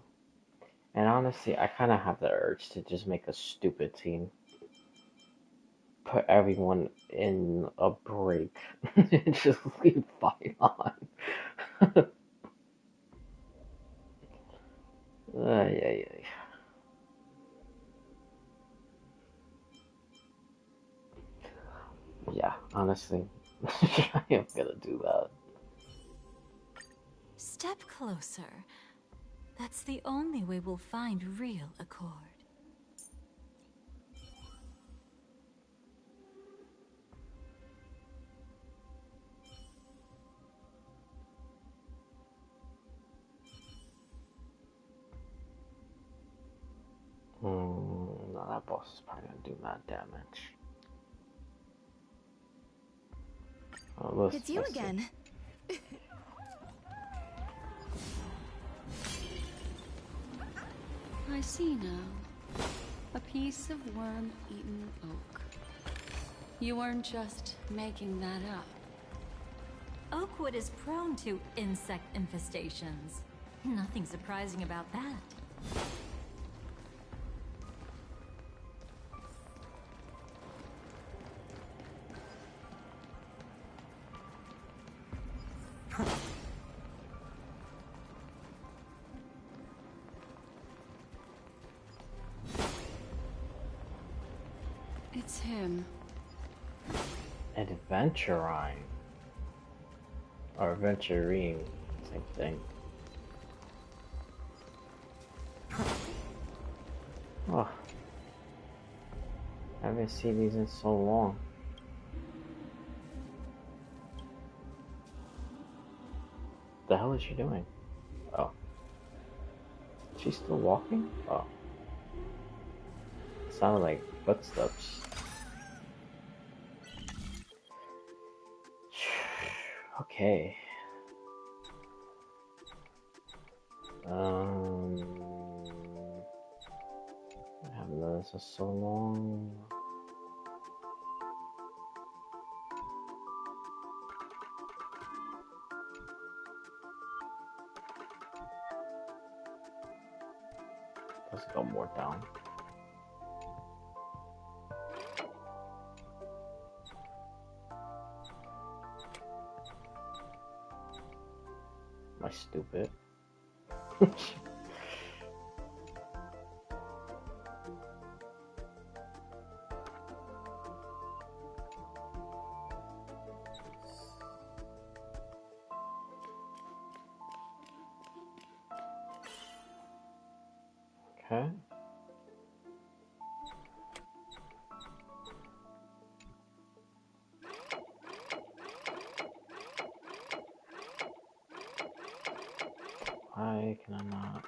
And honestly, I kind of have the urge to just make a stupid team. Put everyone in a break. And just leave fight on. Yeah. Yeah, honestly, I am gonna do that. Step closer. That's the only way we'll find real accord. No, that boss is probably gonna do mad damage. Oh, It's you again. I see now. A piece of worm-eaten oak. You weren't just making that up. Oakwood is prone to insect infestations. Nothing surprising about that. It's him. Adventurine. Or Aventurine. Same thing. Oh. I haven't seen these in so long. The hell is she doing? Oh. She's still walking? Oh. It sounded like footsteps. Okay. I haven't done this in so long. Let's go more down. Am I stupid? Okay. Why can I not?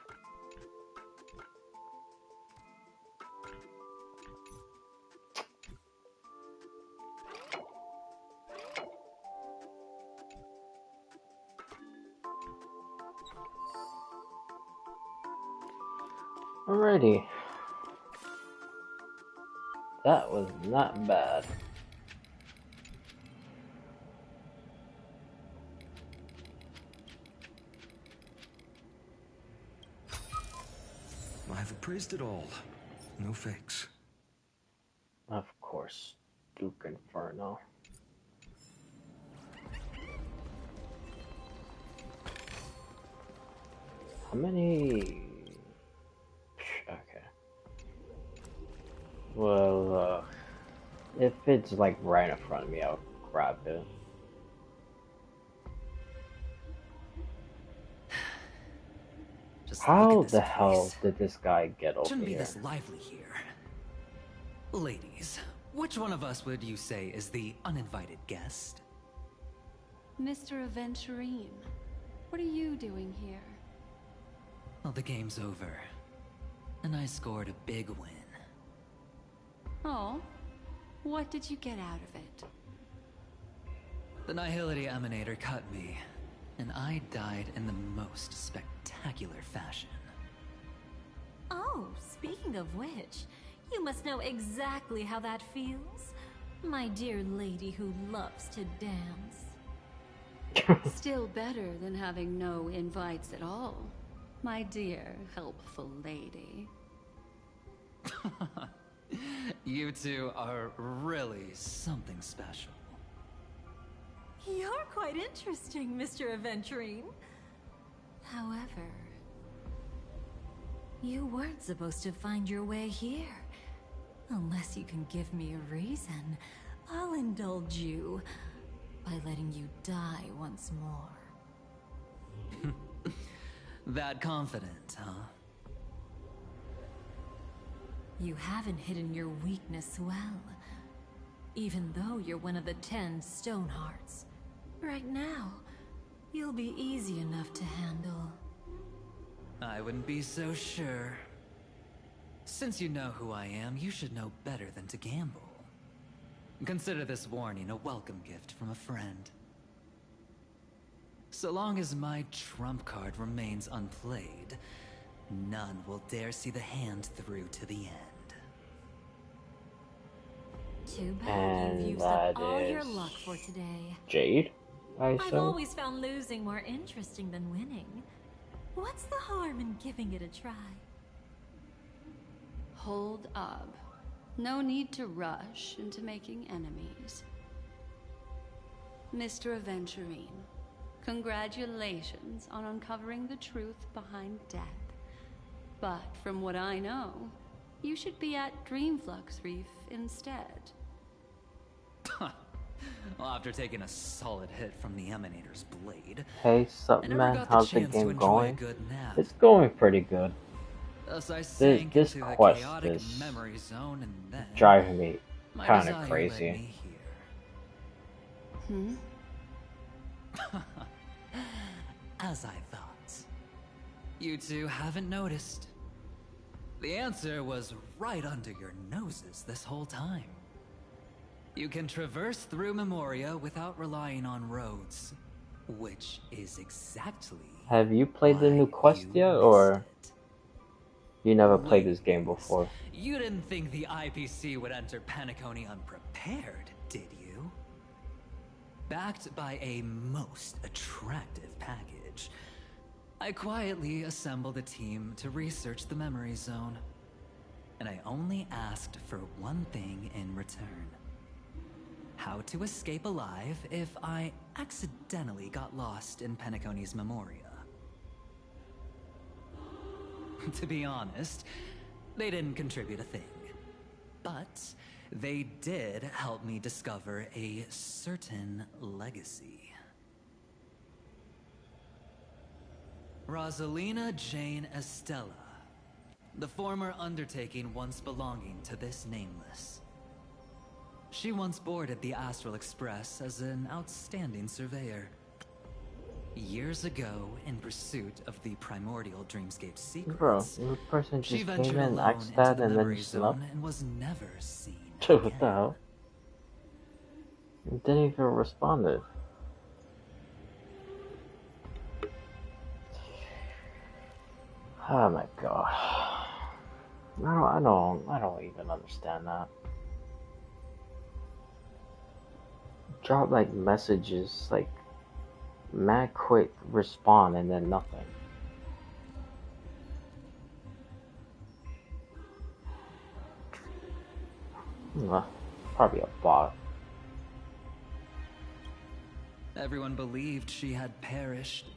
Alrighty. That was not bad. I've appraised it all. No fakes. Of course, Duke Inferno. How many? Okay. Well, if it's like right in front of me, I'll grab it. Just How look at the this hell place. did this guy get over Shouldn't be here? this lively here. Ladies, which one of us would you say is the uninvited guest? Mr. Aventurine, what are you doing here? Well, the game's over. And I scored a big win. Oh, what did you get out of it? The Nihility Emanator cut me, and I died in the most spectacular fashion. Oh, speaking of which, you must know exactly how that feels. My dear lady who loves to dance. Still better than having no invites at all, my dear helpful lady. You two are really something special. You're quite interesting, Mr. Aventurine. However, you weren't supposed to find your way here. Unless you can give me a reason, I'll indulge you by letting you die once more. That confident, huh? You haven't hidden your weakness well, even though you're one of the 10 Stonehearts. Right now, you'll be easy enough to handle. I wouldn't be so sure. Since you know who I am, you should know better than to gamble. Consider this warning a welcome gift from a friend. So long as my trump card remains unplayed, none will dare see the hand through to the end. Too bad And you've used that up all your is luck for today. Jade, I I've assume. always found losing more interesting than winning. What's the harm in giving it a try? Hold up. No need to rush into making enemies. Mr. Aventurine, congratulations on uncovering the truth behind death. But from what I know, you should be at Dreamflux Reef instead. Well, after taking a solid hit from the Emanator's blade, Hey, sup, I never man? got How's the the chance to game enjoy a going? good nap. It's going pretty good. Thus I This sank this into the quest chaotic is memory zone, and then driving me my kind desire of led crazy. me here. As I thought. You two haven't noticed. The answer was right under your noses this whole time. You can traverse through Memoria without relying on roads, which is exactly Have you played the new quest yet, or you never played this game before? You didn't think the IPC would enter Penacony unprepared, did you? Backed by a most attractive package, I quietly assembled a team to research the memory zone. And I only asked for one thing in return. How to escape alive if I accidentally got lost in Penacony's Memoria. To be honest, they didn't contribute a thing. But they did help me discover a certain legacy. Rosalina Jane Estella, the former undertaking once belonging to this Nameless. She once boarded the Astral Express as an outstanding surveyor. Years ago, in pursuit of the primordial dreamscape secrets, Bro, the person she just ventured came in, alone axed into that, the and then memory just left. zone and was never seen Dude, what the hell? It didn't even respond. Oh my god. I don't even understand that. Drop like messages, like mad quick respond and then nothing. Probably a bot. Everyone believed she had perished,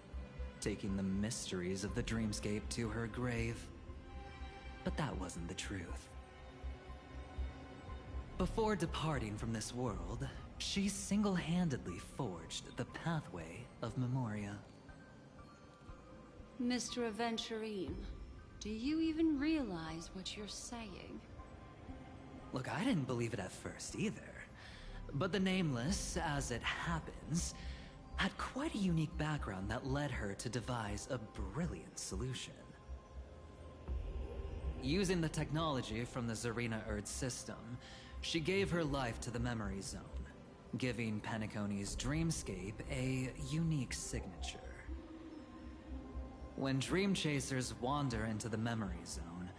taking the mysteries of the dreamscape to her grave. But that wasn't the truth. Before departing from this world, she single-handedly forged the pathway of Memoria. Mr. Aventurine, do you even realize what you're saying? Look, I didn't believe it at first either. But the Nameless, as it happens, had quite a unique background that led her to devise a brilliant solution. Using the technology from the Zarina Erd system, she gave her life to the memory zone, giving Penacony's dreamscape a unique signature. When dream chasers wander into the memory zone,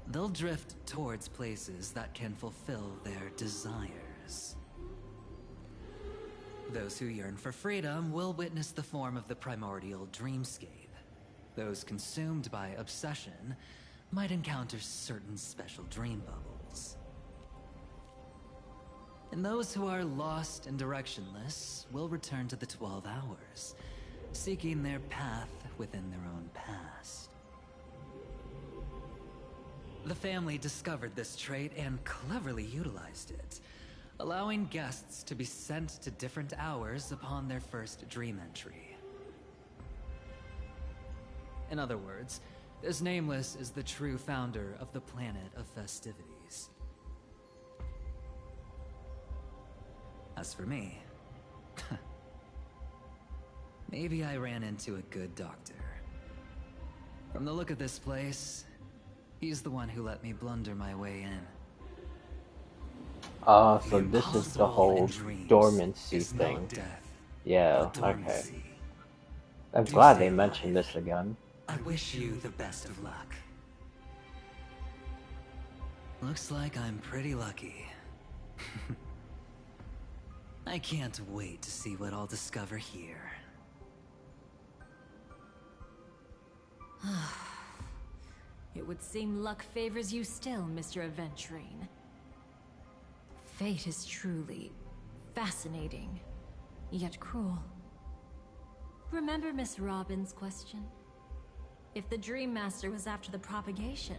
they'll drift towards places that can fulfill their desires. Those who yearn for freedom will witness the form of the primordial dreamscape. Those consumed by obsession might encounter certain special dream bubbles. And those who are lost and directionless will return to the 12 hours, seeking their path within their own past. The family discovered this trait and cleverly utilized it, allowing guests to be sent to different hours upon their first dream entry. In other words, this Nameless is the true founder of the planet of festivities. As for me, maybe I ran into a good doctor. From the look of this place, he's the one who let me blunder my way in. So this is the whole dormancy thing. Yeah, okay. I'm glad they mentioned this again. I wish you the best of luck. Looks like I'm pretty lucky. I can't wait to see what I'll discover here. It would seem luck favors you still, Mr. Aventurine. Fate is truly fascinating, yet cruel. Remember Miss Robin's question? If the Dream Master was after the propagation,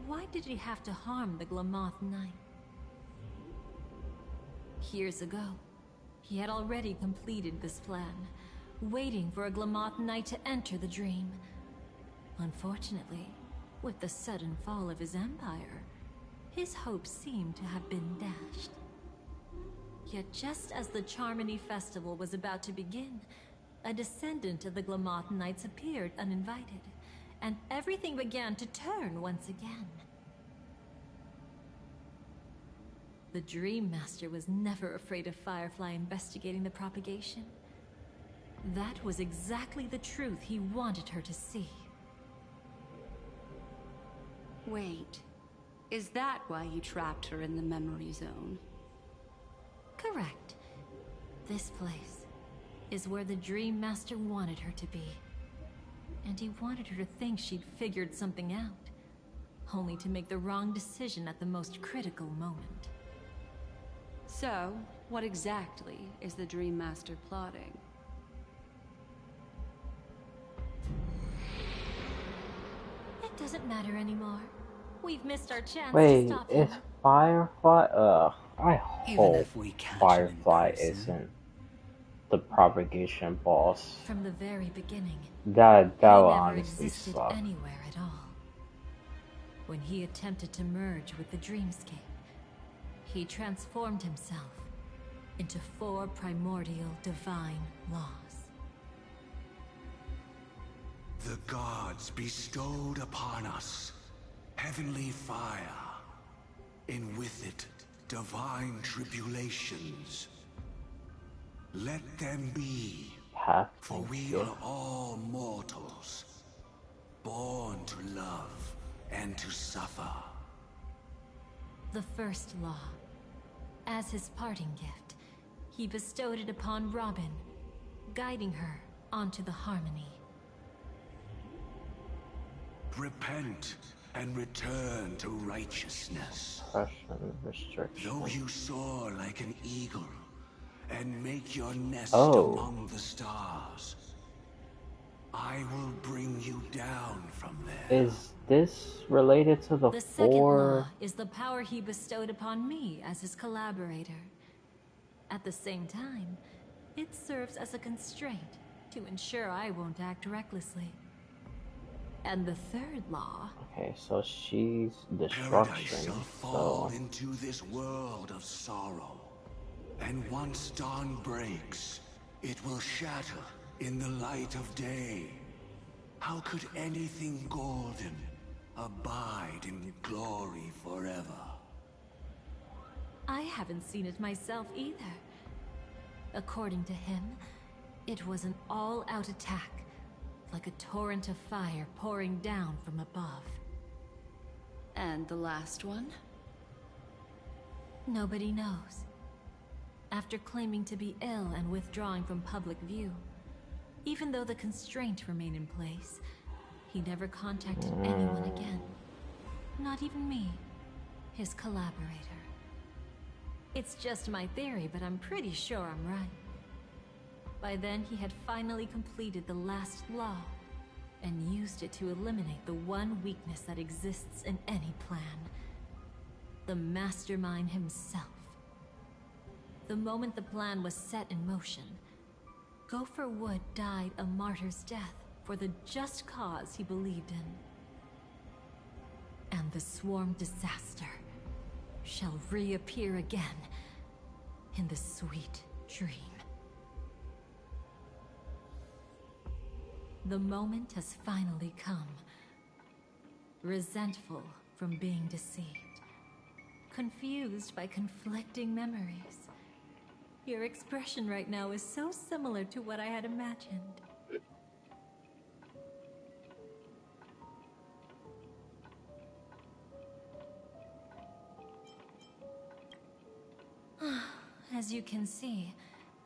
why did he have to harm the Glamoth Knight? Years ago, he had already completed this plan, waiting for a Glamoth Knight to enter the dream. Unfortunately, with the sudden fall of his empire, his hopes seemed to have been dashed. Yet just as the Charmony Festival was about to begin, a descendant of the Glamoth Knights appeared uninvited, and everything began to turn once again. The Dream Master was never afraid of Firefly investigating the propagation. That was exactly the truth he wanted her to see. Wait, is that why you trapped her in the memory zone? Correct. This place is where the Dream Master wanted her to be. And he wanted her to think she'd figured something out, only to make the wrong decision at the most critical moment. So, what exactly is the Dream Master plotting? It doesn't matter anymore. We've missed our chance to Wait, stop is him. Firefly? I Even hope if we catch him in Firefly person. isn't the propagation boss. From the very beginning, That he will never honestly existed suck. anywhere at all. When he attempted to merge with the dreamscape, he transformed himself into 4 primordial divine laws. The gods bestowed upon us heavenly fire, and with it divine tribulations. Let them be, for we are all mortals, born to love and to suffer. The first law. As his parting gift, he bestowed it upon Robin, guiding her onto the harmony. Repent and return to righteousness. Oppression, restriction. Though you soar like an eagle and make your nest Oh. among the stars, I will bring you down from there. Is this related to the The second 4? law is the power he bestowed upon me as his collaborator. At the same time, it serves as a constraint to ensure I won't act recklessly. And the third law... Okay, so she's Paradise destruction, shall fall so... into this world of sorrow. And once dawn breaks, it will shatter in the light of day. How could anything golden abide in glory forever? I haven't seen it myself either. According to him, it was an all-out attack, like a torrent of fire pouring down from above. And the last one? Nobody knows. After claiming to be ill and withdrawing from public view, even though the constraint remained in place, he never contacted anyone again. Not even me, his collaborator. It's just my theory, but I'm pretty sure I'm right. By then, he had finally completed the last law, and used it to eliminate the one weakness that exists in any plan. The mastermind himself. The moment the plan was set in motion, Gopher Wood died a martyr's death for the just cause he believed in. And the swarm disaster shall reappear again in the sweet dream. The moment has finally come. Resentful from being deceived. Confused by conflicting memories. Your expression right now is so similar to what I had imagined. As you can see,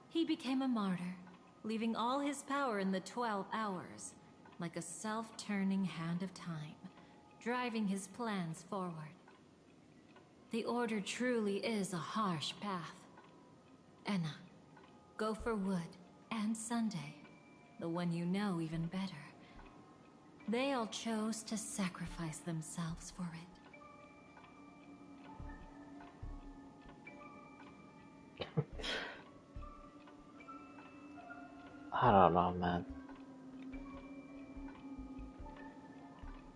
he became a martyr, leaving all his power in the 12 hours, like a self-turning hand of time. driving his plans forward. The Order truly is a harsh path. Enna, Gopher Wood, and Sunday, the one you know even better, they all chose to sacrifice themselves for it. I don't know, man.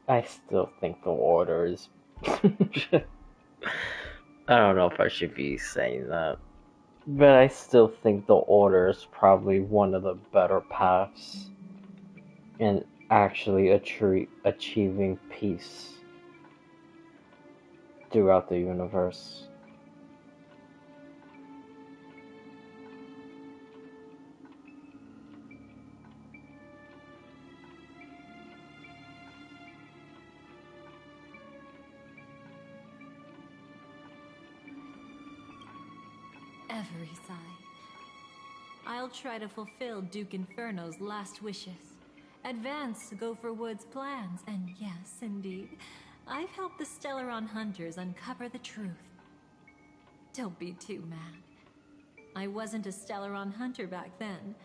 I still think the Order is... I don't know if I should be saying that. But I still think the Order is probably one of the better paths in actually achieving peace throughout the universe. Every sigh. I'll try to fulfill Duke Inferno's last wishes, advance Gopher Wood's plans, and yes, indeed, I've helped the Stellaron hunters uncover the truth. Don't be too mad. I wasn't a Stellaron hunter back then,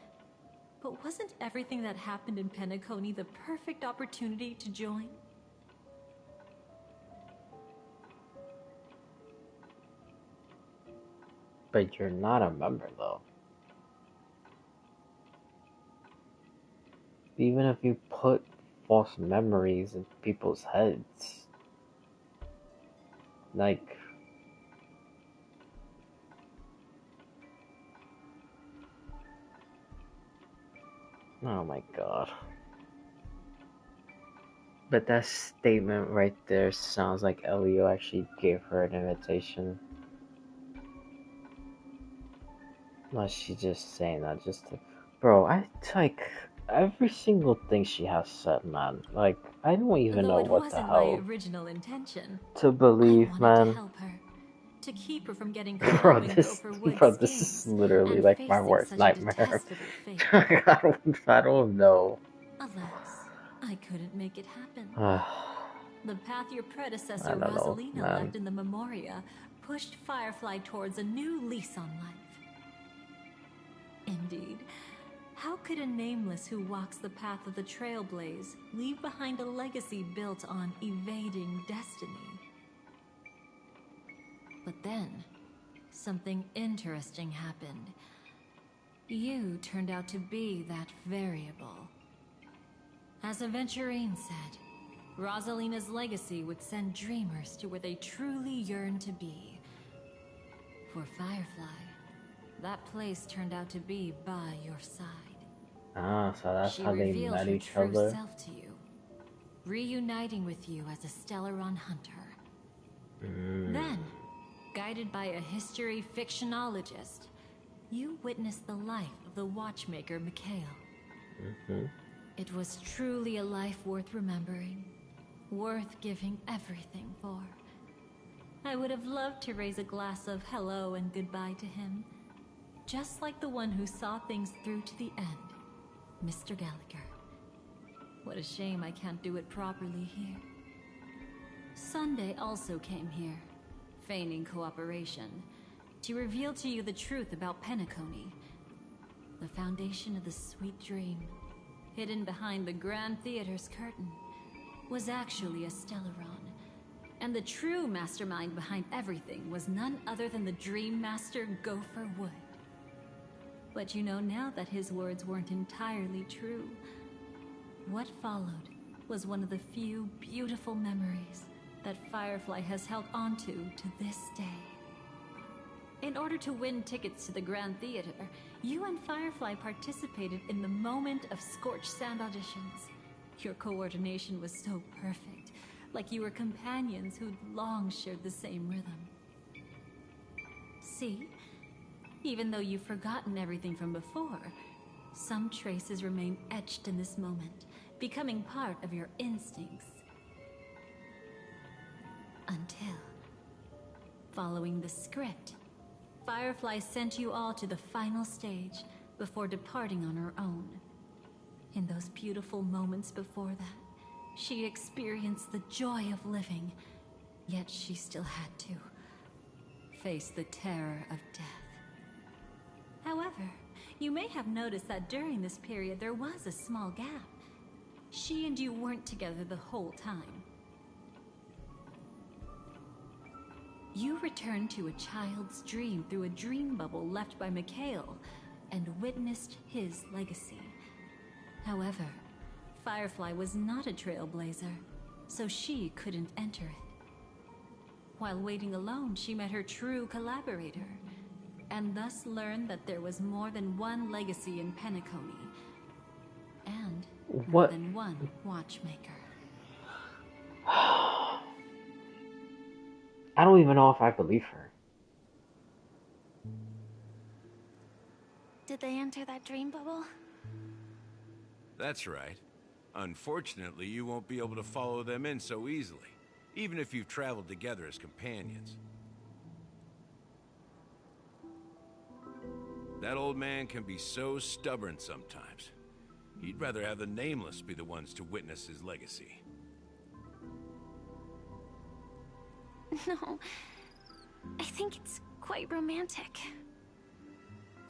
but wasn't everything that happened in Penacony the perfect opportunity to join? But you're not a member, though. Even if you put false memories in people's heads, like... Oh my god. But that statement right there sounds like Elio actually gave her an invitation. Unless she's just saying that just to... Bro, I like every single thing she has said, man. Like, I don't even know what the hell my original intention to believe, I wanted man. to help her, to keep her from getting caught up in Gopher Wood's this is schemes literally and like my facing worst such a nightmare. detestable fate. I don't know. Alas, I couldn't make it happen. I The path your predecessor don't know, Rosalina man. left in the Memoria pushed Firefly towards a new lease on life. Indeed, how could a nameless who walks the path of the Trailblaze leave behind a legacy built on evading destiny? But then, something interesting happened. You turned out to be that variable. As Aventurine said, Rosalina's legacy would send dreamers to where they truly yearn to be. For Firefly, that place turned out to be by your side. Ah, so that's She how they revealed met her each true other. self to you, reuniting with you as a Stellaron hunter. Then, guided by a history fictionologist, you witnessed the life of the watchmaker Mikhail. It was truly a life worth remembering, worth giving everything for. I would have loved to raise a glass of hello and goodbye to him, just like the one who saw things through to the end, Mr. Gallagher. What a shame I can't do it properly here. Sunday also came here, feigning cooperation, to reveal to you the truth about Penacony, the foundation of the sweet dream, hidden behind the Grand Theater's curtain, was actually a Stellaron. And the true mastermind behind everything was none other than the Dream Master Gopher Wood. But you know now that his words weren't entirely true. What followed was one of the few beautiful memories that Firefly has held onto to this day. In order to win tickets to the Grand Theater, you and Firefly participated in the Moment of Scorched Sand auditions. Your coordination was so perfect, like you were companions who'd long shared the same rhythm. See? Even though you've forgotten everything from before, some traces remain etched in this moment, becoming part of your instincts. Until, following the script, Firefly sent you all to the final stage before departing on her own. In those beautiful moments before that, She experienced the joy of living, yet she still had to face the terror of death. However, you may have noticed that during this period there was a small gap. She and you weren't together the whole time. You returned to a child's dream through a dream bubble left by Mikhail and witnessed his legacy. However, Firefly was not a trailblazer, so she couldn't enter it. While waiting alone, she met her true collaborator, and thus learned that there was more than one legacy in Penacony, and more than one watchmaker. I don't even know if I believe her. Did they enter that dream bubble? That's right. Unfortunately, you won't be able to follow them in so easily, even if you've traveled together as companions. That old man can be so stubborn sometimes. He'd rather have the Nameless be the ones to witness his legacy. No, I think it's quite romantic.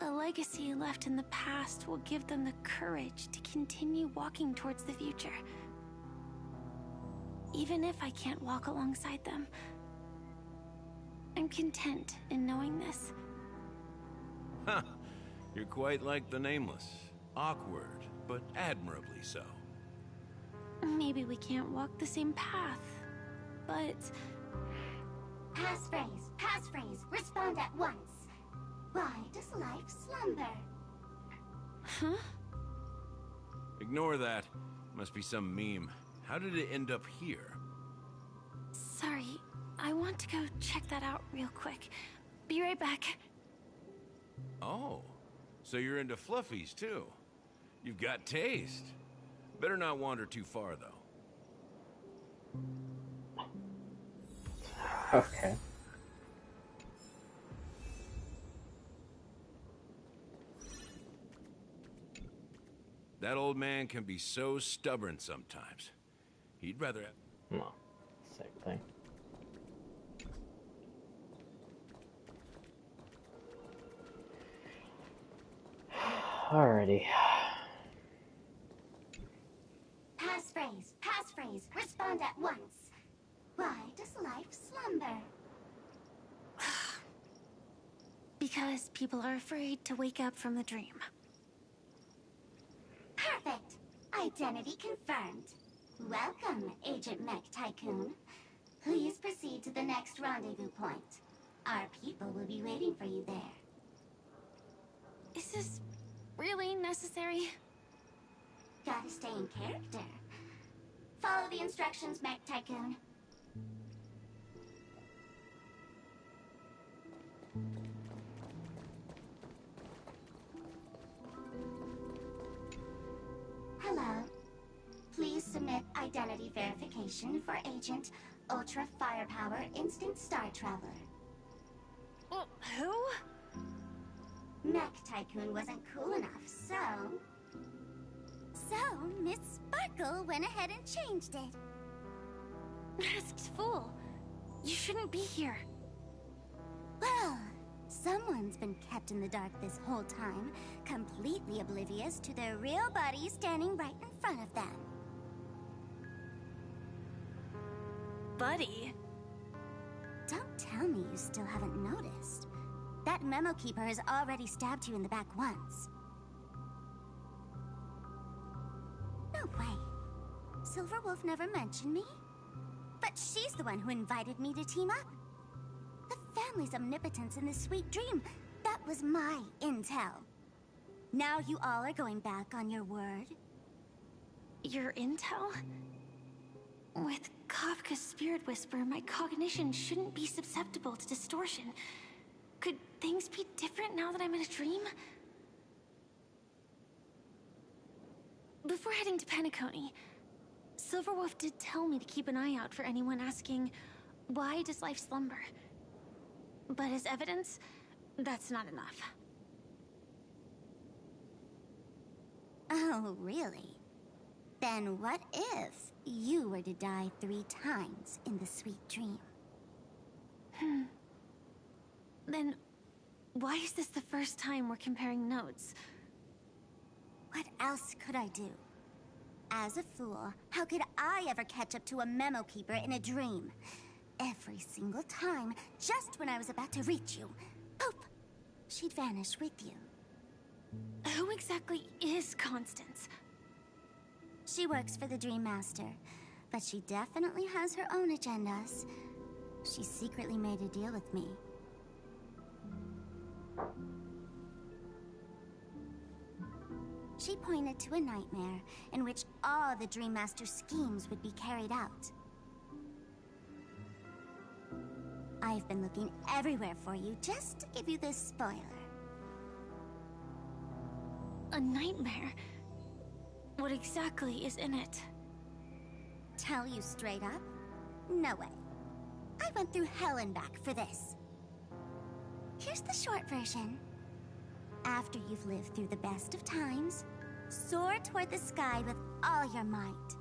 A legacy left in the past will give them the courage to continue walking towards the future. Even if I can't walk alongside them, I'm content in knowing this. Huh. You're quite like the Nameless. Awkward, but admirably so. Maybe we can't walk the same path, but... Passphrase, respond at once. Why does life slumber? Huh? Ignore that. Must be some meme. How did it end up here? Sorry, I want to go check that out real quick. Be right back. Oh, so you're into fluffies too. You've got taste. Better not wander too far though. Okay. That old man can be so stubborn sometimes. He'd rather have... No, same thing. Alrighty. Passphrase, respond at once. Why does life slumber? Because people are afraid to wake up from the dream. Perfect. Identity confirmed. Welcome, Agent Mech Tycoon. Please proceed to the next rendezvous point. Our people will be waiting for you there. Is this really necessary? Gotta stay in character. Follow the instructions, Mech Tycoon. Hello. Please submit identity verification for Agent Ultra Firepower Instant Star Traveler. Who? Mech Tycoon wasn't cool enough, so... So, Miss Sparkle went ahead and changed it. Masked fool. You shouldn't be here. Well, someone's been kept in the dark this whole time, completely oblivious to their real body standing right in front of them. Buddy? Don't tell me you still haven't noticed. That memo keeper has already stabbed you in the back once. No way. Silverwolf never mentioned me. But she's the one who invited me to team up. The family's omnipotence in this sweet dream, that was my intel. Now you all are going back on your word. Your intel? With Kafka's spirit whisper, my cognition shouldn't be susceptible to distortion. Could things be different now that I'm in a dream? Before heading to Penacony, Silverwolf did tell me to keep an eye out for anyone asking, why does life slumber? But as evidence, that's not enough. Oh, really? Then what if you were to die 3 times in the sweet dream? Then why is this the first time we're comparing notes? What else could I do? As a fool, how could I ever catch up to a memo keeper in a dream? Every single time, just when I was about to reach you, poof, she'd vanish with you. Who exactly is Constance? She works for the Dream Master, but she definitely has her own agendas. She secretly made a deal with me. She pointed to a nightmare in which all the Dream Master's schemes would be carried out. I've been looking everywhere for you just to give you this spoiler. A nightmare? What exactly is in it? Tell you straight up? No way. I went through hell and back for this. Here's the short version. After you've lived through the best of times, soar toward the sky with all your might.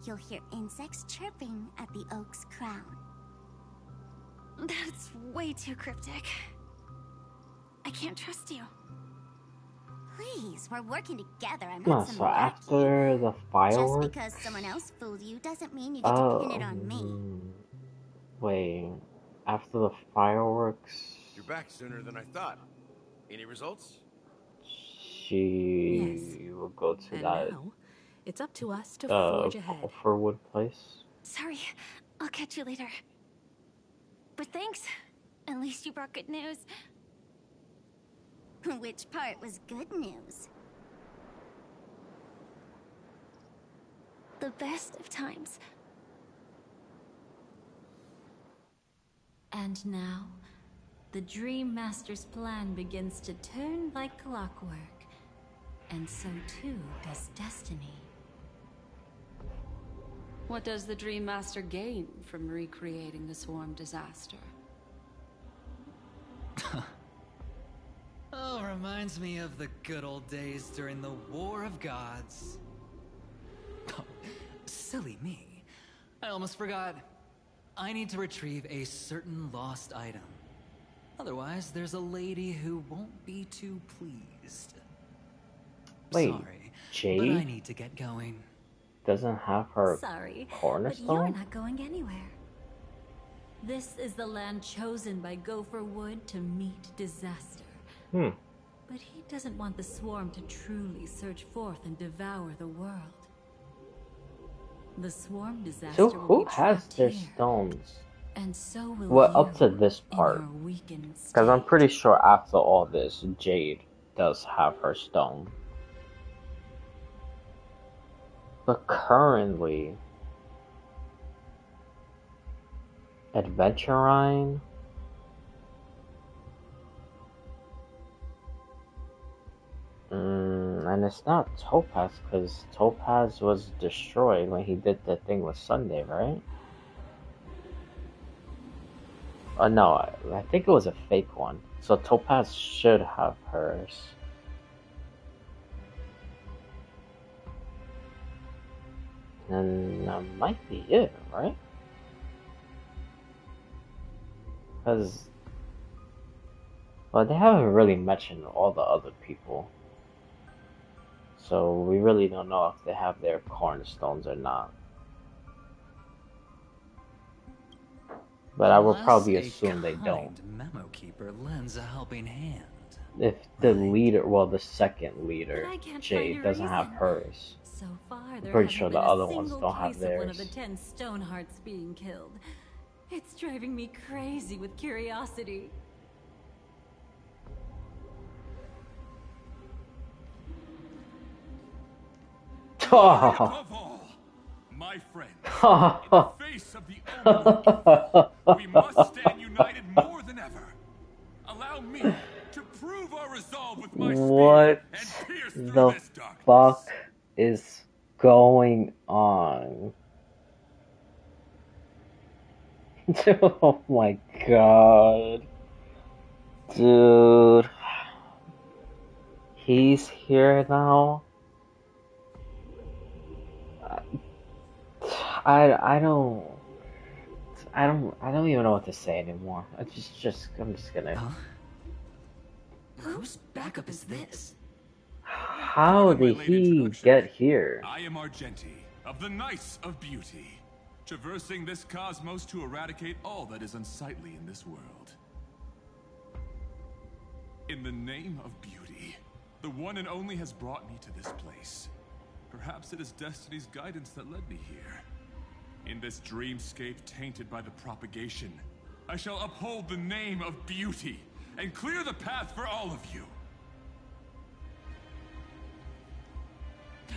You'll hear insects chirping at the oak's crown. That's way too cryptic. I can't trust you. Please, we're working together. I'm No, not some so lackey. after the Just fireworks. because someone else fooled you doesn't mean you get to pin it on me. Wait, after the fireworks, You're back sooner than I thought. Any results? she will go to And that now, it's up to us to forge ahead. Gopherwood place. Sorry, I'll catch you later. But thanks. At least you brought good news. Which part was good news? The best of times. And now, the Dream Master's plan begins to turn like clockwork. And so too does destiny. What does the Dream Master gain from recreating the swarm disaster? Oh, reminds me of the good old days during the War of Gods. Oh, silly me. I almost forgot. I need to retrieve a certain lost item. Otherwise, there's a lady who won't be too pleased. Wait, Sorry, Jade but I need to get going. doesn't have her Sorry, but cornerstone? you're not going anywhere. This is the land chosen by Gopherwood to meet disaster. But he doesn't want the swarm to truly surge forth and devour the world. The swarm disaster So will who be has trapped their here. stones? And so will Well, you, up to this part. in your weakened Because I'm pretty sure after all this, Jade does have her stone. But currently, Adventurine. And it's not Topaz, because Topaz was destroyed when he did the thing with Sunday, right? Oh no, I think it was a fake one. So Topaz should have hers. And that might be it, right? Because, well, they haven't really mentioned all the other people. So we really don't know if they have their cornerstones or not. But I would probably assume they don't. Memo keeper lends a helping hand. If the leader, well, the second leader, But I can't find Jade, a doesn't have reason. hers. So far, I'm there pretty hasn't sure the been a other ones single don't have case of one of the theirs. 10 Stonehearts being killed. It's driving me crazy with curiosity. Above all, my friends, in the face of the Omen, we must stand united more than ever. Allow me to prove our resolve with my What spear and pierce through the this darkness. fuck is going on? Oh my god. Dude. He's here now? I don't even know what to say anymore. I'm just gonna. Huh? Whose backup is this? How did he get here? I am Argenti, of the Knights of Beauty, traversing this cosmos to eradicate all that is unsightly in this world. In the name of beauty, the one and only has brought me to this place. Perhaps it is destiny's guidance that led me here. In this dreamscape tainted by the propagation, I shall uphold the name of beauty and clear the path for all of you.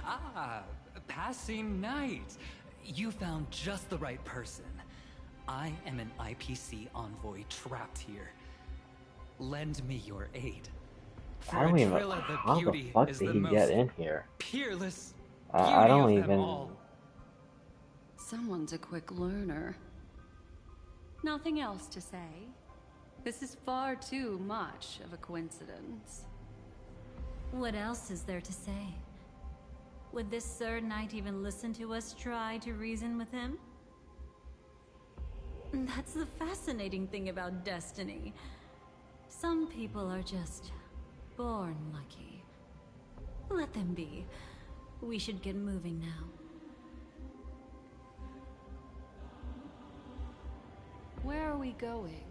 Ah, passing knight. You found just the right person. I am an IPC envoy trapped here. Lend me your aid. For I don't even. Trilla, the How the beauty fuck is did the he most get in here? peerless I don't beauty of them even. all. Someone's a quick learner. Nothing else to say. This is far too much of a coincidence. What else is there to say? Would this Sir Knight even listen to us try to reason with him? That's the fascinating thing about destiny. Some people are just born lucky. Let them be. We should get moving now. Where are we going?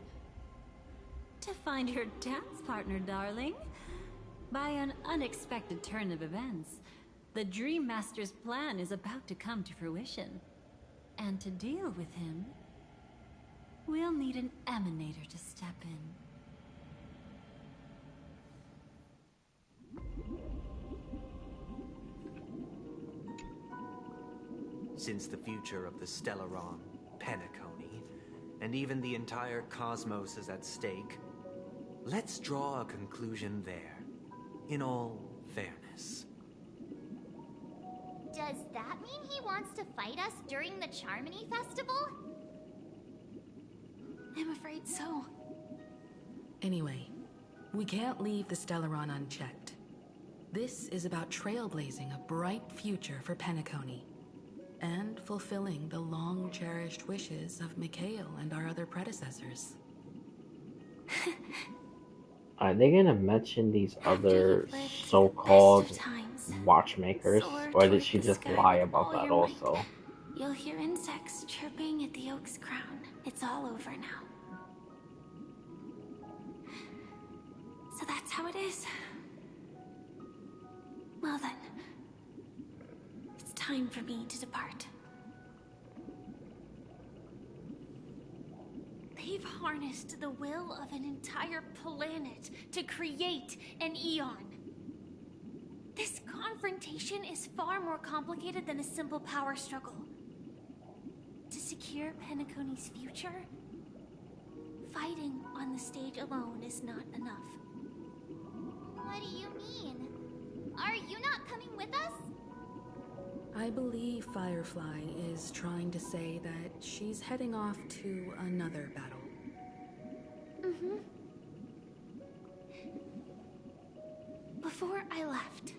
To find your dance partner, darling. By an unexpected turn of events, the Dream Master's plan is about to come to fruition. And to deal with him, we'll need an emanator to step in. Since the future of the Stellaron, Penacony, and even the entire cosmos is at stake, let's draw a conclusion there, in all fairness. Does that mean he wants to fight us during the Charmony Festival? I'm afraid so. Anyway, we can't leave the Stellaron unchecked. This is about trailblazing a bright future for Penacony, and fulfilling the long-cherished wishes of Mikhail and our other predecessors. Are they gonna mention these other so-called watchmakers, or did she just lie about that also? You'll hear insects chirping at the oak's crown. It's all over now. So that's how it is. Well then, it's time for me to depart. They've harnessed the will of an entire planet to create an Eon. This confrontation is far more complicated than a simple power struggle. To secure Penacony's future, fighting on the stage alone is not enough. What do you mean? Are you not coming with us? I believe Firefly is trying to say that she's heading off to another battle. Mm-hmm. Before I left,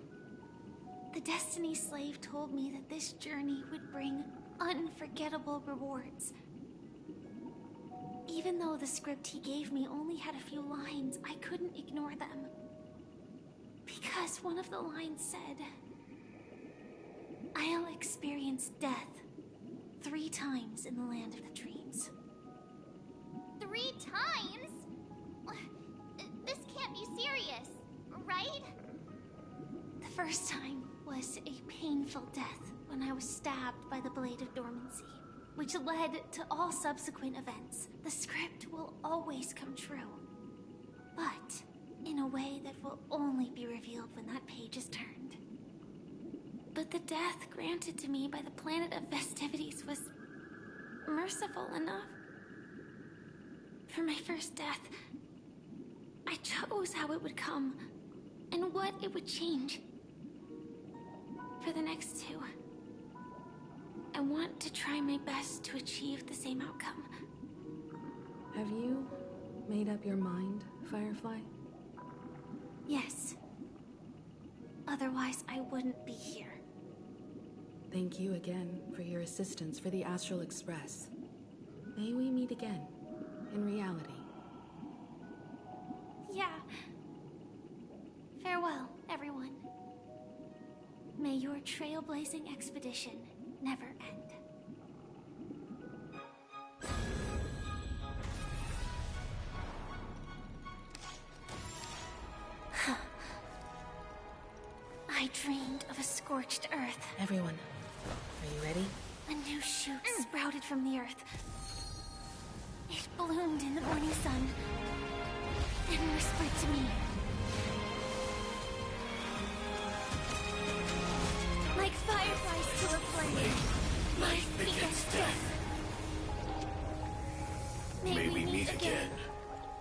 the Destiny Slave told me that this journey would bring unforgettable rewards. Even though the script he gave me only had a few lines, I couldn't ignore them. Because one of the lines said, I'll experience death 3 times in the land of the dreams. 3 times? This can't be serious, right? The first time was a painful death when I was stabbed by the Blade of Dormancy, which led to all subsequent events. The script will always come true, but in a way that will only be revealed when that page is turned. But the death granted to me by the planet of festivities was merciful enough. For my first death, I chose how it would come and what it would change. For the next 2, I want to try my best to achieve the same outcome. Have you made up your mind, Firefly? Yes. Otherwise, I wouldn't be here. Thank you again for your assistance for the Astral Express. May we meet again, in reality. Yeah. Farewell, everyone. May your trailblazing expedition never end. I dreamed of a scorched earth. Everyone, are you ready? A new shoot sprouted from the earth. It bloomed in the morning sun and whispered to me. Like fireflies to a flame, life begets death. May we meet again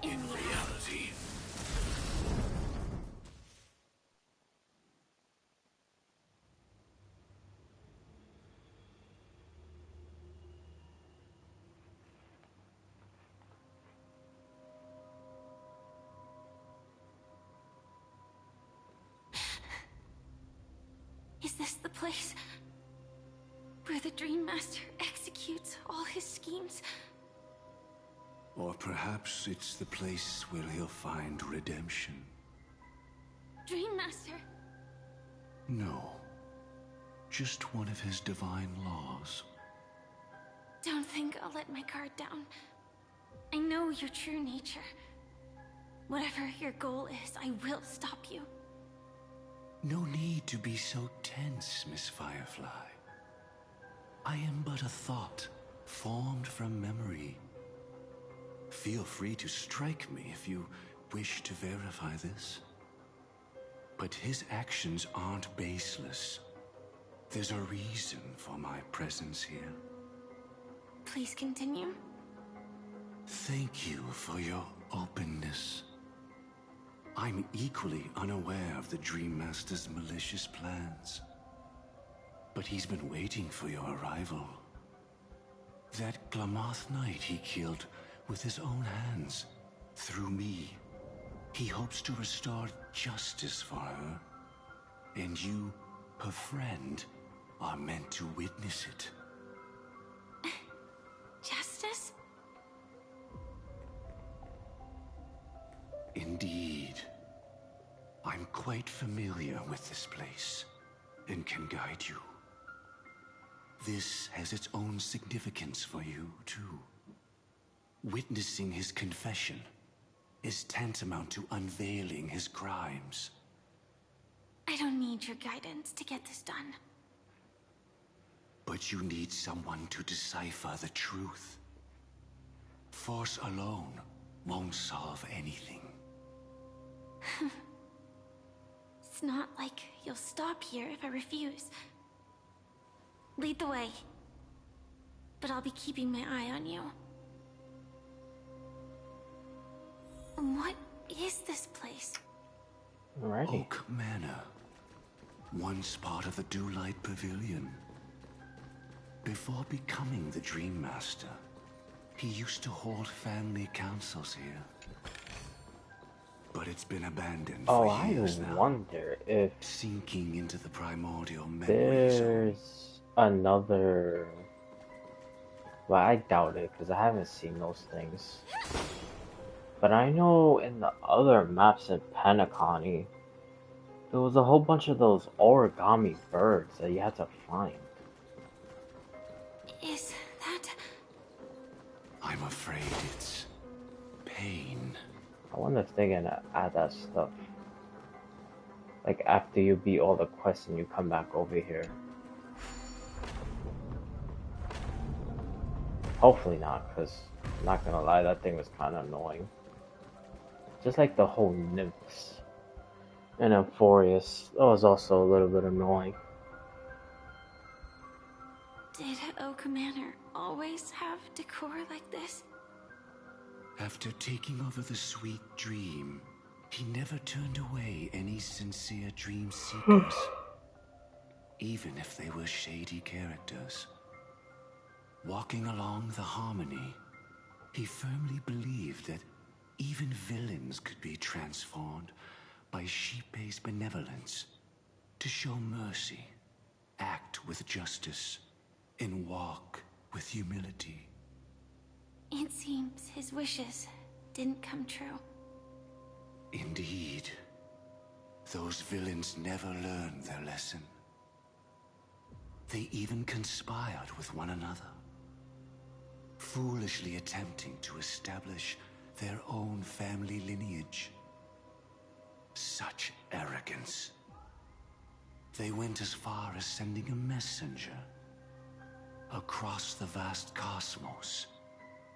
in reality. Is this the place where the Dream Master executes all his schemes? Or perhaps it's the place where he'll find redemption. Dream Master? No. Just one of his divine laws. Don't think I'll let my guard down. I know your true nature. Whatever your goal is, I will stop you. No need to be so tense, Miss Firefly. I am but a thought, formed from memory. Feel free to strike me if you wish to verify this. But his actions aren't baseless. There's a reason for my presence here. Please continue. Thank you for your openness. I'm equally unaware of the Dream Master's malicious plans. But he's been waiting for your arrival. That Glamoth Knight he killed with his own hands, through me. He hopes to restore justice for her. And you, her friend, are meant to witness it. Justice? Indeed. I'm quite familiar with this place, and can guide you. This has its own significance for you, too. Witnessing his confession is tantamount to unveiling his crimes. I don't need your guidance to get this done. But you need someone to decipher the truth. Force alone won't solve anything. It's not like you'll stop here if I refuse. Lead the way. But I'll be keeping my eye on you. What is this place? Alrighty. Oak Manor. Once part of the Dewlight Pavilion. Before becoming the Dream Master, he used to hold family councils here. But it's been abandoned for years now. I wonder if sinking into the primordial memories. there's another. Well, I doubt it because I haven't seen those things. But I know in the other maps in Penacony, there was a whole bunch of those origami birds that you had to find. Is that... I'm afraid it's pain. I wonder if they're gonna add that stuff. Like after you beat all the quests and you come back over here. Hopefully not, because I'm not gonna lie, that thing was kind of annoying. Just like the whole nymphs and Euphorius, that was also a little bit annoying. Did Oak Manor always have decor like this? After taking over the Sweet Dream, he never turned away any sincere dream seekers. Even if they were shady characters. Walking along the Harmony, he firmly believed that even villains could be transformed by Shipei's benevolence to show mercy act with justice and walk with humility. It seems his wishes didn't come true. Indeed. Those villains never learned their lesson. They even conspired with one another, foolishly attempting to establish their own family lineage. Such arrogance. They went as far as sending a messenger across the vast cosmos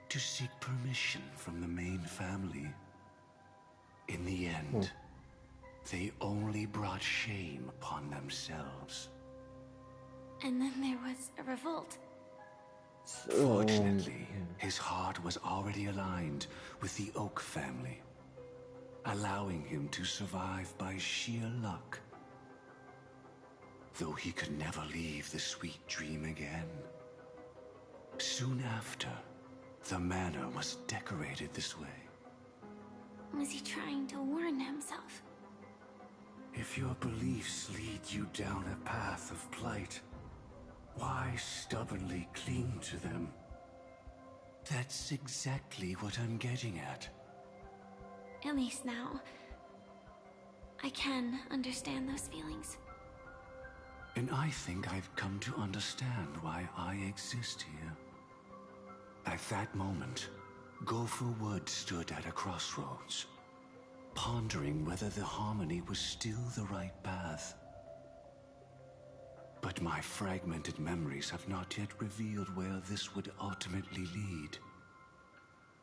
to seek permission from the main family. In the end, they only brought shame upon themselves. And then there was a revolt. Fortunately, his heart was already aligned with the Oak family, allowing him to survive by sheer luck. Though he could never leave the sweet dream again. Soon after, the manor was decorated this way. Was he trying to warn himself? If your beliefs lead you down a path of plight, why stubbornly cling to them? That's exactly what I'm getting at. At least now, I can understand those feelings. And I think I've come to understand why I exist here. At that moment, Gopher Wood stood at a crossroads, pondering whether the harmony was still the right path. But my fragmented memories have not yet revealed where this would ultimately lead.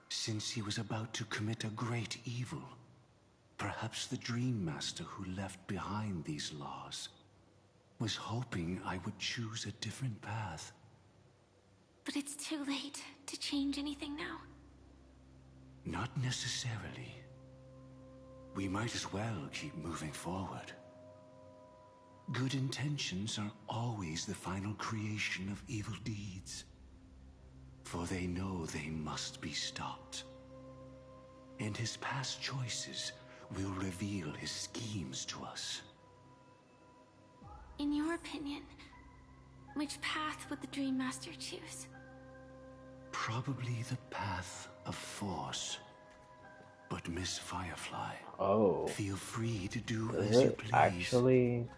Since he was about to commit a great evil, perhaps the Dream Master who left behind these laws was hoping I would choose a different path. But it's too late to change anything now. Not necessarily. We might as well keep moving forward. Good intentions are always the final creation of evil deeds. For they know they must be stopped. And his past choices will reveal his schemes to us. In your opinion, which path would the Dream Master choose? Probably the path of force. But Miss Firefly, feel free to do as you please. Actually,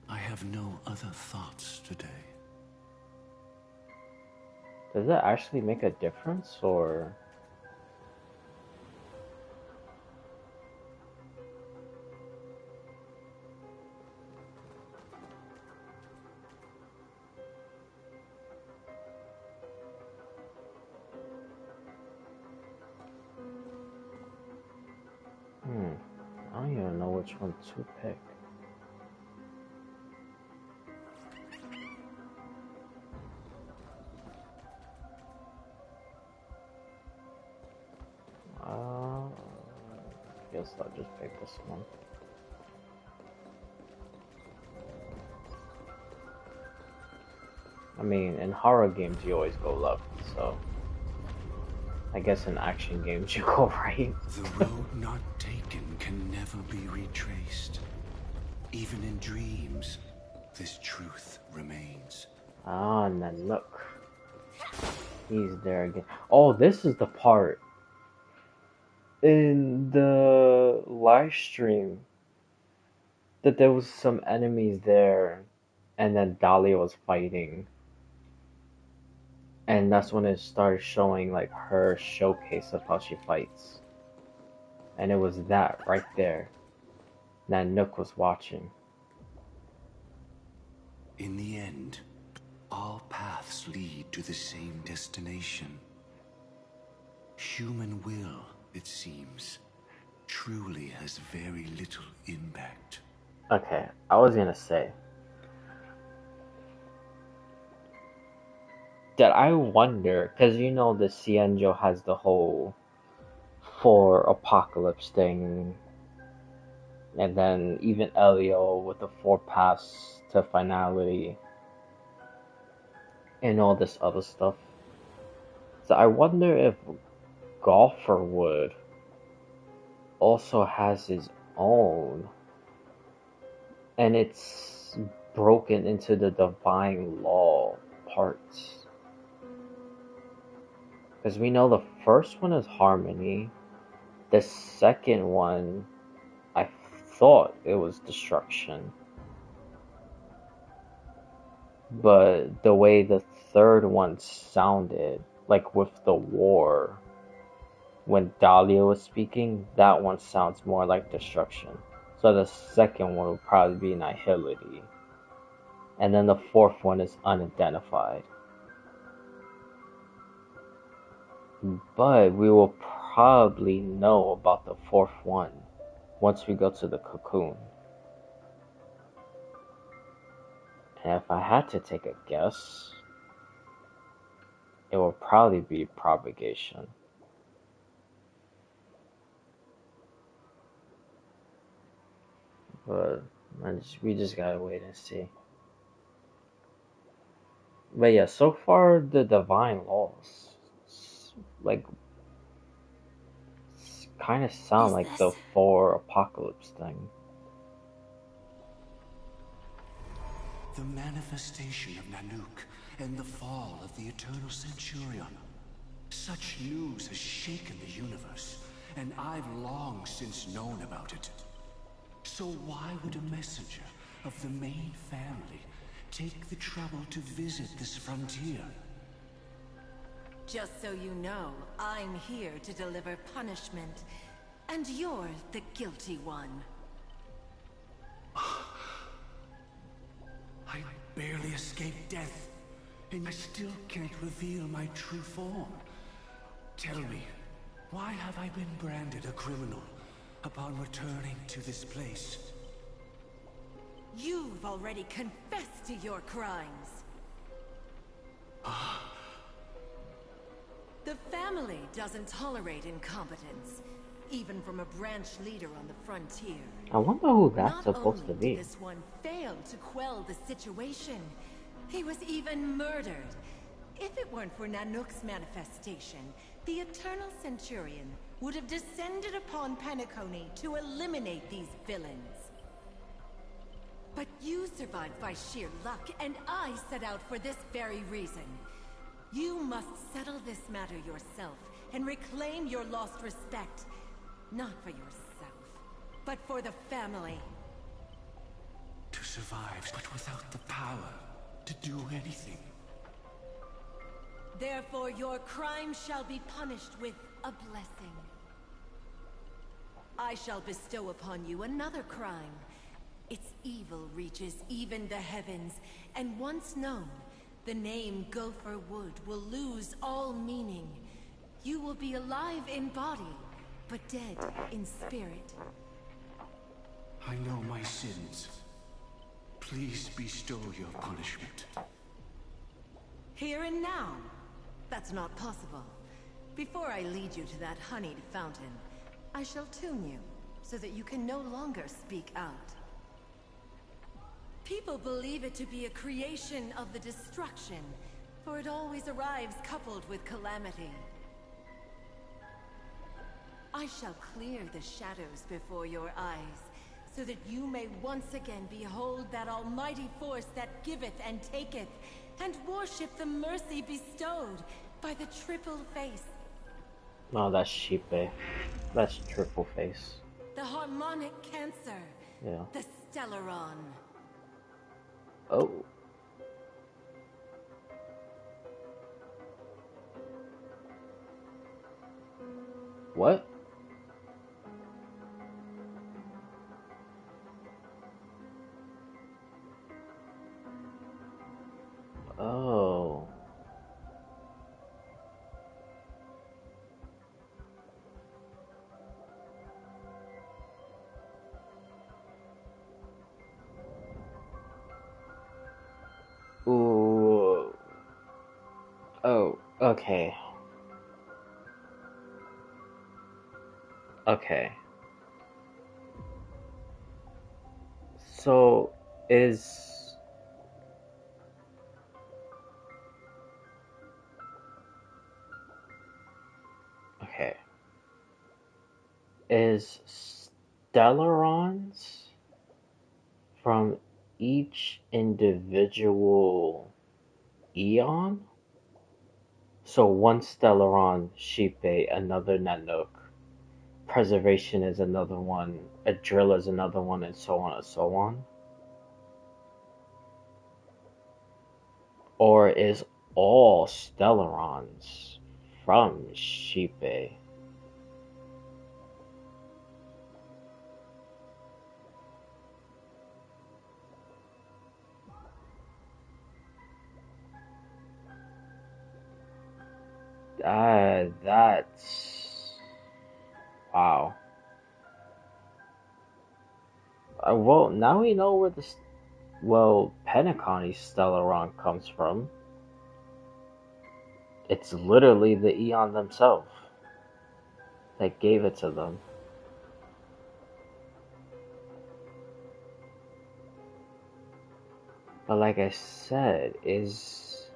I have no other thoughts today. does it actually make a difference, or? I don't even know which one to pick. Guess I'll just pick this one. I mean, in horror games you always go left, so I guess in action games you go right. The road not taken can never be retraced. Even in dreams, this truth remains. Ah, and then look. He's there again. Oh, this is the part in the live stream that there was some enemies there, and then Dahlia was fighting. And that's when it started showing like her showcase of how she fights. And it was that right there that Nook was watching. In the end, all paths lead to the same destination. Human will, it seems, truly has very little impact. Okay, I was gonna say that I wonder, because you know the Cienjo has the whole 4 apocalypse thing, and then even Elio with the 4 paths to finality, and all this other stuff. So I wonder if Golferwood also has his own, and it's broken into the divine law parts. Because we know the first one is harmony. The second one, I thought it was destruction. But the way the third one sounded, like with the war, when Dahlia was speaking, that one sounds more like destruction. So the second one would probably be nihility. And then the fourth one is unidentified. But we will probably know about the fourth one once we go to the cocoon. And if I had to take a guess, it will probably be propagation. But we just gotta wait and see. But yeah, so far the divine laws, like, kind of sound like the 4 apocalypse thing. The manifestation of Nanook and the fall of the Eternal Centurion. Such news has shaken the universe, and I've long since known about it. So why would a messenger of the main family take the trouble to visit this frontier? Just so you know, I'm here to deliver punishment, and you're the guilty one. I barely escaped death, and I still can't reveal my true form. Tell me, why have I been branded a criminal upon returning to this place? You've already confessed to your crimes. The family doesn't tolerate incompetence, even from a branch leader on the frontier. I wonder who that's supposed to be. Not only did this one fail to quell the situation, he was even murdered. If it weren't for Nanook's manifestation, the Eternal Centurion would have descended upon Penacony to eliminate these villains. But you survived by sheer luck, and I set out for this very reason. You must settle this matter yourself and reclaim your lost respect. Not for yourself, but for the family. To survive, but without the power to do anything. Therefore, your crime shall be punished with a blessing. I shall bestow upon you another crime. Its evil reaches even the heavens, and once known, the name Gopher Wood will lose all meaning. You will be alive in body, but dead in spirit. I know my sins. Please bestow your punishment. Here and now? That's not possible. Before I lead you to that honeyed fountain, I shall tune you, so that you can no longer speak out. People believe it to be a creation of the destruction, for it always arrives coupled with calamity. I shall clear the shadows before your eyes, so that you may once again behold that almighty force that giveth and taketh, and worship the mercy bestowed by the triple face. No, that's Sheepe. That's triple face. The harmonic cancer. Yeah. The Stellaron. Oh. What? Oh. Ooh. Oh, okay. Okay. So, is... Okay. Is Stellarons from each individual Eon? So one Stellaron, Sheepei, another Nanook, Preservation is another one, Adrilla is another one, and so on and so on? Or is all Stellarons from Sheepei? That's... wow. Well, now we know where the... well, Penacony Stellaron comes from. It's literally the Eon themselves that gave it to them. But like I said, is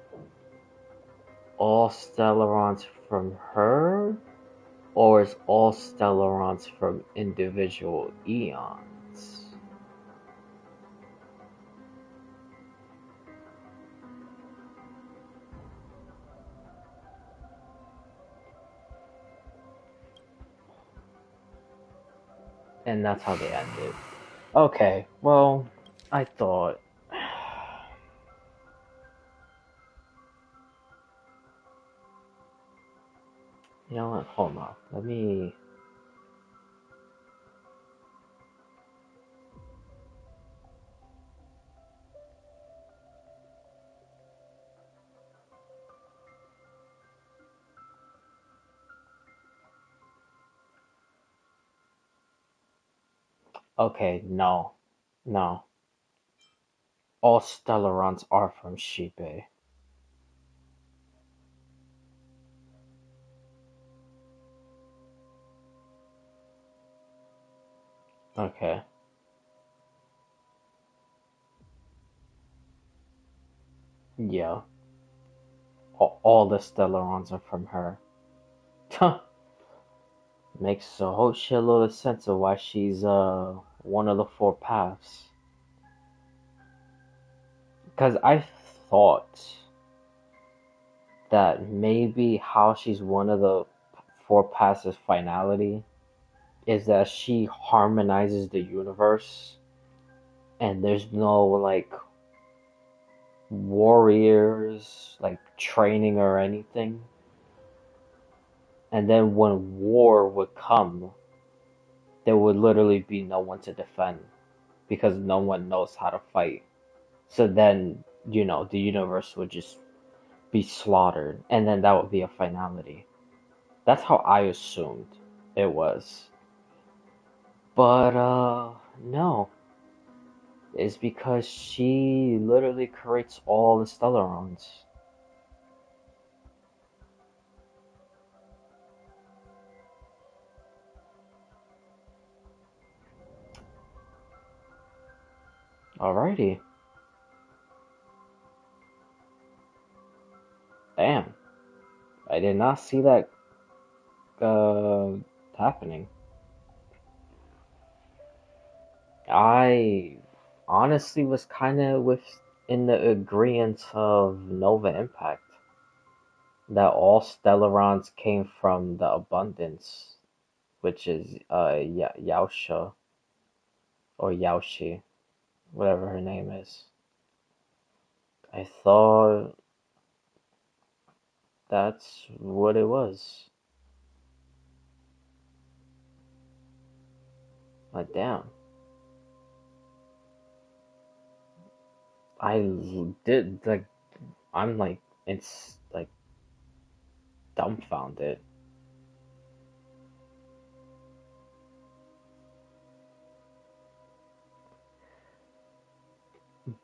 all Stellarons from her? Or is all Stellarons from individual Eons? And that's how they ended. Okay, well, I thought... you know what, hold on. Let me... okay, no. No. All Stellarons are from Sheepei. Okay. Yeah. All the Stellarons are from her. Makes a whole shitload of sense of why she's one of the four paths. Because I thought that maybe how she's one of the four paths of finality is that she harmonizes the universe and there's no like warriors like training or anything. And then when war would come, there would literally be no one to defend because no one knows how to fight. So then, you know, the universe would just be slaughtered, and then that would be a finality. That's how I assumed it was. But, no. It's because she literally creates all the Stellarons. Alrighty. Damn. I did not see that, happening. I honestly was kind of in the agreement of Nova Impact that all Stellarons came from the Abundance, which is Yaosha or Yaoshi, whatever her name is. I thought that's what it was. But damn. I did like I'm like it's like dumbfounded.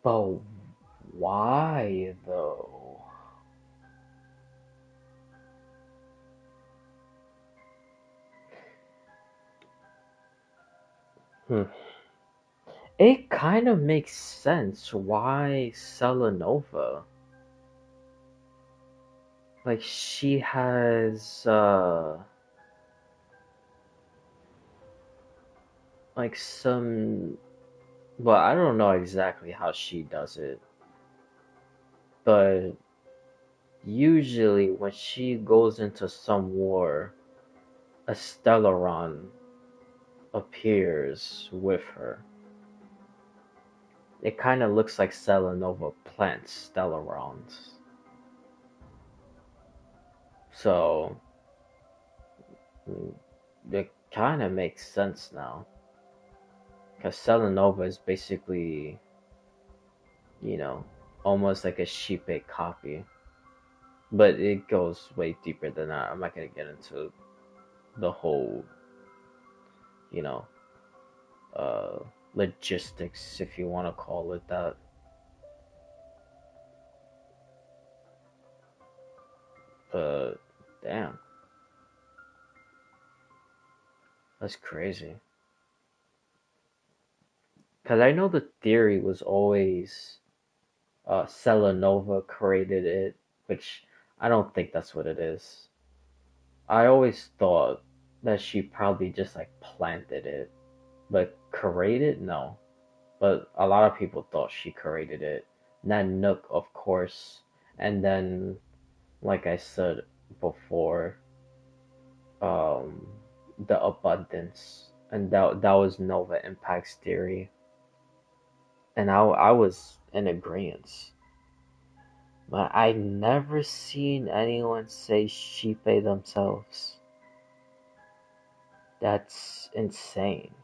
But why though? It kind of makes sense why Selenova. Like she has like some But I don't know exactly how she does it. But usually when she goes into some war, a Stellaron appears with her. It kind of looks like Selenova plants Stellarons. So it kind of makes sense now. Because Selenova is basically, you know, almost like a sheep-bait copy. But it goes way deeper than that. I'm not going to get into the whole, you know, uh, logistics, if you want to call it that. But, damn. That's crazy. Because I know the theory was always Selenova created it, which I don't think that's what it is. I always thought that she probably just like planted it, but created? No. But a lot of people thought she created it. Nanook, of course, and then, like I said before, um, the abundance, and that was Nova Impact's theory, and I was in agreement. But I never seen anyone say Shepe themselves. That's insane.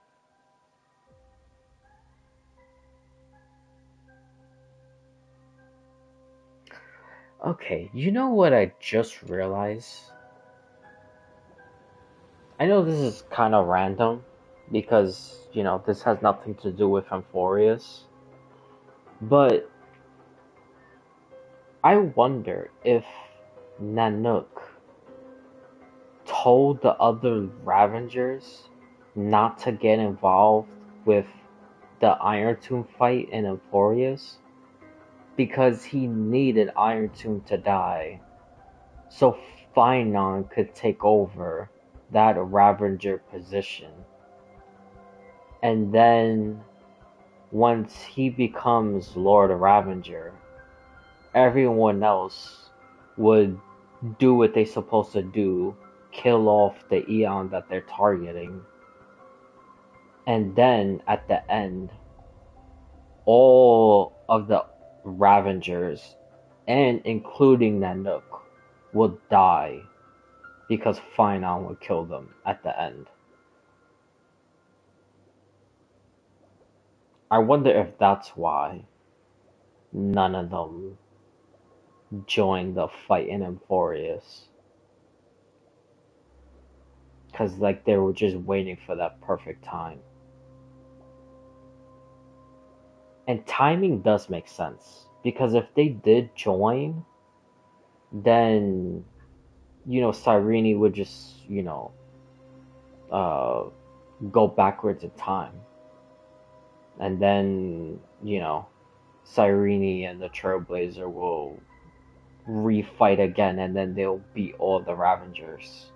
Okay, you know what I just realized? I know this is kind of random because, you know, this has nothing to do with Amphorius, but I wonder if Nanook told the other Ravengers not to get involved with the Iron Tomb fight in Amphorius because he needed Iron Tomb to die so Finon could take over that Ravager position. And then once he becomes Lord Ravager, everyone else would do what they're supposed to do, kill off the Eon that they're targeting. And then at the end, all of the Ravengers, and including Nanook, will die because Finon would kill them at the end. I wonder if that's why none of them joined the fight in Amphorius. Because, like, they were just waiting for that perfect time. And timing does make sense. Because if they did join, then, you know, Cyrene would just, you know, go backwards in time. And then, you know, Cyrene and the Trailblazer will refight again, and then they'll beat all the Ravengers.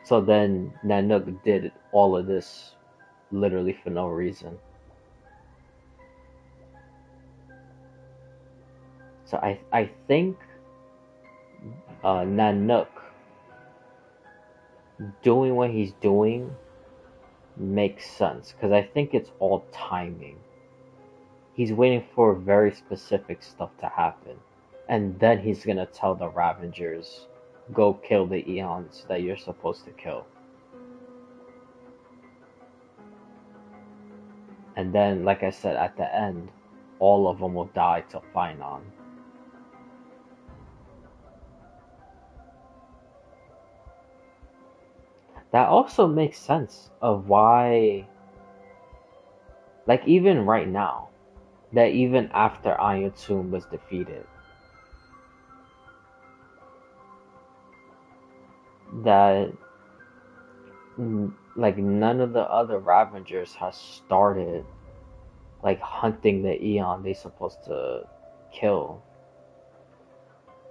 So then Nanook did all of this literally for no reason. So I think Nanook doing what he's doing makes sense, because I think it's all timing. He's waiting for very specific stuff to happen, and then he's gonna tell the Ravengers, go kill the Eons that you're supposed to kill. And then, like I said, at the end, all of them will die to Finon. That also makes sense of why, like, even right now, that even after Iron Tomb was defeated, that like none of the other Ravengers has started like hunting the Eon they supposed to kill,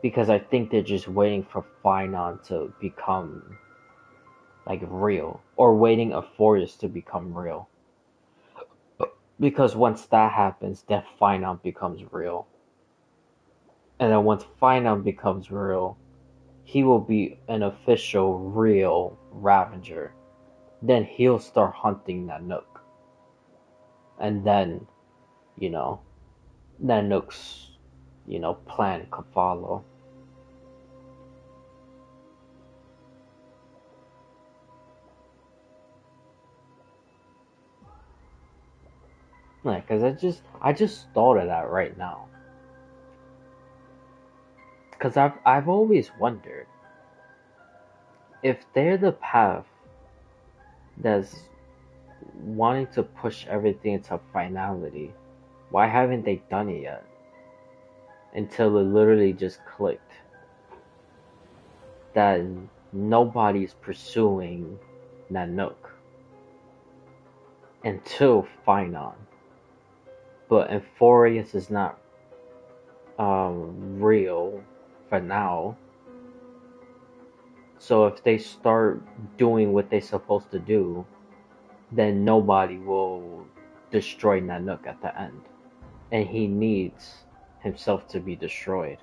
because I think they're just waiting for Finon to become like real, or waiting Amphorius to become real. Because once that happens, then Finon becomes real. And then once Finon becomes real, he will be an official, real Ravager. Then he'll start hunting Nanook. And then, Nanook's, plan could follow. Like, cause I just thought of that right now. Cause I've always wondered if they're the path that's wanting to push everything to finality, why haven't they done it yet? Until it literally just clicked that nobody's pursuing Nanook until Finon. But Euphorius is not real for now. So if they start doing what they're supposed to do, then nobody will destroy Nanook at the end. And he needs himself to be destroyed.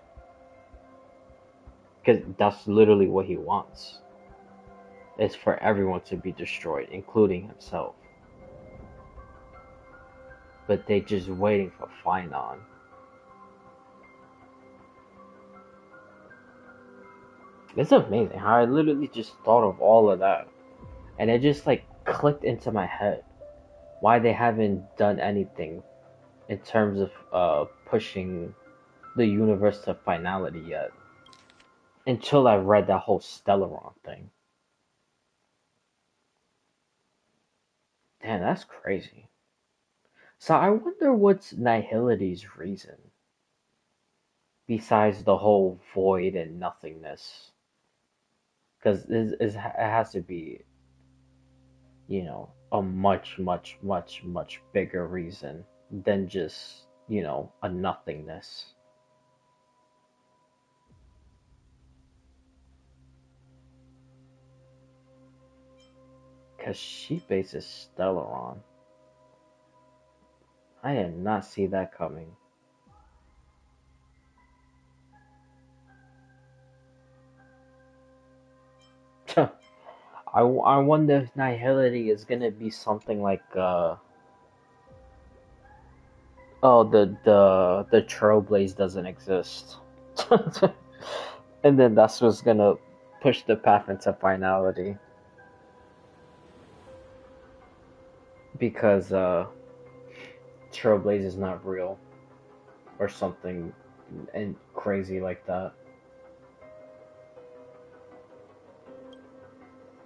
Because that's literally what he wants. Is for everyone to be destroyed, including himself. But they just waiting for Finon. It's amazing how I literally just thought of all of that. And it just like clicked into my head. Why they haven't done anything in terms of pushing the universe to finality yet. Until I read that whole Stellaron thing. Damn, that's crazy. So I wonder what's Nihility's reason. Besides the whole void and nothingness. Because it has to be, a much, much, much, much bigger reason than just, a nothingness. Because she bases Stellaron. I did not see that coming. I wonder if Nihility is gonna be something like the Trailblaze doesn't exist. And then that's what's gonna push the path into finality. Because Trailblaze is not real. Or something and crazy like that.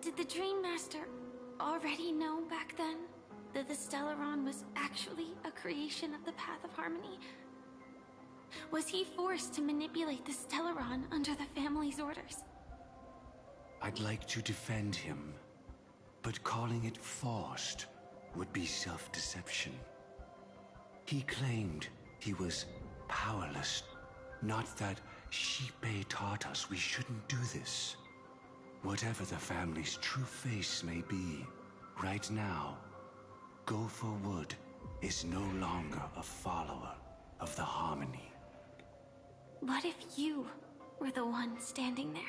Did the Dream Master already know back then that the Stellaron was actually a creation of the Path of Harmony? Was he forced to manipulate the Stellaron under the family's orders? I'd like to defend him, but calling it forced would be self-deception. He claimed he was powerless, not that Shipe taught us we shouldn't do this. Whatever the family's true face may be, right now, Gopher Wood is no longer a follower of the Harmony. What if you were the one standing there?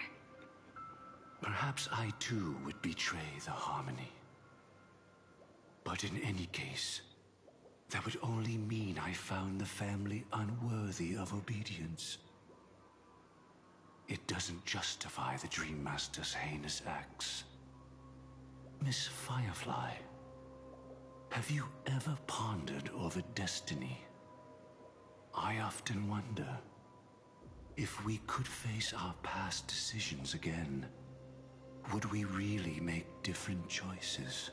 Perhaps I too would betray the Harmony. But in any case, that would only mean I found the family unworthy of obedience. It doesn't justify the Dream Master's heinous acts. Miss Firefly, have you ever pondered over destiny? I often wonder if we could face our past decisions again, would we really make different choices?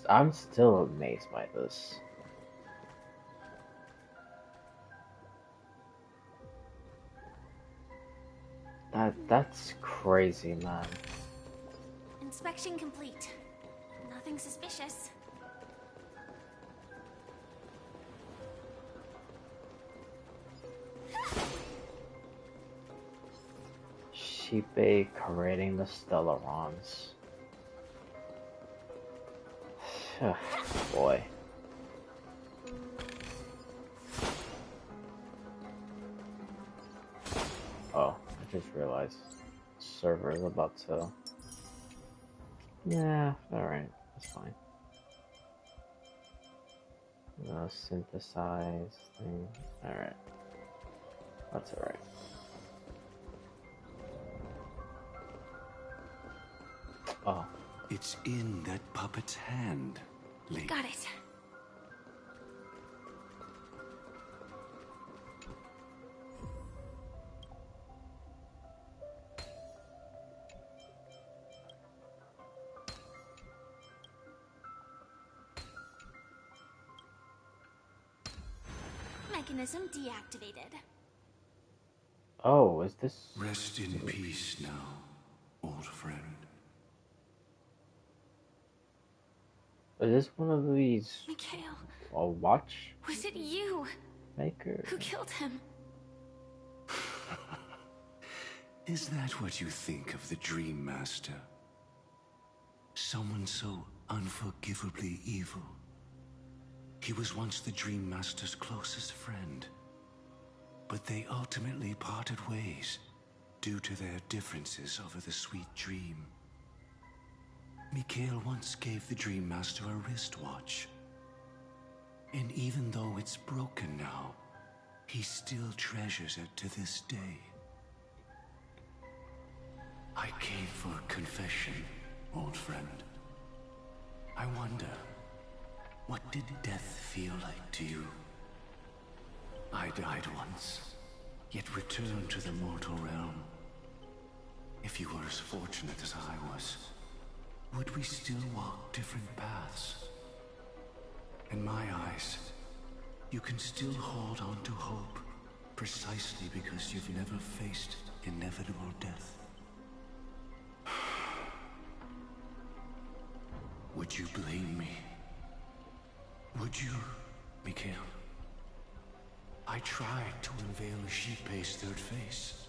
I'm still amazed by this. That's crazy, man. Inspection complete. Nothing suspicious. Chipe creating the Stellarons. Boy. Oh, I just realized server is about to. Yeah, alright, that's fine. No synthesize thing. Alright. That's alright. Oh. It's in that puppet's hand, Link. Got it. Mechanism deactivated. Oh, is this... Rest in peace now, old friend. Is this one of these... Mikhail. A watch? Was it you? Maker? Who killed him? Is that what you think of the Dream Master? Someone so unforgivably evil. He was once the Dream Master's closest friend. But they ultimately parted ways due to their differences over the sweet dream. Mikhail once gave the Dream Master a wristwatch. And even though it's broken now, he still treasures it to this day. I came for a confession, old friend. I wonder, what did death feel like to you? I died once, yet returned to the mortal realm. If you were as fortunate as I was, would we still walk different paths? In my eyes, you can still hold on to hope, precisely because you've never faced inevitable death. Would you blame me? Would you, Mikhail? I tried to unveil Xipe's third face,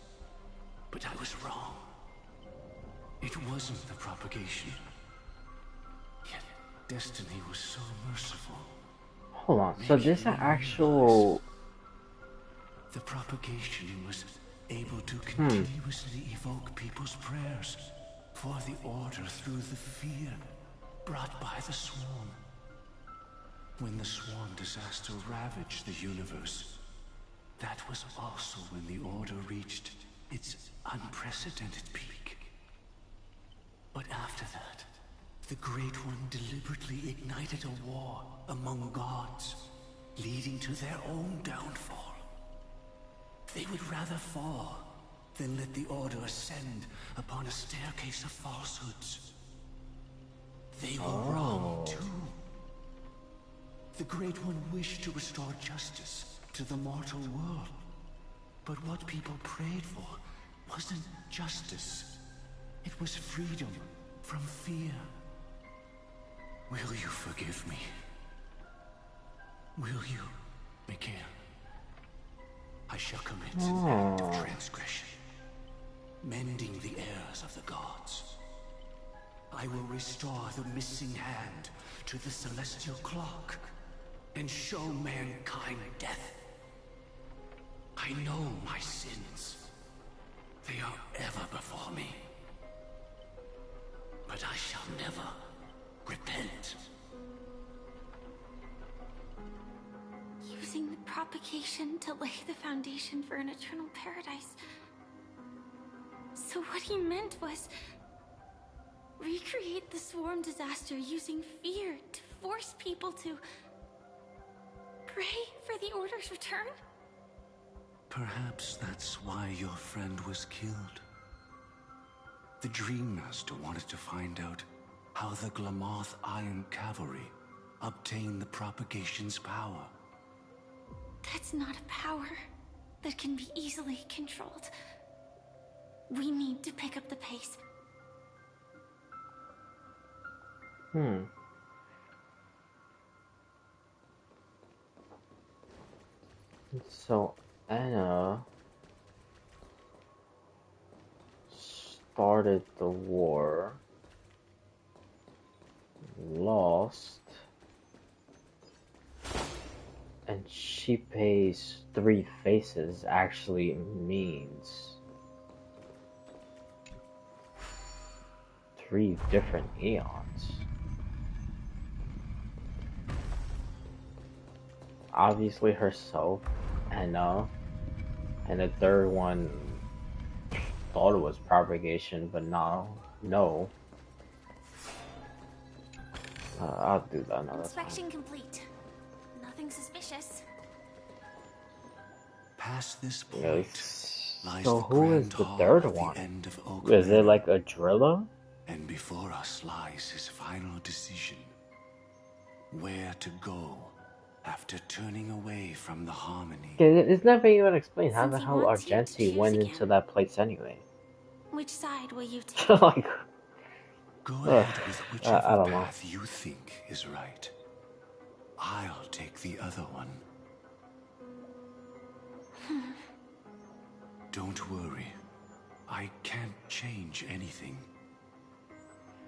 but I was wrong. It wasn't the propagation. Yet destiny was so merciful. Hold on, so this actual... The propagation was able to continuously evoke people's prayers for the Order through the fear brought by the Swarm. When the Swarm disaster ravaged the universe, that was also when the Order reached its unprecedented peak. But after that, the Great One deliberately ignited a war among gods, leading to their own downfall. They would rather fall than let the Order ascend upon a staircase of falsehoods. They were wrong too. The Great One wished to restore justice to the mortal world. But what people prayed for wasn't justice. It was freedom from fear. Will you forgive me? Will you, Mikhail? I shall commit an act of transgression, mending the errors of the gods. I will restore the missing hand to the celestial clock and show mankind death. I know my sins. They are ever before me. But I shall never repent. Using the propagation to lay the foundation for an eternal paradise. So what he meant was recreate the Swarm disaster using fear to force people to pray for the Order's return? Perhaps that's why your friend was killed. The Dream Master wanted to find out how the Glamoth Iron Cavalry obtained the propagation's power. That's not a power that can be easily controlled. We need to pick up the pace. So Anna started the war, lost, and she pays 3 faces actually means 3 different eons. Obviously herself, Anna, and the third one thought it was propagation, but no. I'll do that another time. Inspection complete. Nothing suspicious. Past this point lies So the who grand is the hall third at one? the end of Is it Oak like a driller? And before us lies his final decision. Where to go after turning away from the harmony. It's never even explained how Since the he hell wants you to Argenti choose went again. into that place anyway. Which side will you take? Like, Go ahead with whichever I don't know. path you think is right. I'll take the other one. Don't worry. I can't change anything.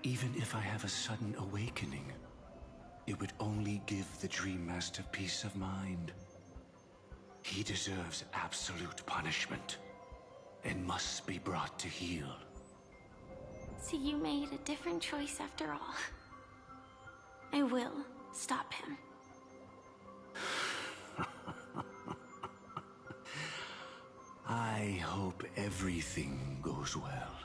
Even if I have a sudden awakening, it would only give the Dream Master peace of mind. He deserves absolute punishment and must be brought to heel. So you made a different choice after all. I will stop him. I hope everything goes well.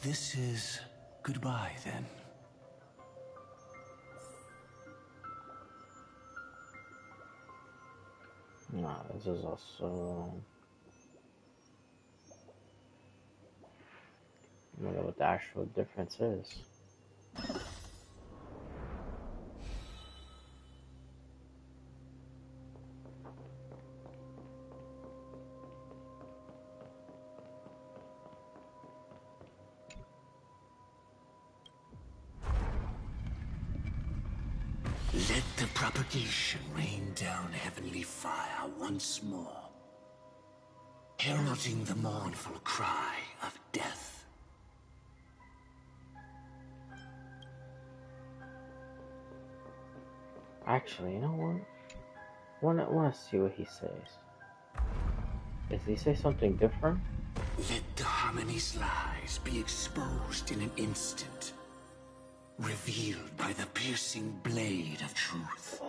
This is goodbye, then. No, this is also... I wonder what the actual difference is. Let the propagation rain down heavenly fire once more, heralding the mournful cry of death. Actually, you know what? Wanna see what he says. Does he say something different? Let the harmony's lies be exposed in an instant, revealed by the piercing blade of truth.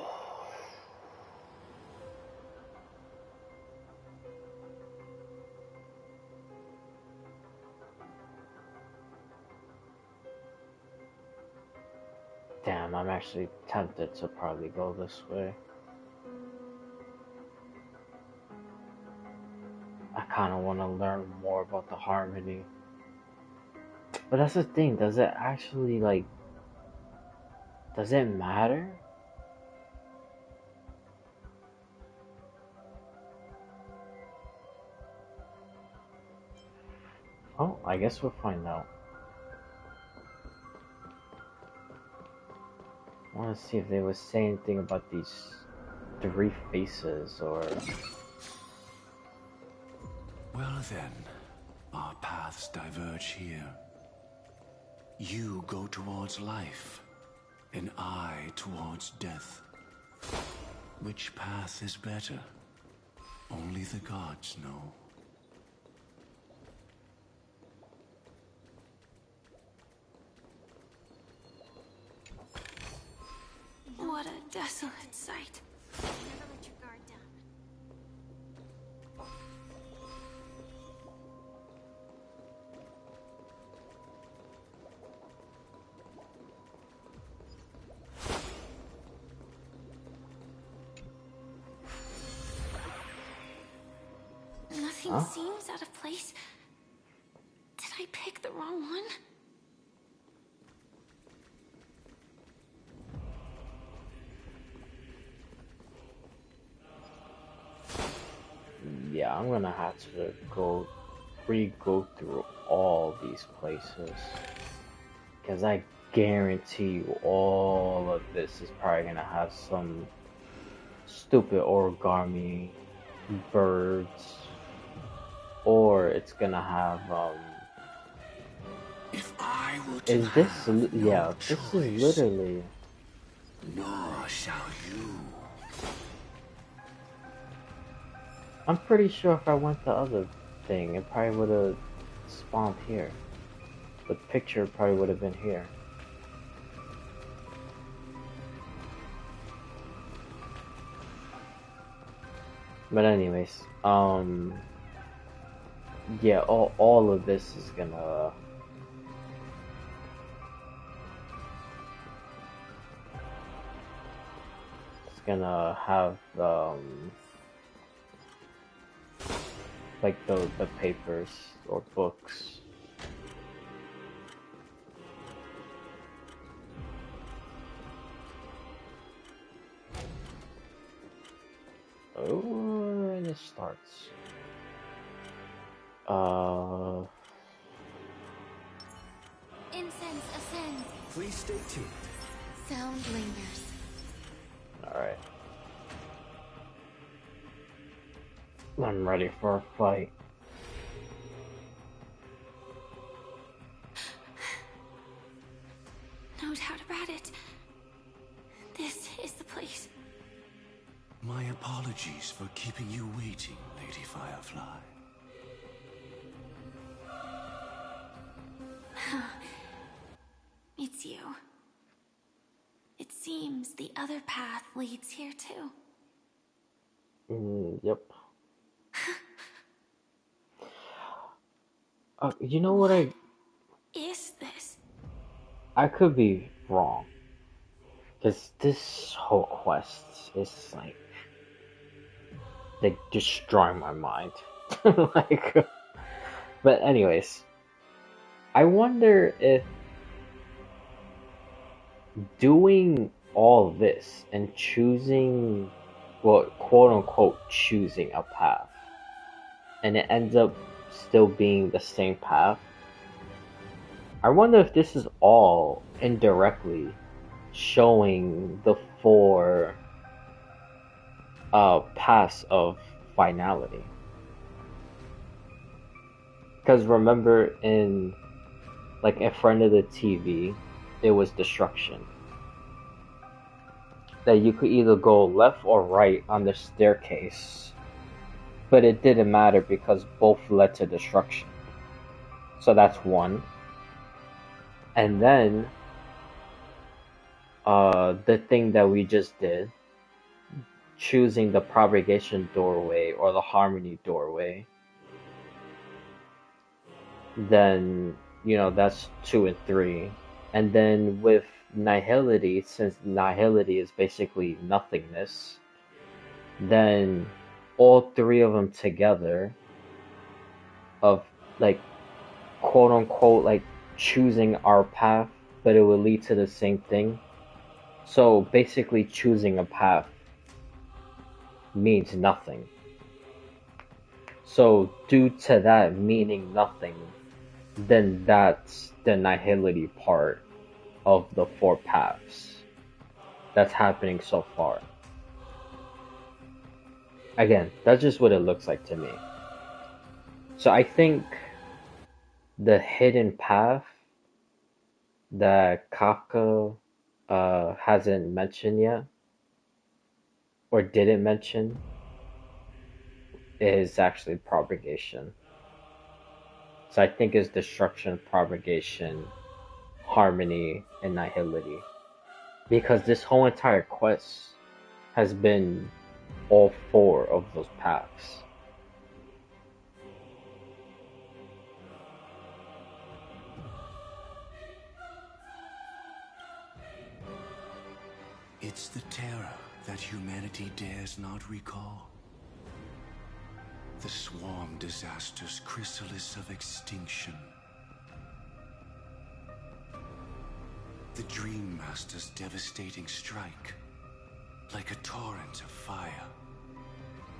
Damn, I'm actually tempted to probably go this way. I kind of want to learn more about the harmony. But that's the thing, does it actually, like, does it matter? Oh, I guess we'll find out. I want to see if they would say anything about these 3 faces, or... Well then, our paths diverge here. You go towards life, and I towards death. Which path is better? Only the gods know. What a desolate sight. Never let your guard down. Nothing seems out of place. Did I pick the wrong one? Yeah, I'm gonna have to go through all these places, because I guarantee you all of this is probably gonna have some stupid origami birds, or it's gonna have Is this? Yeah, this is literally. Nor shall you. I'm pretty sure if I went the other thing, it probably would have spawned here. The picture probably would have been here. But anyways, yeah, all of this is gonna have like the papers or books. Oh, and it starts. Incense ascends. Please stay tuned. Sound lingers. Alright. I'm ready for a fight. No doubt about it. This is the place. My apologies for keeping you waiting, Lady Firefly. It's you. It seems the other path leads here too. Yep. You know what Is this? I could be wrong. Because this whole quest is like destroying my mind. Like, but anyways, I wonder if doing all this and choosing, well, quote unquote, choosing a path, and it ends up still being the same path. I wonder if this is all indirectly showing the 4 paths of finality. Because remember in front of the TV, there was destruction. That you could either go left or right on the staircase, but it didn't matter because both led to destruction. So that's one. And then the thing that we just did, choosing the propagation doorway or the harmony doorway, then that's 2 and 3. And then with nihility, since nihility is basically nothingness, then all 3 of them together of quote unquote choosing our path, but it will lead to the same thing. So basically choosing a path means nothing. So due to that meaning nothing, then that's the nihility part of the 4 paths that's happening so far. Again, that's just what it looks like to me. So I think the hidden path that Kafka hasn't mentioned yet, or didn't mention, is actually propagation. So I think it's destruction, propagation, harmony, and nihility. Because this whole entire quest has been all 4 of those paths. It's the terror that humanity dares not recall. The swarm disaster's chrysalis of extinction. The Dream Master's devastating strike, like a torrent of fire,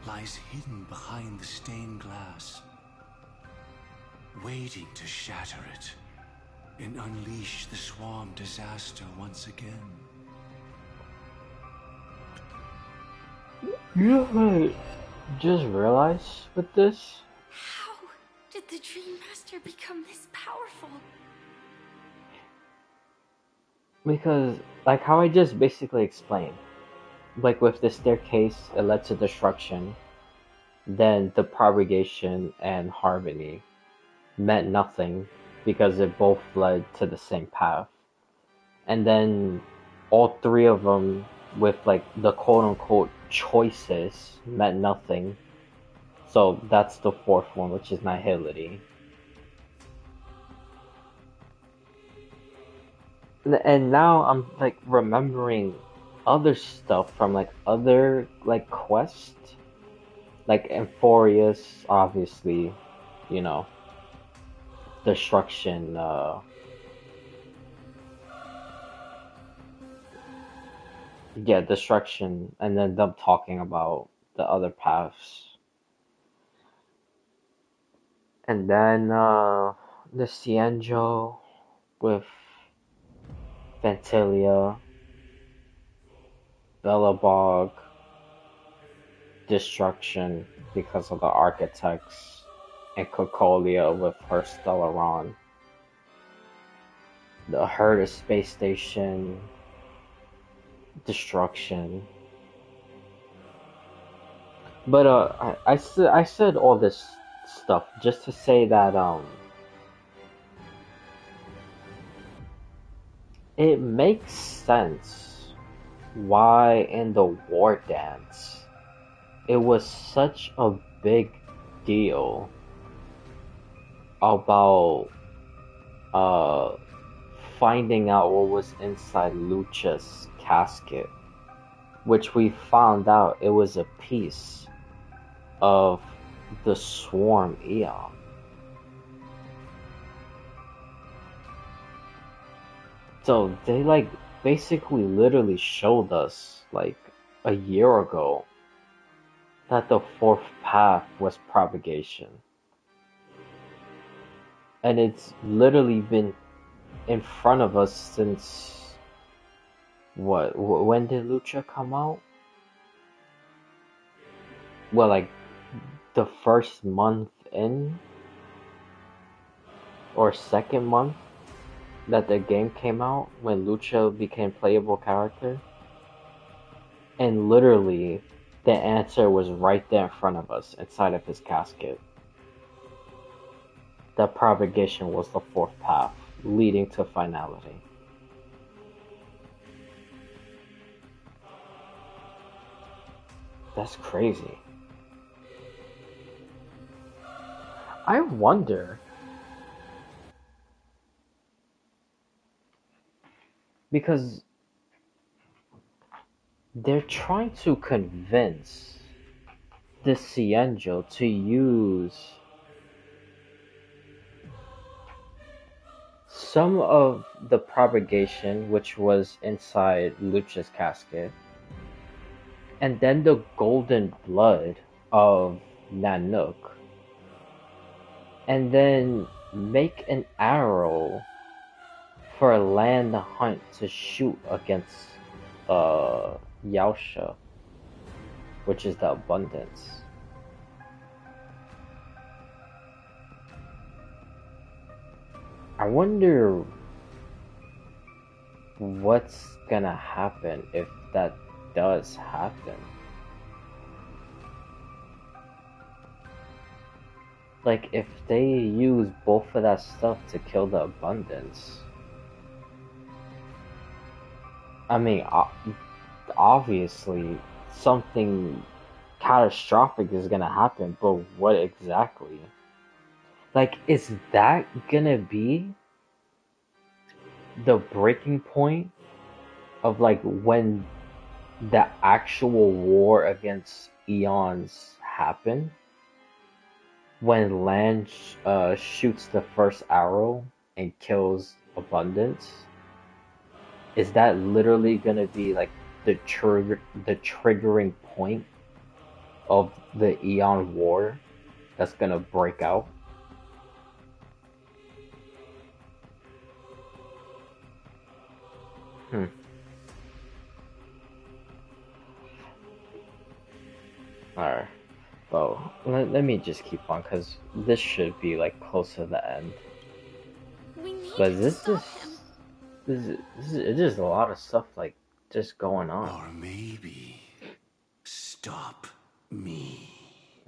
lies hidden behind the stained glass, waiting to shatter it and unleash the swarm disaster once again. You know what I just realized with this? How did the Dream Master become this powerful? Because, like how I just basically explained, like with the staircase, it led to destruction. Then the propagation and harmony meant nothing because it both led to the same path. And then all three of them with like the quote unquote choices meant nothing. So that's the fourth one, which is nihility. And now I'm like remembering other stuff from like other like quests, like Amphorius, obviously, you know, destruction. Yeah, destruction, and then them talking about the other paths, and then the Cienjo with Ventilia, Belobog, destruction because of the architects, and Cocolia with her Stellaron. The Herta space station, destruction. But I said all this stuff just to say that it makes sense why in the war dance it was such a big deal about finding out what was inside Lucha's casket, which we found out it was a piece of the Swarm Eon. So they like basically literally showed us like a year ago that the fourth path was propagation. And it's literally been in front of us since what? When did Lucha come out? Well, like the first month in or second month that the game came out when Lucha became playable character. And literally the answer was right there in front of us inside of his casket. That propagation was the fourth path leading to finality. That's crazy. I wonder, because they're trying to convince the Cienjo to use some of the propagation which was inside Lucha's casket, and then the golden blood of Nanook, and then make an arrow for Land Hunt to shoot against Yaosha, which is the abundance. I wonder what's gonna happen if that does happen. Like, if they use both of that stuff to kill the abundance, I mean, obviously, something catastrophic is gonna happen, but what exactly? Like, is that gonna be the breaking point of, like, when the actual war against Eons happen? When Land shoots the first arrow and kills Abundance? Is that literally gonna be like the triggering point of the Eon War that's gonna break out? Alright. Well, let me just keep on, because this should be like close to the end. But this is It's just a lot of stuff like just going on. Or maybe stop me.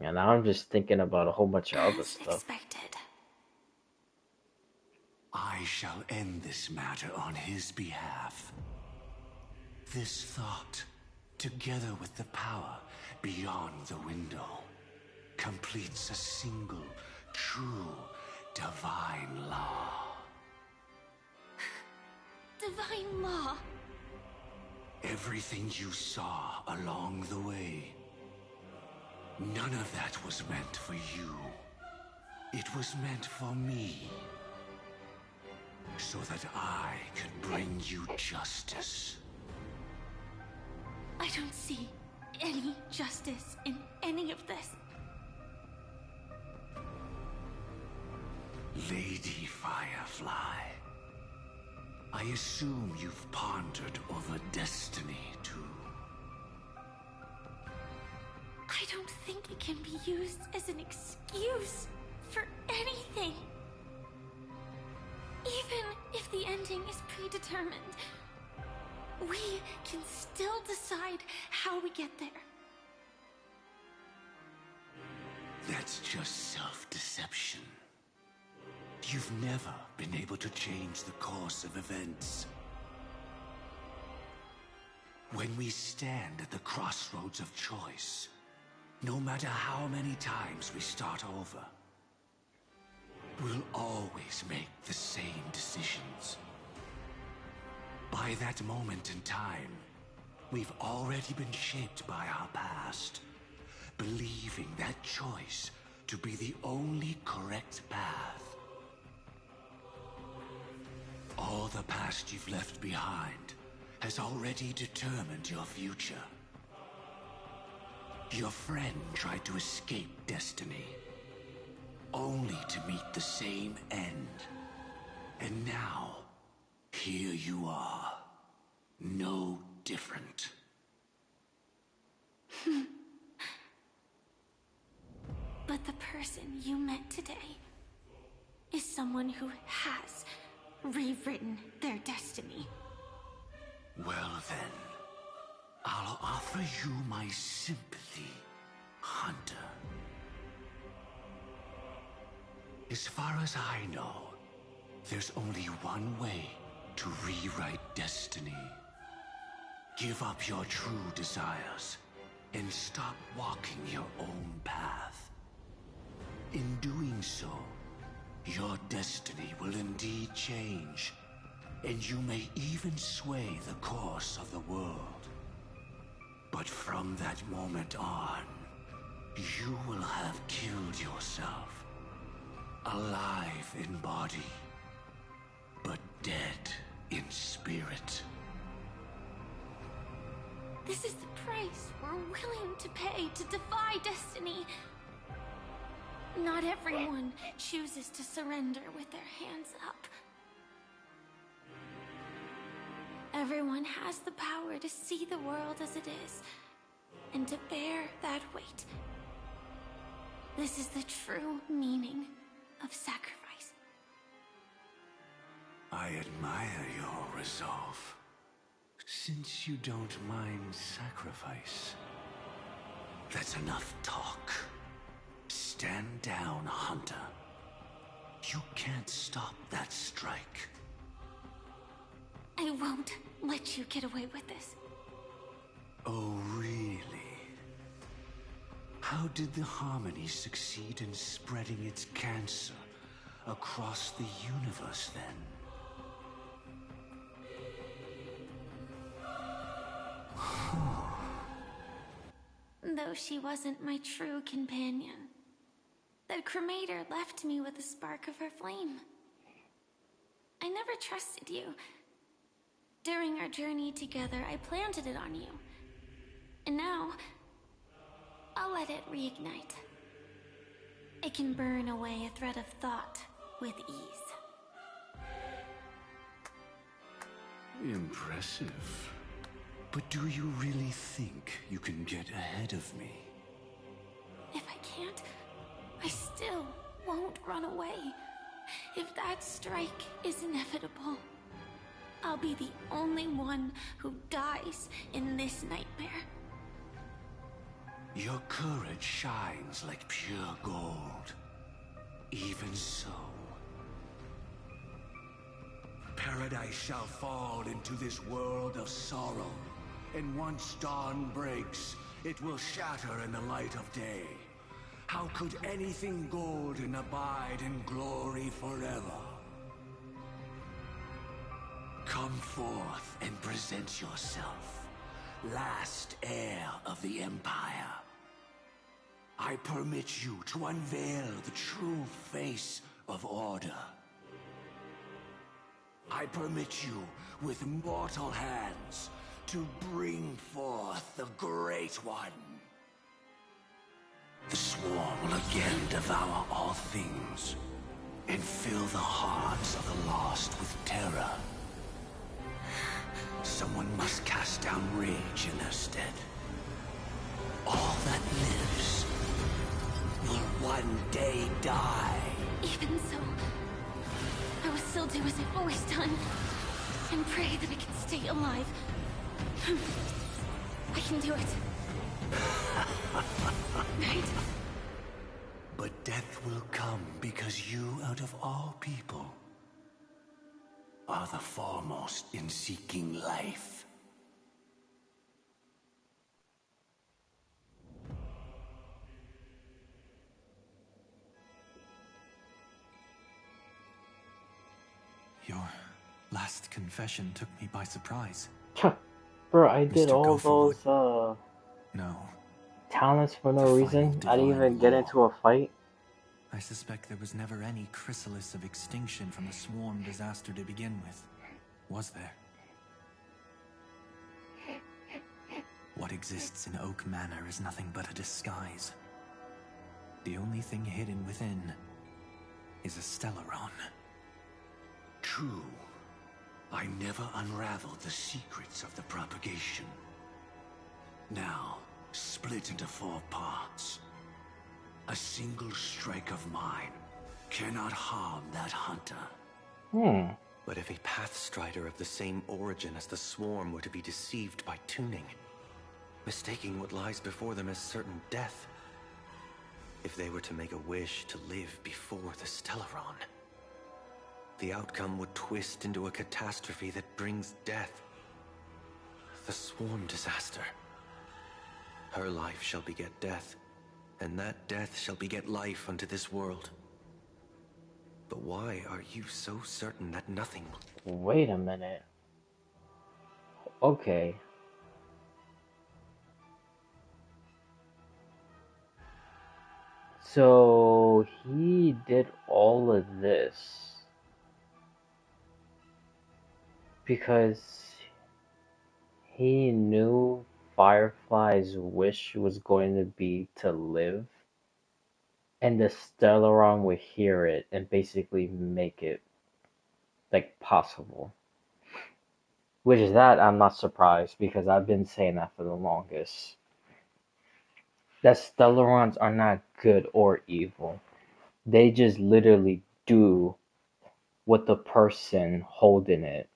And now I'm just thinking about a whole bunch of other stuff. Expected. I shall end this matter on his behalf. This thought, together with the power beyond the window, completes a single, true, divine law. Divine law? Everything you saw along the way, none of that was meant for you. It was meant for me. So that I could bring you justice. I don't see any justice in any of this. Lady Firefly, I assume you've pondered over destiny too. I don't think it can be used as an excuse for anything. Even if the ending is predetermined, we can still decide how we get there. That's just self-deception. You've never been able to change the course of events. When we stand at the crossroads of choice, no matter how many times we start over, we'll always make the same decisions. By that moment in time, we've already been shaped by our past, believing that choice to be the only correct path. All the past you've left behind has already determined your future. Your friend tried to escape destiny, only to meet the same end. And now, here you are, no different. But the person you met today is someone who has rewritten their destiny. Well then, I'll offer you my sympathy, Hunter. As far as I know, there's only one way to rewrite destiny. Give up your true desires and stop walking your own path. In doing so, your destiny will indeed change, and you may even sway the course of the world. But from that moment on, you will have killed yourself. Alive in body, but dead in spirit. This is the price we're willing to pay to defy destiny. Not everyone chooses to surrender with their hands up. Everyone has the power to see the world as it is, and to bear that weight. This is the true meaning of sacrifice. I admire your resolve. Since you don't mind sacrifice, that's enough talk. Stand down, Hunter. You can't stop that strike. I won't let you get away with this. Oh, really? How did the Harmony succeed in spreading its cancer across the universe, then? Though she wasn't my true companion, that cremator left me with a spark of her flame. I never trusted you. During our journey together, I planted it on you. And now, I'll let it reignite. It can burn away a thread of thought with ease. Impressive. But do you really think you can get ahead of me? If I can't, I still won't run away. If that strike is inevitable. I'll be the only one who dies in this nightmare. Your courage shines like pure gold. Even so, paradise shall fall into this world of sorrow, and once dawn breaks, it will shatter in the light of day. How could anything golden abide in glory forever? Come forth and present yourself, last heir of the Empire. I permit you to unveil the true face of order. I permit you, with mortal hands, to bring forth the Great One. The Swarm will again devour all things, and fill the hearts of the lost with terror. Someone must cast down rage in their stead. All that lives will one day die. Even so, I will still do as I've always done, and pray that I can stay alive. I can do it. Right? But death will come because you, out of all people, are the foremost in seeking life. Your last confession took me by surprise. Bro, I did Mr. all Gopher those No. talents for no The reason. final I didn't even divine get law. into a fight. I suspect there was never any chrysalis of extinction from the swarm disaster to begin with. Was there? What exists in Oak Manor is nothing but a disguise. The only thing hidden within is a Stellaron. True. I never unraveled the secrets of the propagation. Now, split into 4 parts. A single strike of mine cannot harm that hunter. But if a Pathstrider of the same origin as the Swarm were to be deceived by tuning, mistaking what lies before them as certain death, if they were to make a wish to live before the Stellaron, the outcome would twist into a catastrophe that brings death. The Swarm disaster. Her life shall beget death, and that death shall beget life unto this world. But why are you so certain that nothing will... Wait a minute. Okay. So he did all of this because he knew Firefly's wish was going to be to live, and the Stellaron would hear it and basically make it like possible. Which is that I'm not surprised, because I've been saying that for the longest. That Stellarons are not good or evil. They just literally do what the person holding it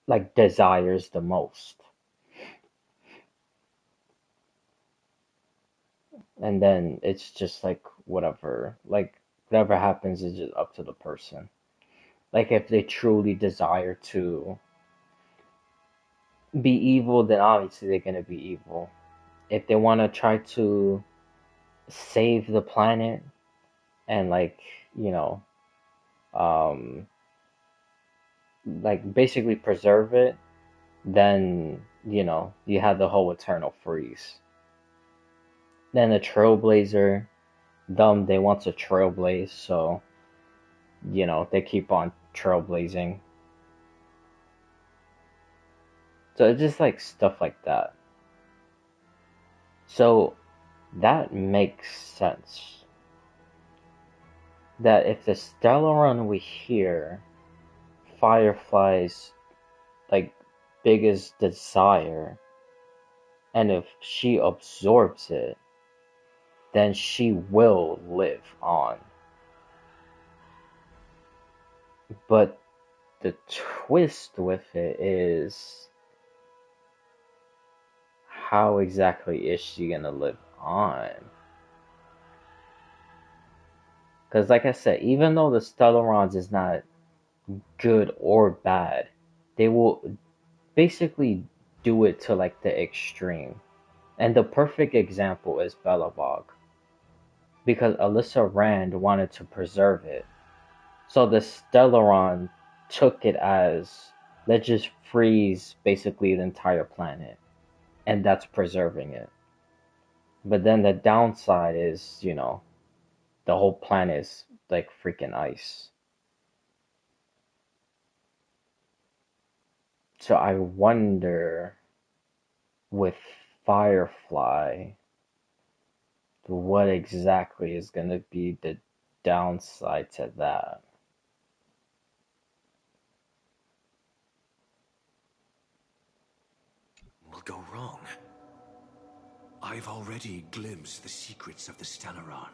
like desires the most. And then it's just like whatever. Like whatever happens is just up to the person. Like if they truly desire to be evil, then obviously they're gonna be evil. If they wanna try to save the planet and like, you know, like basically preserve it, then, you know, you have the whole eternal freeze. Then the trailblazer, dumb, they want to trailblaze, so, you know, they keep on trailblazing. So it's just like stuff like that. So that makes sense. That if the Stellaron we hear Firefly's like biggest desire, and if she absorbs it, then she will live on. But the twist with it is, how exactly is she gonna live on? Because like I said, even though the Stellarons is not good or bad, they will basically do it to like the extreme. And the perfect example is Belobog. Because Alyssa Rand wanted to preserve it. So the Stellaron took it as, let's just freeze basically the entire planet. And that's preserving it. But then the downside is, the whole planet is like freaking ice. So I wonder with Firefly, what exactly is going to be the downside to that? Will go wrong. I've already glimpsed the secrets of the Stellaron,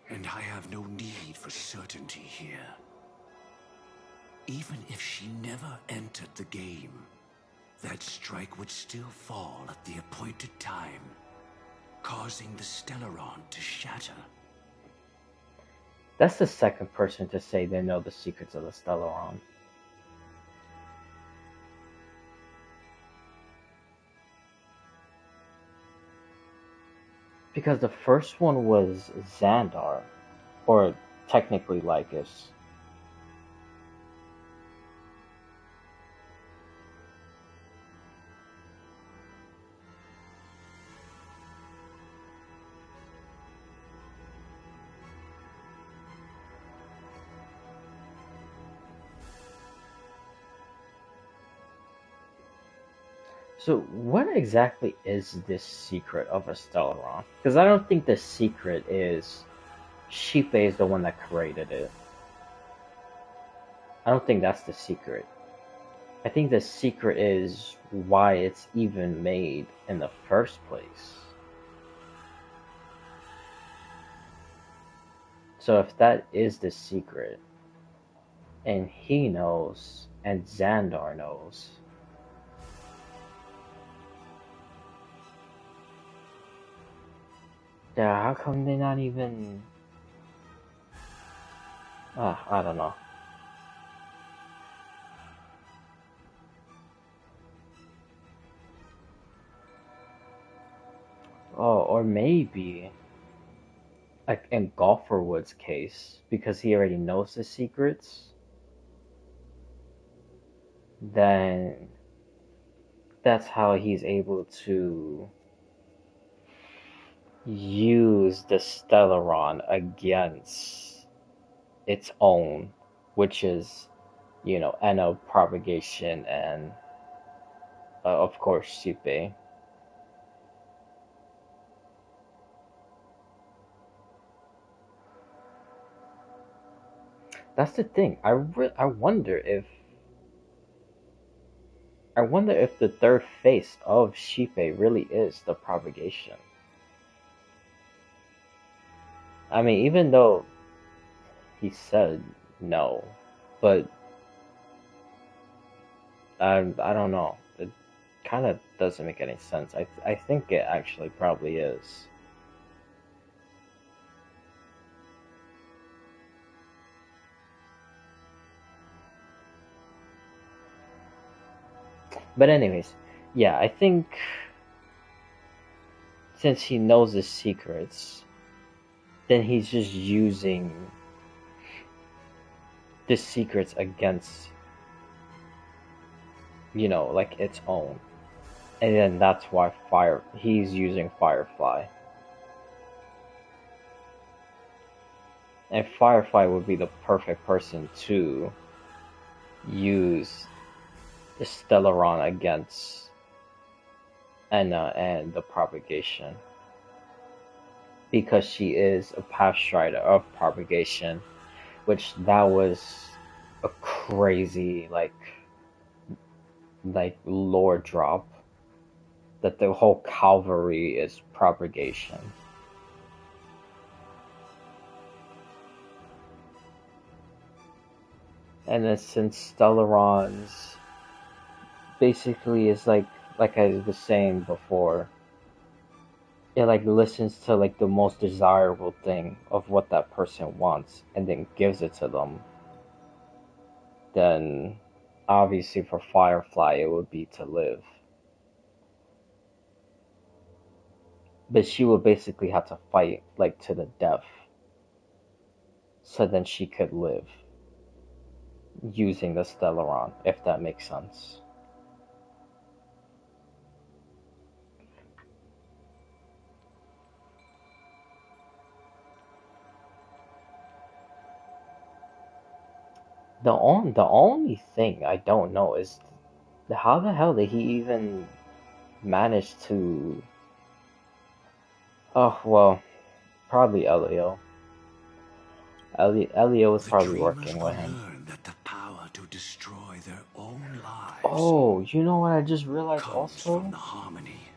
and I have no need for certainty here. Even if she never entered the game, that strike would still fall at the appointed time, causing the Stellaron to shatter. That's the second person to say they know the secrets of the Stellaron. Because the first one was Xandar, or technically Lycus. So what exactly is this secret of a Stellaron? Because I don't think the secret is Sheepe is the one that created it. I don't think that's the secret. I think the secret is why it's even made in the first place. So if that is the secret, and he knows, and Xandar knows, yeah, how come they not even... I don't know. Oh, or maybe, like in Golferwood's case, because he already knows the secrets, then that's how he's able to use the Stellaron against its own, which is, Enno, Propagation, and of course, Sheepe. That's the thing. I wonder if the third face of Sheepe really is the Propagation. I mean, even though he said no, but I don't know. It kind of doesn't make any sense. I think it actually probably is. But anyways, yeah, I think since he knows the secrets, then he's just using the secrets against, like its own. And then that's why he's using Firefly. And Firefly would be the perfect person to use the Stellaron against Enna and the Propagation. Because she is a Pathstrider of Propagation, which that was a crazy, like lore drop. That the whole cavalry is Propagation. And then since Stellaron's basically is like I was saying before, it like listens to like the most desirable thing of what that person wants and then gives it to them, then obviously for Firefly it would be to live. But she would basically have to fight like to the death so then she could live using the Stellaron, if that makes sense. The only thing I don't know is how the hell did he even manage to... Oh, well, probably Elio. Elio was probably working with him. Learn that the power to destroy their own lives Oh, you know what I just realized comes also? from the harmony,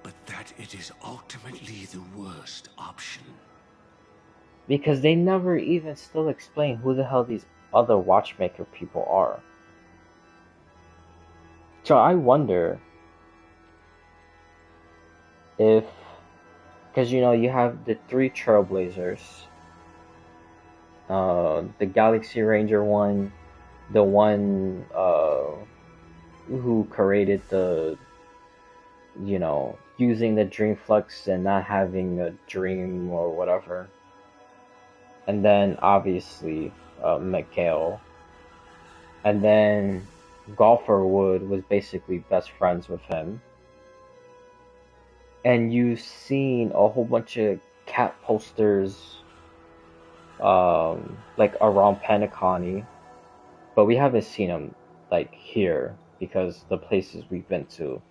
but that it is ultimately the worst option. Because they never even still explain who the hell these other Watchmaker people are. So I wonder if... Because, you know, you have the 3 Trailblazers. The Galaxy Ranger one, the one who created the, you know, using the Dream Flux and not having a dream or whatever. And then obviously Mikhail. And then Golfer Wood was basically best friends with him. And you've seen a whole bunch of cat posters like around Penacony, but we haven't seen them like here because the places we've been to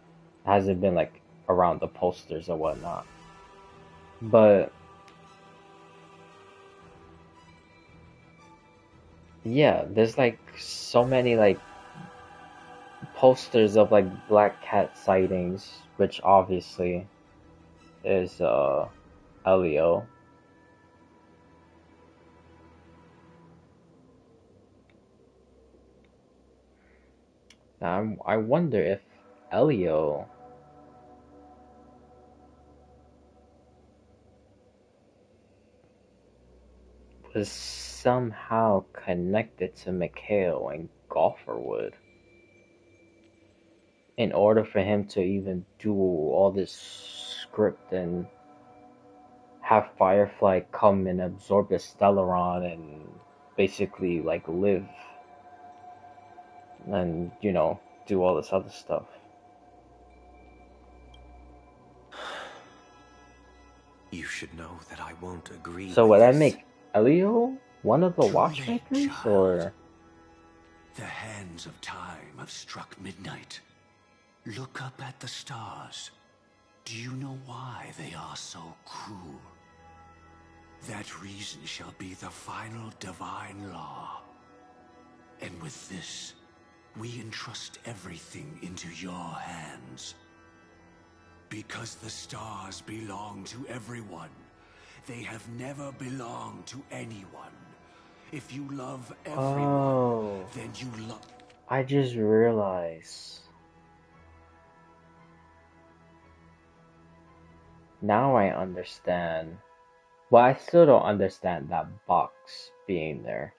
hasn't been like around the posters or whatnot. But yeah, there's like so many like posters of like black cat sightings, which obviously is Elio. Now I wonder if Elio was somehow connected to Mikhail and Golferwood in order for him to even do all this script and have Firefly come and absorb the Stellaron and basically like live and, you know, do all this other stuff. You should know that I won't agree So with would that this. make Elio one of the Watchmakers, or? The hands of time have struck midnight. Look up at the stars. Do you know why they are so cruel? That reason shall be the final divine law. And with this, we entrust everything into your hands. Because the stars belong to everyone, they have never belonged to anyone. If you love everyone, then you love... I just realized. Now I understand. Well, I still don't understand that box being there.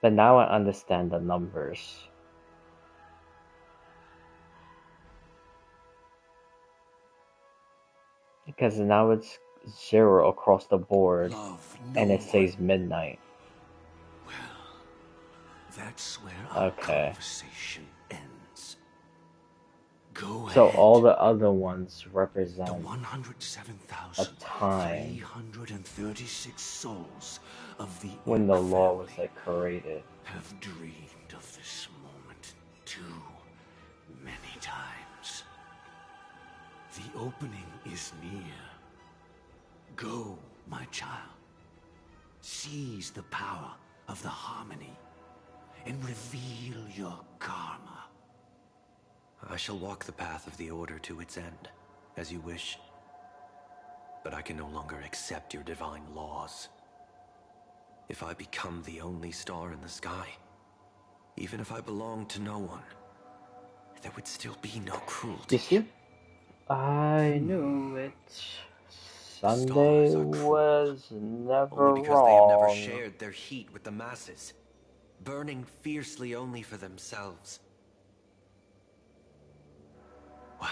But now I understand the numbers. Because now it's 0 across the board, and it says midnight. Well, that's where our conversation ends. Go So ahead. all the other ones represent The a time 107,336 souls of the when the law was like created. have dreamed of this moment too many times. The opening is near. Go, my child. Seize the power of the harmony and reveal your karma. I shall walk the path of the Order to its end, as you wish. But I can no longer accept your divine laws. If I become the only star in the sky, even if I belong to no one, there would still be no cruelty. You see? I knew it. Sunday was never Only because they have never wrong. shared their heat with the masses, burning fiercely only for themselves. Well,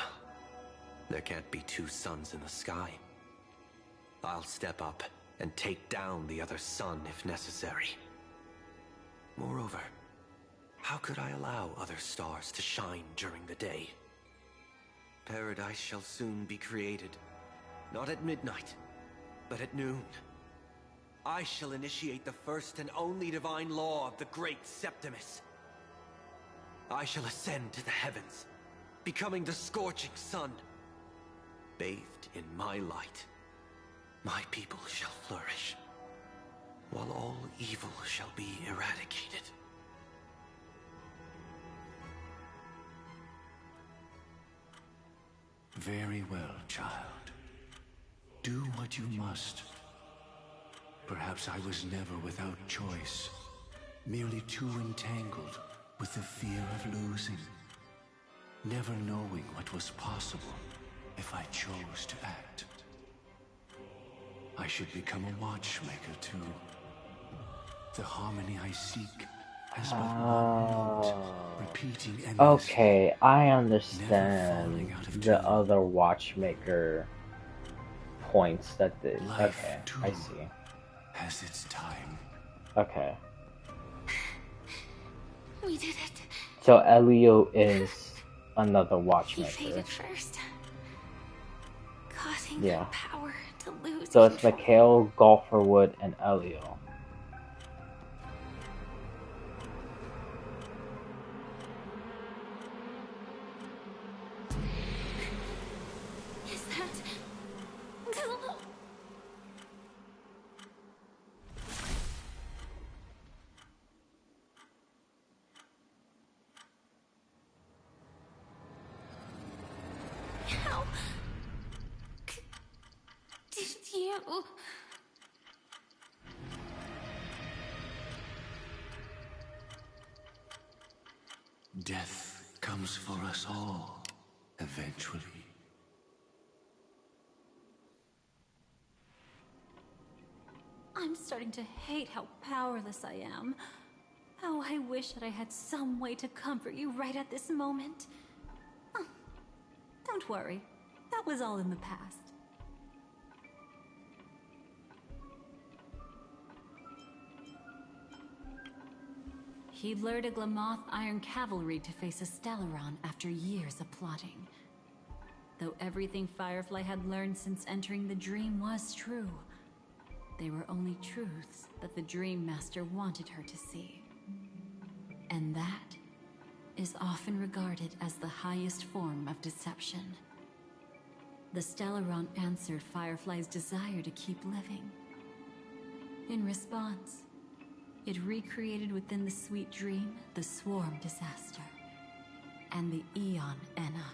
there can't be two suns in the sky. I'll step up and take down the other sun if necessary. Moreover, how could I allow other stars to shine during the day? Paradise shall soon be created. Not at midnight, but at noon. I shall initiate the first and only divine law of the great Septimus. I shall ascend to the heavens, becoming the scorching sun. Bathed in my light, my people shall flourish, while all evil shall be eradicated. Very well, child. Do what you must. Perhaps I was never without choice, merely too entangled with the fear of losing, never knowing what was possible if I chose to act. I should become a watchmaker too. The harmony I seek has but one note, repeating endlessly. Okay, I understand the other watchmaker points that the okay, I see. Has its time. Okay. We did it. So Elio is another He watchmaker. faded first, causing Yeah. her power to lose So it's control. Mikhail, Golferwood, and Elio. Is that Gulmo? How did you? Death comes for us all, eventually. I'm starting to hate how powerless I am. How I wish that I had some way to comfort you right at this moment. Oh, don't worry. That was all in the past. He lured a Glamoth Iron Cavalry to face a Stellaron after years of plotting. Though everything Firefly had learned since entering the dream was true, they were only truths that the Dream Master wanted her to see. And that is often regarded as the highest form of deception. The Stellaron answered Firefly's desire to keep living. In response, it recreated within the sweet dream the Swarm disaster and the Eon Enna.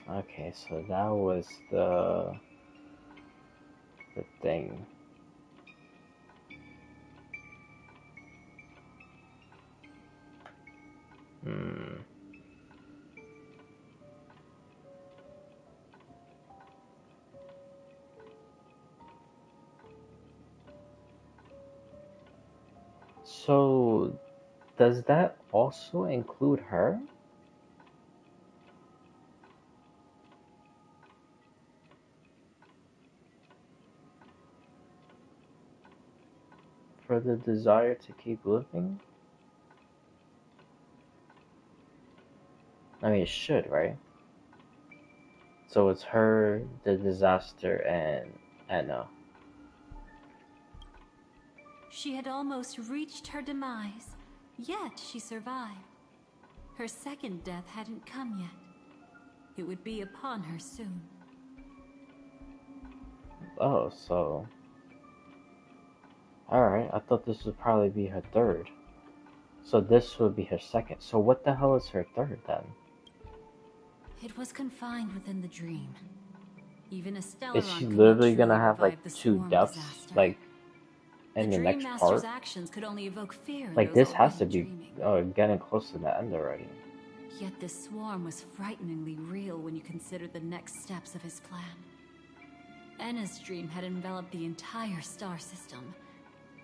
Okay, so that was the thing. So, does that also include her? For the desire to keep living? I mean, it should, right? So it's her, the disaster, and Enna. She had almost reached her demise, yet she survived. Her second death hadn't come yet. It would be upon her soon. Oh, so... Alright, I thought this would probably be her third. So this would be her second. So what the hell is her third then? It was confined within the dream. Even a Is she Stellaron could not literally truly gonna have like revive the 2 swarm deaths disaster. like The in the Dream next Master's part? actions could only evoke fear in Like those this has already to be dreaming. getting close to the end already. Yet this swarm was frighteningly real when you considered the next steps of his plan. Enna's dream had enveloped the entire star system,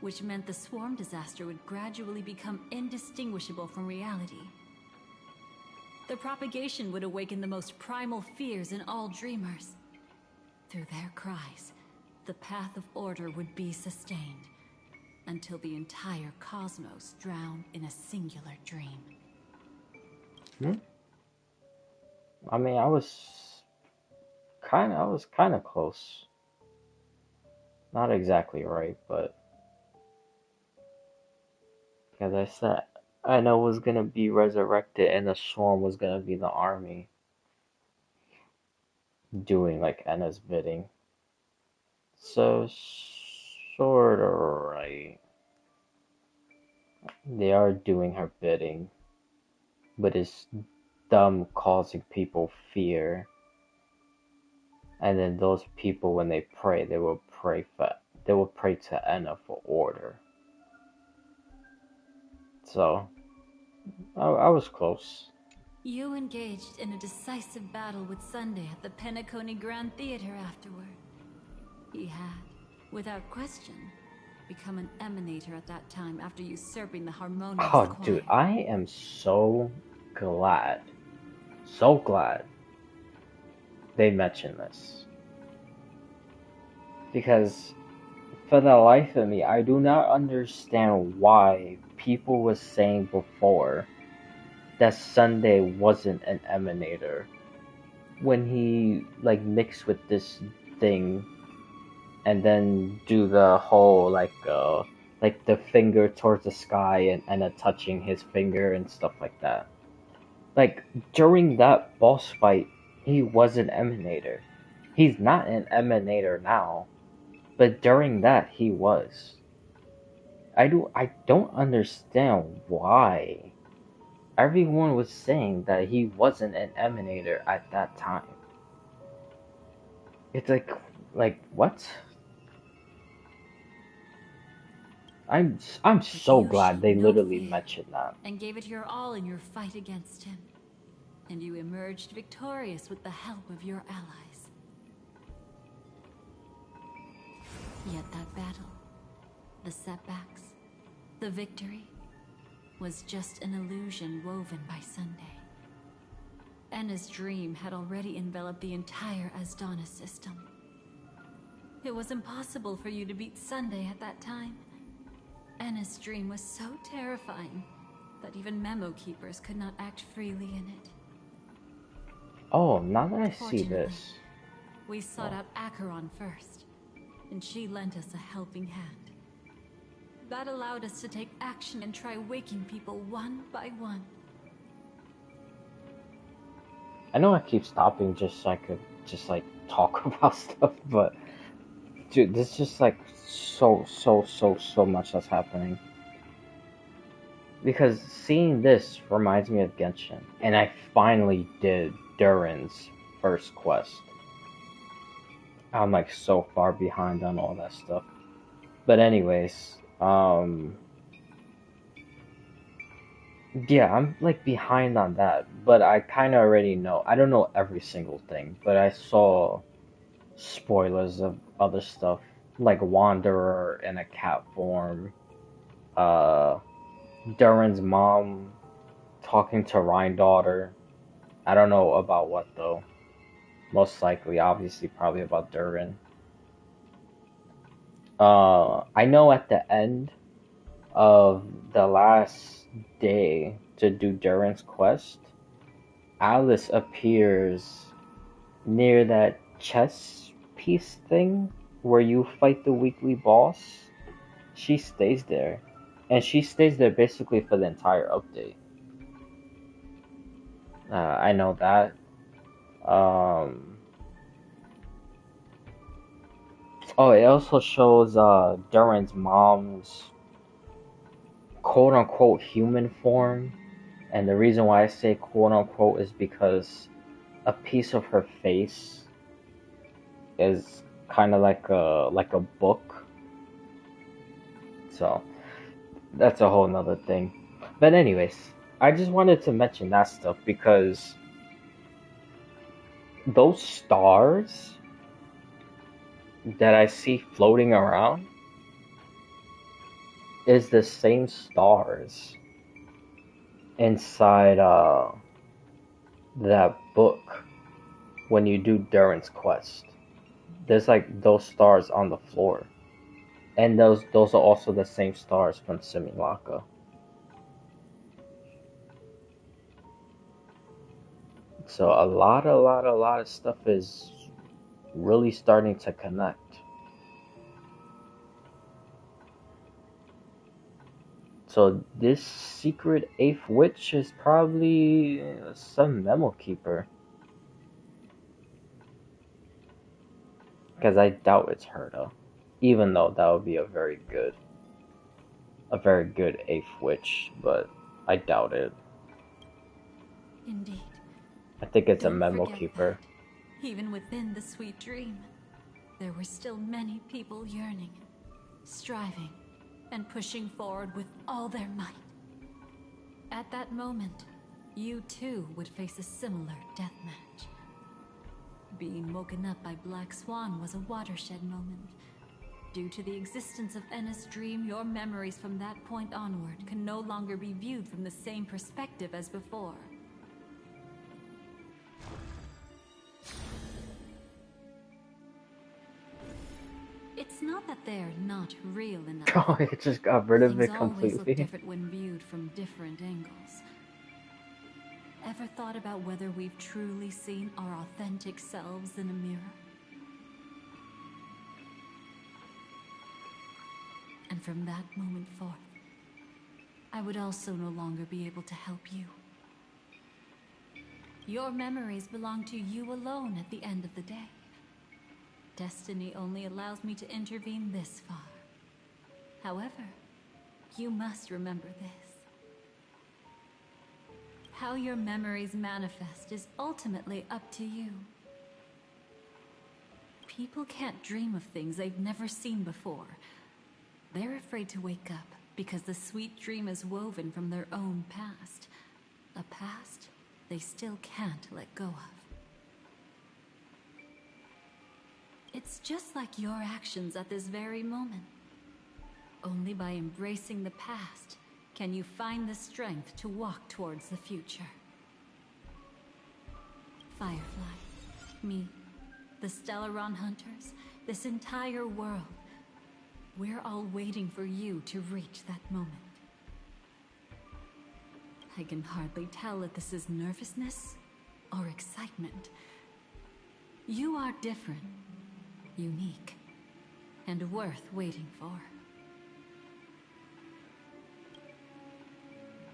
which meant the swarm disaster would gradually become indistinguishable from reality. The propagation would awaken the most primal fears in all dreamers. Through their cries, the path of order would be sustained, until the entire cosmos drowned in a singular dream. I mean, I was kind of close. Not exactly right, but because I said I know was gonna be resurrected and the swarm was gonna be the army doing like Enna's bidding. So sorta right. They are doing her bidding, but it's them causing people fear. And then those people, when they pray, they will pray to Enna for order. So I was close. You engaged in a decisive battle with Sunday at the Penacony Grand Theater afterward. He had, without question, become an emanator at that time after usurping the harmonious Oh, choir. dude, I am so glad they mentioned this. Because for the life of me, I do not understand why people were saying before that Sunday wasn't an emanator when he like mixed with this thing and then do the whole like the finger towards the sky and touching his finger and stuff like that. Like during that boss fight, he was an emanator. He's not an emanator now, but during that he was. I don't understand why everyone was saying that he wasn't an emanator at that time. It's like what? I'm so glad they literally mentioned that. And gave it your all in your fight against him. And you emerged victorious with the help of your allies. Yet that battle, the setbacks, the victory, was just an illusion woven by Sunday. Enna's dream had already enveloped the entire Asdana system. It was impossible for you to beat Sunday at that time. Enna's dream was so terrifying that even memo keepers could not act freely in it. Oh, now that I see this. We sought out Acheron first, and she lent us a helping hand. That allowed us to take action and try waking people one by one. I know I keep stopping just so I could just like talk about stuff, but dude, there's just like so much that's happening. Because seeing this reminds me of Genshin, and I finally did Durin's first quest. I'm like so far behind on all that stuff. But anyways, yeah, I'm like behind on that, but I kind of already know. I don't know every single thing, but I saw spoilers of other stuff, like Wanderer in a cat form, Durin's mom talking to Rhine daughter. I don't know about what though. Most likely, obviously, probably about Durin. I know at the end of the last day to do Durin's quest, Alice appears near that chess piece thing where you fight the weekly boss. She stays there, and she stays there basically for the entire update. I know that. Oh, it also shows Durin's mom's quote unquote human form. And the reason why I say quote unquote is because a piece of her face is kind of like a book. So that's a whole nother thing. But anyways, I just wanted to mention that stuff because those stars that I see floating around is the same stars inside that book when you do Durin's quest. There's like those stars on the floor. And those are also the same stars from Simulacra. So a lot of stuff is really starting to connect. So this secret eighth witch is probably some memo keeper. Because I doubt it's her though. Even though that would be a very good eighth witch, but I doubt it. Indeed. I think it's Don't a memo forget keeper. that, even within the sweet dream, there were still many people yearning, striving, and pushing forward with all their might. At that moment, you too would face a similar deathmatch. Being woken up by Black Swan was a watershed moment. Due to the existence of Enna's dream, your memories from that point onward can no longer be viewed from the same perspective as before. It's not that they're not real enough. Oh, it just got rid of Things it always look completely. different when viewed from different angles. Ever thought about whether we've truly seen our authentic selves in a mirror? And from that moment forth, I would also no longer be able to help you. Your memories belong to you alone at the end of the day. Destiny only allows me to intervene this far. However, you must remember this. How your memories manifest is ultimately up to you. People can't dream of things they've never seen before. They're afraid to wake up because the sweet dream is woven from their own past. A past they still can't let go of. It's just like your actions at this very moment. Only by embracing the past can you find the strength to walk towards the future. Firefly, me, the Stellaron Hunters, this entire world, we're all waiting for you to reach that moment. I can hardly tell if this is nervousness or excitement. You are different, unique, and worth waiting for.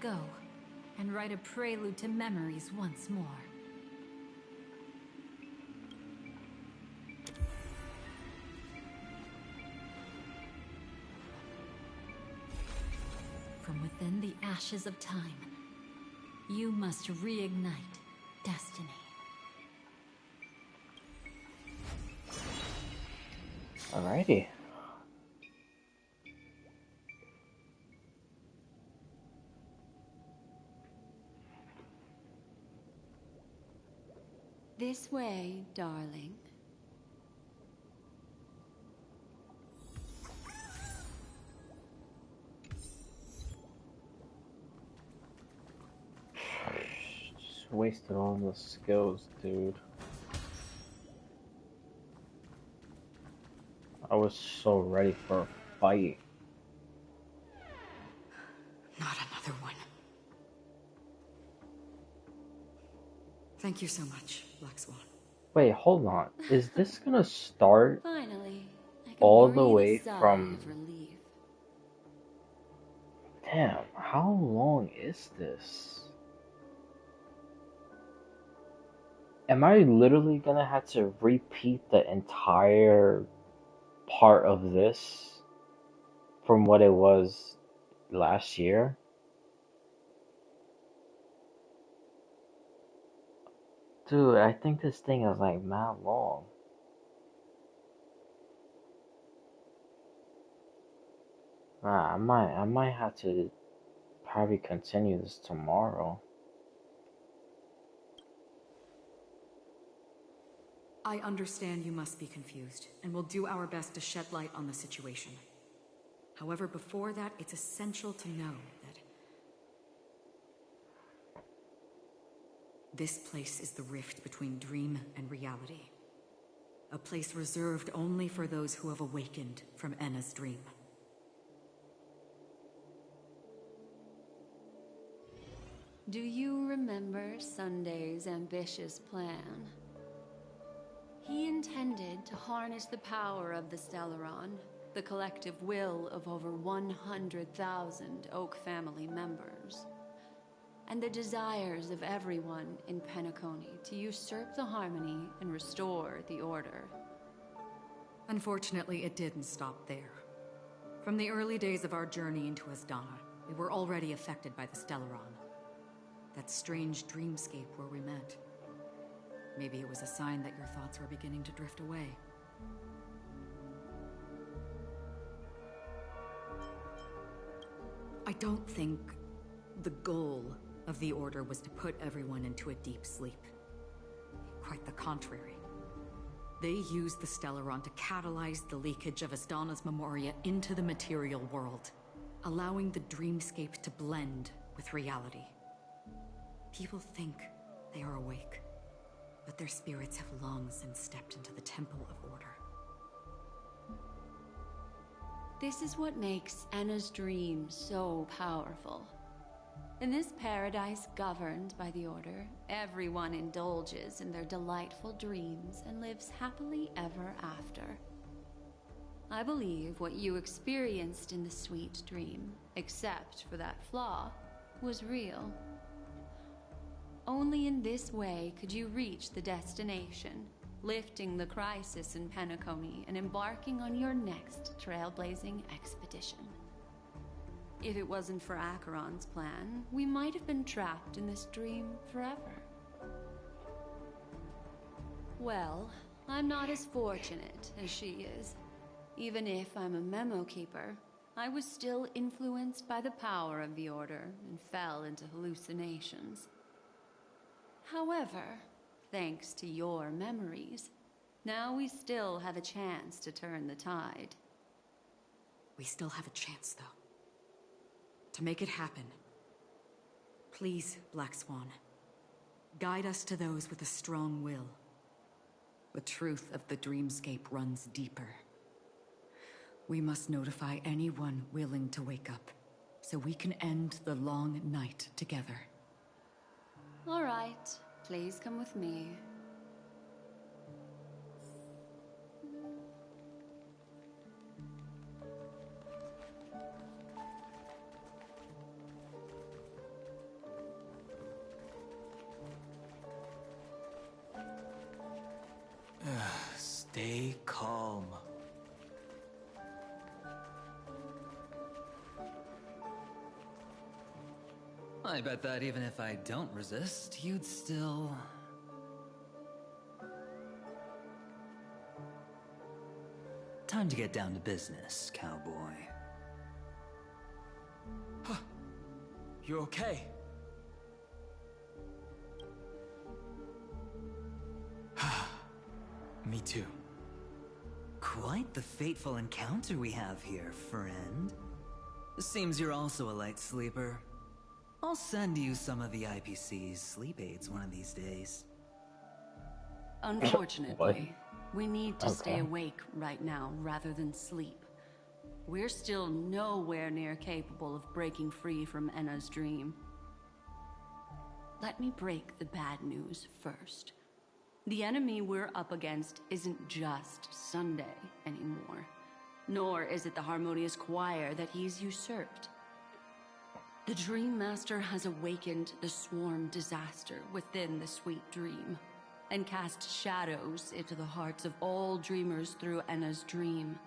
Go and write a prelude to memories once more. From within the ashes of time, you must reignite destiny. Alrighty. This way, darling. Just wasted all the skills, dude. I was so ready for a fight. Not another one. Thank you so much, Black Swan. Wait, hold on. Is this gonna start Finally, I can all the breathe a way sigh from... of relief. Damn, how long is this? Am I literally gonna have to repeat the entire part of this from what it was last year? Dude, I think this thing is like mad long. I might have to probably continue this tomorrow. I understand you must be confused, and will do our best to shed light on the situation. However, before that, it's essential to know that this place is the rift between dream and reality. A place reserved only for those who have awakened from Enna's dream. Do you remember Sunday's ambitious plan? He intended to harness the power of the Stellaron, the collective will of over 100,000 Oak family members, and the desires of everyone in Penacony to usurp the harmony and restore the order. Unfortunately, it didn't stop there. From the early days of our journey into Asdana, we were already affected by the Stellaron. That strange dreamscape where we met. Maybe it was a sign that your thoughts were beginning to drift away. I don't think the goal of the Order was to put everyone into a deep sleep. Quite the contrary. They used the Stellaron to catalyze the leakage of Asdana's Memoria into the material world, allowing the dreamscape to blend with reality. People think they are awake, but their spirits have long since stepped into the Temple of Order. This is what makes Enna's dream so powerful. In this paradise governed by the Order, everyone indulges in their delightful dreams and lives happily ever after. I believe what you experienced in the sweet dream, except for that flaw, was real. Only in this way could you reach the destination, lifting the crisis in Penacony and embarking on your next trailblazing expedition. If it wasn't for Acheron's plan, we might have been trapped in this dream forever. Well, I'm not as fortunate as she is. Even if I'm a memo keeper, I was still influenced by the power of the Order and fell into hallucinations. However, thanks to your memories, now we still have a chance to turn the tide. We still have a chance, though. To make it happen, please, Black Swan, guide us to those with a strong will. The truth of the dreamscape runs deeper. We must notify anyone willing to wake up, so we can end the long night together. All right, please come with me. Stay calm. I bet that even if I don't resist, you'd still... Time to get down to business, cowboy. You okay? Me too. Quite the fateful encounter we have here, friend. Seems you're also a light sleeper. I'll send you some of the IPC's sleep aids one of these days. Unfortunately, we need to stay awake right now rather than sleep. We're still nowhere near capable of breaking free from Enna's dream. Let me break the bad news first. The enemy we're up against isn't just Sunday anymore, nor is it the harmonious choir that he's usurped. The Dream Master has awakened the swarm disaster within the sweet dream, and cast shadows into the hearts of all dreamers through Enna's dream.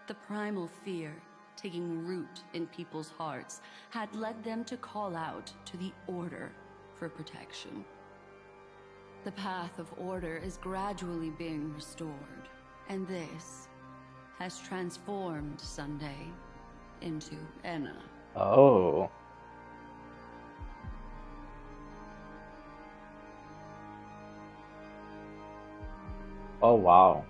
The primal fear taking root in people's hearts had led them to call out to the Order for protection. The path of order is gradually being restored, and this has transformed Sunday into Enna. Oh. Oh, wow.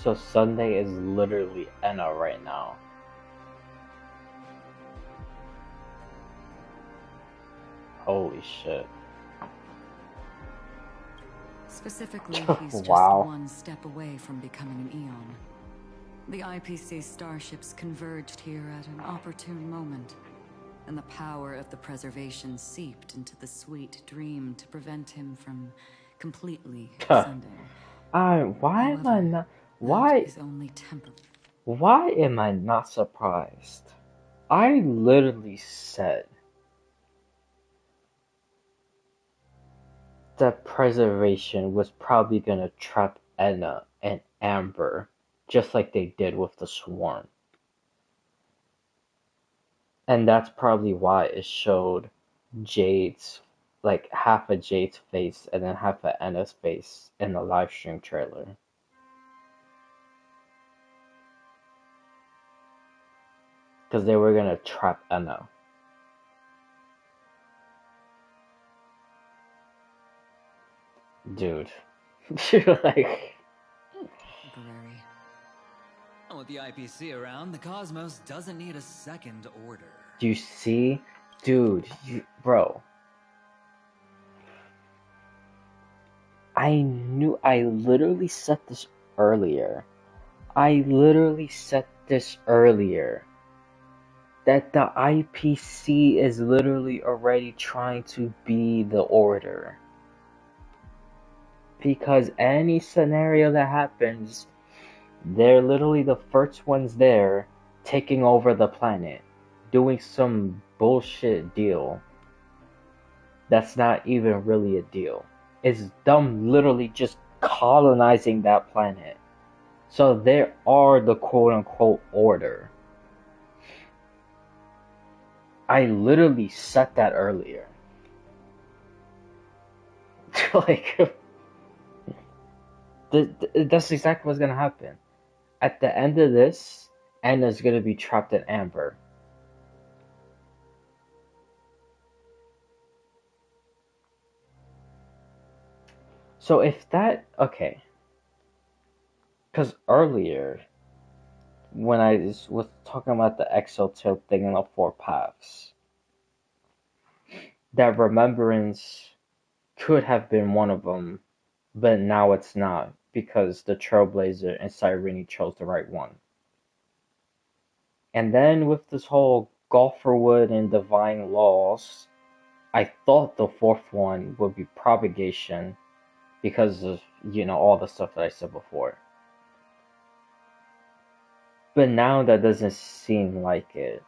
So Sunday is literally Enna right now. Holy shit. Specifically, he's just Wow. one step away from becoming an Eon. The IPC starships converged here at an opportune moment, and the power of the preservation seeped into the sweet dream to prevent him from completely ascending. Why am I not? That is only temporary. Why am I not surprised? I literally said that preservation was probably gonna trap Enna and Amber, just like they did with the Swarm. And that's probably why it showed Jade's, like half of Jade's face and then half of Enna's face in the live stream trailer. Because they were gonna trap Enna. Dude. Like. Temporary. With the IPC around, the cosmos doesn't need a second order. Do you see? Dude, bro. I literally said this earlier. That the IPC is literally already trying to be the order. Because any scenario that happens, they're literally the first ones there taking over the planet. Doing some bullshit deal that's not even really a deal. It's them literally just colonizing that planet. So they are the quote-unquote order. I literally said that earlier. Like, that's exactly what's gonna happen. At the end of this, Anna's gonna be trapped in Amber. So if that, okay. Because earlier, when I was talking about the exotilt thing in the four paths, that remembrance could have been one of them, but now it's not because the Trailblazer and Cyrene chose the right one. And then with this whole Golferwood and Divine Laws, I thought the fourth one would be Propagation because of, all the stuff that I said before. But now that doesn't seem like it.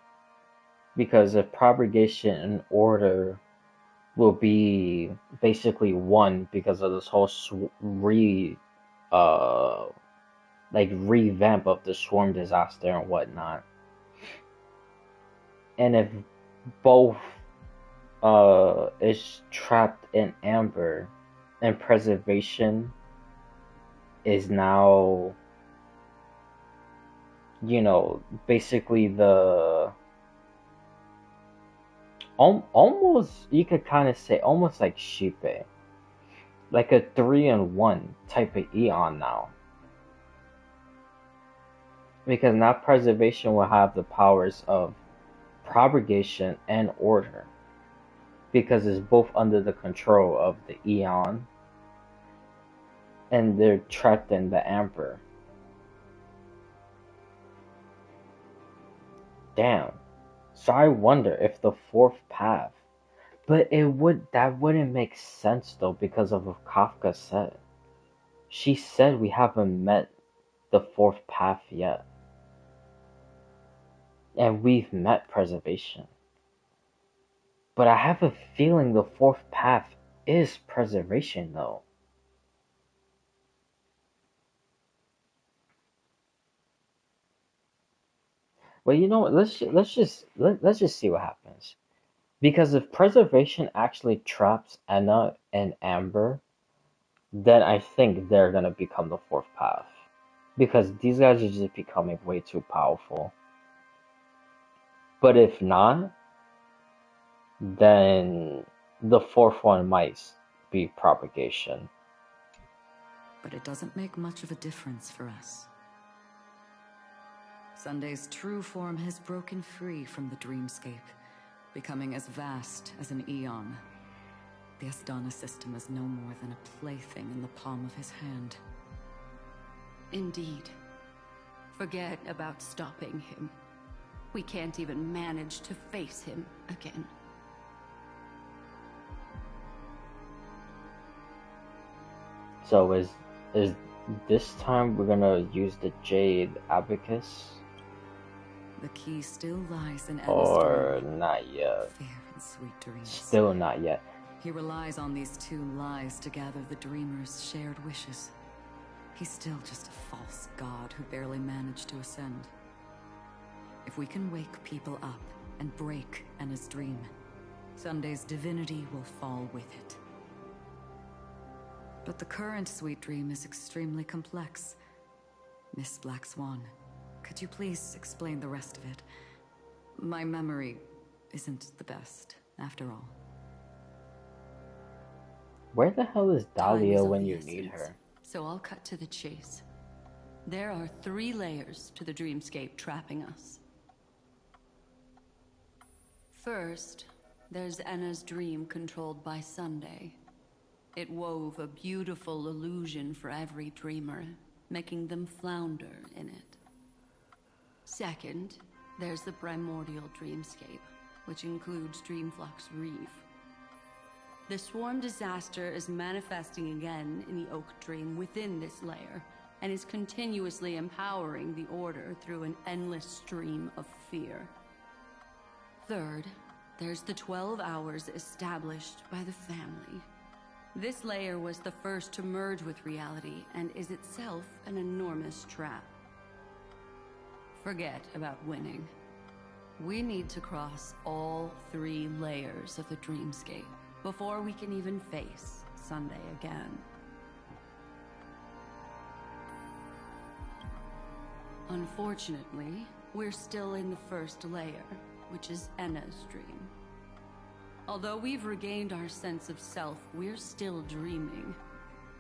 Because if Propagation and Order will be basically one because of this whole revamp of the Swarm disaster and whatnot. And if both is trapped in Amber and Preservation is now, basically the almost, you could kind of say almost like Shipe, like a 3-in-1 type of Eon now, because now Preservation will have the powers of Propagation and Order, because it's both under the control of the Eon and they're trapped in the Amber. Damn. So I wonder if the fourth path, but that wouldn't make sense though because of what Kafka said. She said we haven't met the fourth path yet. And we've met Preservation. But I have a feeling the fourth path is Preservation though. Well, you know what? Let's just see what happens. Because if preservation actually traps Enna and Amber, then I think they're gonna become the fourth path. Because these guys are just becoming way too powerful. But if not, then the fourth one might be propagation. But it doesn't make much of a difference for us. Sunday's true form has broken free from the dreamscape, becoming as vast as an eon. The Astana system is no more than a plaything in the palm of his hand. Indeed. Forget about stopping him. We can't even manage to face him again. So is this time we're gonna use the Jade Abacus? The key still lies in Or not yet. Fair and sweet dreams. Still not yet. He relies on these two lies to gather the dreamers' shared wishes. He's still just a false god who barely managed to ascend. If we can wake people up and break Enna's dream, Sunday's divinity will fall with it. But the current sweet dream is extremely complex. Miss Black Swan, could you please explain the rest of it? My memory isn't the best, after all. Where the hell is Time Dahlia is of when the you essence, need her? So I'll cut to the chase. There are 3 layers to the dreamscape trapping us. First, there's Enna's dream controlled by Sunday. It wove a beautiful illusion for every dreamer, making them flounder in it. Second, there's the primordial dreamscape, which includes Dreamflux Reef. The swarm disaster is manifesting again in the Oak Dream within this layer, and is continuously empowering the Order through an endless stream of fear. Third, there's the 12 hours established by the family. This layer was the first to merge with reality and is itself an enormous trap. Forget about winning. We need to cross all 3 layers of the dreamscape before we can even face Sunday again. Unfortunately, we're still in the first layer, which is Enna's dream. Although we've regained our sense of self, we're still dreaming.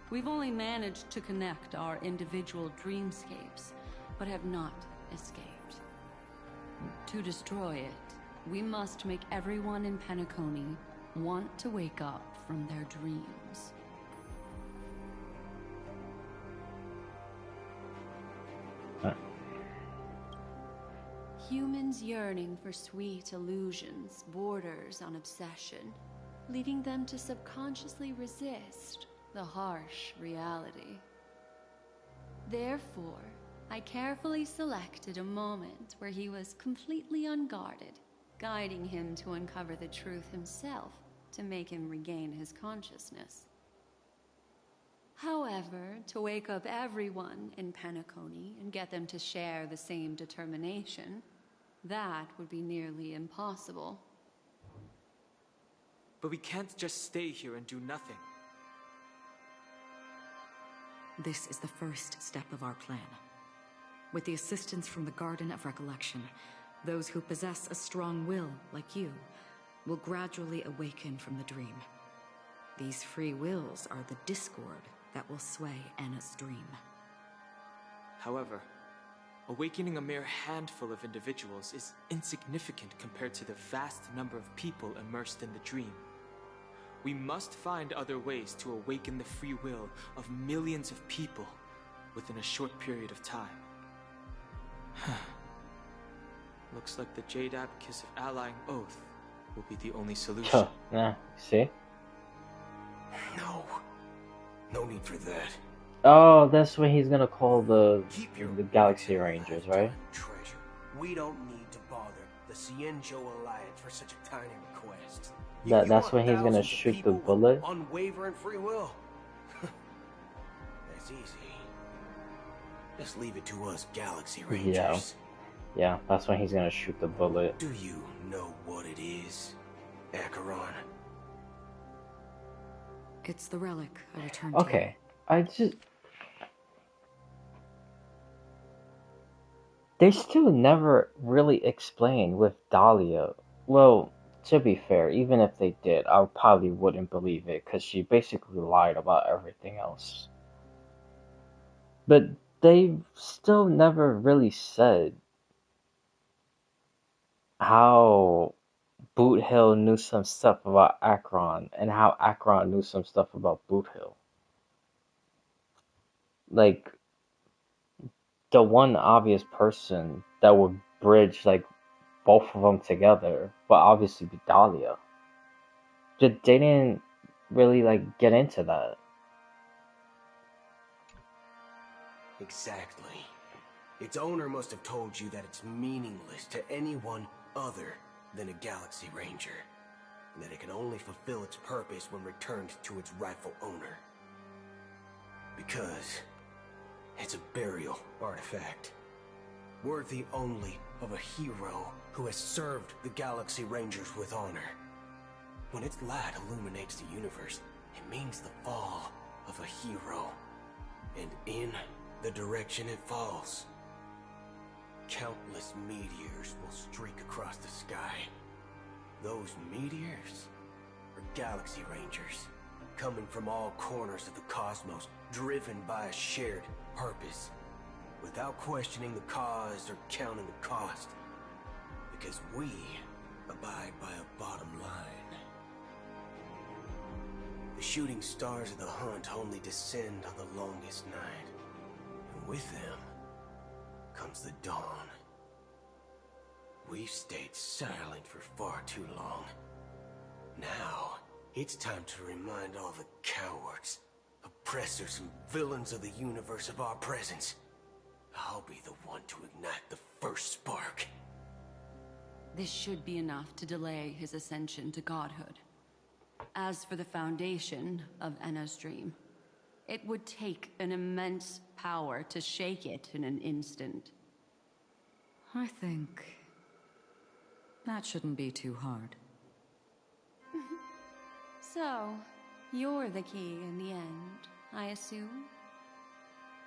We've only managed to connect our individual dreamscapes, but have not escaped. To destroy it, we must make everyone in Penacony want to wake up from their dreams. Humans yearning for sweet illusions borders on obsession, leading them to subconsciously resist the harsh reality. Therefore, I carefully selected a moment where he was completely unguarded, guiding him to uncover the truth himself to make him regain his consciousness. However, to wake up everyone in Penacony and get them to share the same determination, that would be nearly impossible. But we can't just stay here and do nothing. This is the first step of our plan. With the assistance from the Garden of Recollection, those who possess a strong will, like you, will gradually awaken from the dream. These free wills are the discord that will sway Enna's dream. However, awakening a mere handful of individuals is insignificant compared to the vast number of people immersed in the dream. We must find other ways to awaken the free will of millions of people within a short period of time. Looks like the Jade Abacus of Allying Oath will be the only solution. Yeah, see? No need for that. Oh, that's when he's gonna call the Galaxy Rangers, right? Treasure. We don't need to bother the Cienjo Alliance for such a tiny request. That's when he's gonna shoot the bullet. Unwavering free will. That's easy. Just leave it to us Galaxy Rangers. Yeah, that's when he's gonna shoot the bullet. Do you know what it is? Acheron? It's the relic I returned Okay, I just... They still never really explained with Dahlia. Well, to be fair, even if they did, I probably wouldn't believe it because she basically lied about everything else. But they still never really said how Boot Hill knew some stuff about Akron and how Akron knew some stuff about Boot Hill. Like, the one obvious person that would bridge, like, both of them together would obviously be Dahlia. They didn't really, like, get into that. Exactly. Its owner must have told you that it's meaningless to anyone other than a Galaxy Ranger, and that it can only fulfill its purpose when returned to its rightful owner. Because it's a burial artifact, worthy only of a hero who has served the Galaxy Rangers with honor. When its light illuminates the universe, it means the fall of a hero. And in the direction it falls, countless meteors will streak across the sky. Those meteors are Galaxy Rangers, coming from all corners of the cosmos, driven by a shared purpose, without questioning the cause or counting the cost, because we abide by a bottom line. The shooting stars of the hunt only descend on the longest night, and with them comes the dawn. We've stayed silent for far too long. Now, it's time to remind all the cowards, oppressors, and villains of the universe of our presence. I'll be the one to ignite the first spark. This should be enough to delay his ascension to godhood. As for the foundation of Enna's dream, it would take an immense power to shake it in an instant. I think that shouldn't be too hard. So, you're the key in the end, I assume?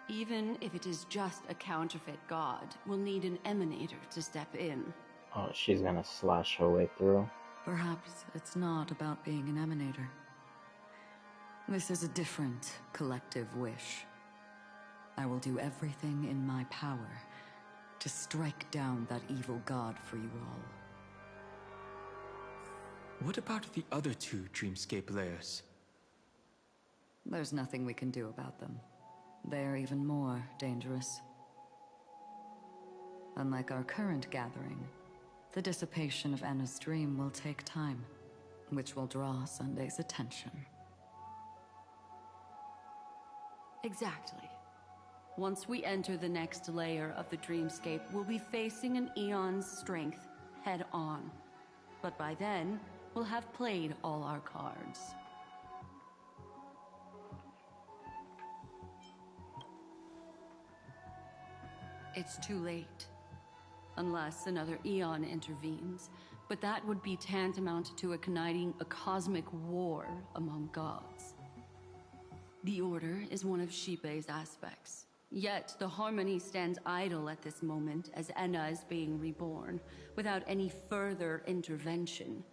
Even if it is just a counterfeit god, we'll need an emanator to step in. Oh, she's gonna slash her way through. Perhaps it's not about being an emanator. This is a different collective wish. I will do everything in my power to strike down that evil god for you all. What about the other two Dreamscape layers? There's nothing we can do about them. They're even more dangerous. Unlike our current gathering, the dissipation of Enna's dream will take time, which will draw Sunday's attention. Exactly. Once we enter the next layer of the dreamscape, we'll be facing an eon's strength head on. But by then, we'll have played all our cards. It's too late. Unless another eon intervenes. But that would be tantamount to igniting a cosmic war among gods. The Order is one of Xipe's aspects. Yet, the Harmony stands idle at this moment as Enna is being reborn, without any further intervention.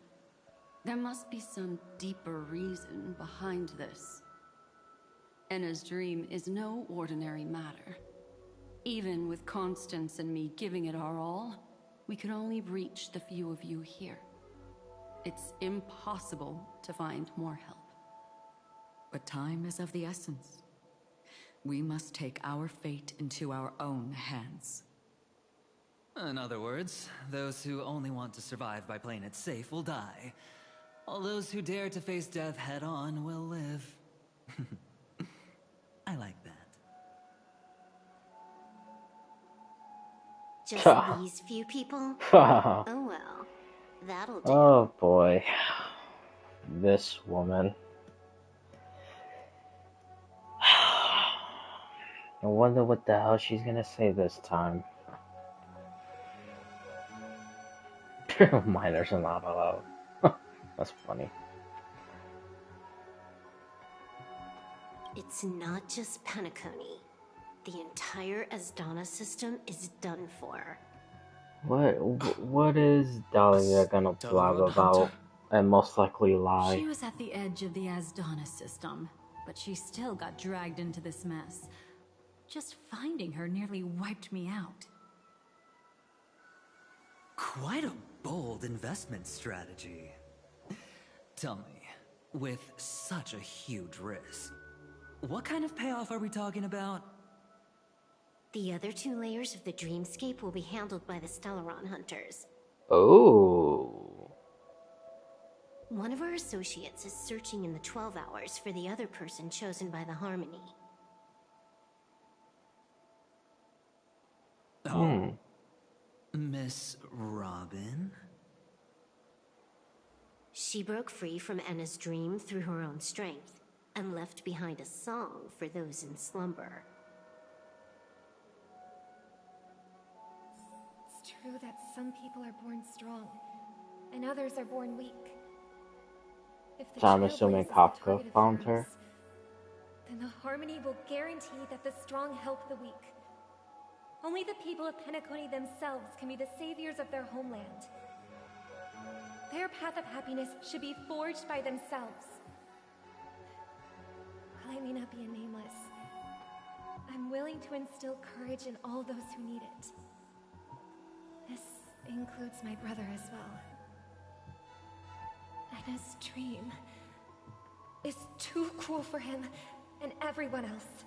There must be some deeper reason behind this. Enna's dream is no ordinary matter. Even with Constance and me giving it our all, we could only reach the few of you here. It's impossible to find more help. But time is of the essence. We must take our fate into our own hands. In other words, those who only want to survive by playing it safe will die. All those who dare to face death head-on will live. I like that. Just these few people? Oh well, that'll do. Oh boy. This woman. I wonder what the hell she's gonna say this time. Minors are not allowed. That's funny. It's not just Penacony. The entire Asdana system is done for. What is Dahlia gonna blab about and most likely lie? She was at the edge of the Asdana system, but she still got dragged into this mess. Just finding her nearly wiped me out. Quite a bold investment strategy. Tell me, with such a huge risk, what kind of payoff are we talking about? The other 2 layers of the dreamscape will be handled by the Stellaron hunters. Oh. One of our associates is searching in the 12 hours for the other person chosen by the Harmony. Oh. Miss Robin? She broke free from Enna's dream through her own strength, and left behind a song for those in slumber. It's true that some people are born strong, and others are born weak. If the So I'm Trailblaze assuming is the Kafka target of found theirs, her. then the Harmony will guarantee that the strong help the weak. Only the people of Penacony themselves can be the saviors of their homeland. Their path of happiness should be forged by themselves. While I may not be a nameless, I'm willing to instill courage in all those who need it. This includes my brother as well. Anna's dream is too cruel for him and everyone else.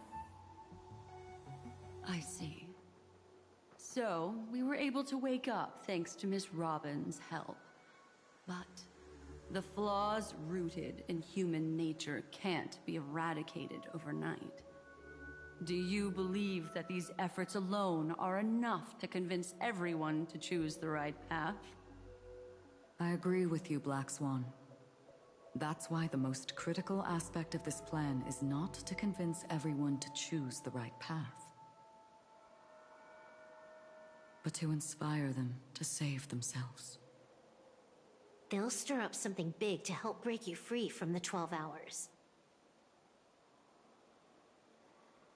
I see. So, we were able to wake up thanks to Miss Robin's help. But the flaws rooted in human nature can't be eradicated overnight. Do you believe that these efforts alone are enough to convince everyone to choose the right path? I agree with you, Black Swan. That's why the most critical aspect of this plan is not to convince everyone to choose the right path, but to inspire them to save themselves. They'll stir up something big to help break you free from the 12 hours.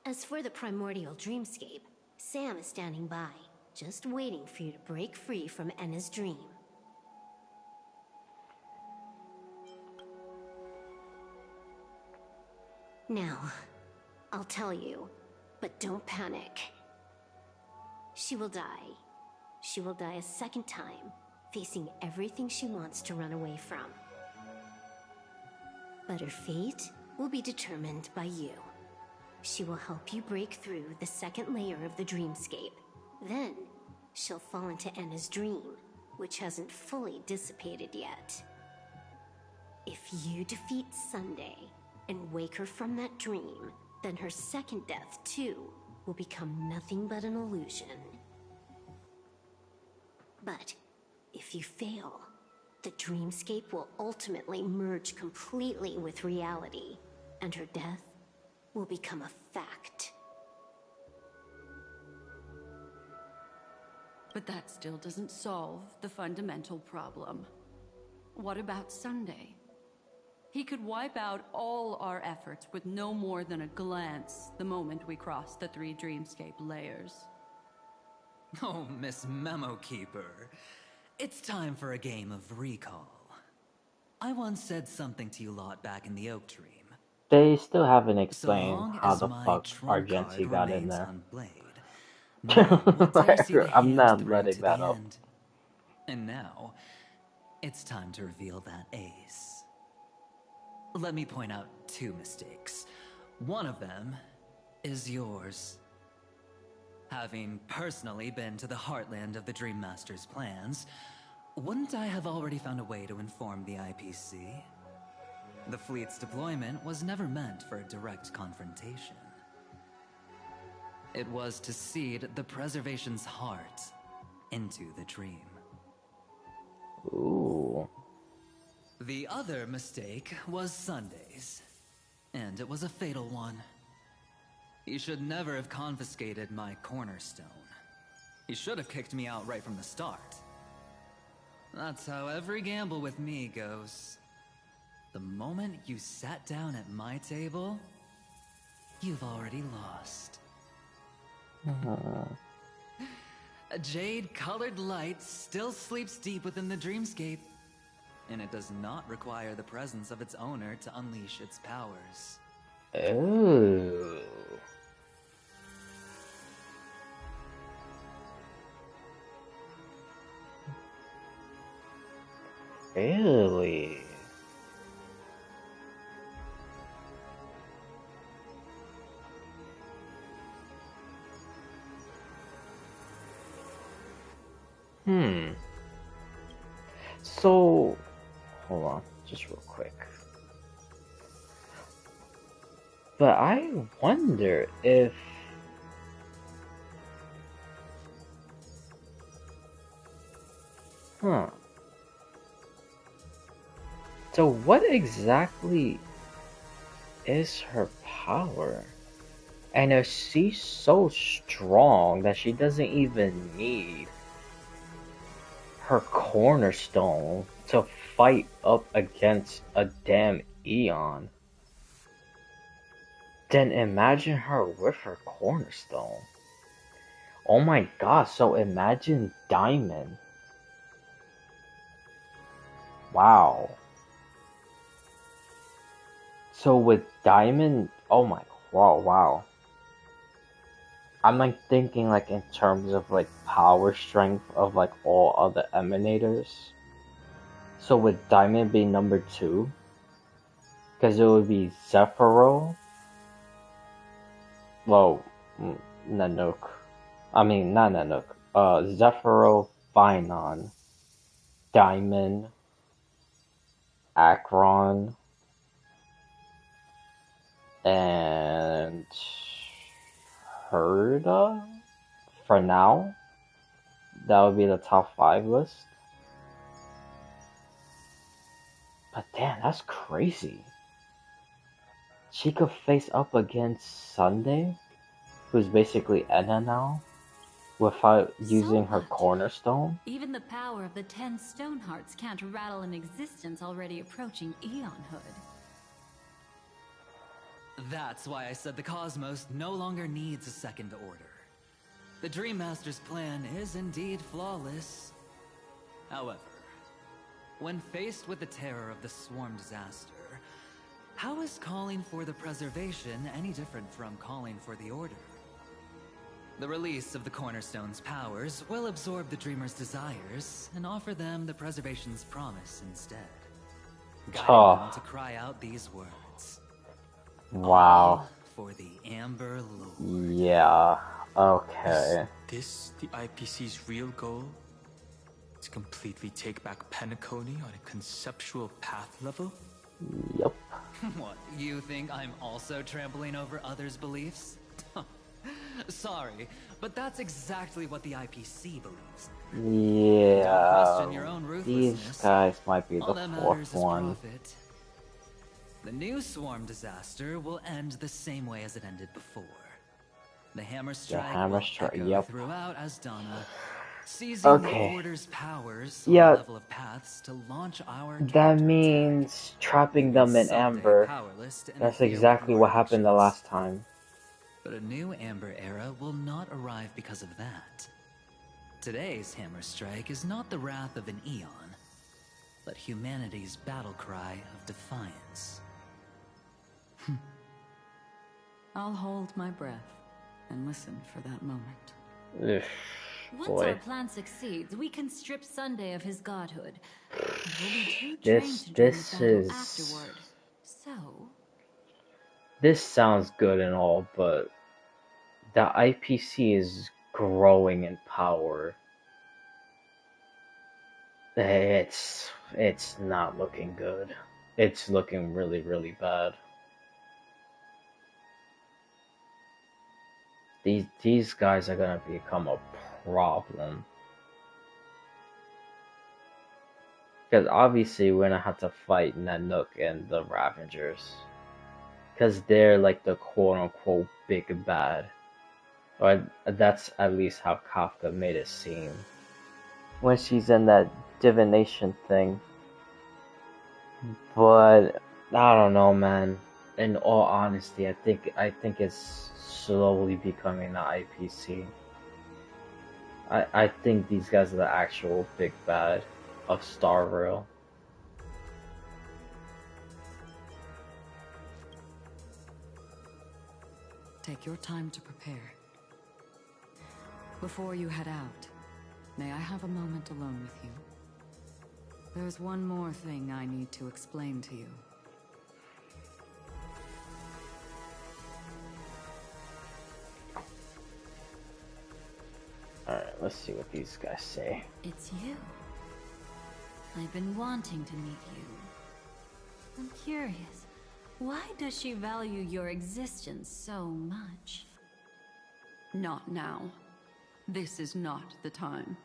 As for the primordial dreamscape, Sam is standing by, just waiting for you to break free from Enna's dream. Now, I'll tell you, but don't panic. She will die. She will die a second time, facing everything she wants to run away from. But her fate will be determined by you. She will help you break through the second layer of the dreamscape. Then, she'll fall into Enna's dream, which hasn't fully dissipated yet. If you defeat Sunday and wake her from that dream, then her second death, too, will become nothing but an illusion. But if you fail, the dreamscape will ultimately merge completely with reality, and her death will become a fact. But that still doesn't solve the fundamental problem. What about Sunday? He could wipe out all our efforts with no more than a glance the moment we cross the 3 dreamscape layers. Oh, Miss Memo Keeper. It's time for a game of recall. I once said something to you lot back in the Oak Dream. They still haven't So explained long how as the my fuck trump card Argenti got in remains there. unplayed, no one will see the I'm hand not through letting to that the up. end. And now, it's time to reveal that ace. Let me point out 2 mistakes. One of them is yours. Having personally been to the heartland of the Dream Master's plans, wouldn't I have already found a way to inform the IPC? The fleet's deployment was never meant for a direct confrontation. It was to seed the Preservation's heart into the dream. Ooh. The other mistake was Sunday's, and it was a fatal one. He should never have confiscated my cornerstone. He should have kicked me out right from the start. That's how every gamble with me goes. The moment you sat down at my table, you've already lost. A jade-colored light still sleeps deep within the dreamscape, and it does not require the presence of its owner to unleash its powers. Oh. Really? So, hold on, just real quick. But I wonder if... So what exactly is her power? And is she so strong that she doesn't even need her cornerstone to fight up against a damn Eon? Then imagine her with her cornerstone. Oh my god, so imagine Diamond. Wow. So with Diamond, oh my, wow. I'm like thinking like in terms of like power strength of like all other emanators. So would Diamond be number 2? Because it would be Zephyro. Well, Nanook. I mean, not Nanook. Zephyro, Finon, Diamond, Akron, and Herda? For now? That would be the top 5 list. But damn, that's crazy. She could face up against Sunday, who's basically Enna now, without using her cornerstone. Even the power of the 10 Stonehearts can't rattle an existence already approaching Eonhood. That's why I said the cosmos no longer needs a second order. The Dream Master's plan is indeed flawless. However, when faced with the terror of the swarm disaster, how is calling for the preservation any different from calling for the order? The release of the Cornerstone's powers will absorb the Dreamer's desires and offer them the preservation's promise instead, guiding them to cry out these words. Wow. All for the Amber Lord. Yeah, okay. Is this the IPC's real goal? To completely take back Penacony on a conceptual path level? Yep. What, you think I'm also trampling over others' beliefs? Sorry, but that's exactly what the IPC believes. Yeah, Don't question your own ruthlessness. these guys might be All the that 4th matters is one. profit. The new swarm disaster will end the same way as it ended before. The hammer strike will echo yep. throughout Asdana, seizing the Order's powers on the level of paths to launch our that means trapping them in Amber. That's exactly what happened the last time. But a new Amber era will not arrive because of that. Today's hammer strike is not the wrath of an Eon, but humanity's battle cry of defiance. I'll hold my breath and listen for that moment. Once our plan succeeds, we can strip Sunday of his godhood. And we'll be too This drained to join the battle is... afterward. So... This sounds good and all, but the IPC is growing in power. It's not looking good. It's looking really, really bad. These guys are gonna become a problem. Because obviously we're gonna have to fight Nanook and the Ravengers. Because they're like the quote-unquote big bad. Or that's at least how Kafka made it seem. When she's in that divination thing. But I don't know, man. In all honesty, I think it's slowly becoming the IPC. I think these guys are the actual big bad of Star Rail. Take your time to prepare. Before you head out, may I have a moment alone with you? There's one more thing I need to explain to you. Alright, let's see what these guys say. It's you. I've been wanting to meet you. I'm curious, why does she value your existence so much? Not now. This is not the time.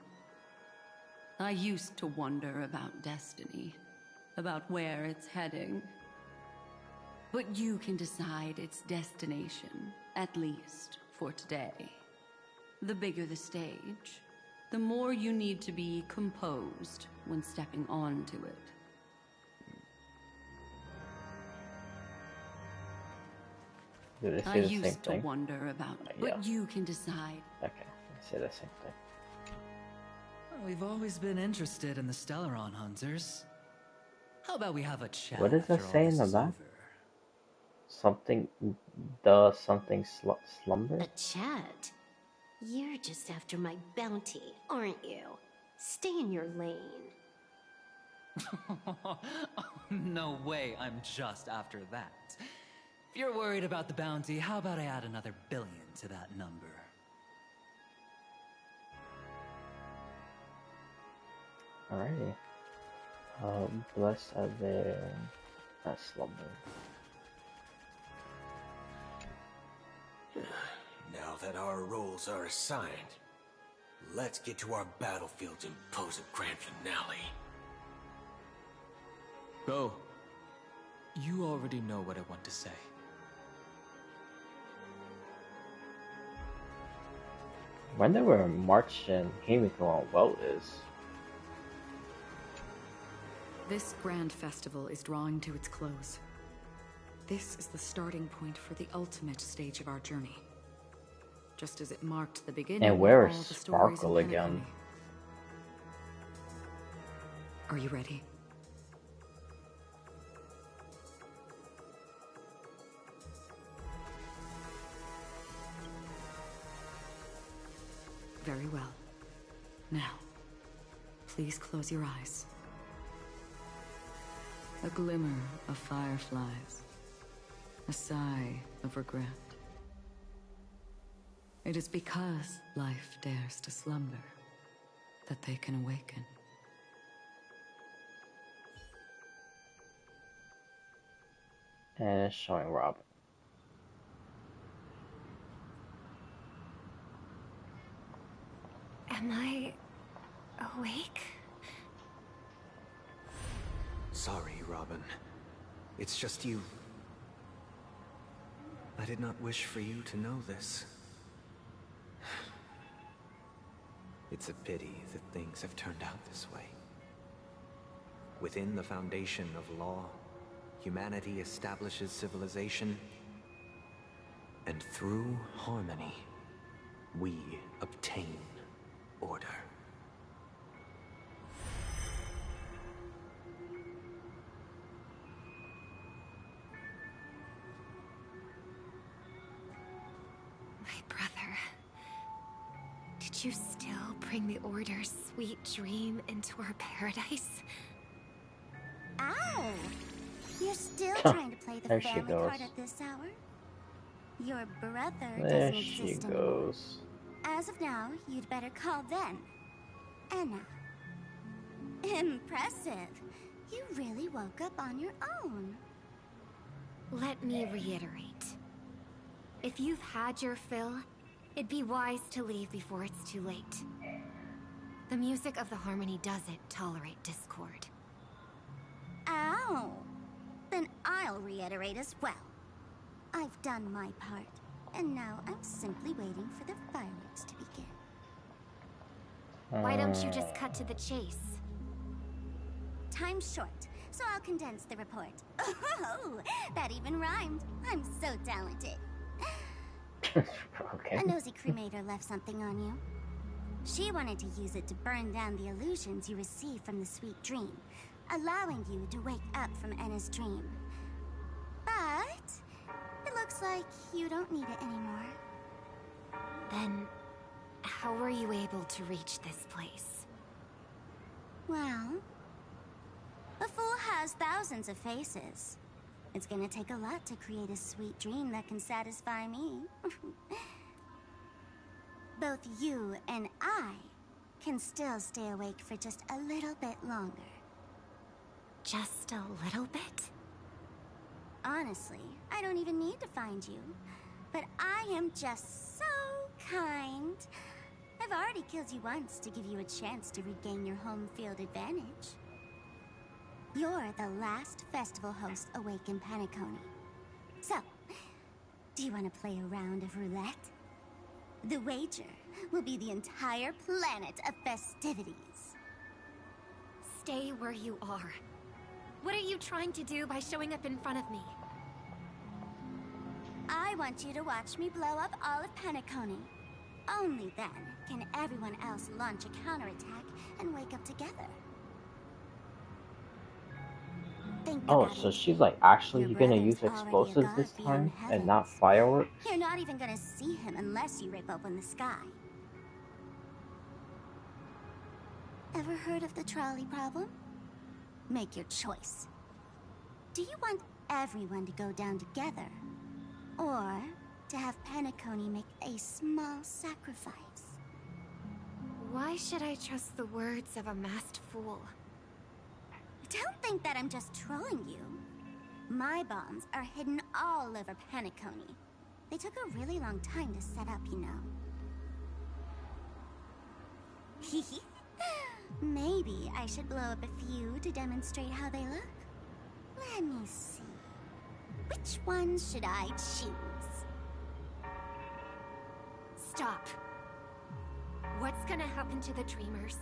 I used to wonder about destiny, about where it's heading. But you can decide its destination, at least for today. The bigger the stage, the more you need to be composed when stepping onto it. Do they say I the same used to thing? wonder about, Yeah. but you can decide. Okay, they say the same thing. We've always been interested in the Stellaron hunters. How about we have a chat? What does that after all say in this the is back? over? Something, something slumber? A chat? You're just after my bounty, aren't you? Stay in your lane. No way, I'm just after that. If you're worried about the bounty, how about I add another billion to that number? Alrighty. Blessed are they that slumber. Now that our roles are assigned, let's get to our battlefields and pose a grand finale. Go. You already know what I want to say. When they were marching Himiko on Weltis. This grand festival is drawing to its close. This is the starting point for the ultimate stage of our journey. Just as it marked the beginning And where of is all the stories Sparkle in again? Penacony. Are you ready? Very well. Now, please close your eyes. A glimmer of fireflies. A sigh of regret. It is because life dares to slumber that they can awaken. And it's showing Robin. Am I awake? Sorry, Robin. It's just you. I did not wish for you to know this. It's a pity that things have turned out this way. Within the foundation of law, humanity establishes civilization, and through harmony, we obtain order. My brother. Did you still bring the Order's sweet dream into our paradise? Ow! You're still trying to play the There she family goes. card at this hour? Your brother There doesn't she exist anymore. goes. As of now, you'd better call then. Anna. Impressive. You really woke up on your own. Let me reiterate. If you've had your fill, it'd be wise to leave before it's too late. The music of the Harmony doesn't tolerate discord. Ow! Then I'll reiterate as well. I've done my part, and now I'm simply waiting for the fireworks to begin. Why don't you just cut to the chase? Time's short. so I'll condense the report. Oh, that even rhymed. I'm so talented. Okay. A nosy cremator left something on you. She wanted to use it to burn down the illusions you received from the sweet dream, allowing you to wake up from Enna's dream. But it looks like you don't need it anymore. Then, how were you able to reach this place? Well, a fool has thousands of faces. It's gonna take a lot to create a sweet dream that can satisfy me. Both you and I can still stay awake for just a little bit longer. Just a little bit? Honestly, I don't even need to find you. But I am just so kind. I've already killed you once to give you a chance to regain your home field advantage. You're the last festival host awake in Penacony. So, do you want to play a round of roulette? The wager will be the entire planet of festivities. Stay where you are. What are you trying to do by showing up in front of me? I want you to watch me blow up all of Penacony. Only then can everyone else launch a counterattack and wake up together. Think about So it. she's like actually Your gonna brother's use already a explosives god this beyond time and not heavens. fireworks? You're not even gonna see him unless you rip open the sky. Ever heard of the trolley problem? Make your choice. Do you want everyone to go down together? Or to have Penacony make a small sacrifice? Why should I trust the words of a masked fool? Don't think that I'm just trolling you. My bombs are hidden all over Penacony. They took a really long time to set up, you know. Maybe I should blow up a few to demonstrate how they look. Let me see. Which one should I choose? Stop. What's gonna happen to the Dreamers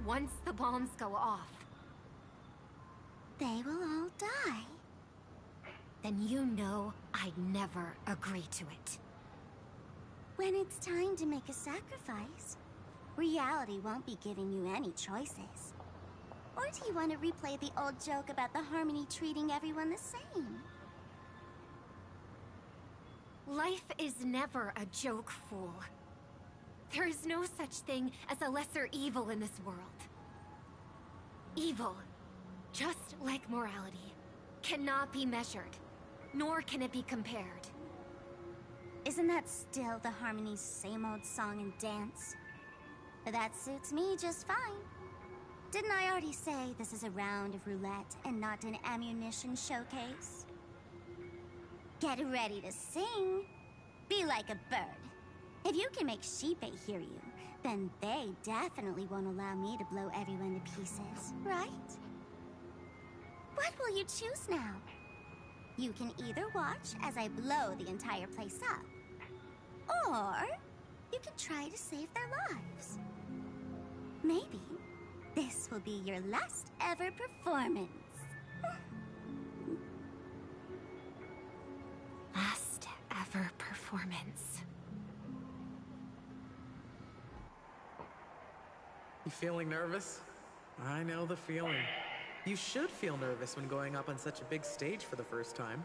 once the bombs go off? They will all die. Then you know I'd never agree to it. When it's time to make a sacrifice, reality won't be giving you any choices. Or do you want to replay the old joke about the Harmony treating everyone the same? Life is never a joke, fool. There is no such thing as a lesser evil in this world. Evil, just like morality, cannot be measured, nor can it be compared. Isn't that still the Harmony's same old song and dance? That suits me just fine. Didn't I already say this is a round of roulette and not an ammunition showcase? Get ready to sing. Be like a bird. If you can make Sheepei hear you, then they definitely won't allow me to blow everyone to pieces, right? What will you choose now? You can either watch as I blow the entire place up, or you can try to save their lives. Maybe this will be your last ever performance. Last ever performance. You feeling nervous? I know the feeling. You should feel nervous when going up on such a big stage for the first time.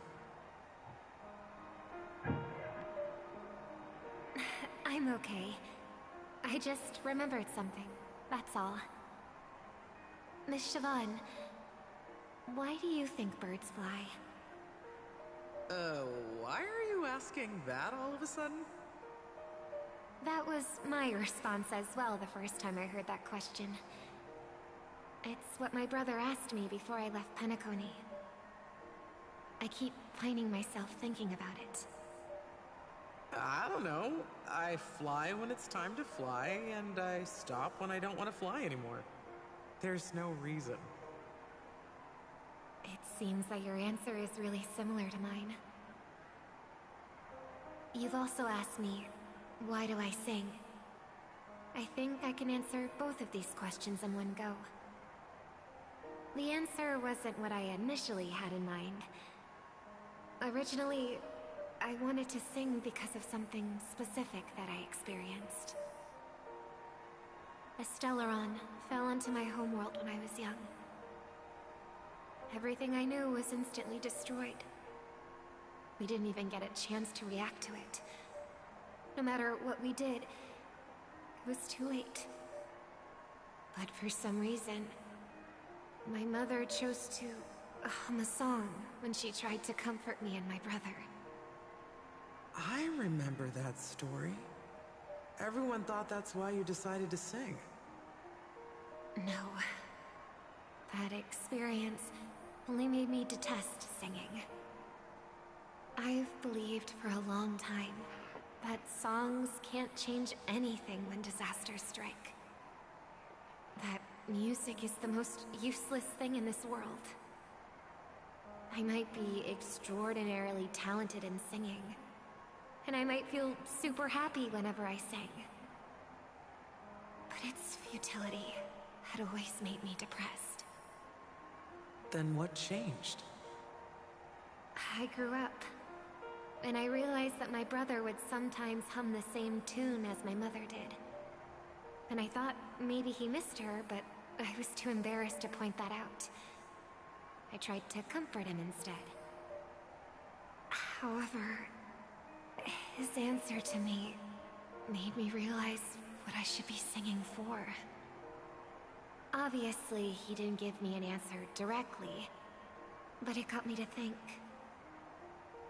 I'm okay. I just remembered something, that's all. Miss Siobhan, why do you think birds fly? Why are you asking that all of a sudden? That was my response as well the first time I heard that question. It's what my brother asked me before I left Penacony. I keep finding myself thinking about it. I don't know. I fly when it's time to fly, and I stop when I don't want to fly anymore. There's no reason. It seems that your answer is really similar to mine. You've also asked me, why do I sing? I think I can answer both of these questions in one go. The answer wasn't what I initially had in mind. Originally, I wanted to sing because of something specific that I experienced. A Stellaron fell into my homeworld when I was young. Everything I knew was instantly destroyed. We didn't even get a chance to react to it. No matter what we did, it was too late. But for some reason, my mother chose to hum a song when she tried to comfort me and my brother. I remember that story. Everyone thought that's why you decided to sing. No. That experience only made me detest singing. I've believed for a long time that songs can't change anything when disasters strike. That music is the most useless thing in this world. I might be extraordinarily talented in singing, and I might feel super happy whenever I sing. But its futility had always made me depressed. Then what changed? I grew up, and I realized that my brother would sometimes hum the same tune as my mother did. And I thought maybe he missed her, but I was too embarrassed to point that out. I tried to comfort him instead. However, his answer to me made me realize what I should be singing for. Obviously, he didn't give me an answer directly, but it got me to think.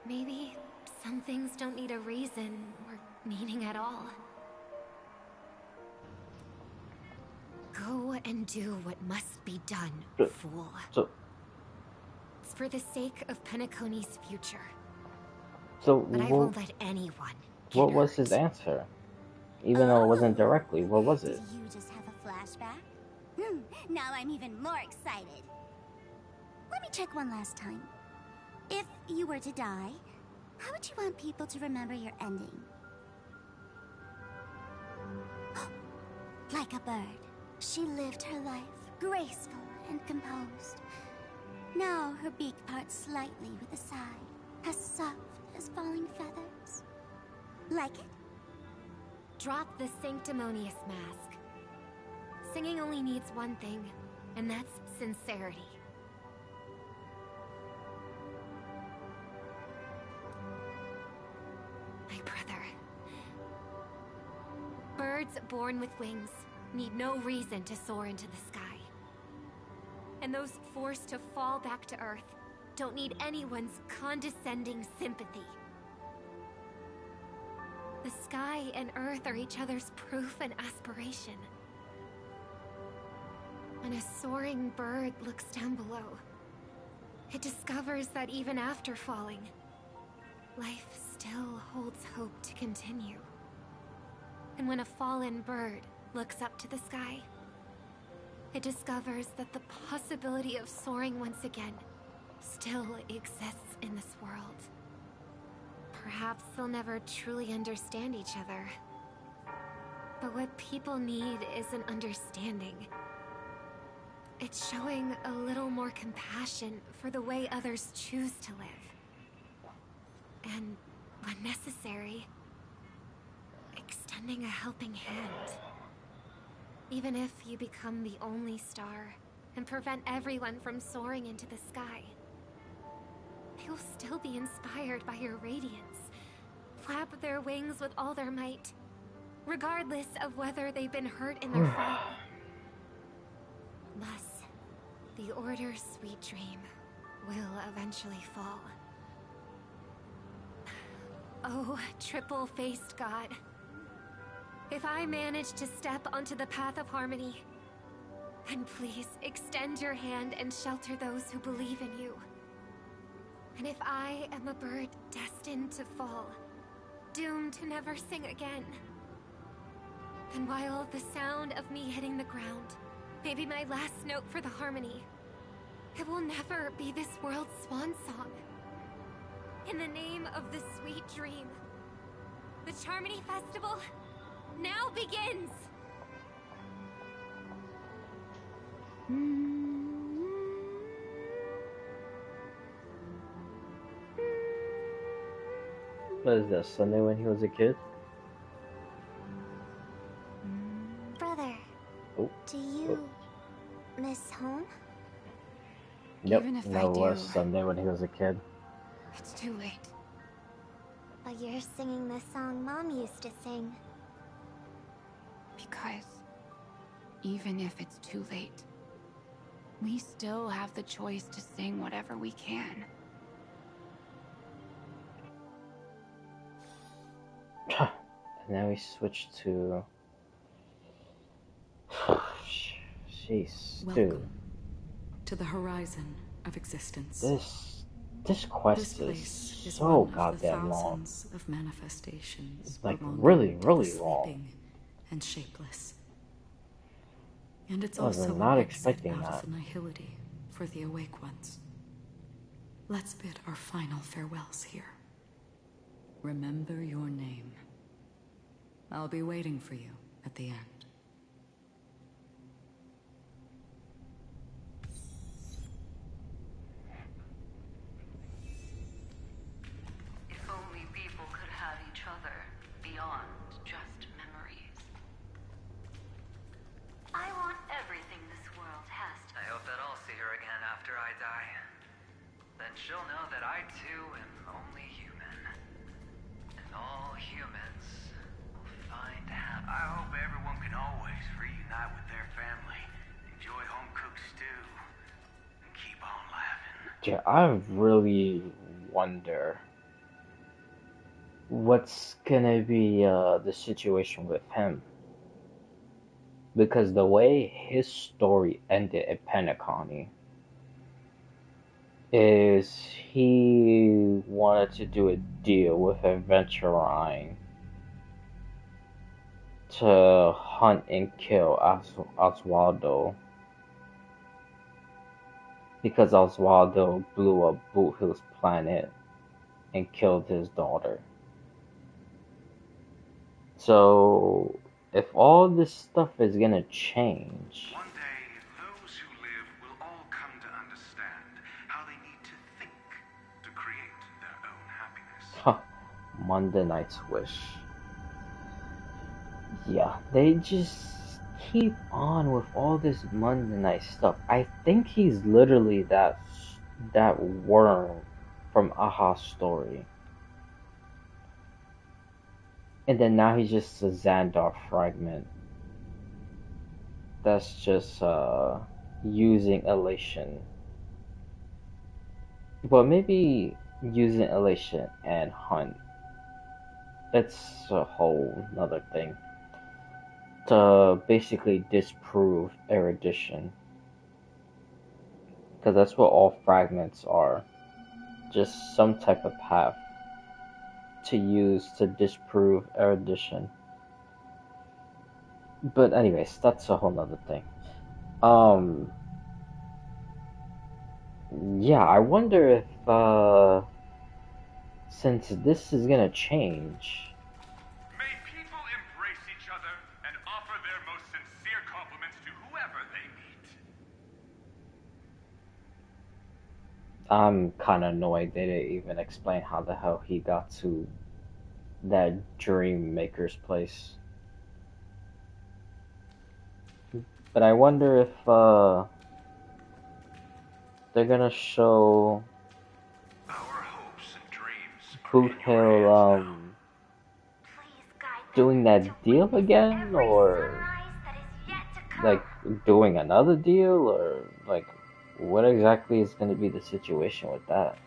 Maybe some things don't need a reason or meaning at all. Go and do what must be done, fool. It's for the sake of Penacony's future. But I won't let anyone get What was his answer? Even though it wasn't directly, what was it? Did you just have a flashback? Now I'm even more excited. Let me check one last time. If you were to die, how would you want people to remember your ending? Like a bird, she lived her life, graceful and composed. Now her beak parts slightly with a sigh, as soft as falling feathers. Like it? Drop the sanctimonious mask. Singing only needs one thing, and that's sincerity. My brother. Birds born with wings need no reason to soar into the sky. And those forced to fall back to Earth don't need anyone's condescending sympathy. The sky and Earth are each other's proof and aspiration. When a soaring bird looks down below, it discovers that even after falling, life still holds hope to continue. And when a fallen bird looks up to the sky, it discovers that the possibility of soaring once again still exists in this world. Perhaps they'll never truly understand each other. But what people need isn't understanding. It's showing a little more compassion for the way others choose to live. And, when necessary, extending a helping hand. Even if you become the only star and prevent everyone from soaring into the sky, they will still be inspired by your radiance, flap their wings with all their might, regardless of whether they've been hurt in their fall. Thus, the Order's sweet dream will eventually fall. Oh, triple-faced God. If I manage to step onto the path of harmony, then please extend your hand and shelter those who believe in you. And if I am a bird destined to fall, doomed to never sing again, then while the sound of me hitting the ground may be my last note for the harmony, it will never be this world's swan song. In the name of the sweet dream, the Charmony Festival now begins! What is this? Sunday when he was a kid? Brother, do you miss home? Yep, Even if that I was do- Sunday when he was a kid. It's too late. But you're singing the song Mom used to sing. Because even if it's too late, we still have the choice to sing whatever we can. And now we switch to... Jeez, dude. Welcome to the horizon of existence. This quest This is place is so one of the goddamn long. thousands of manifestations Like, belonging really, to the really long. sleeping and shapeless. And it's I was also not an exit expecting out that. of annihility for the awake ones. Let's bid our final farewells here. Remember your name. I'll be waiting for you at the end. If only people could have each other beyond just memories. I want everything this world has to. I hope that I'll see her again after I die. Then she'll know that I too am only human. And all humans will find happiness. I hope everyone can always reunite with their family, enjoy home-cooked stew, and keep on laughing. Yeah, I really wonder what's gonna be the situation with him. Because the way his story ended at Penacony is he wanted to do a deal with Adventurine to hunt and kill Oswaldo. Because Oswaldo blew up Boot Hill's planet and killed his daughter. So, if all this stuff is gonna change, One day, those who live will all come to understand how they need to think to create their own happiness. Monday Night's Wish. Yeah, they just keep on with all this Monday Night stuff. I think he's literally that worm from Aha's story. And then now he's just a Xandar fragment. That's just using elation. But maybe using elation and hunt. That's a whole nother thing. To basically disprove erudition. Because that's what all fragments are. Just some type of path to use to disprove erudition. But anyways, that's a whole nother thing. Yeah, I wonder if since this is gonna change, May people embrace each other and offer their most sincere compliments to whoever they meet. I'm kinda annoyed they didn't even explain how the hell he got to that dream maker's place. But I wonder if they're gonna show Boot Hill doing that deal again, or like doing another deal, or like what exactly is gonna be the situation with that?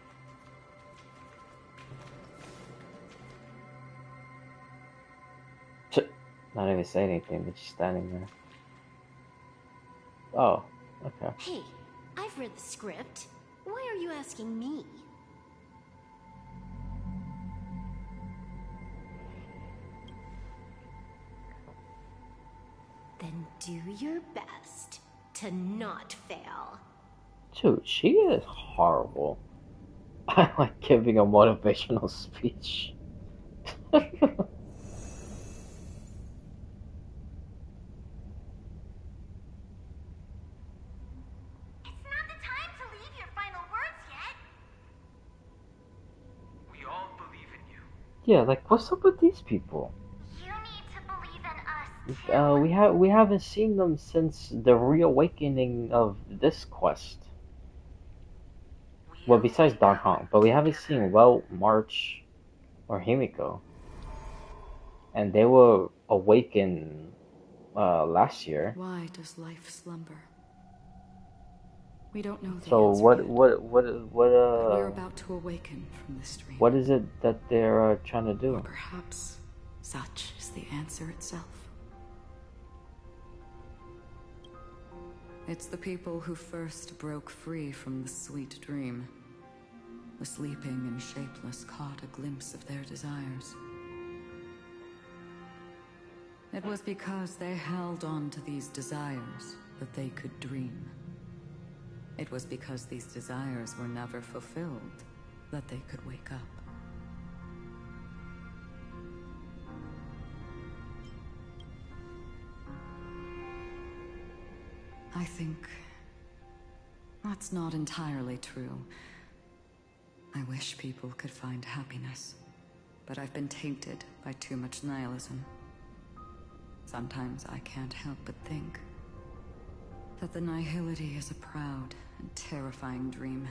Not even saying anything, but just standing there. Oh, okay. Hey, I've read the script. Why are you asking me? Then do your best to not fail. Dude, she is horrible. I like giving a motivational speech. It's not the time to leave your final words yet. We all believe in you. Yeah, like what's up with these people? You need to believe in us. We haven't seen them since the reawakening of this quest. Well, besides Dog Kong, but we haven't seen Well, March, or Himiko, and they were awakened last year. Why does life slumber? We don't know the So answer yet. But we're uh about to awaken from this dream. what is it that they're trying to do? Or perhaps such is the answer itself. It's the people who first broke free from the sweet dream. The sleeping and shapeless caught a glimpse of their desires. It was because they held on to these desires that they could dream. It was because these desires were never fulfilled that they could wake up. I think that's not entirely true. I wish people could find happiness, but I've been tainted by too much nihilism. Sometimes I can't help but think that the nihility is a proud and terrifying dream.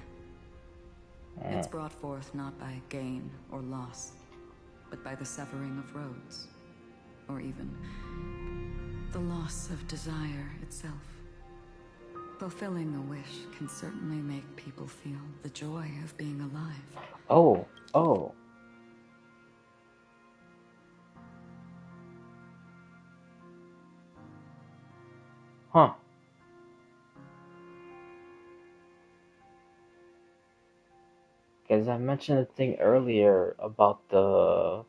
It's brought forth not by gain or loss, but by the severing of roads, or even the loss of desire itself. Fulfilling a wish can certainly make people feel the joy of being alive. Oh. Huh. Because I mentioned a thing earlier about that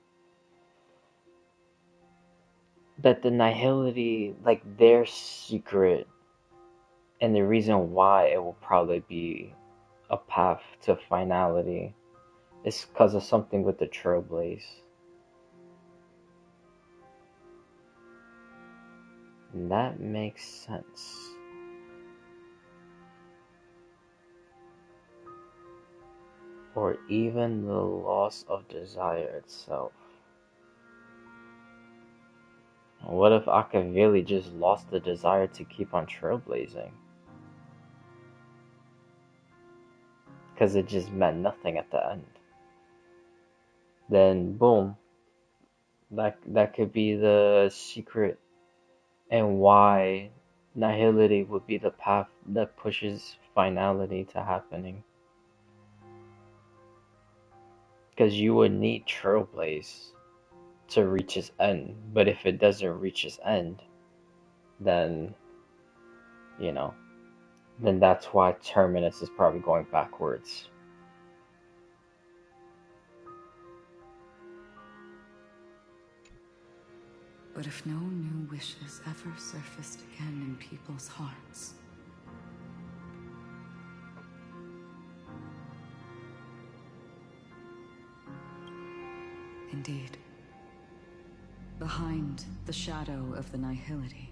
the nihility, like their secret, and the reason why it will probably be a path to finality is because of something with the Trailblaze. And that makes sense. Or even the loss of desire itself. What if Akavili just lost the desire to keep on trailblazing? Because it just meant nothing at the end. Then boom. That could be the secret and why nihility would be the path that pushes finality to happening. Because you would need Trailblaze to reach its end, but if it doesn't reach its end, then, you know, then that's why Terminus is probably going backwards. But if no new wishes ever surfaced again in people's hearts, indeed, behind the shadow of the nihility,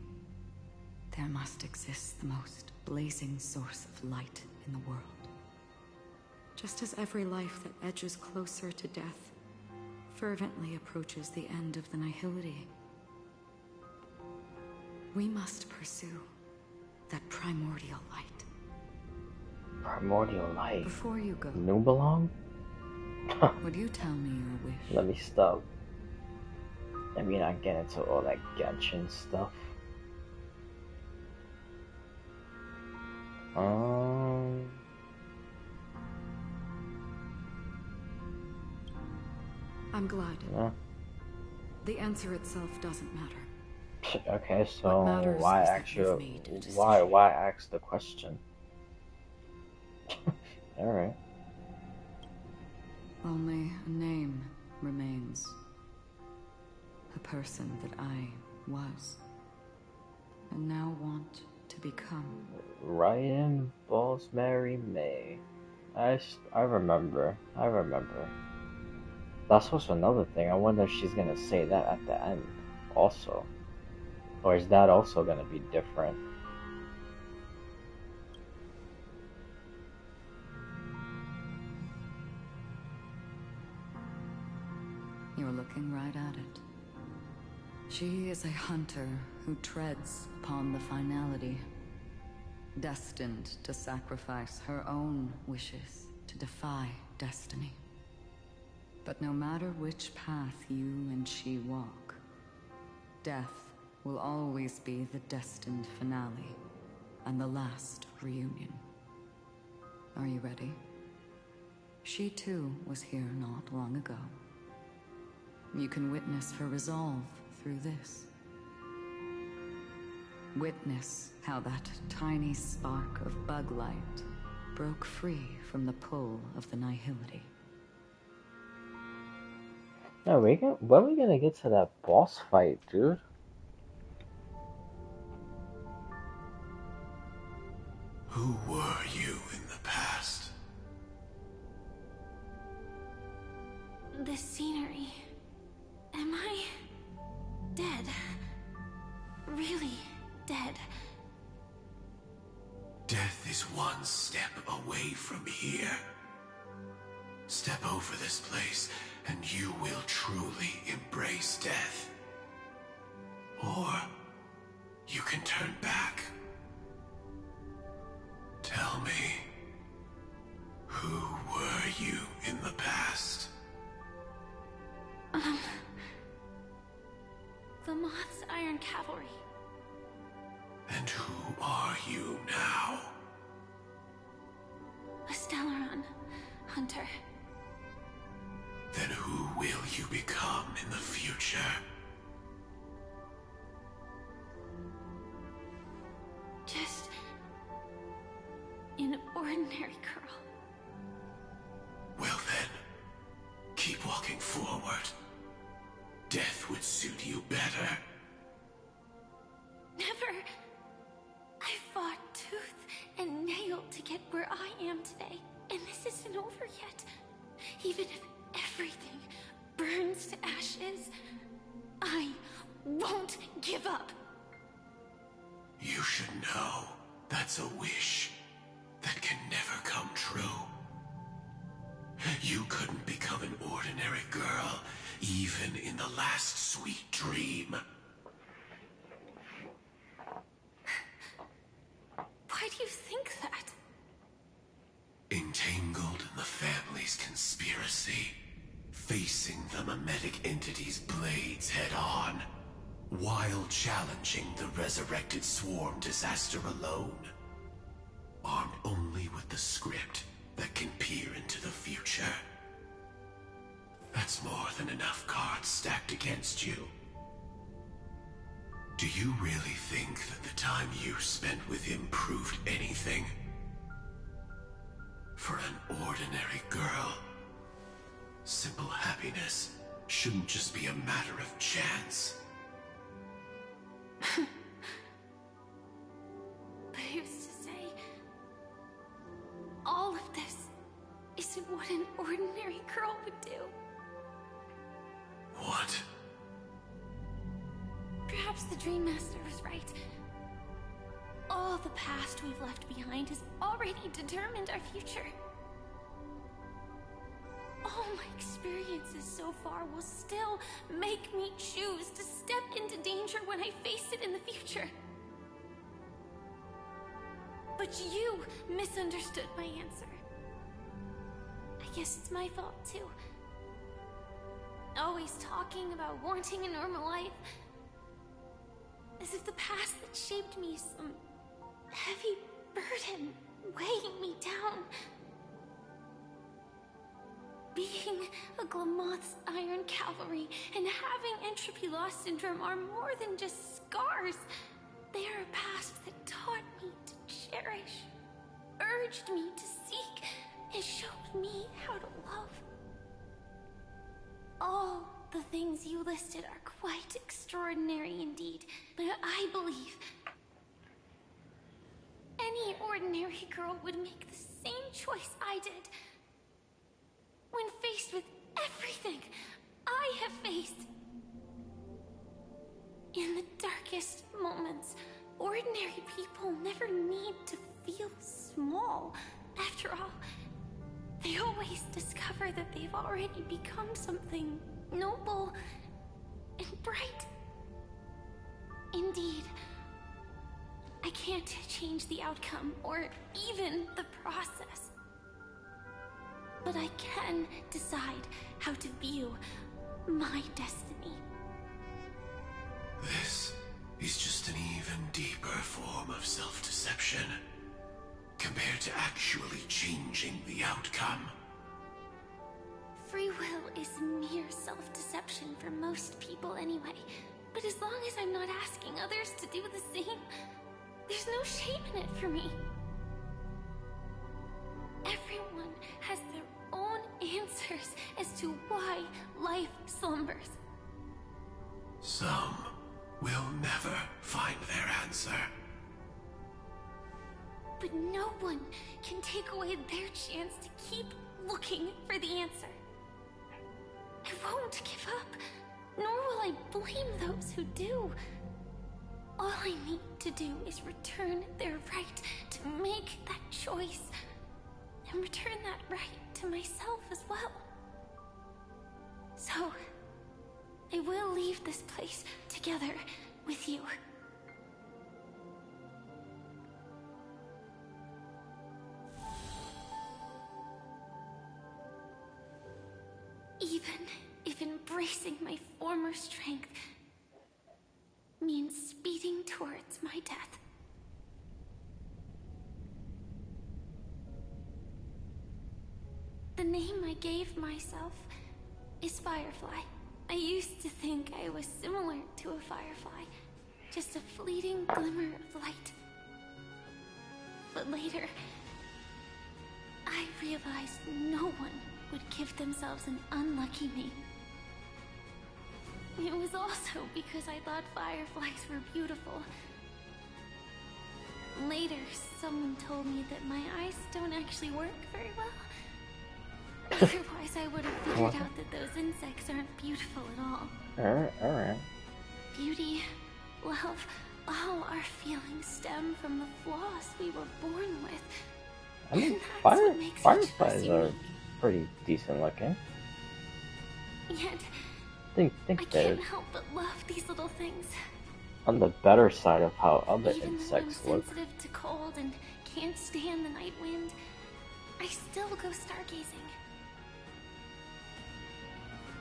there must exist the most blazing source of light in the world. Just as every life that edges closer to death fervently approaches the end of the nihility, we must pursue that primordial light. Primordial light? Before you go, Nubelong? would you tell me your wish? Let me stop. Let me not get into all that Genshin stuff. I'm glad. Yeah. The answer itself doesn't matter. Okay, so why actually why ask the question? Alright. Only a name remains. A person that I was, and now want to become. Ryan Balls Mary May. I remember. That's also another thing. I wonder if she's gonna say that at the end also. Or is that also gonna be different? Your looking right at it. She is a hunter who treads upon the finality, destined to sacrifice her own wishes to defy destiny. But no matter which path you and she walk, death will always be the destined finale and the last reunion. Are you ready? She too was here not long ago. You can witness her resolve through this. Witness how that tiny spark of bug light broke free from the pull of the nihility. No, when are we gonna get to that boss fight, dude? Who were you in the past? The scenery. Am I dead? Really dead? Death is one step away from here. Step over this place, and you will truly embrace death. Or you can turn back. Tell me, who were you in the past? The Moth's Iron Cavalry. And who are you now? A Stellaron hunter. Then who will you become in the future? Just an ordinary girl. Well then, keep walking forward. Death would suit you better. Never. I fought tooth and nail to get where I am today, and this isn't over yet. Even if everything burns to ashes, I won't give up. You should know that's a wish that can never come true. You couldn't become an ordinary girl, even in the last sweet dream. Why do you think that? Entangled in the family's conspiracy, facing the mimetic entity's blades head-on, while challenging the resurrected swarm disaster alone. Armed only with the script that can peer into the future. That's more than enough cards stacked against you. Do you really think that the time you spent with him proved anything? For an ordinary girl, simple happiness shouldn't just be a matter of chance. But who's to say all of this isn't what an ordinary girl would do? What? Perhaps the Dream Master was right. All the past we've left behind has already determined our future. All my experiences so far will still make me choose to step into danger when I face it in the future. But you misunderstood my answer. I guess it's my fault too. Always talking about wanting a normal life. As if the past that shaped me is some heavy burden weighing me down. Being a Glamoth's Iron Cavalry and having entropy loss syndrome are more than just scars. They are a past that taught me to cherish, urged me to seek, and showed me how to love. All the things you listed are quite extraordinary indeed, but I believe any ordinary girl would make the same choice I did. When faced with everything I have faced. In the darkest moments, ordinary people never need to feel small. After all, they always discover that they've already become something noble, and bright. Indeed, I can't change the outcome or even the process. But I can decide how to view my destiny. This is just an even deeper form of self-deception compared to actually changing the outcome. Free will is mere self-deception for most people anyway. But as long as I'm not asking others to do the same, there's no shame in it for me. Everyone has their own answers as to why life slumbers. Some will never find their answer. But no one can take away their chance to keep looking for the answer. I won't give up, nor will I blame those who do. All I need to do is return their right to make that choice, and return that right to myself as well. So, I will leave this place together with you. Even if embracing my former strength means speeding towards my death. The name I gave myself is Firefly. I used to think I was similar to a firefly, just a fleeting glimmer of light. But later, I realized no one would give themselves an unlucky name. It was also because I thought fireflies were beautiful. Later, someone told me that my eyes don't actually work very well. Otherwise, I would have figured out that those insects aren't beautiful at all. Alright. Beauty, love, all our feelings stem from the flaws we were born with. I mean, fireflies are pretty decent looking. Yet, I I they're can't help but love these little things. on the better side of how other Even insects though I'm look. sensitive to cold and can't stand the night wind, I still go stargazing.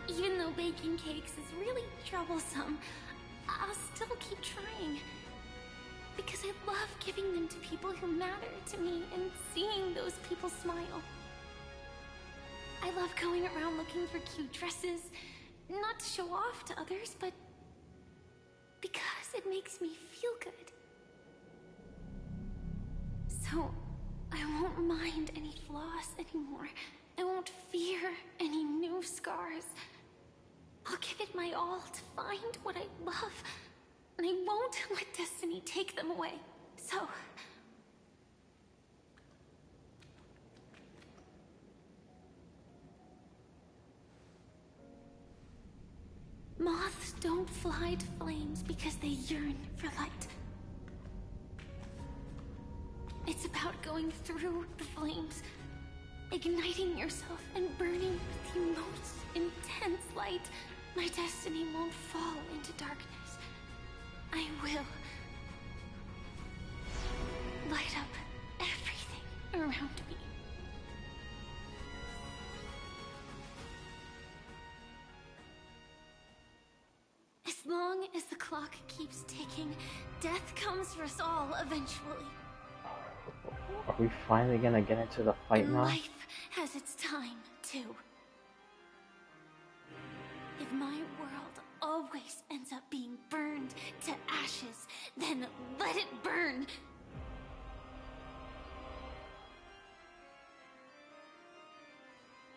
Even though baking cakes is really troublesome, I'll still keep trying. Because I love giving them to people who matter to me and seeing those people smile. I love going around looking for cute dresses, not to show off to others, but because it makes me feel good. So, I won't mind any flaws anymore. I won't fear any new scars. I'll give it my all to find what I love, and I won't let destiny take them away. So... moths don't fly to flames because they yearn for light. It's about going through the flames, igniting yourself and burning with the most intense light. My destiny won't fall into darkness. I will light up everything around me. As long as the clock keeps ticking, death comes for us all eventually. Are we finally gonna get into the fight And now? life has its time, too. If my world always ends up being burned to ashes, then let it burn!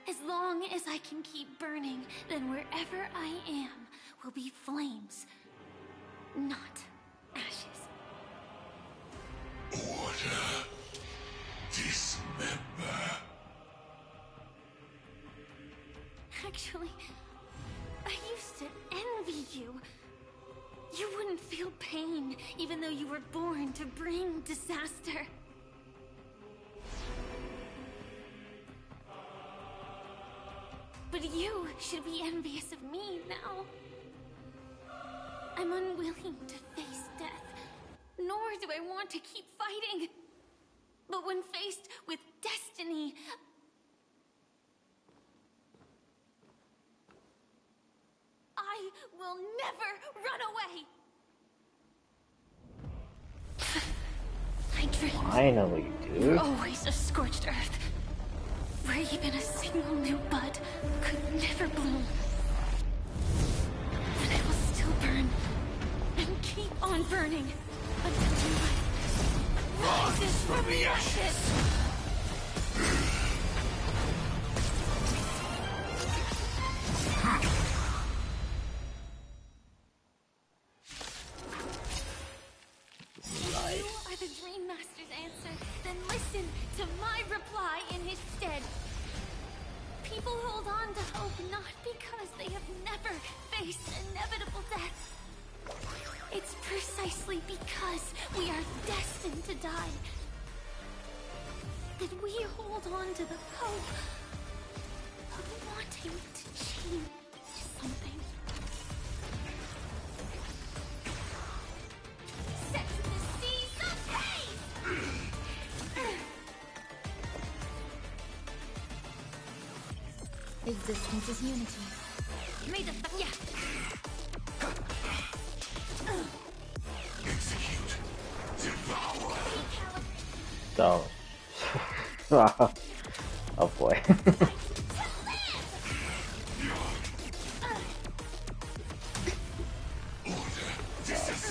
As long as I can keep burning, then wherever I am will be flames, not ashes. Order. Dismember. Actually, I used to envy you. You wouldn't feel pain, even though you were born to bring disaster. But you should be envious of me now. I'm unwilling to face death, nor do I want to keep fighting. But when faced with destiny, I will never run away. I dreamed. Finally, dude. You're always a scorched earth, where even a single new bud could never bloom. But I will still burn, and keep on burning, until life rises from the ashes. If you are the Dream Master's answer, then listen to my reply in his stead. People hold on to hope not because they have never faced inevitable death. It's precisely because we are destined to die that we hold on to the hope of wanting to change something. Set the seas of haze! Existence is unity. May the yeah. Execute. Devour. So. Oh boy.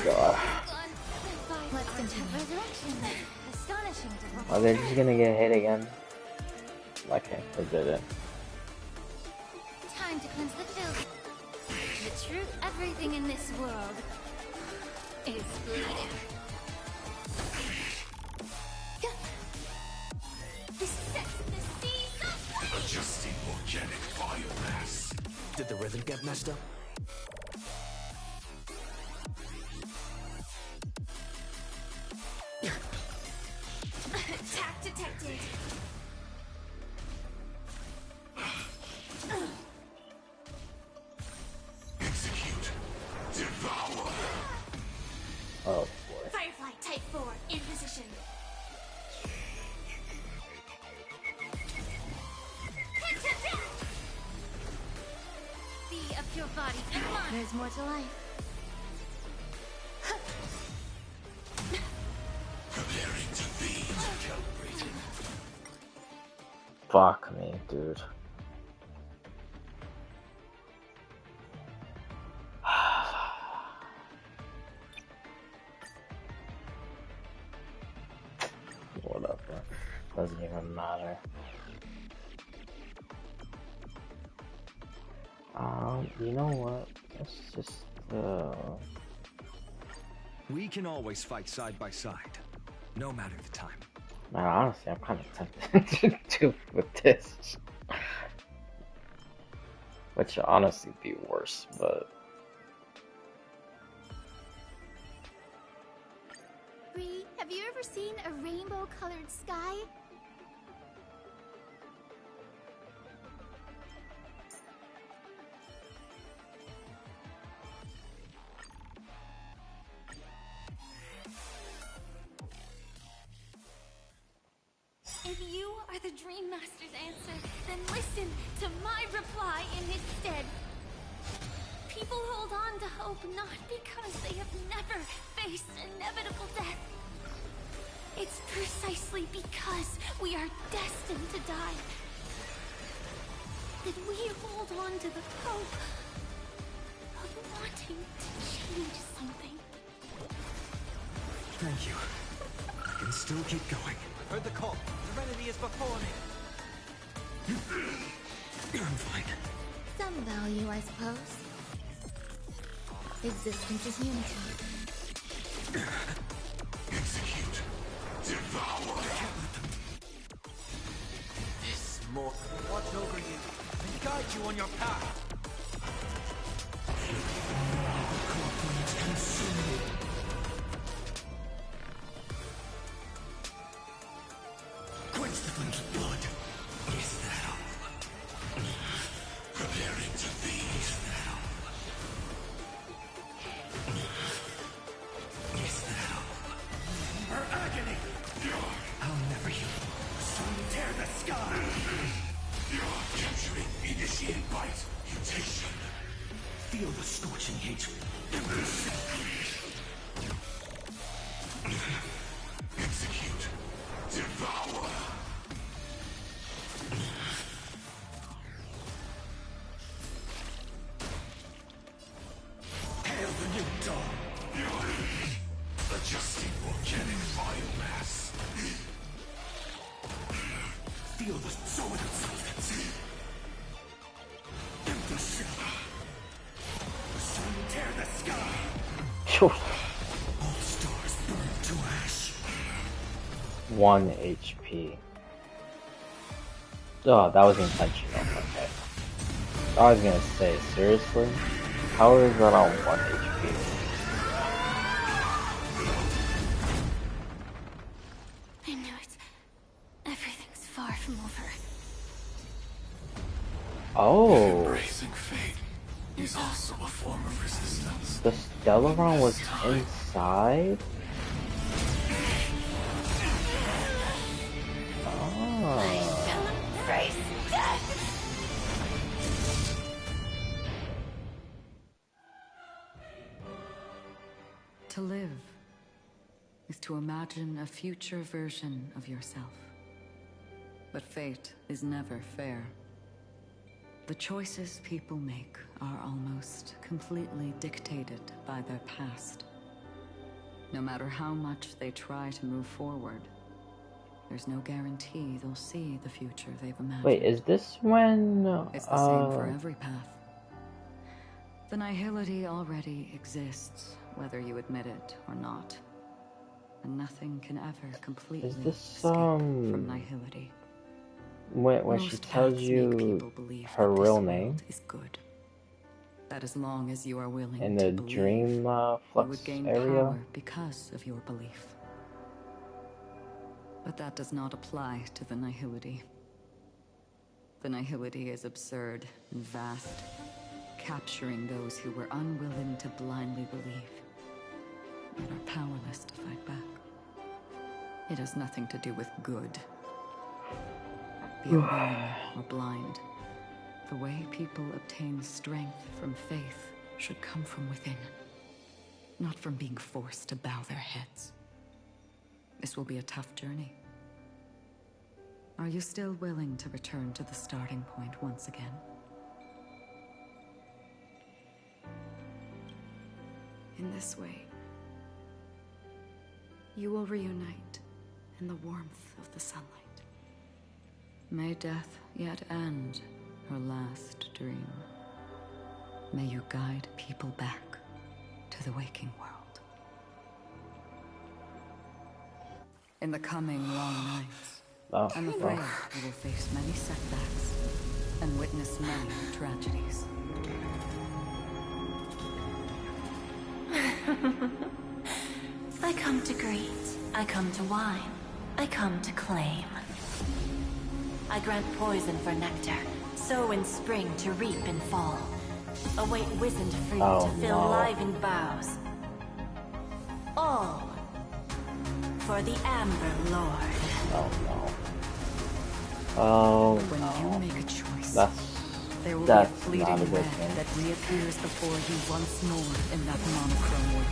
God. Let's continue. Astonishing. Are they just gonna get hit again? Okay, they did it. Time to cleanse the filth. The truth, everything in this world is bleeding. Adjusting organic biomass. Did the rhythm get messed up? Attack detected. Execute. Devour. Oh boy. Firefly Type 4 in position. Be of your body and mind. There's more to life. Preparing to feed. Calibrating. Fuck me, dude. Whatever. Doesn't even matter. You know what? Let's just, We can always fight side by side, no matter the time. Man, honestly, I'm kind of tempted to do with this. Which would honestly be worse, but... Bree, have you ever seen a rainbow-colored sky? If you are the Dream Master's answer, then listen to my reply in his stead. People hold on to hope not because they have never faced inevitable death. It's precisely because we are destined to die that we hold on to the hope of wanting to change something. Thank you. I can still keep going. Heard the call. Serenity is before me. I'm fine. Some value, I suppose. Existence is unity. Execute. Devour. This more watch over you and guide you on your path. Quench the flame's blood. Is that all? scorching hatred. Execute. Devour. Hail the new dawn. Adjusting organic biomass. Feel the soil substance. In the shell. The sun tear the sky. All stars burn to ash. 1 HP. Oh, that was intentional. Okay. I was gonna say, seriously? How is that on 1 HP? I knew it. Everything's far from over. Oh. Embracing fate is also a form of resistance. The Stellaron was inside? Embrace death. To live is to imagine a future version of yourself. But fate is never fair. The choices people make are almost completely dictated by their past. No matter how much they try to move forward, there's no guarantee they'll see the future they've imagined. Wait, is this when It's the same for every path. The nihility already exists, whether you admit it or not. And nothing can ever completely escape from nihility. when she tells you her real name is good. That as long as you are willing in to the believe, dream you flux would gain area? power because of your belief. But that does not apply to the nihility. The nihility is absurd and vast, capturing those who were unwilling to blindly believe, yet are powerless to fight back. It has nothing to do with good. Be it willing or blind, the way people obtain strength from faith should come from within, not from being forced to bow their heads. This will be a tough journey. Are you still willing to return to the starting point once again? In this way, you will reunite in the warmth of the sunlight. May death yet end her last dream. May you guide people back to the waking world. In the coming long nights, I'm afraid we will face many setbacks and witness many tragedies. I come to greet, I come to wine, I come to claim. I grant poison for nectar, sow in spring to reap in fall. Await wizened fruit to fill livened boughs. All for the Amber Lord. When you make a choice, there will that's be a fleeting not a good red thing. that reappears before you once more in that monochrome world.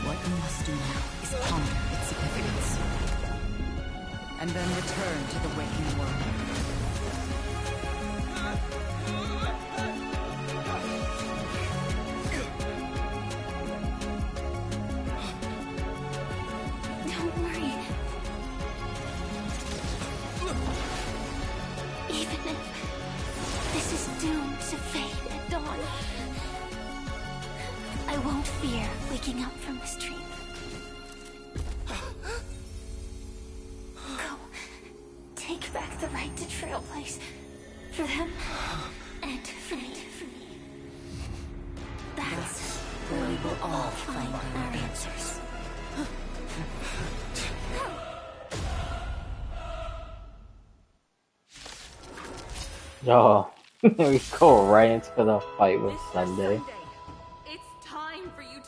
What you must do now is ponder its significance, and then return to the waking world. Don't worry. Even if this is doomed to fade at dawn, I won't fear waking up from this dream. Go. Take back the right to trailblaze. For them, and for me. That's where we will all find our answers. Oh, we go right into the fight with Sunday. It's time for you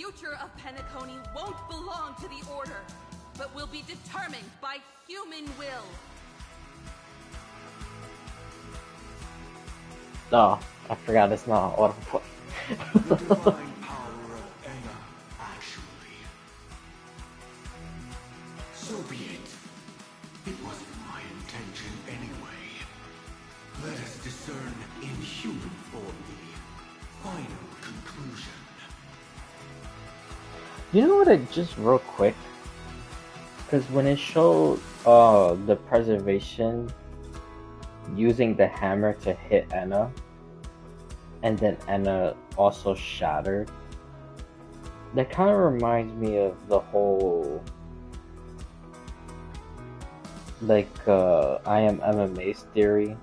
future of Penacony won't belong to the Order, but will be determined by human will. Oh, I forgot it's not audible. The divine power of Enna, actually. So be it. It wasn't my intention anyway. Let us discern in human form the final conclusion. You know what? Just real quick, because when it showed the preservation using the hammer to hit Enna, and then Enna also shattered, that kind of reminds me of the whole like I Am MMA's theory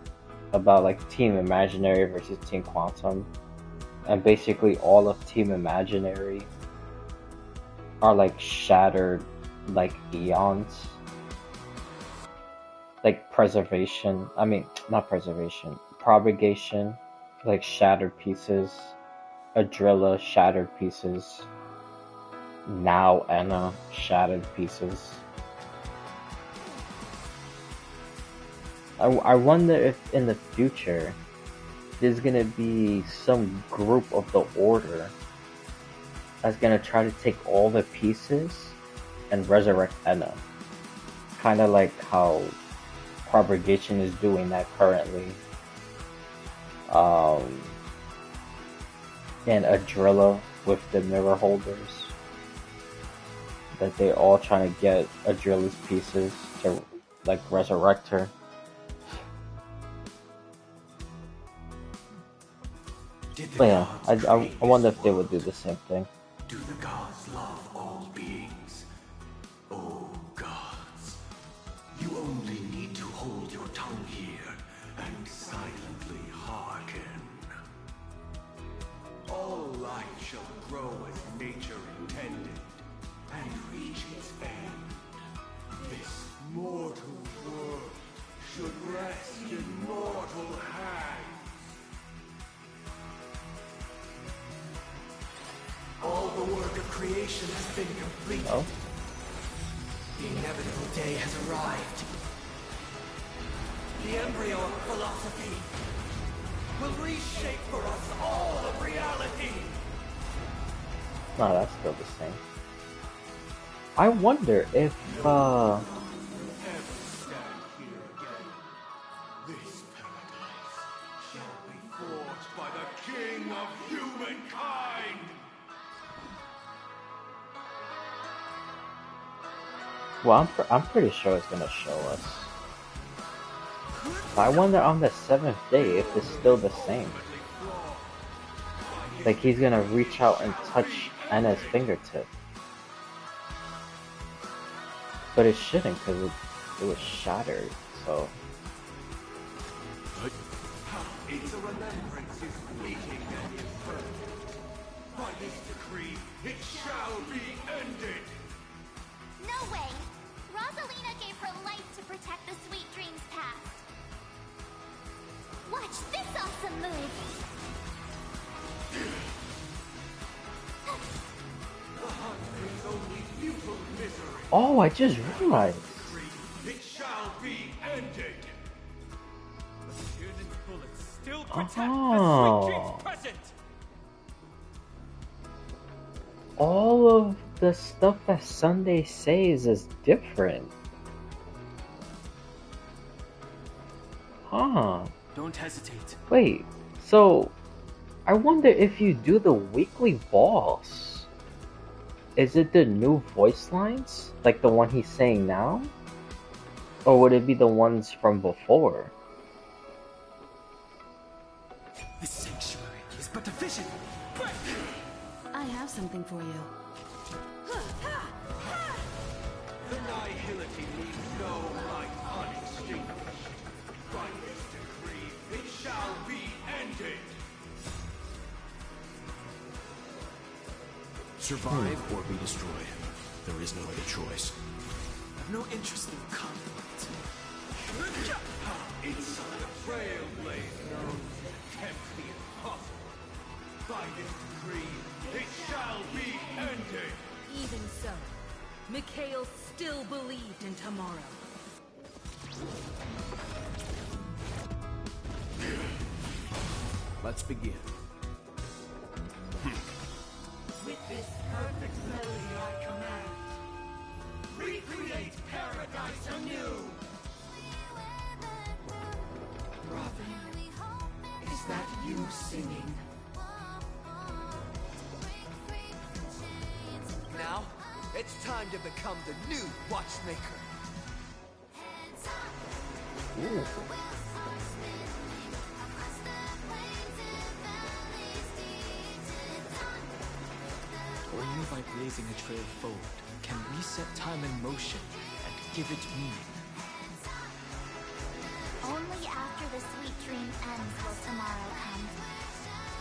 about like Team Imaginary versus Team Quantum, and basically all of Team Imaginary are like shattered like eons. Like preservation, I mean not preservation, propagation, like shattered pieces, Adrilla shattered pieces, now Enna shattered pieces. I wonder if in the future there's gonna be some group of the Order that's gonna try to take all the pieces and resurrect Enna. Kinda like how Propagation is doing that currently. And Adrilla with the mirror holders. That they're all trying to get Adrilla's pieces to like resurrect her. But yeah, I wonder if they would do the same thing. Do the gods love all beings? Oh gods, you only need to hold your tongue here and silently hearken. All life shall grow as nature intended and reach its end. This mortal world should rest in mortal hands. All the work of creation has been completed. Oh. The inevitable day has arrived. The embryo of philosophy will reshape for us all of reality. No, that's still the same. I wonder if This paradise shall be forged by the King of humankind. well, I'm pretty sure it's gonna show us. But I wonder on the 7th day if it's still the same. Like he's gonna reach out and touch Enna's fingertip. But it shouldn't because it was shattered, so... Its remembrance is fleeting and imperfect. By this decree, it shall be ended. No way! Rosalina gave her life to protect the Sweet Dreams past. Watch this awesome move! The hunt is only futile misery. Oh, I just realized. It shall be ended. Tyrann's bullets still protect the Oh. Sweet Dreams present. All of the stuff that Sunday says is different. Huh. Don't hesitate. Wait, so I wonder if you do the weekly boss, is it the new voice lines? Like the one he's saying now? Or would it be the ones from before? This sanctuary is but a vision. I have something for you. The nihility leaves no light unextinguished. By this decree, it shall be ended. Survive or be destroyed. There is no other choice. I've no interest in conflict. Inside a trailblaze known to attempt the impossible. By this decree, it shall be ended. Even so, Mikhail still believed in tomorrow. Let's begin. With this perfect melody I command, recreate paradise anew! Robin, is that you singing? Now, it's time to become the new watchmaker. Ooh. Only by blazing a trail forward can we set time in motion and give it meaning. Only after the sweet dream ends will tomorrow come.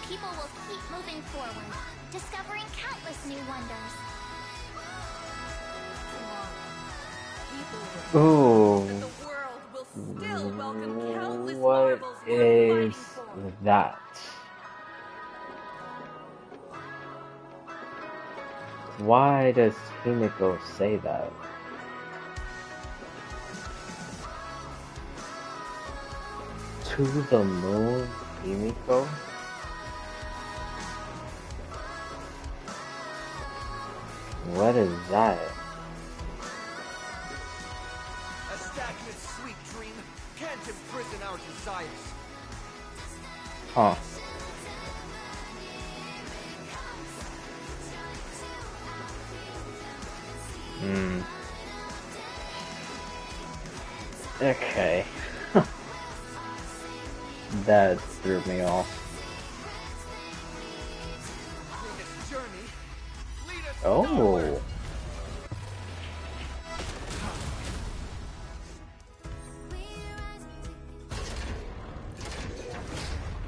People will keep moving forward, discovering countless new wonders. Ooh. The world will still welcome countless What marvels is that? Why does Himiko say that? To the moon, Himiko? What is that? A stagnant sweet dream can't imprison our desires. Huh. Hmm. Okay. That threw me off. Oh.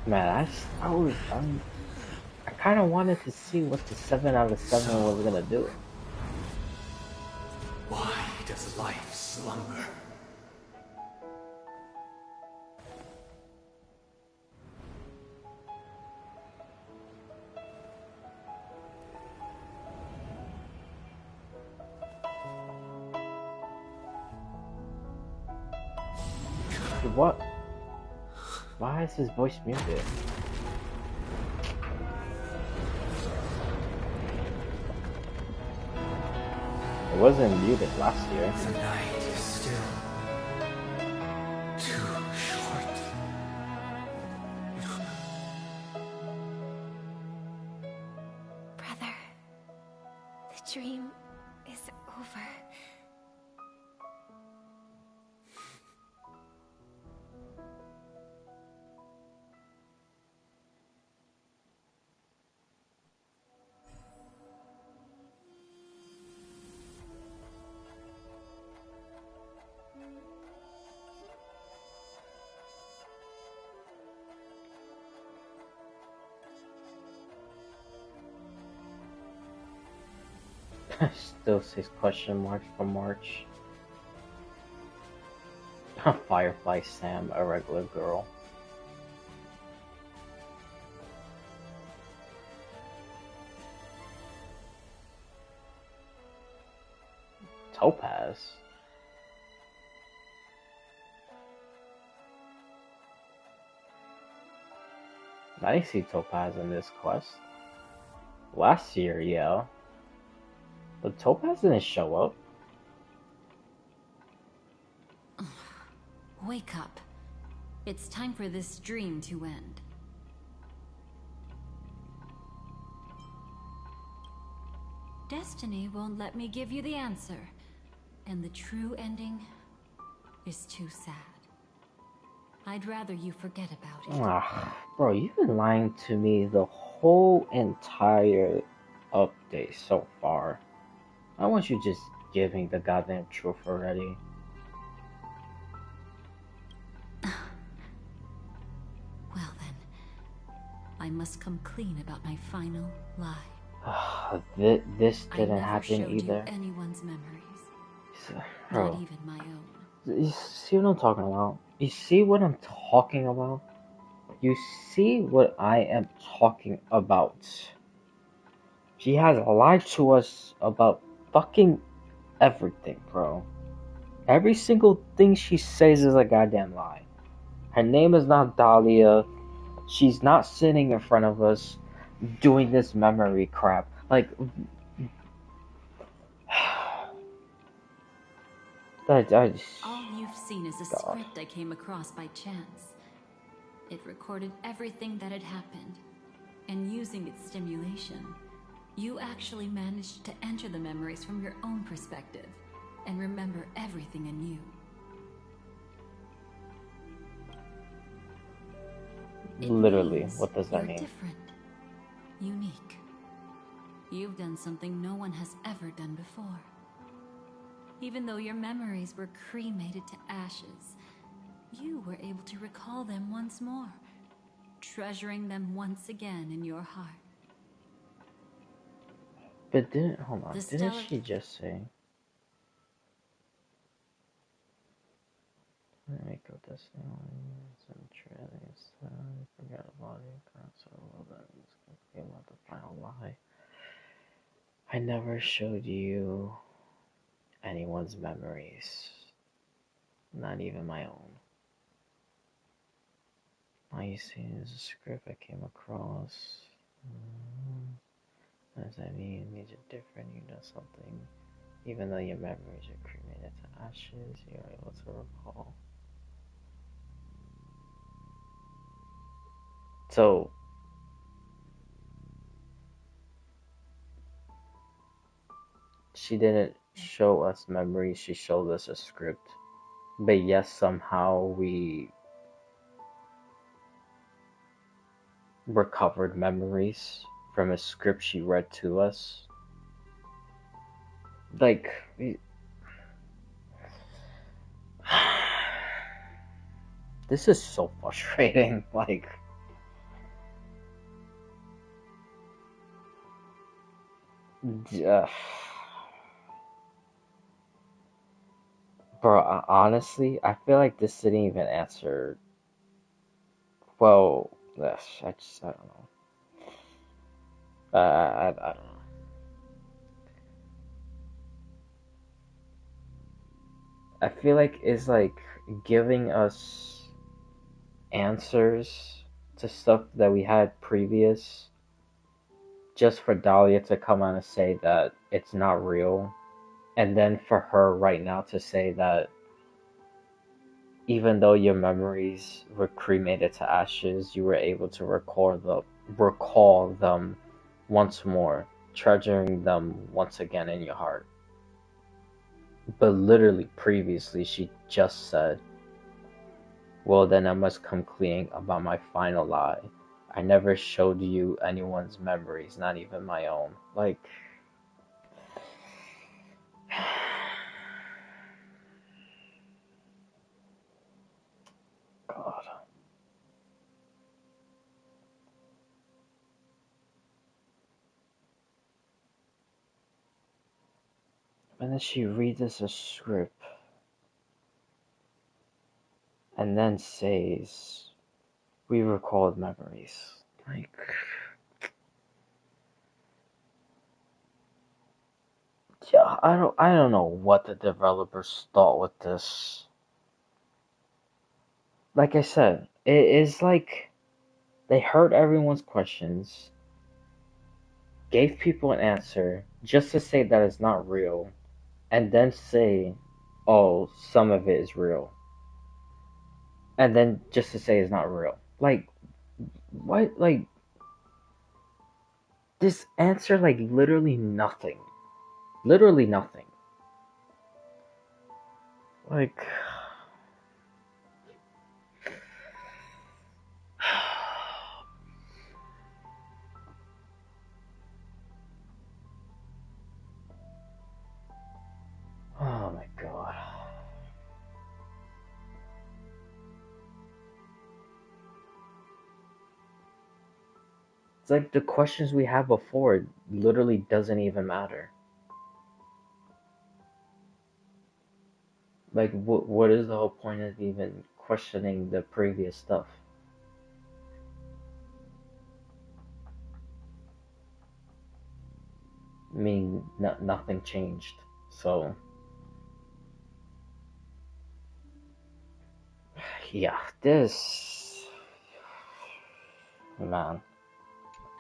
Man, I kind of wanted to see what the 7 out of 7 was gonna do. Why does life slumber? What? Why is his voice muted? It wasn't muted last year. The night is still too short. Brother, the dream is over. Still says question marks from March. Firefly Sam, a regular girl. Topaz. I didn't see Topaz in this quest. Last year, yeah. But Topaz didn't show up. Wake up. It's time for this dream to end. Destiny won't let me give you the answer. And the true ending is too sad. I'd rather you forget about it. Ah, bro, you've been lying to me the whole entire update so far. I want you just give me the goddamn truth already. Well then, I must come clean about my final lie. This I didn't never happen showed either. You anyone's memories. Bro, Not even my own. you see what I'm talking about? You see what I'm talking about? You see what I am talking about. She has lied to us about fucking everything, bro. Every single thing she says is a goddamn lie. Her name is not Dahlia. She's not sitting in front of us doing this memory crap. Like, all you've seen is a script I came across by chance. It recorded everything that had happened, and using its stimulation, you actually managed to enter the memories from your own perspective and remember everything anew. Literally, what does that You're mean? different, unique. You've done something no one has ever done before. Even though your memories were cremated to ashes, you were able to recall them once more, treasuring them once again in your heart. But hold on, didn't she just say? Make up this forget about it, so that about the final lie. I never showed you anyone's memories, not even my own. All you see is a script I came across. Does that mean it means you're different? You know something. Even though your memories are cremated to ashes, you're able to recall. So, she didn't show us memories, she showed us a script. But yes, somehow we recovered memories from a script she read to us. Like, this is so frustrating. Like, bro, honestly, I feel like this didn't even answer. Well, I don't know. I don't know. I feel like it's like giving us answers to stuff that we had previous, just for Dahlia to come out and say that it's not real, and then for her right now to say that even though your memories were cremated to ashes, you were able to recall them once more, treasuring them once again in your heart. But literally previously she just said, well, then I must come clean about my final lie. I never showed you anyone's memories, not even my own. Like, God. And then she reads us a script and then says, we recalled memories. Like, yeah, I don't know what the developers thought with this. Like I said, it is like they heard everyone's questions, gave people an answer just to say that it's not real, and then say, oh, some of it is real. And then just to say it's not real. Like, what? Like, this answer, like, literally nothing. Literally nothing. Like, oh my God. It's like the questions we had before literally doesn't even matter. Like, what is the whole point of even questioning the previous stuff? I mean, nothing changed. So, yeah, this, man,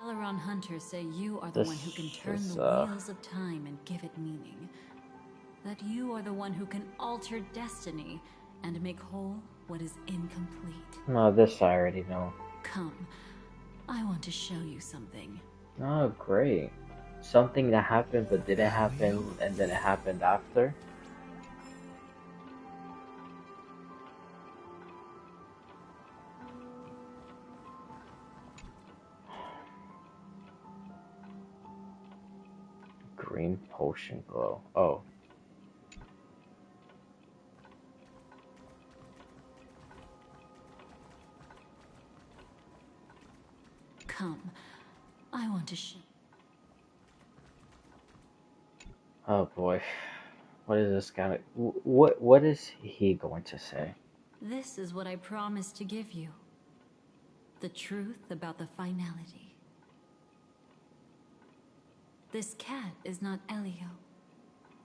Aileron hunters say you are the this one who can turn is, the wheels of time and give it meaning. That you are the one who can alter destiny and make whole what is incomplete. no, this I already know. Come, I want to show you something. Oh, great. Something that happened but didn't happen, and then it happened after? Green potion glow. Oh. Come, I want to show. Oh boy. What is this guy? What is he going to say? This is what I promised to give you. The truth about the finality. This cat is not Elio,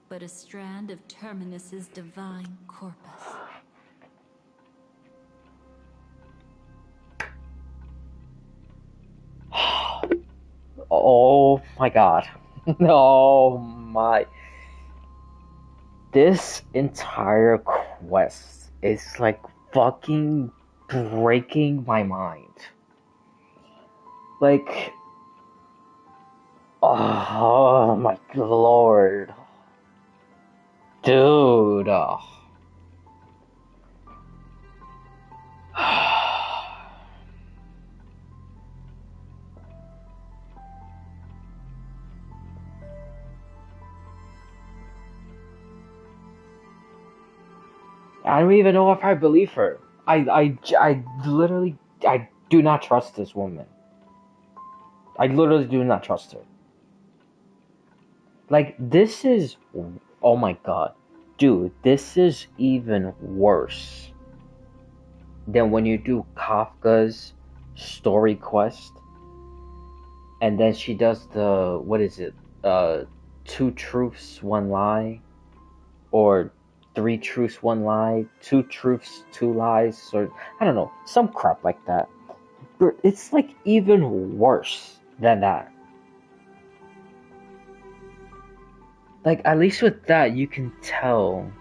but a strand of Terminus's divine corpus. Oh my god. Oh my. This entire quest is like fucking breaking my mind. Like, oh my lord. Dude. I don't even know if I believe her. I literally, I do not trust this woman. I literally do not trust her. Like, this is, oh my god. Dude, this is even worse than when you do Kafka's story quest, and then she does the, what is it, 2 truths, 1 lie, or 3 truths, 1 lie, 2 truths, 2 lies, or I don't know, some crap like that. But it's like even worse than that. Like, at least with that, you can tell,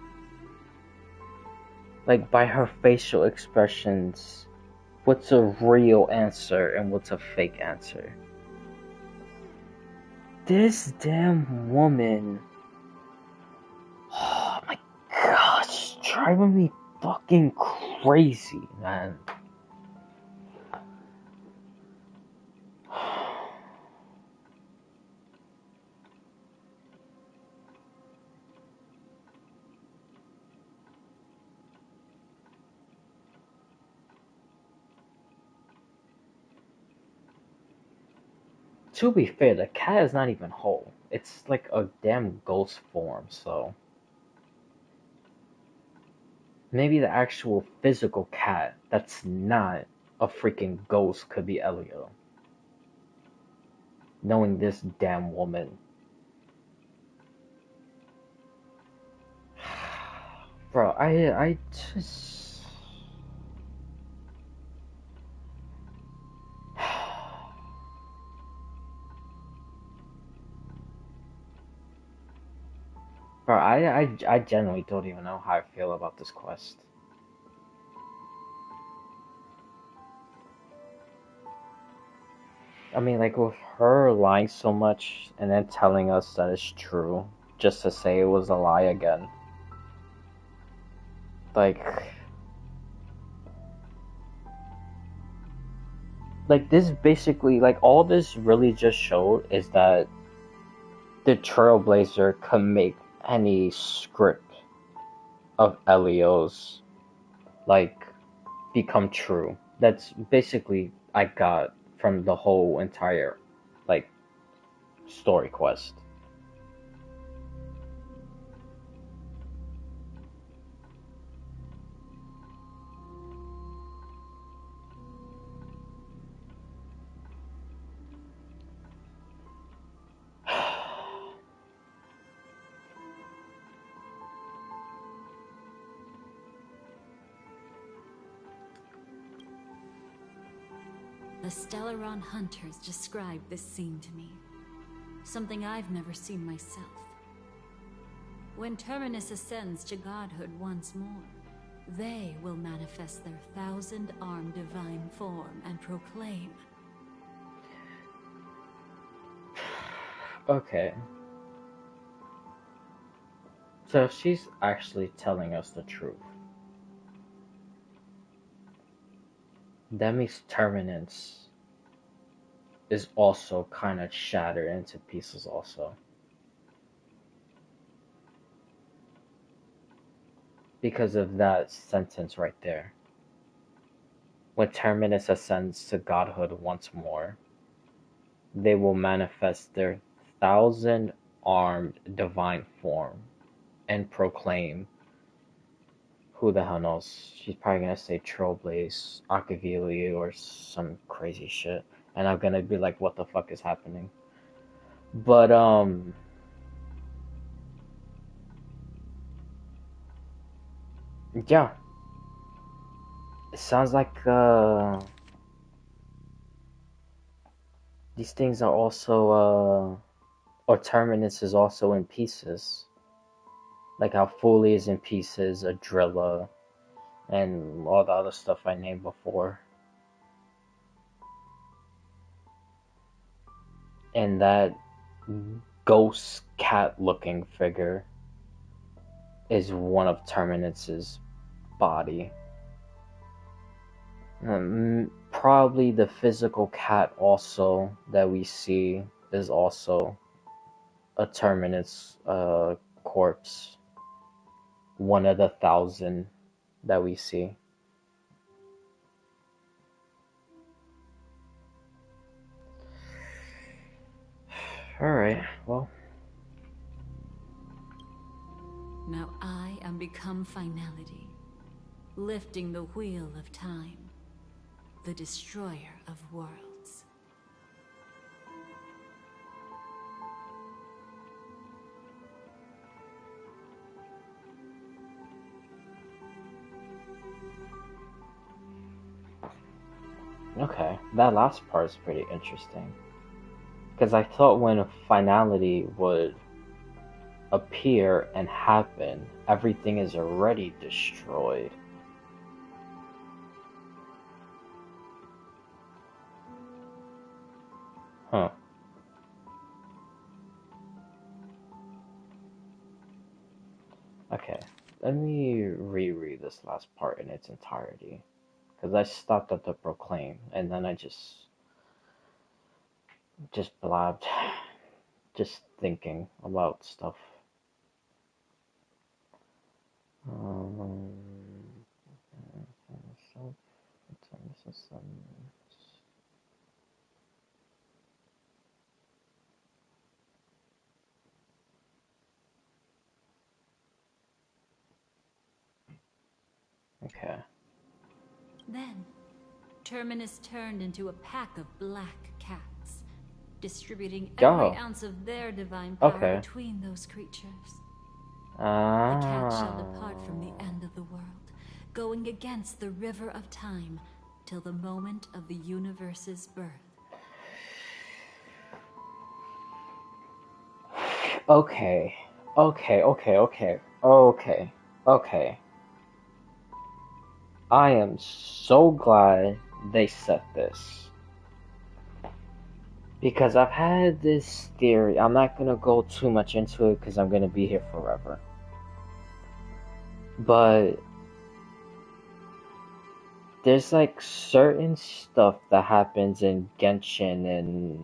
like, by her facial expressions, what's a real answer and what's a fake answer. This damn woman, oh my gosh, driving me fucking crazy, man. To be fair, the cat is not even whole. It's like a damn ghost form, so maybe the actual physical cat that's not a freaking ghost could be Elio. Knowing this damn woman. Bro, I just... Bro, I genuinely don't even know how I feel about this quest. I mean, like, with her lying so much and then telling us that it's true, just to say it was a lie again. Like this basically, like, all this really just showed is that the Trailblazer can make any script of Elio's, like, become true. That's basically I got from the whole entire, like, story quest. the Stellaron hunters described this scene to me. Something I've never seen myself. When Terminus ascends to godhood once more, they will manifest their 1,000-armed divine form and proclaim. Okay. So she's actually telling us the truth. That means Terminus is also kind of shattered into pieces also. Because of that sentence right there. When Terminus ascends to godhood once more, they will manifest their 1,000-armed divine form and proclaim. Who the hell knows? She's probably gonna say Trailblaze, Akavili, or some crazy shit. And I'm gonna be like, what the fuck is happening? But, yeah. It sounds like, these things are also, or Terminus is also in pieces. Like how Foley is in pieces, Adrilla, and all the other stuff I named before. And that ghost cat looking figure is one of Terminus's body. Probably the physical cat also that we see is also a Terminus corpse. One of the 1,000 that we see. Alright, well. Now I am become finality, lifting the wheel of time, the destroyer of worlds. Okay, that last part is pretty interesting. Because I thought when finality would appear and happen, everything is already destroyed. Huh. Okay, let me reread this last part in its entirety. Because I stopped at the proclaim, and then I just blabbed. Just thinking about stuff. Okay. Then, Terminus turned into a pack of black cats, distributing every ounce of their divine power between those creatures. The cat shall depart from the end of the world, going against the river of time, till the moment of the universe's birth. Okay. I am so glad they said this. Because I've had this theory. I'm not gonna go too much into it because I'm gonna be here forever. But there's like certain stuff that happens in Genshin and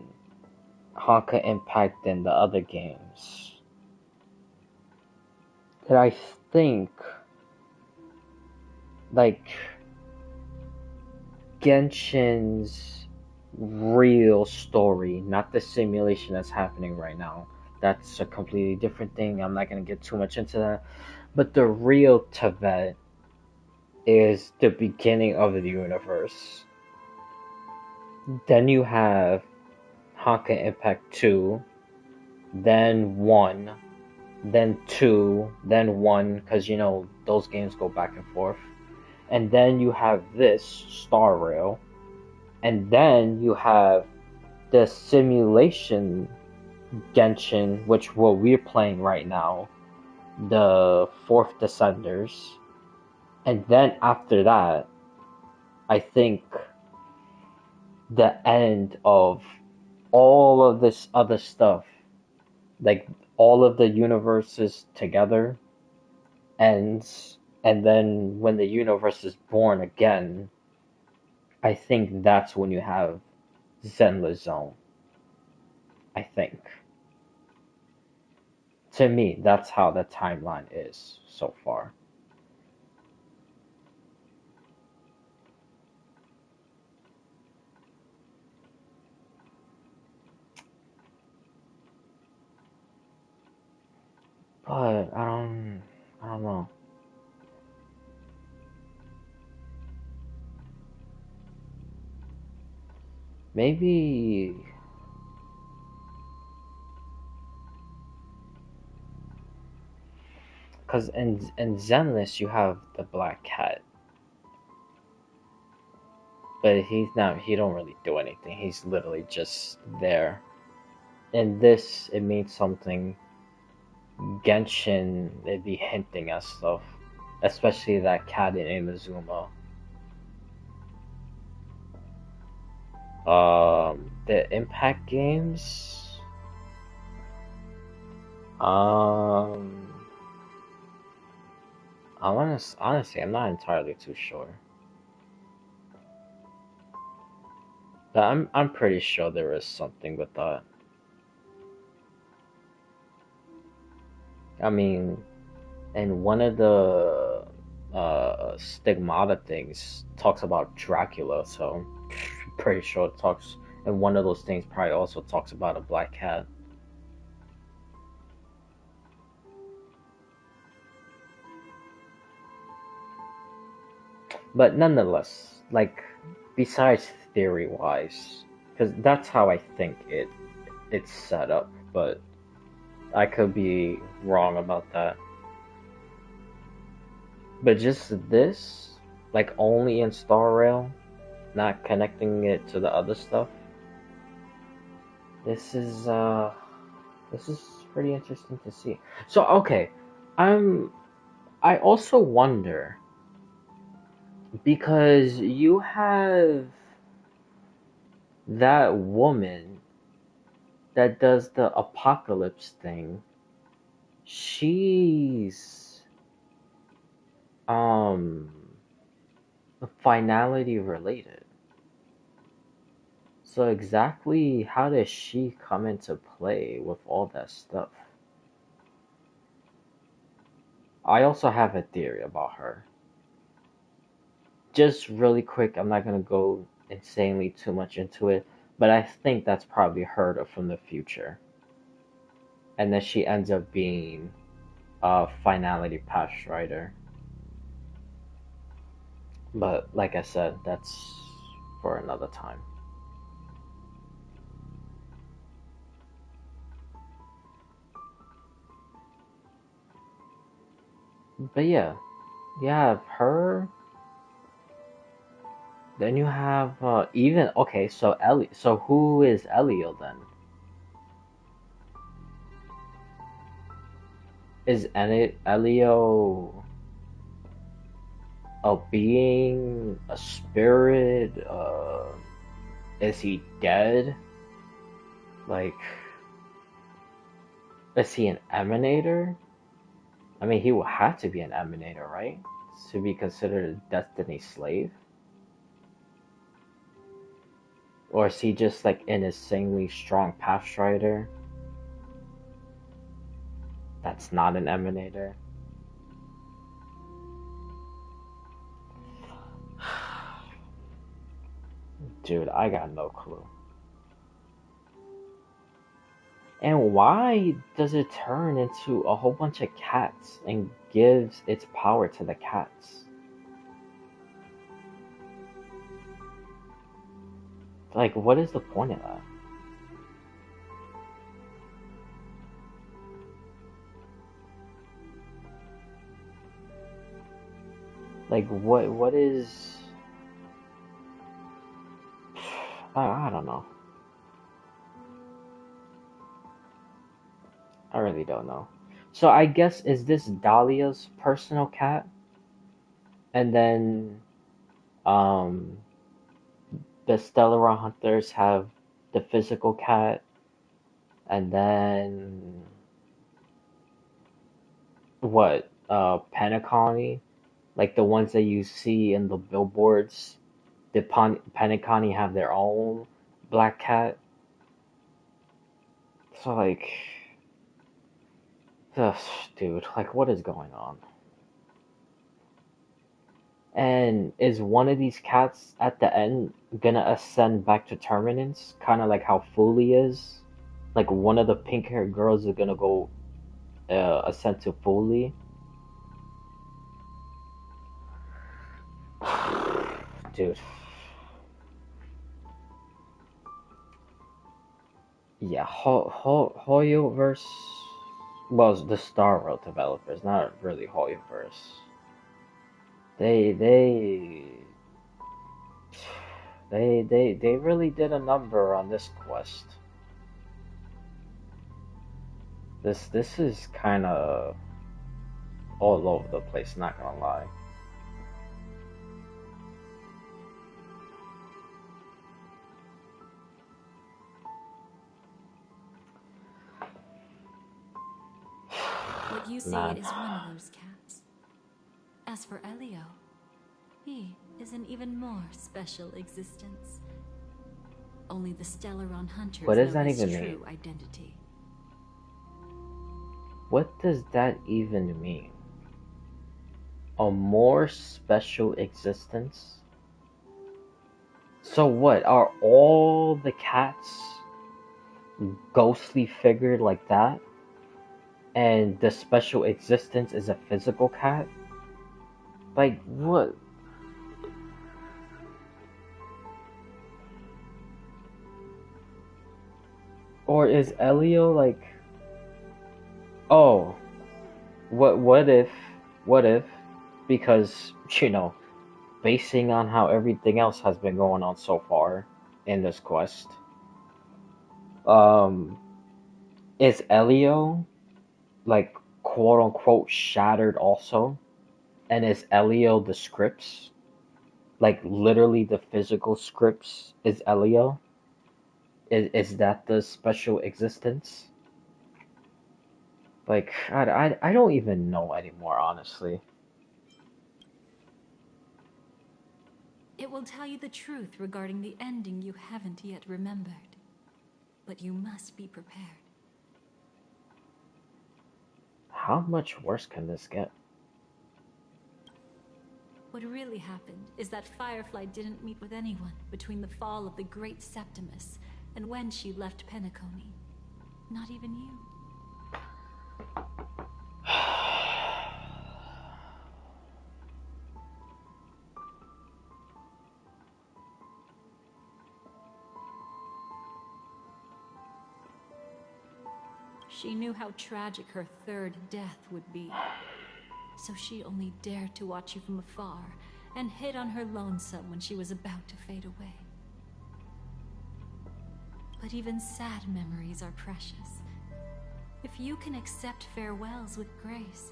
Honka Impact and the other games that I think like Genshin's real story, not the simulation that's happening right now. That's a completely different thing. I'm not going to get too much into that. But the real Tibet is the beginning of the universe. Then you have Honka Impact 2, then 1, then 2, then 1, because you know, those games go back and forth. And then you have this, Star Rail, And then you have the simulation Genshin, which what we're playing right now, the Fourth Descenders. And then after that, I think the end of all of this other stuff, like all of the universes together, ends. And then when the universe is born again, I think that's when you have Zenless Zone. I think. To me, that's how the timeline is so far. But I don't know. Maybe because in Zenless you have the black cat, but he don't really do anything. He's literally just there. In this, it means something. Genshin, it'd be hinting at stuff, especially that cat in Inazuma. The Impact games. Honestly, I'm not entirely too sure. But I'm pretty sure there is something with that. I mean, and one of the stigmata things talks about Dracula, so I'm pretty sure it talks. And one of those things probably also talks about a black cat. But nonetheless, like, besides theory-wise, because that's how I think it's set up, but I could be wrong about that. But just this, like only in Star Rail, not connecting it to the other stuff. This is pretty interesting to see. So okay, I also wonder, because you have that woman that does the apocalypse thing. She's finality related. So exactly how does she come into play with all that stuff? I also have a theory about her. Just really quick, I'm not gonna go insanely too much into it, but I think that's probably her from the future. And then she ends up being a finality patch writer. But like I said, that's for another time. But yeah, you have her. Then you have even okay. So Ellie. So who is Elio then? Is Elio a being, a spirit? Is he dead? Like, is he an emanator? I mean, he would have to be an emanator, right? To be considered a Destiny slave? Or is he just like an insanely strong path strider that's not an emanator? Dude, I got no clue. And why does it turn into a whole bunch of cats and gives its power to the cats? Like, what is the point of that? Like, what is... I don't know. I really don't know. So I guess is this Dahlia's personal cat? And then um the Stellaron Hunters have the physical cat, and then what? Penacony, like the ones that you see in the billboards. The Penacony have their own black cat. So like, ugh, dude, like what is going on? And is one of these cats at the end gonna ascend back to Terminus, kind of like how Fully is? Like one of the pink-haired girls is gonna go ascend to Fully. Dude. Yeah, Hoyoverse. Well, the Star World developers, not really Hoyoverse. They they really did a number on this quest. This is kind of all over the place, not gonna lie. What you see Man. is one of those cats. As for Elio, he is an even more special existence. Only the Stellaron Hunters What does know that his even true mean? identity. What does that even mean? A more special existence? So what, are all the cats ghostly figured like that? And the special existence is a physical cat? Like, what? Or is Elio like, oh, what if, because, you know, basing on how everything else has been going on so far in this quest, is Elio like quote unquote shattered also? And is Elio the scripts? Like literally the physical scripts is Elio? Is that the special existence? Like, I don't even know anymore, honestly. It will tell you the truth regarding the ending you haven't yet remembered. But you must be prepared. How much worse can this get? What really happened is that Firefly didn't meet with anyone between the fall of the Great Septimus and when she left Penacony. Not even you. She knew how tragic her third death would be. So she only dared to watch you from afar and hid on her lonesome when she was about to fade away. But even sad memories are precious. If you can accept farewells with grace,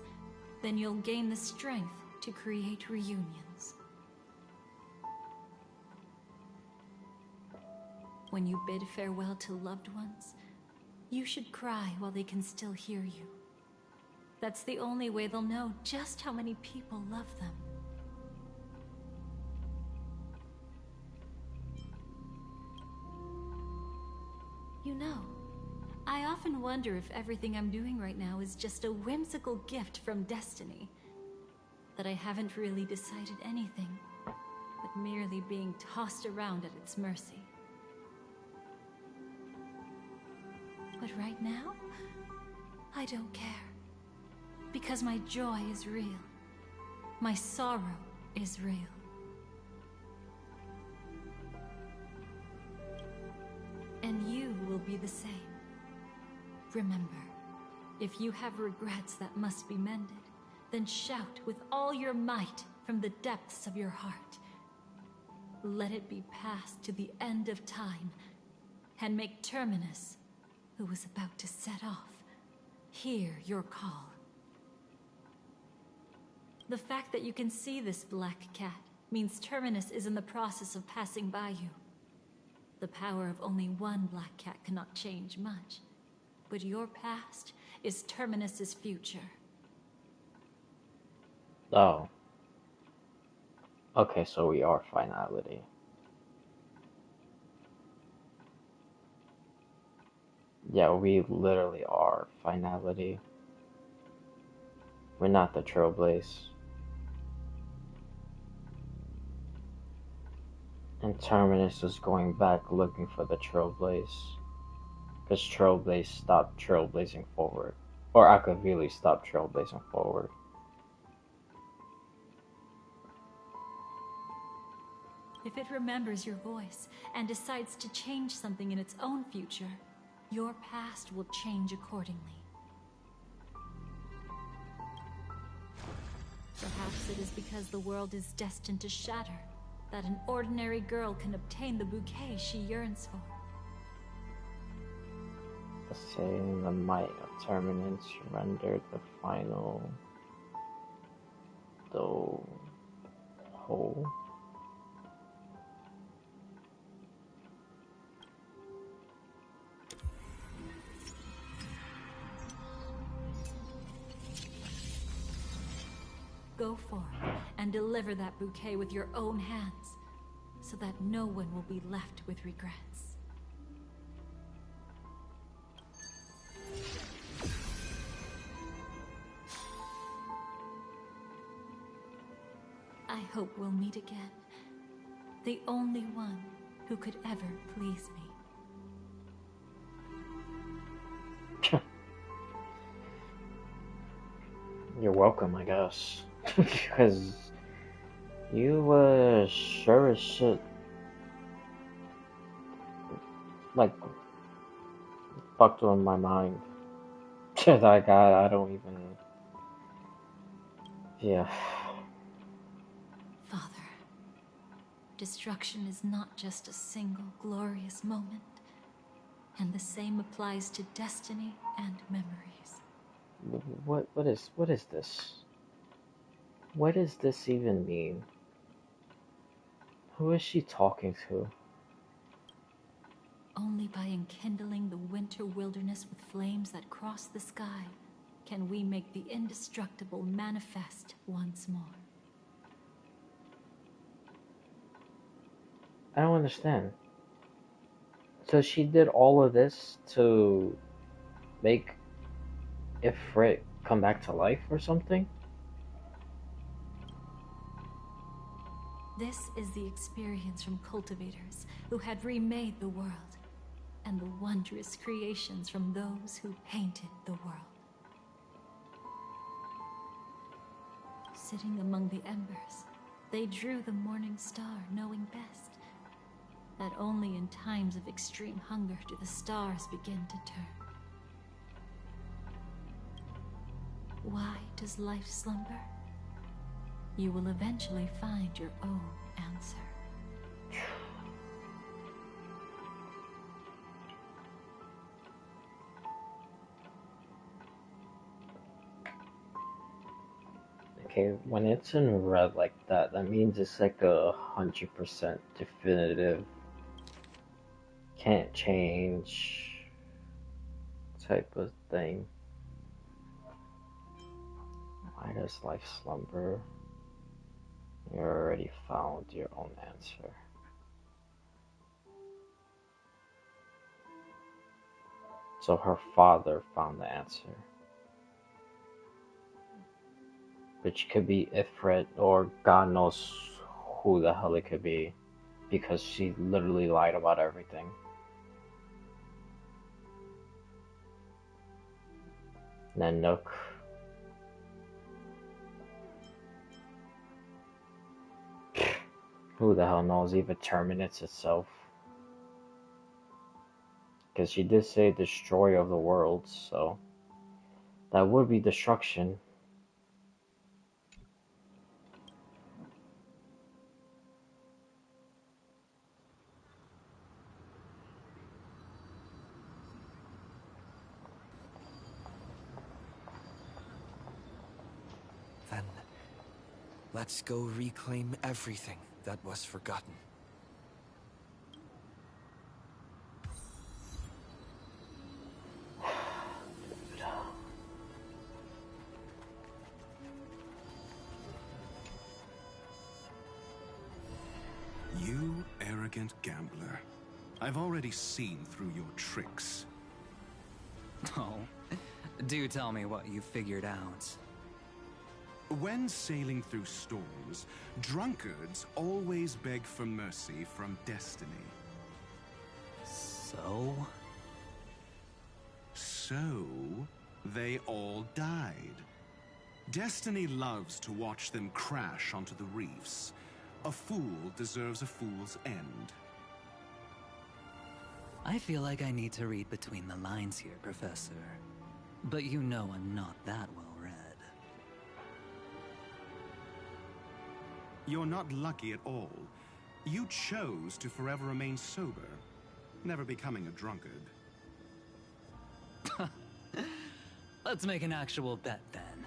then you'll gain the strength to create reunions. When you bid farewell to loved ones, you should cry while they can still hear you. That's the only way they'll know just how many people love them. You know, I often wonder if everything I'm doing right now is just a whimsical gift from destiny. That I haven't really decided anything, but merely being tossed around at its mercy. But right now, I don't care. Because my joy is real. My sorrow is real. And you will be the same. Remember, if you have regrets that must be mended, then shout with all your might from the depths of your heart. let it be passed to the end of time, and make Terminus, who was about to set off, hear your call. The fact that you can see this black cat means Terminus is in the process of passing by you. The power of only one black cat cannot change much, but your past is Terminus's future. Oh. Okay, so we are finality. Yeah, we literally are finality. We're not the Trailblaze. And Terminus is going back looking for the Trailblaze. Because Trailblaze stopped trailblazing forward. Or Akavili stopped trailblazing forward. If it remembers your voice and decides to change something in its own future, your past will change accordingly. Perhaps it is because the world is destined to shatter that an ordinary girl can obtain the bouquet she yearns for. Saying the might of Terminus rendered the final though whole. Go forth and deliver that bouquet with your own hands, so that no one will be left with regrets. I hope we'll meet again. The only one who could ever please me. You're welcome, I guess. Because you sure as shit like fucked with my mind. Like I don't even. Yeah. Father, destruction is not just a single glorious moment, and the same applies to destiny and memories. What is this? What does this even mean? Who is she talking to? Only by enkindling the winter wilderness with flames that cross the sky can we make the indestructible manifest once more. I don't understand. So she did all of this to make Ifrit come back to life or something? This is the experience from cultivators who had remade the world, and the wondrous creations from those who painted the world. Sitting among the embers, they drew the morning star, knowing best that only in times of extreme hunger do the stars begin to turn. Why does life slumber? You will eventually find your own answer. Okay, when it's in red like that, that means it's like 100% definitive, can't change type of thing. Why does life slumber? You already found your own answer. So her father found the answer. Which could be Ifrit or God knows who the hell it could be. Because she literally lied about everything. Nanook. Who the hell knows, even Terminus itself. Because she did say destroyer of the worlds, so that would be destruction. Let's go reclaim everything that was forgotten. You arrogant gambler. I've already seen through your tricks. Oh, do tell me what you figured out. When sailing through storms, drunkards always beg for mercy from destiny. So? So, they all died. Destiny loves to watch them crash onto the reefs. A fool deserves a fool's end. I feel like I need to read between the lines here, Professor. But you know I'm not that well read. You're not lucky at all. You chose to forever remain sober, never becoming a drunkard. Let's make an actual bet then.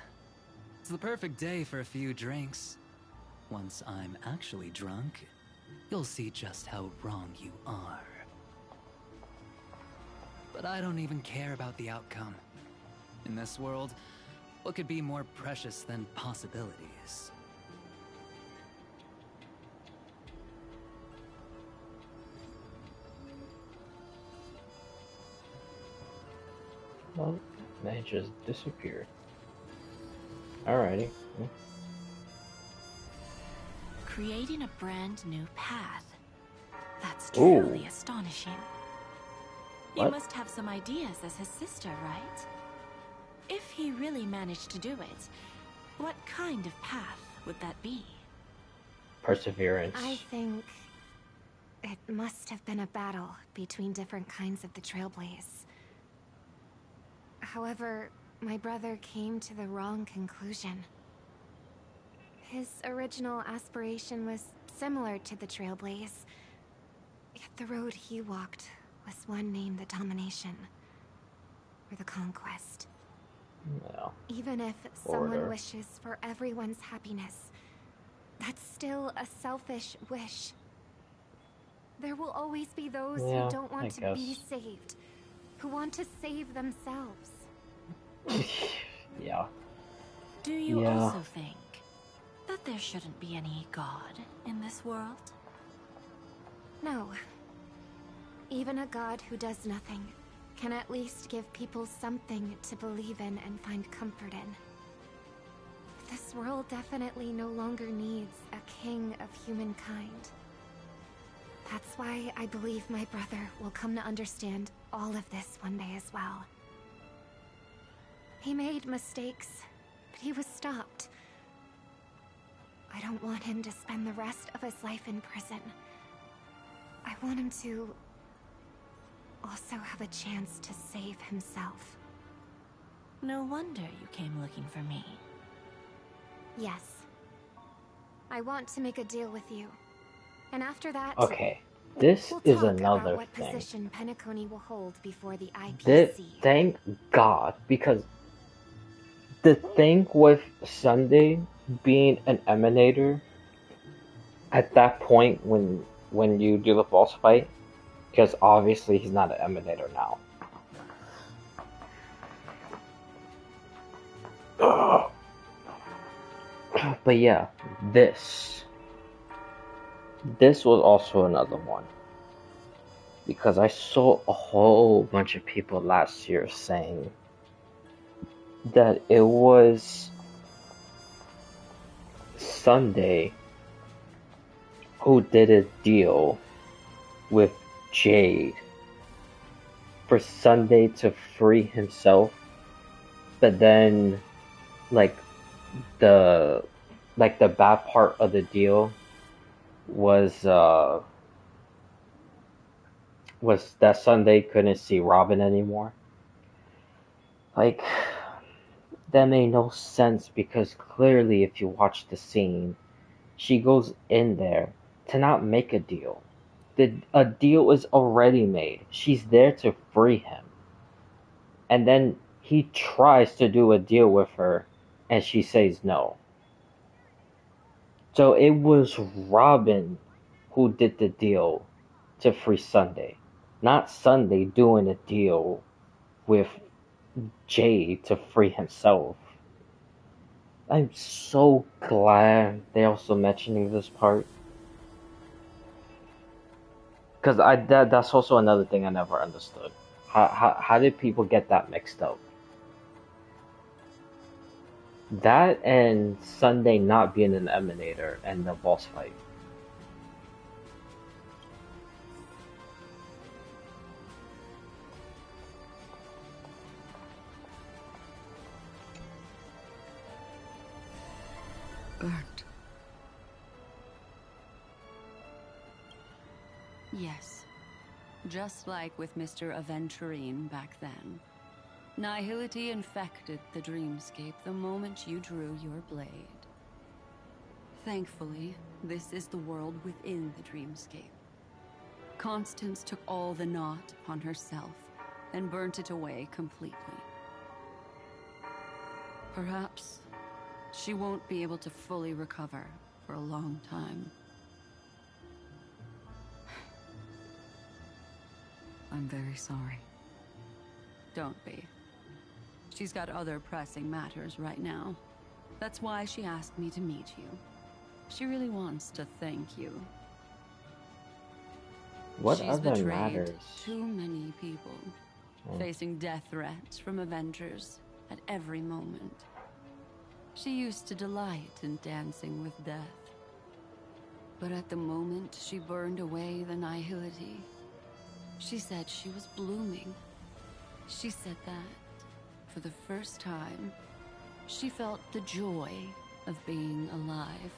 It's the perfect day for a few drinks. Once I'm actually drunk, you'll see just how wrong you are. But I don't even care about the outcome. In this world, what could be more precious than possibilities? Well, they just disappeared. Alrighty. Creating a brand new path. That's Ooh. truly astonishing. What? You must have some ideas as his sister, right? If he really managed to do it, what kind of path would that be? Perseverance. I think it must have been a battle between different kinds of the Trailblaze. However, my brother came to the wrong conclusion. His original aspiration was similar to the Trailblaze, yet the road he walked was one named the Domination, or the Conquest. No. Even if someone wishes for everyone's happiness, that's still a selfish wish. There will always be those who don't want to be saved, who want to save themselves. Yeah. Do you also think that there shouldn't be any God in this world? No. Even a God who does nothing can at least give people something to believe in and find comfort in. This world definitely no longer needs a king of humankind. That's why I believe my brother will come to understand all of this one day as well. He made mistakes, but he was stopped. I don't want him to spend the rest of his life in prison. I want him to also have a chance to save himself. No wonder you came looking for me. Yes. I want to make a deal with you. And after that, Okay, this we'll is talk another about what thing. position Penacony will hold before the IPC. Thank God, because the thing with Sunday being an emanator, at that point when you do the boss fight, because obviously he's not an emanator now. But yeah, this was also another one. Because I saw a whole bunch of people last year saying that it was Sunday who did a deal with Jade for Sunday to free himself, but then the bad part of the deal was that Sunday couldn't see Robin anymore. Like, that made no sense, because clearly if you watch the scene, she goes in there to not make a deal. A deal is already made. She's there to free him. And then he tries to do a deal with her, and she says no. So it was Robin who did the deal to free Sunday, not Sunday doing a deal with Jay to free himself. I'm so glad they also mentioning this part. Because that's also another thing I never understood. How did people get that mixed up? That and Sunday not being an Emanator and the boss fight. Burnt. Yes. Just like with Mr. Aventurine back then. Nihility infected the dreamscape the moment you drew your blade. Thankfully, this is the world within the dreamscape. Constance took all the knot upon herself and burnt it away completely. Perhaps she won't be able to fully recover for a long time. I'm very sorry. Don't be. She's got other pressing matters right now. That's why she asked me to meet you. She really wants to thank you. What She's other betrayed matters? too many people, facing death threats from Avengers at every moment. She used to delight in dancing with death. But at the moment she burned away the nihility, she said she was blooming. She said that, for the first time, she felt the joy of being alive.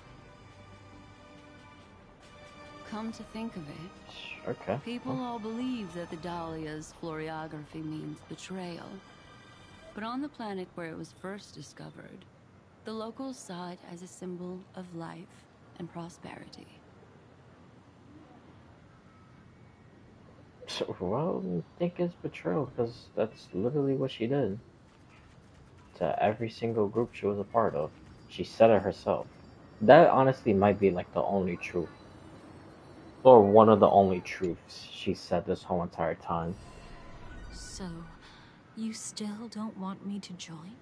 Come to think of it, Okay. people all believe that the Dahlia's floriography means betrayal. But on the planet where it was first discovered, the locals saw it as a symbol of life and prosperity. Well, I think it's betrayal because that's literally what she did to every single group she was a part of. She said it herself. That honestly might be like the only truth, or one of the only truths she said this whole entire time. So, you still don't want me to join?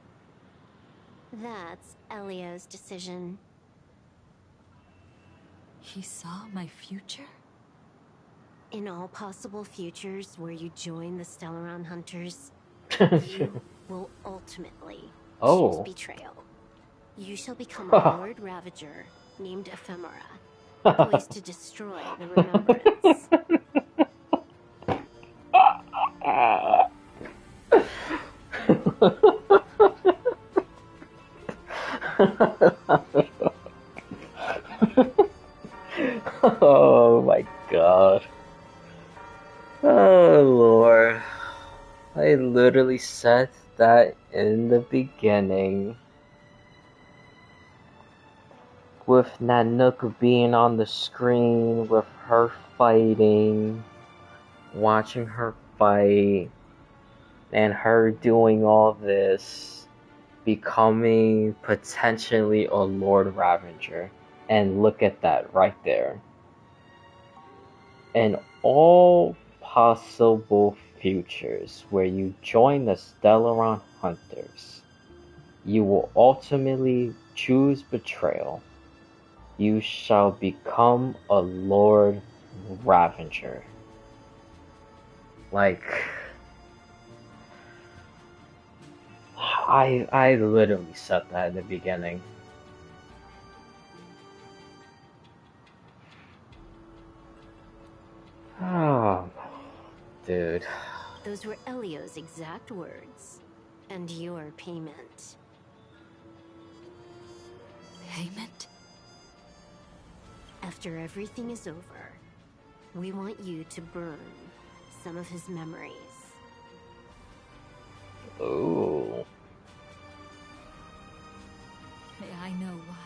That's Elio's decision. He saw my future? In all possible futures where you join the Stellaron Hunters, you will ultimately choose betrayal. You shall become a Lord Ravager named Ephemera, poised to destroy the remembrance. Oh my god. Oh lord. I literally said that in the beginning. With Nanook being on the screen, with her fighting, watching her fight, and her doing all this, becoming potentially a Lord Ravager. And look at that right there. In all possible futures where you join the Stellaron Hunters, you will ultimately choose betrayal. You shall become a Lord Ravager. Like, I literally said that in the beginning. Oh, dude. Those were Elio's exact words, and your payment. Payment? After everything is over, we want you to burn some of his memories. Ooh. May I know why?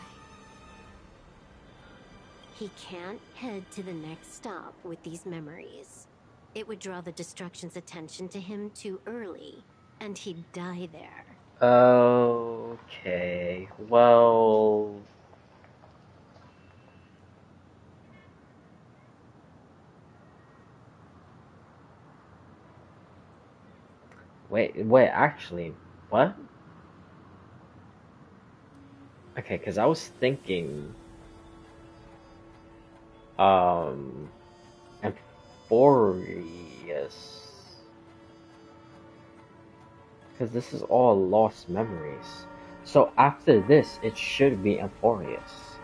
He can't head to the next stop with these memories. It would draw the Destruction's attention to him too early, and he'd die there. Okay, well... Wait, actually, what? Okay, because I was thinking, um, Amphorius. Because this is all lost memories. So after this, it should be Amphorius.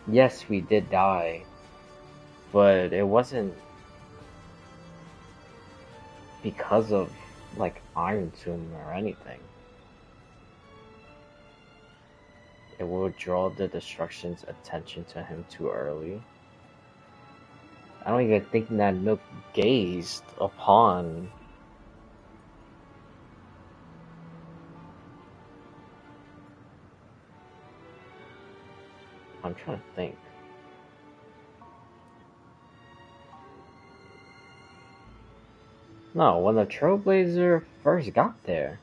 Yes, we did die, but it wasn't because of, like, Iron Tomb or anything. It will draw the destruction's attention to him too early. I don't even think Nanook gazed upon. I'm trying to think. No, when the Trailblazer first got there.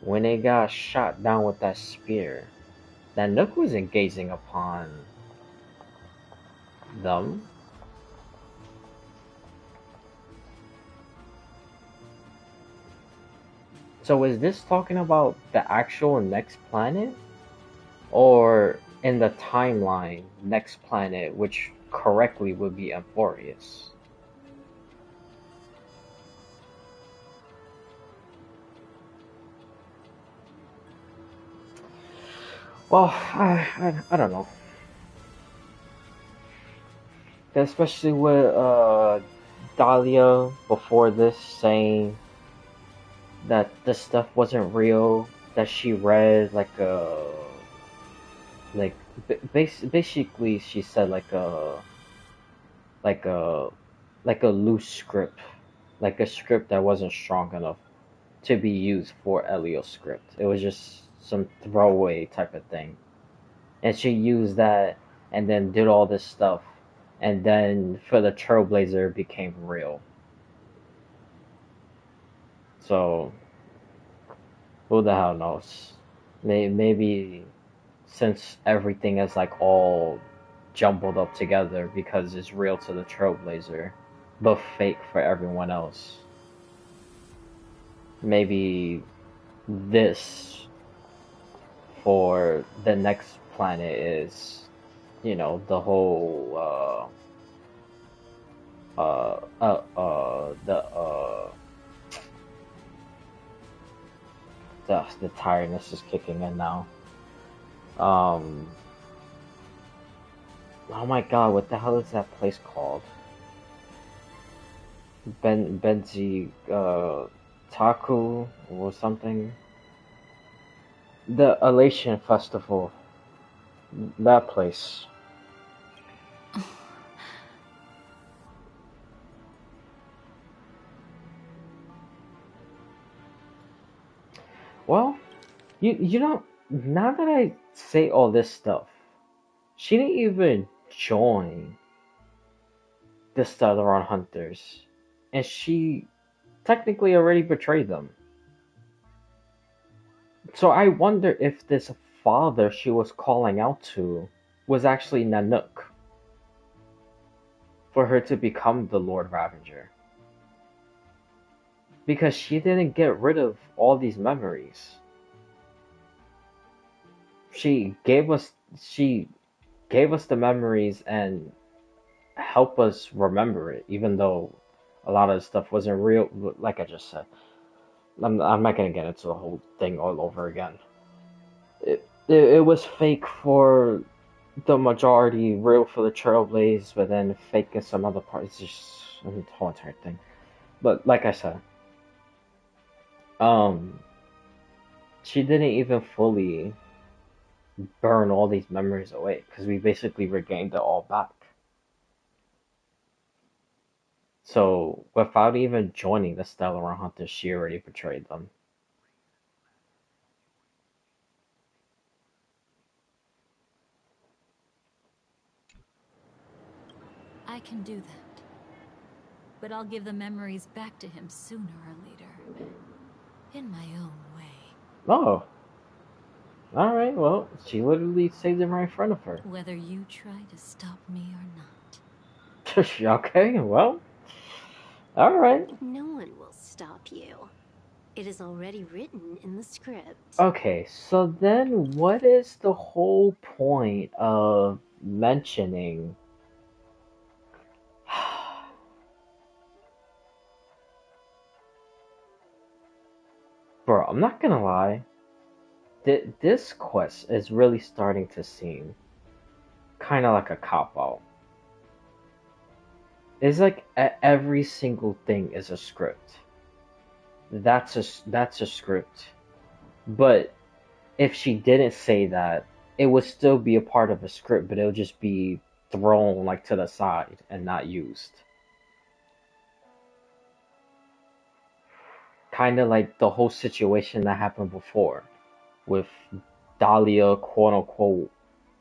When they got shot down with that spear. Nanook wasn't gazing upon them. So is this talking about the actual next planet? Or in the timeline, next planet, which correctly would be Amphorius? Well, I don't know. Especially with Dahlia before this saying that this stuff wasn't real, that she read basically she said like a like a loose script, like a script that wasn't strong enough to be used for Elio's script. It was just some throwaway type of thing. And she used that and then did all this stuff. And then for the Trailblazer, it became real. So, who the hell knows? Maybe since everything is like all jumbled up together because it's real to the Trailblazer, but fake for everyone else. Maybe this for the next planet is, you know, the whole the tiredness is kicking in now. Oh my god, what the hell is that place called? Benzi Taku or something? The Elation Festival. That place. Well, you know, now that I say all this stuff, she didn't even join the Stellaron Hunters, and she technically already betrayed them. So I wonder if this father she was calling out to was actually Nanook for her to become the Lord Ravager. Because she didn't get rid of all these memories. She gave us the memories and helped us remember it, even though a lot of the stuff wasn't real. Like I just said, I'm not gonna get into the whole thing all over again. It was fake for the majority, real for the Trailblaze, but then fake in some other parts. It's just a whole entire thing. But like I said, she didn't even fully burn all these memories away because we basically regained it all back. So without even joining the Stellar Hunters, she already betrayed them. I can do that. But I'll give the memories back to him sooner or later. In my own way. Oh. Alright, well, she literally saved it right in front of her. Whether you try to stop me or not. Okay, well, alright. No one will stop you. It is already written in the script. Okay, so then what is the whole point of mentioning Bro, I'm not gonna lie. This quest is really starting to seem kind of like a cop out. It's like every single thing is a script. That's a script. But if she didn't say that, it would still be a part of a script, but it'll just be thrown like to the side and not used. Kind of like the whole situation that happened before with Dahlia, quote unquote,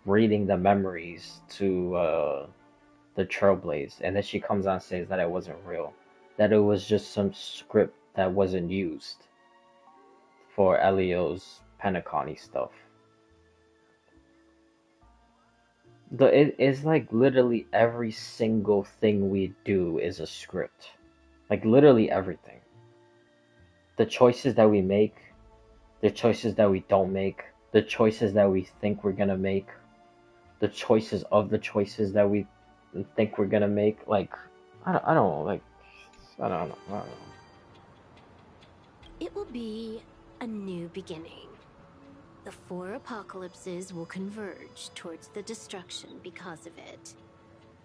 reading the memories to the Trailblaze, and then she comes out and says that it wasn't real, that it was just some script that wasn't used for Elio's Penacony stuff. It is like literally every single thing we do is a script. Like literally everything. The choices that we make, the choices that we don't make, the choices that we think we're gonna make, the choices of the choices that we think we're gonna make. Like, I don't know, like, I don't know. It will be a new beginning. The 4 apocalypses will converge towards the destruction because of it,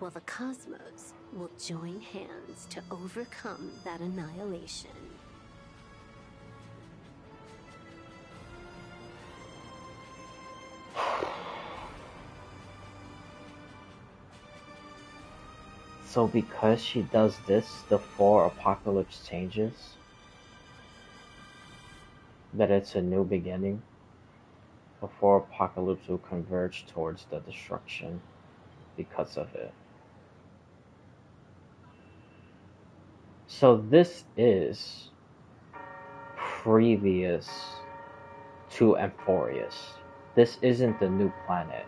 while the cosmos will join hands to overcome that annihilation. So because she does this, the 4 apocalypse changes? That it's a new beginning? The 4 apocalypse will converge towards the destruction because of it. So this is previous to Amphorius. This isn't the new planet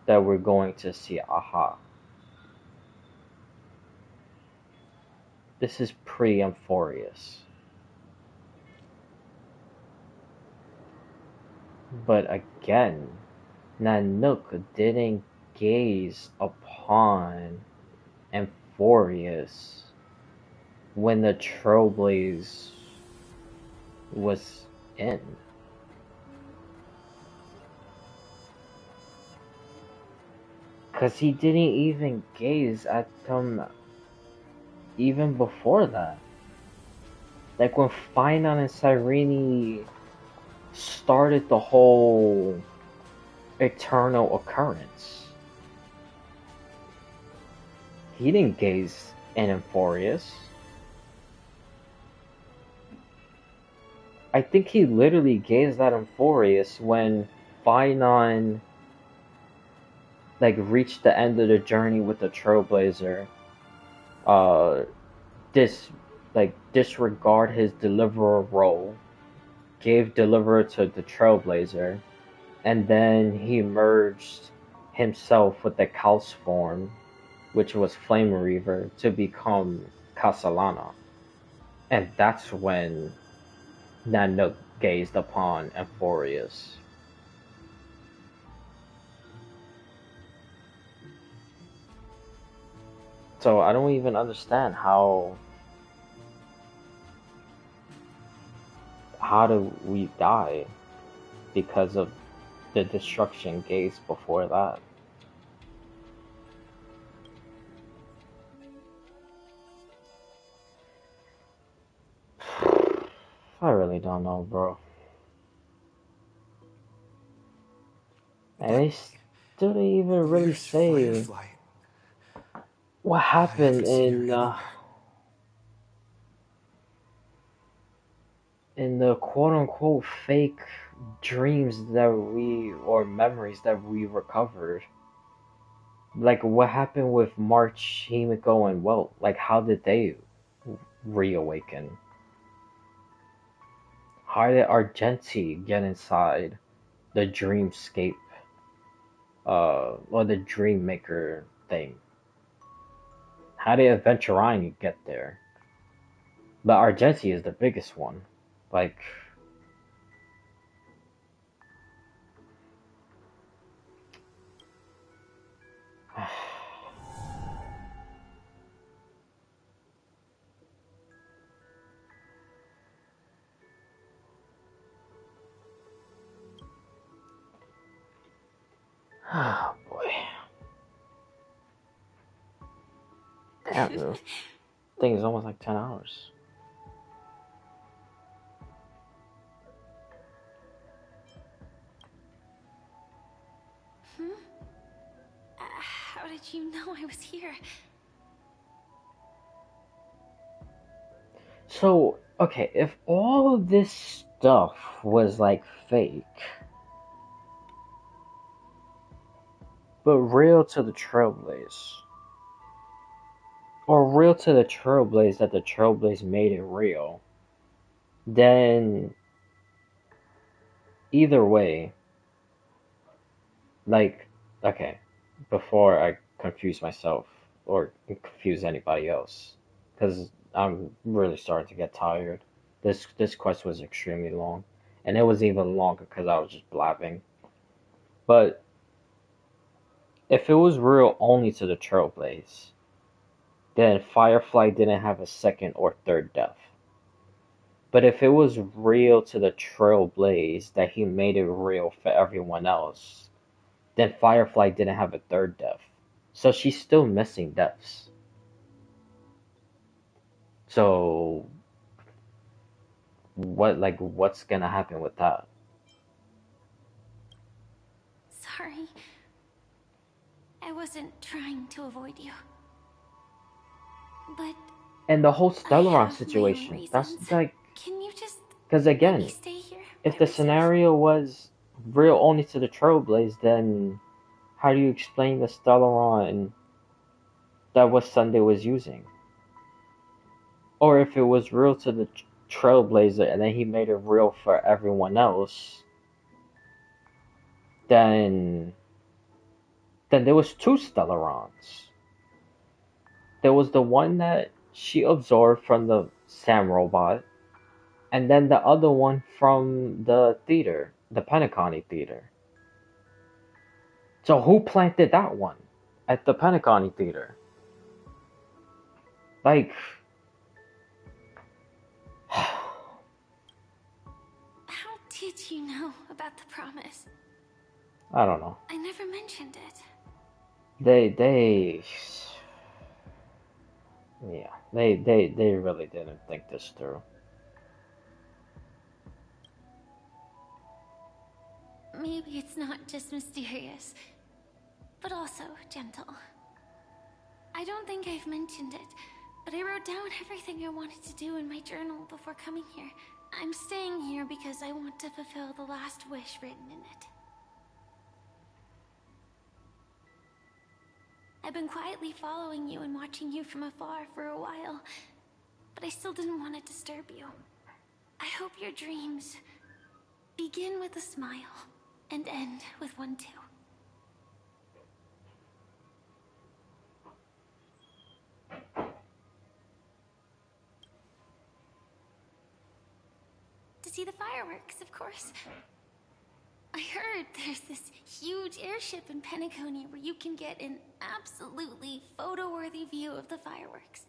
that we're going to see. Aha. This is pre-Amphorius. But again, Nanook didn't gaze upon Amphorius when the Trailblaze was in. Because he didn't even gaze at them even before that. Like when Finon and Cyrene started the whole eternal occurrence, he didn't gaze in Amphorius. I think he literally gazed at Amphorius when Finon like reached the end of the journey with the Trailblazer. Disregard his deliverer role, gave deliverer to the Trailblazer, and then he merged himself with the Kaos form, which was Flame Reaver, to become Castellana. And that's when Nanook gazed upon Amphorius. So I don't even understand how do we die because of the destruction gaze before that? I really don't know, bro. And they still didn't even really say what happened in the quote-unquote fake dreams that or memories that we recovered. Like, what happened with March, Himiko, and Welt? Like, how did they reawaken? How did Argenti get inside the dreamscape, or the dream maker thing? How did Aventurine get there? But Argenti is the biggest one. Like... Oh boy. Damn, this thing is almost like 10 hours. How did you know I was here? So, okay, if all of this stuff was like fake, but real to the Trailblaze, or real to the Trailblaze that the Trailblaze made it real, then either way, like, okay, before I confuse myself or confuse anybody else, because I'm really starting to get tired. This quest was extremely long, and it was even longer because I was just blabbing. But if it was real only to the Trailblaze, then Firefly didn't have a second or third death. But if it was real to the Trailblaze that he made it real for everyone else, then Firefly didn't have a third death. So she's still missing deaths. So what's gonna happen with that? Sorry. I wasn't trying to avoid you. But And the whole Stellaron situation, that's like, can you just because again, stay here? if the scenario was real only to the Trailblaze, then how do you explain the Stellaron that was Sunday was using? Or if it was real to the Trailblazer and then he made it real for everyone else, then there was two Stellarons. There was the one that she absorbed from the Sam robot, and then the other one from the theater, the Penacony theater. So who planted that one at the Penacony theater? Like, How did you know about the promise? I don't know. I never mentioned it. They really didn't think this through. Maybe it's not just mysterious, but also gentle. I don't think I've mentioned it, but I wrote down everything I wanted to do in my journal before coming here. I'm staying here because I want to fulfill the last wish written in it. I've been quietly following you and watching you from afar for a while, but I still didn't want to disturb you. I hope your dreams begin with a smile and end with one too. To see the fireworks, of course. I heard there's this huge airship in Penacony where you can get an absolutely photo-worthy view of the fireworks.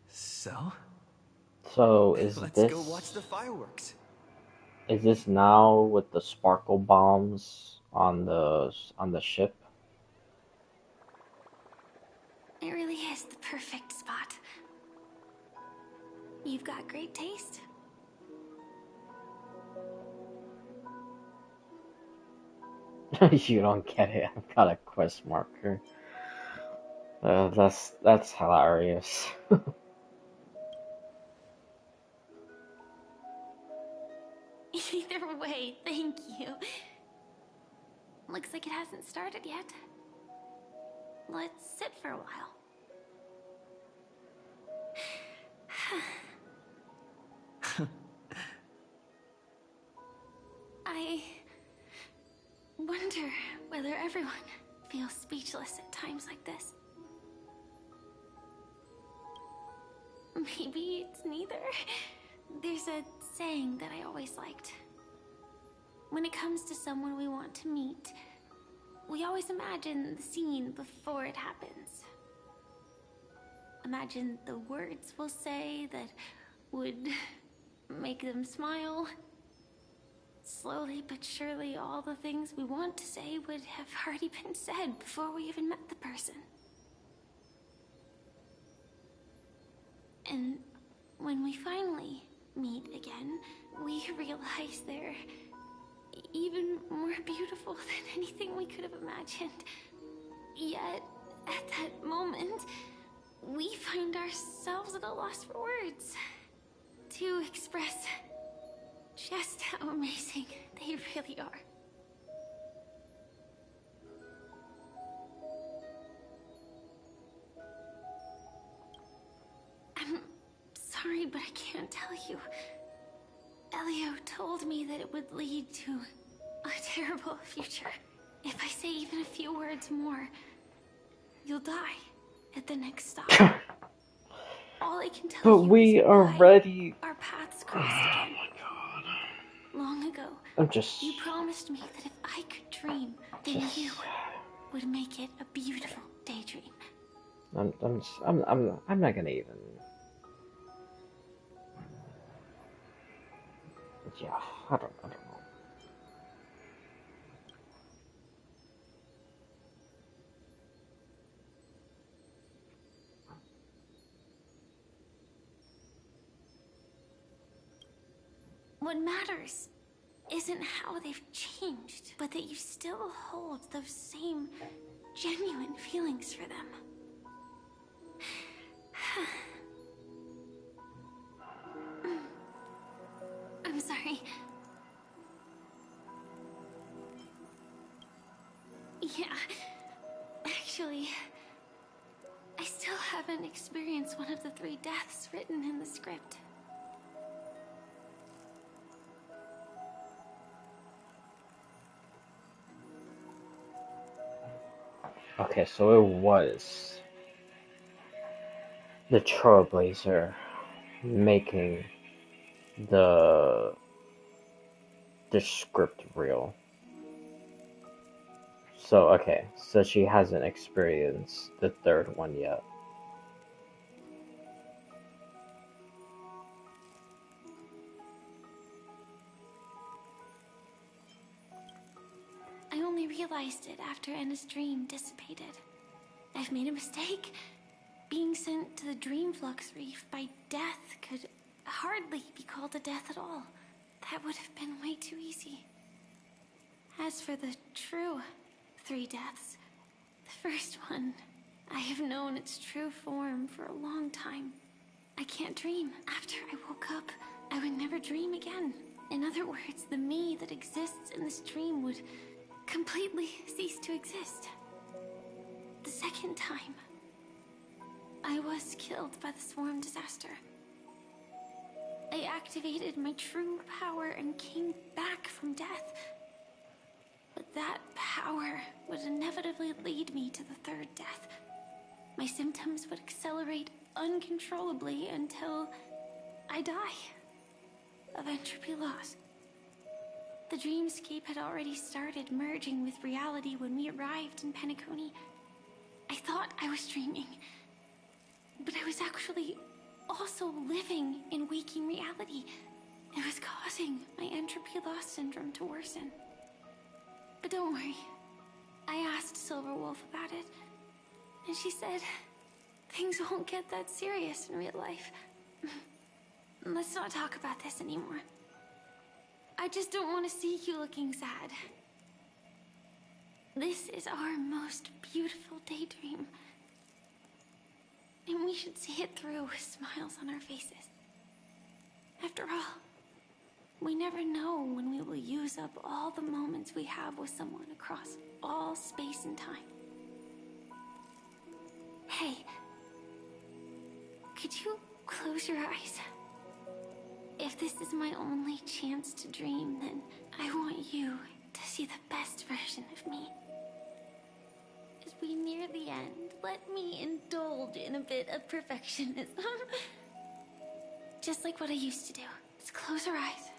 So is Let's this go watch the fireworks. is this now with the sparkle bombs on the ship? It really is the perfect spot. You've got great taste. You don't get it. I've got a quest marker. That's hilarious. Either way, thank you. Looks like it hasn't started yet. Let's sit for a while. I wonder whether everyone feel speechless at times like this. Maybe it's neither. There's a saying that I always liked. When it comes to someone we want to meet, we always imagine the scene before it happens. Imagine the words we'll say that would make them smile. Slowly but surely, all the things we want to say would have already been said before we even met the person. And when we finally meet again, we realize they're even more beautiful than anything we could have imagined. Yet, at that moment, we find ourselves at a loss for words to express just how amazing they really are. I'm sorry, but I can't tell you. Elio told me that it would lead to a terrible future. If I say even a few words more, you'll die at the next stop. All I can tell But you we is already. our paths crossed again. Long ago, you promised me that if I could dream, then you would make it a beautiful daydream. I'm not gonna even. Yeah, I don't know. What matters isn't how they've changed, but that you still hold those same genuine feelings for them. I'm sorry. Yeah, actually, I still haven't experienced one of the 3 deaths written in the script. Okay, so it was the Trailblazer making the script real. So okay, so she hasn't experienced the 3rd one yet. I only realized it after Anna's dream dissipated. I've made a mistake. Being sent to the Dream Flux Reef by death could hardly be called a death at all. That would have been way too easy. As for the true 3 deaths, the first one, I have known its true form for a long time. I can't dream. After I woke up, I would never dream again. In other words, the me that exists in this dream would completely cease to exist. The second time, I was killed by the swarm disaster. I activated my true power and came back from death. But that power would inevitably lead me to the 3rd death. My symptoms would accelerate uncontrollably until I die of entropy loss. The dreamscape had already started merging with reality when we arrived in Penacony. I thought I was dreaming, but I was actually also living in waking reality. It was causing my entropy loss syndrome to worsen. But don't worry, I asked Silverwolf about it, and she said things won't get that serious in real life. Let's not talk about this anymore. I just don't want to see you looking sad. This is our most beautiful daydream. And we should see it through with smiles on our faces. After all, we never know when we will use up all the moments we have with someone across all space and time. Hey, could you close your eyes? If this is my only chance to dream, then I want you to see the best version of me. we near the end, let me indulge in a bit of perfectionism. Just like what I used to do. Let's close our eyes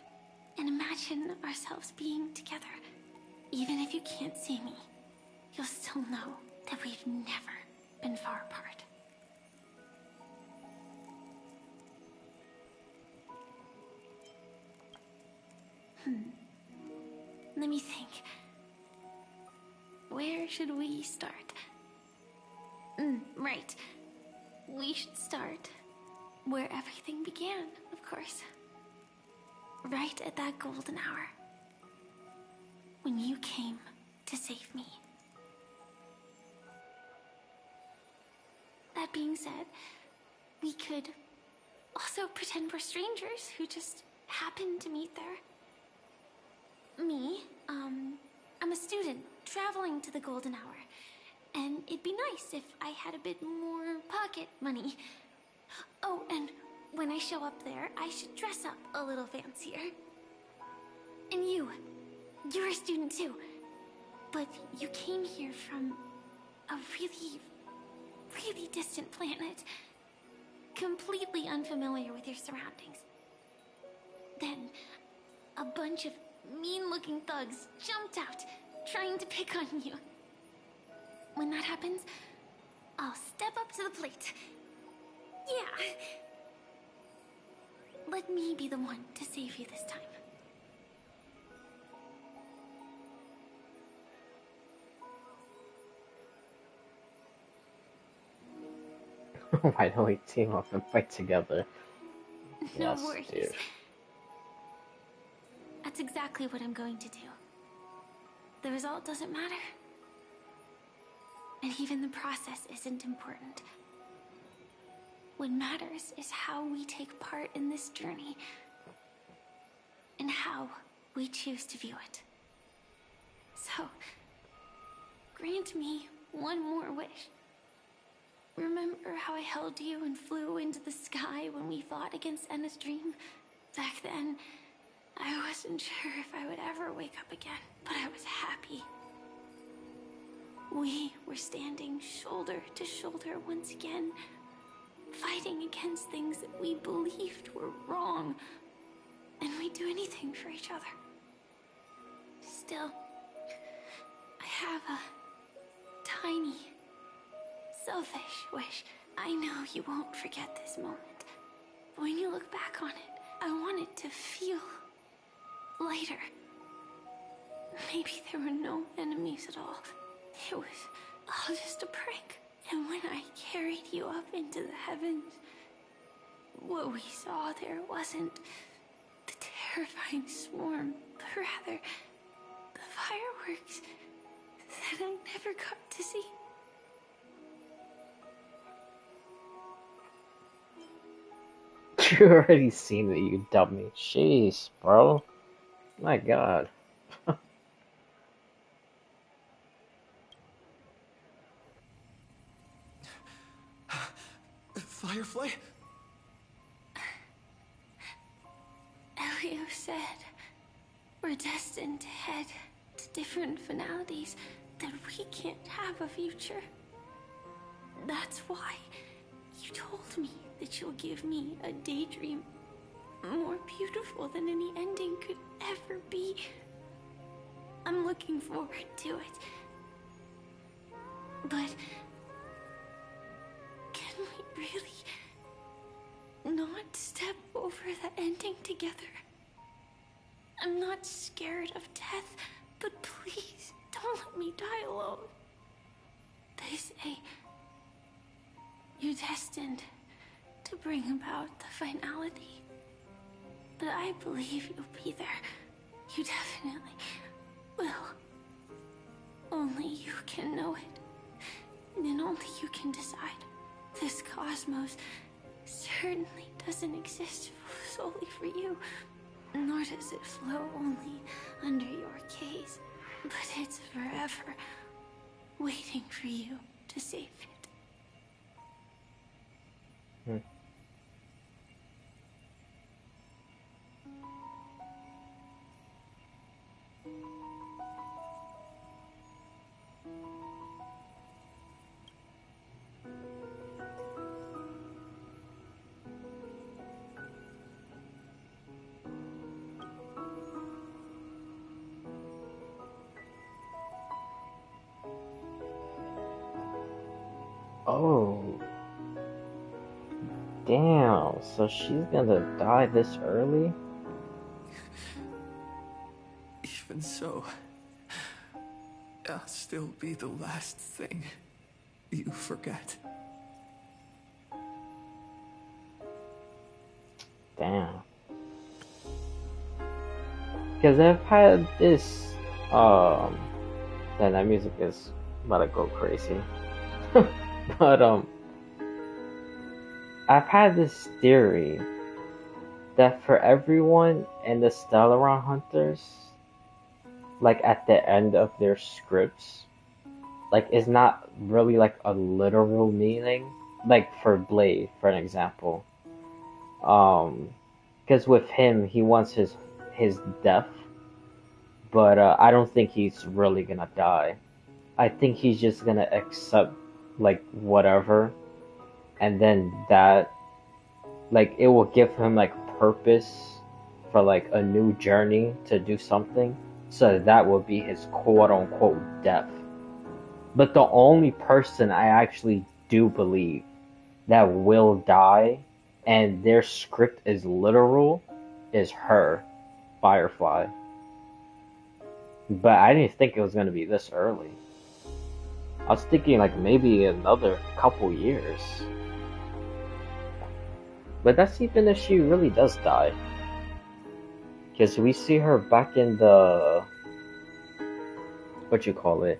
and imagine ourselves being together. Even if you can't see me, you'll still know that we've never been far apart. Let me think. Where should we start? Right. We should start where everything began, of course. Right at that golden hour. When you came to save me. That being said, we could also pretend we're strangers who just happened to meet there. Me, I'm a student traveling to the golden hour, and it'd be nice if I had a bit more pocket money. Oh, and when I show up there, I should dress up a little fancier. And you're a student too, but you came here from a really, really distant planet, completely unfamiliar with your surroundings. Then, a bunch of mean-looking thugs jumped out, trying to pick on you. When that happens, I'll step up to the plate. Yeah. Let me be the one to save you this time. Why don't we team up and fight together? No Yes, worries. dear. That's exactly what I'm going to do. The result doesn't matter. And even the process isn't important. What matters is how we take part in this journey. And how we choose to view it. So, grant me one more wish. Remember how I held you and flew into the sky when we fought against Enna's dream? Back then, I wasn't sure if I would ever wake up again, but I was happy. We were standing shoulder to shoulder once again, fighting against things that we believed were wrong, and we'd do anything for each other. Still, I have a tiny, selfish wish. I know you won't forget this moment, but when you look back on it, I want it to feel lighter. Maybe there were no enemies at all. It was all just a prank. And when I carried you up into the heavens, what we saw there wasn't the terrifying swarm, but rather the fireworks that I never got to see. You already seen it, you dummy. Jeez, bro. My god. Firefly? Elio said we're destined to head to different finalities, that we can't have a future. That's why you told me that you'll give me a daydream more beautiful than any ending could ever be. I'm looking forward to it. But can we really not step over the ending together? I'm not scared of death, but please don't let me die alone. They say you're destined to bring about the finality. But I believe you'll be there. You definitely will. Only you can know it. And only you can decide. This cosmos certainly doesn't exist solely for you. Nor does it flow only under your gaze. But it's forever waiting for you to save it. Oh. Damn, so she's gonna die this early? Even so, I'll still be the last thing you forget. Damn. Because I've had this, that music is about to go crazy. But, I've had this theory that for everyone in the Stellaron Hunters, like at the end of their scripts, like is not really like a literal meaning. Like for Blade, for an example. Because with him, he wants his death, but I don't think he's really gonna die. I think he's just gonna accept like whatever, and then that, like, it will give him like purpose for like a new journey to do something. So that will be his quote unquote death. But the only person I actually do believe that will die and their script is literal is her, Firefly. But I didn't think it was gonna be this early. I was thinking like maybe another couple years. But that's even if she really does die. Because we see her back in the... what you call it?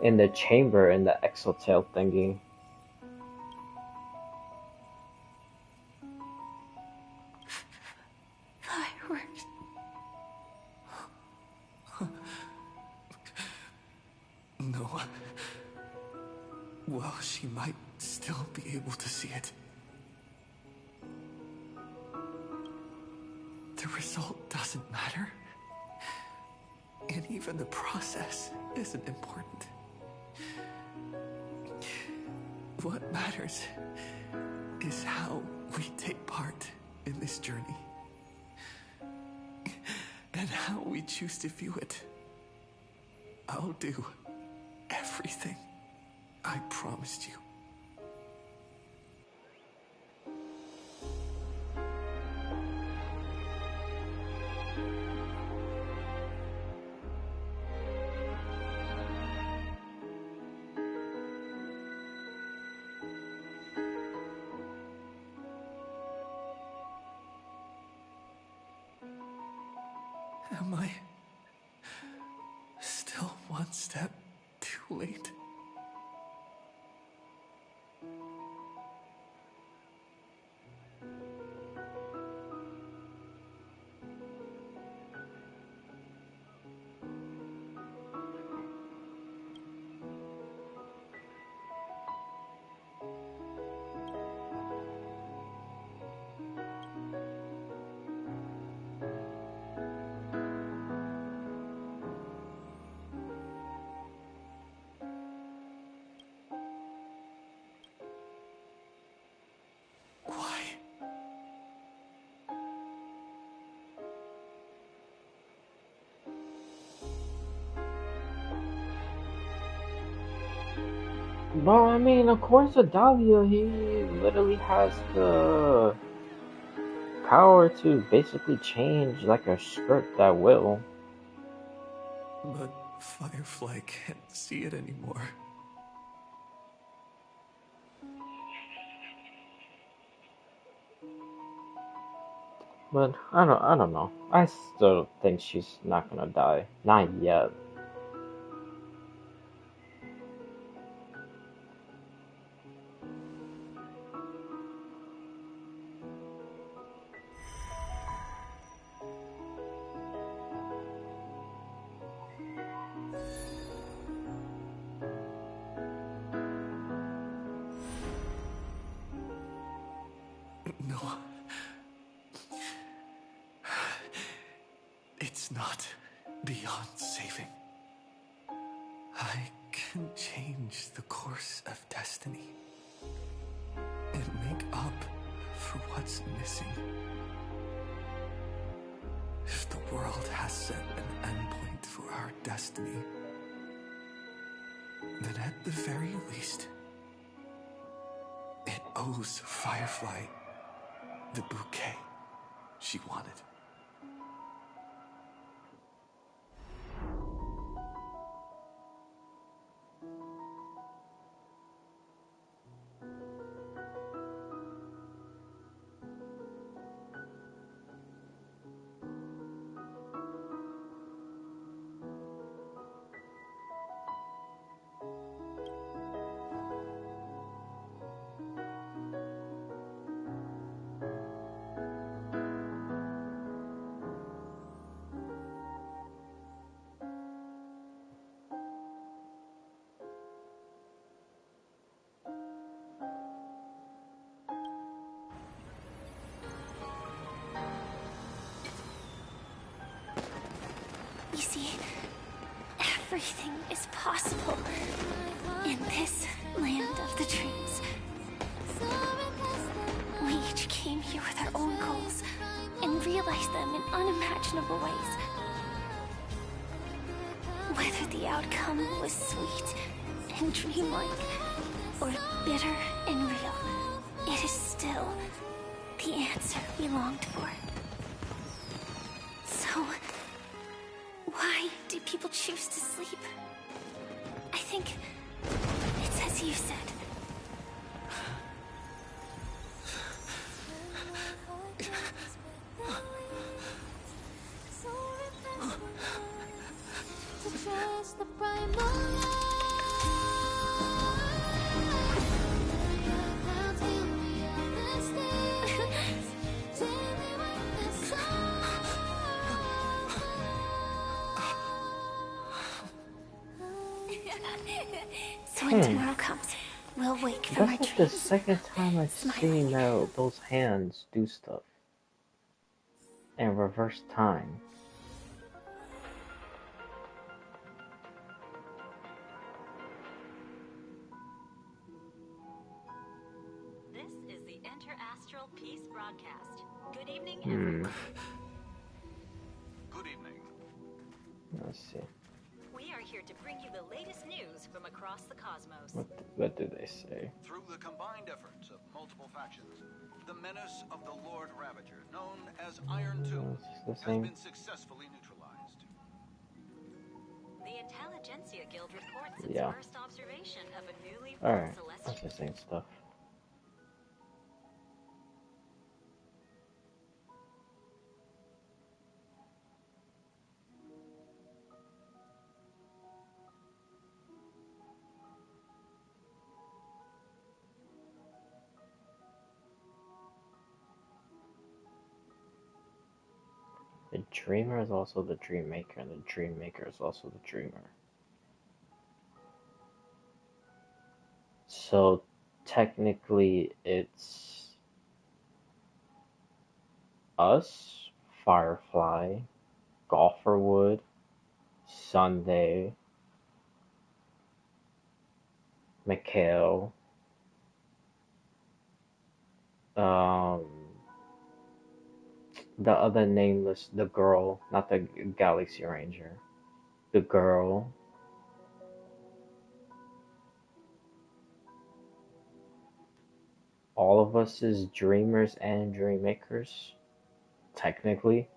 In the chamber in the exotail thingy. Fireworks. No. Well, she might still be able to see it. The result doesn't matter. And even the process isn't important. What matters is how we take part in this journey. And how we choose to view it. I'll do everything I promised you. Am I still one step too late? Well, I mean, according to Dahlia, he literally has the power to basically change like a script at will. But Firefly can't see it anymore. But I don't know. I still think she's not gonna die. Not yet. No. It's not beyond saving. I can change the course of destiny and make up for what's missing. If the world has set an endpoint for our destiny, then at the very least, owes Firefly the bouquet she wanted. You see, everything is possible in this land of the dreams. We each came here with our own goals and realized them in unimaginable ways. Whether the outcome was sweet and dreamlike or bitter and real, it is still the answer we longed for. So, why do people choose to sleep? I think it's as you said. So when tomorrow comes, we'll wake from our That's dreams. like the second time I've seen those hands do stuff. And reverse time. This is the Inter-Astral Peace broadcast. Good evening, everyone. Good evening. Let's see. We are here to bring you the latest news from across the cosmos. What do they say? Through the combined efforts of multiple factions, the menace of the Lord Ravager, known as Iron Tomb, has been successfully neutralized. The Intelligentsia Guild reports its first observation of a newly formed celestial. That's the same stuff. The dreamer is also the dream maker, and the dream maker is also the dreamer. So technically it's us, Firefly, Golferwood, Sunday, Mikhail, the other nameless, the girl, not the Galaxy Ranger, the girl, all of us is dreamers and dream makers, technically.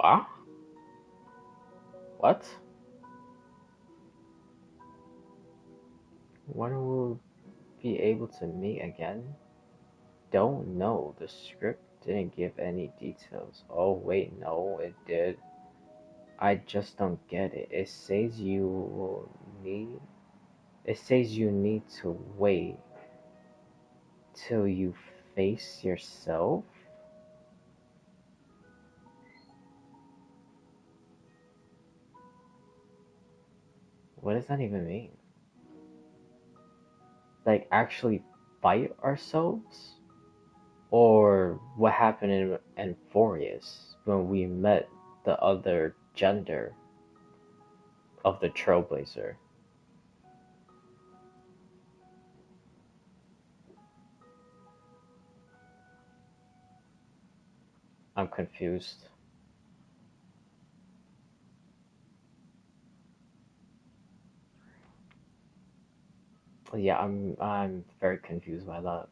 What? What? When will be able to meet again? Don't know. The script didn't give any details. Oh wait, no, it did. I just don't get it. It says you need to wait till you face yourself. What does that even mean? Like actually fight ourselves? Or what happened in Euphorius when we met the other gender of the Trailblazer? I'm confused. Yeah, I'm very confused by that.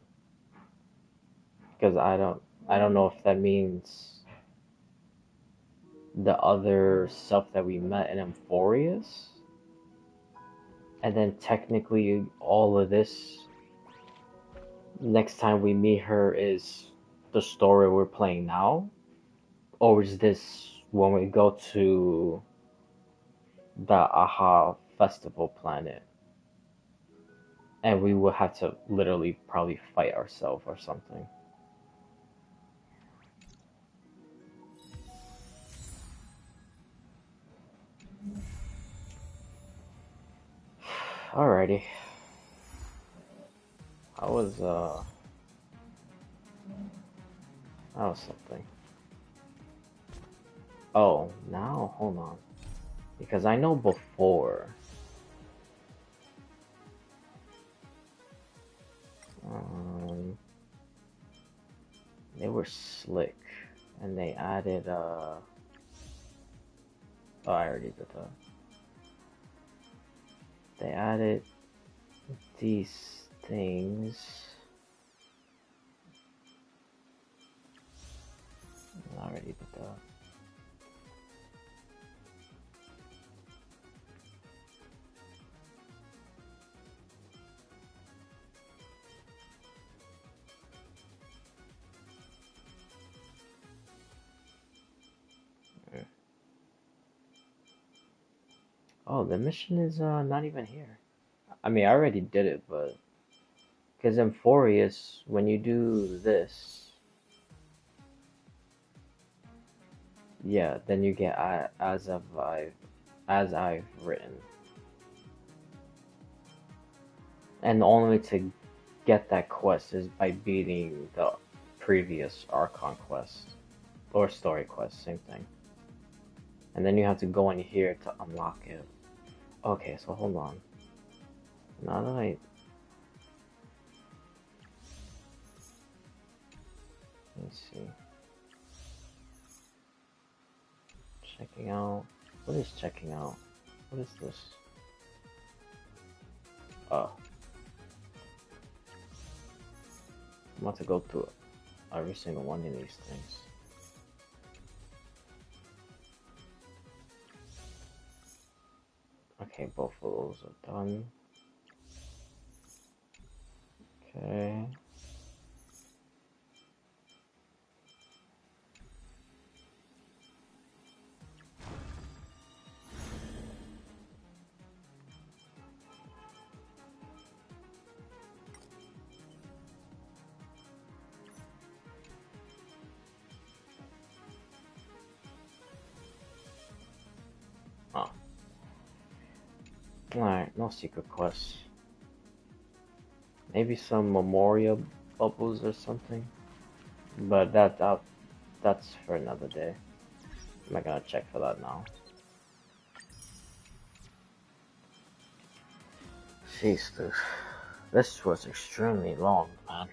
Because I don't know if that means the other stuff that we met in Euphorius. And then technically all of this next time we meet her is the story we're playing now? Or is this when we go to the Aha Festival planet and we will have to literally probably fight ourselves or something? Alrighty. That was something. Oh, now hold on. Because I know before they were slick and they added oh, I already did that. They added these things. I already did that. Oh, the mission is not even here. I mean, I already did it, but because in Furious, when you do this, yeah, then you get as I've written, and the only way to get that quest is by beating the previous Archon quest or story quest, same thing. And then you have to go in here to unlock it. Okay, so hold on. Now that let's see. Checking out. What is checking out? What is this? Oh. I'm about to go through every single one of these things. Okay, both of those are done. Okay. Oh. Alright, no secret quests. Maybe some memorial bubbles or something. But that's for another day. I'm not gonna check for that now. Jeez, dude. This was extremely long, man.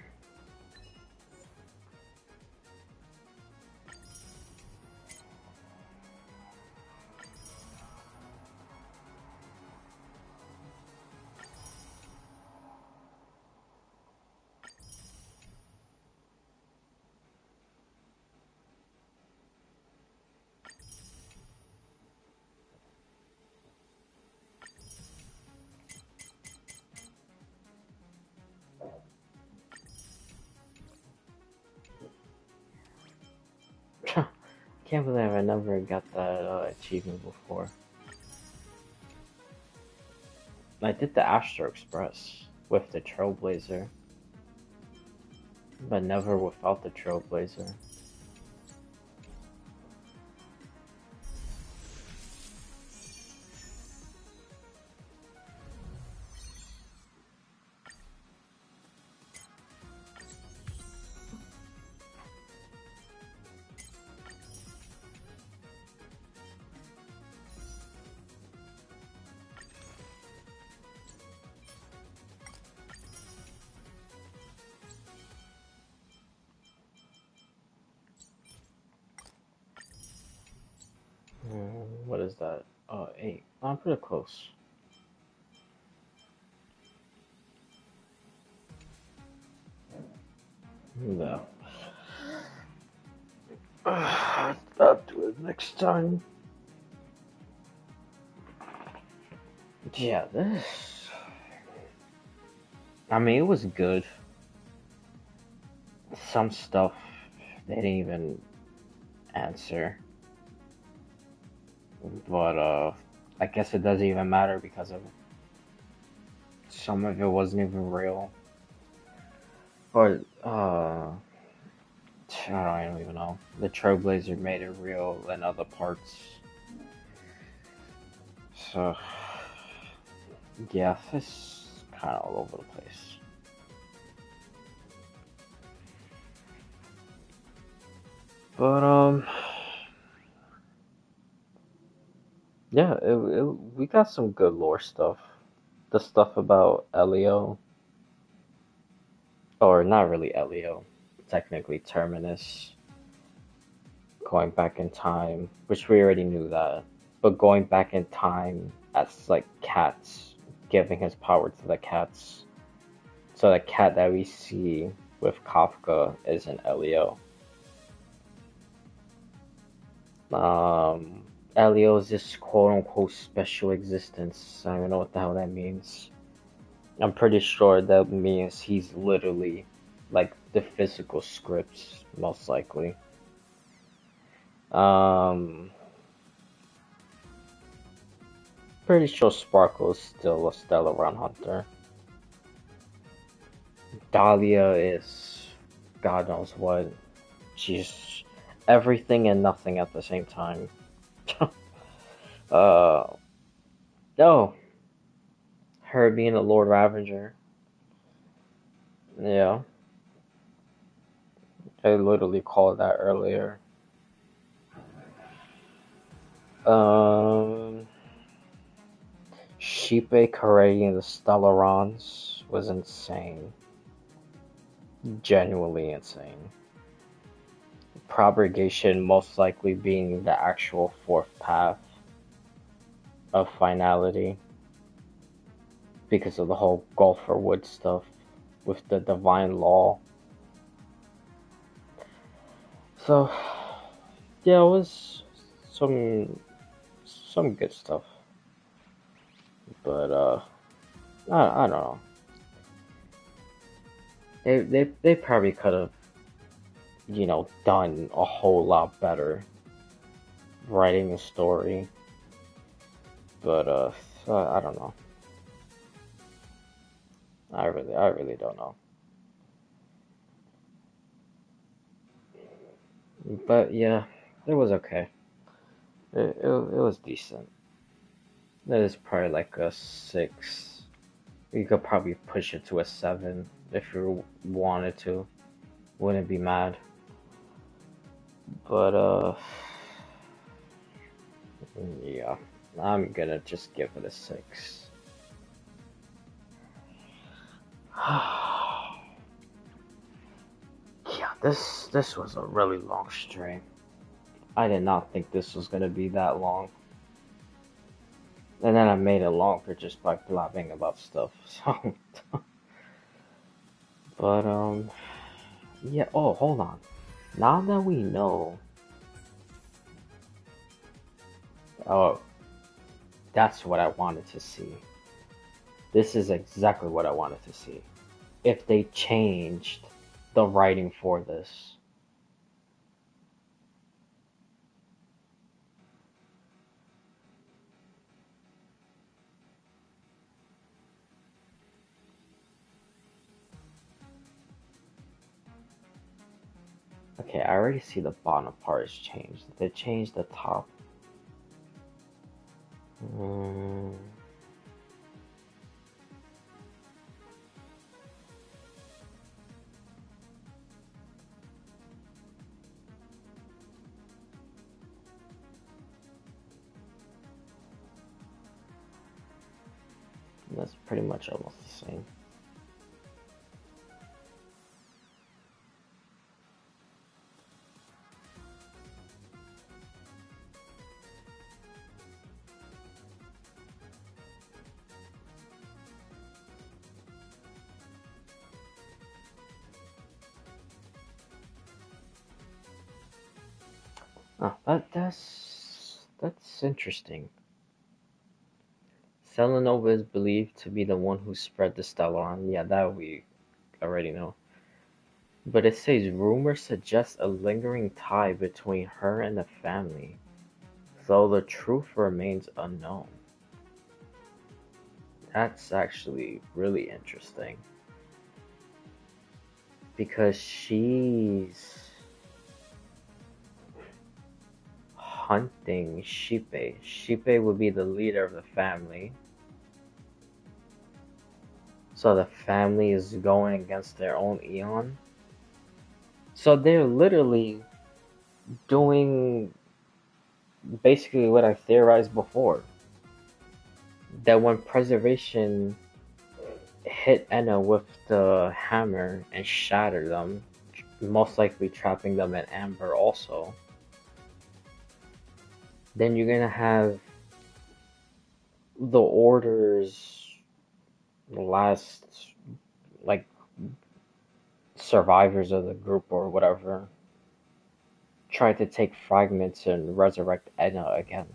Can't believe I never got that achievement before. I did the Astro Express with the Trailblazer, but never without the Trailblazer. What is that? 8. I'm pretty close. No. I'll do it next time. Yeah, this... I mean, it was good. Some stuff they didn't even answer. But, I guess it doesn't even matter because of some of it wasn't even real. Or, I don't even know. The Trailblazer made it real in other parts. So, yeah, it's kind of all over the place. But, yeah, we got some good lore stuff. The stuff about Elio, or not really Elio, technically Terminus, going back in time, which we already knew that, but going back in time as like cats, giving his power to the cats. So the cat that we see with Kafka is an Elio. Elio is this quote-unquote special existence. I don't even know what the hell that means. I'm pretty sure that means he's literally like the physical scripts, most likely. Pretty sure Sparkle is still a Stellaron hunter. Dahlia is God knows what. She's everything and nothing at the same time. Oh, her being a Lord Ravager. Yeah, I literally called that earlier. Sheepe creating the Stellarons was insane. Genuinely insane. Propagation most likely being the actual fourth path of finality because of the whole Gopher Wood stuff with the divine law. So yeah, it was some good stuff. But I don't know. They probably could have, you know, done a whole lot better writing the story. But I don't know. I really don't know. But yeah, it was okay. It was decent. That is probably like a 6. You could probably push it to a 7 if you wanted to. Wouldn't be mad. But yeah, I'm gonna just give it a 6. Yeah, this was a really long stream. I did not think this was gonna be that long. And then I made it longer just by blabbing about stuff. So but yeah, oh hold on. Now that we know, oh, that's what I wanted to see. This is exactly what I wanted to see. If they changed the writing for this. Okay, I already see the bottom part is changed. They changed the top. That's pretty much almost the same. Oh, that's interesting. Selenova is believed to be the one who spread the Stellaron. Yeah, that we already know. But it says rumors suggest a lingering tie between her and the family, though the truth remains unknown. That's actually really interesting. Because she's hunting Shippe. Shippe would be the leader of the family. So the family is going against their own Eon. So they're literally doing basically what I theorized before. That when Preservation hit Enna with the hammer and shattered them, most likely trapping them in amber also, then you're gonna have the Order's last, like, survivors of the group or whatever try to take fragments and resurrect Enna again.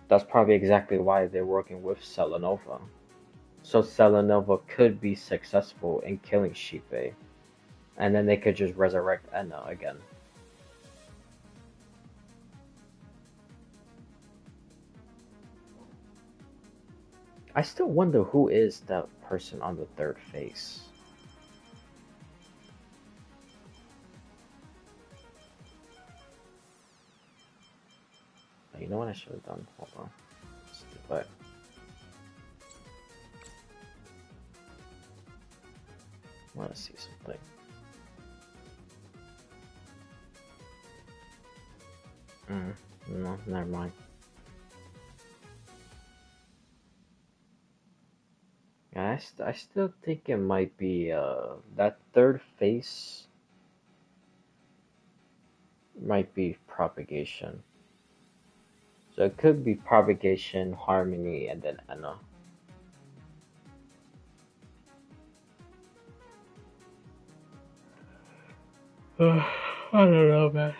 That's probably exactly why they're working with Selenova. So Selenova could be successful in killing Shippe, and then they could just resurrect Enna again. I still wonder who is that person on the third face. You know what I should have done? Hold on. Let's do it. I want to see something. No, never mind. Yeah, I still think it might be that third face might be propagation. So it could be propagation, harmony, and then Enna. I don't know, man.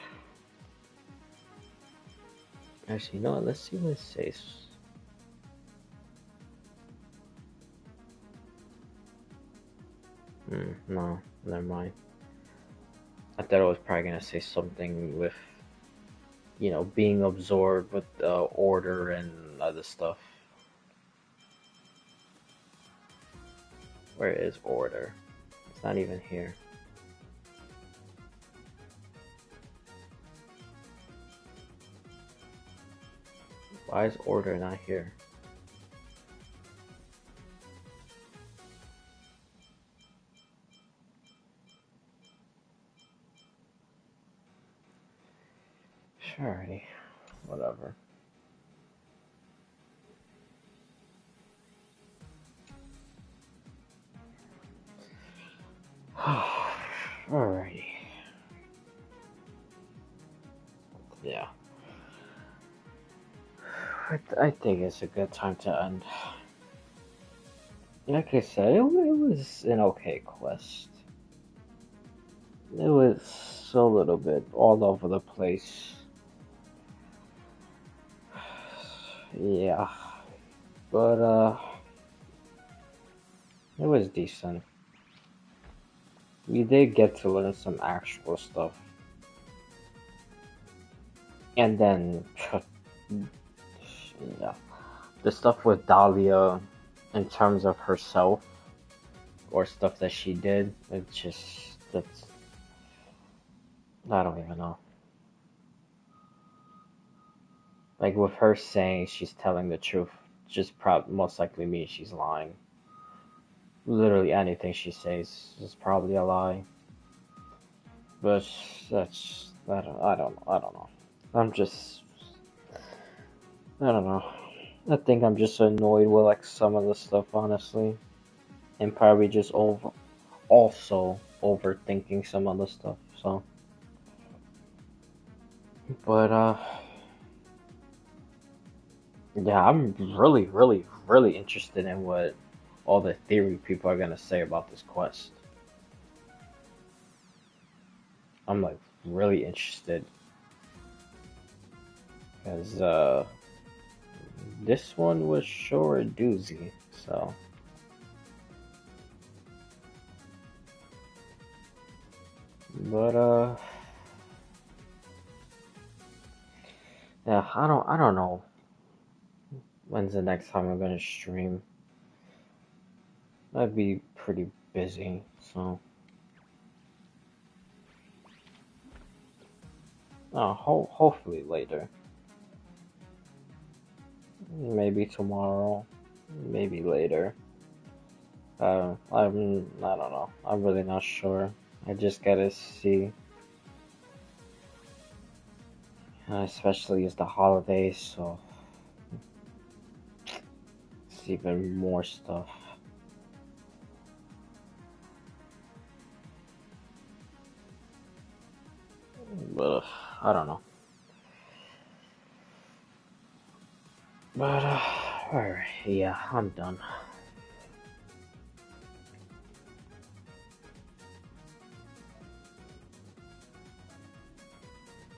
Actually, you know what? Let's see what it says. No, never mind. I thought I was probably gonna say something with, you know, being absorbed with the order and other stuff. Where is order? It's not even here. Why is order not here? Alrighty, whatever. Alrighty. Yeah. I think it's a good time to end. Like I said, it was an okay quest. It was a little bit all over the place. Yeah. But, it was decent. We did get to learn some actual stuff. And then, yeah, the stuff with Dahlia in terms of herself, or stuff that she did. It's just that's I don't even know. Like with her saying she's telling the truth, just most likely means she's lying. Literally anything she says is probably a lie. But that's I don't know. I'm just I don't know. I think I'm just annoyed with like some of the stuff, honestly, and probably just also overthinking some of the stuff. So, but yeah, I'm really interested in what all the theory people are gonna say about this quest. I'm like really interested because this one was sure a doozy. So. But yeah, I don't know when's the next time I'm gonna stream. I'd be pretty busy, so hopefully later. Maybe tomorrow, maybe later. I don't know. I'm really not sure. I just gotta see. Especially as the holidays, so it's even more stuff. But I don't know. But alright, yeah, I'm done.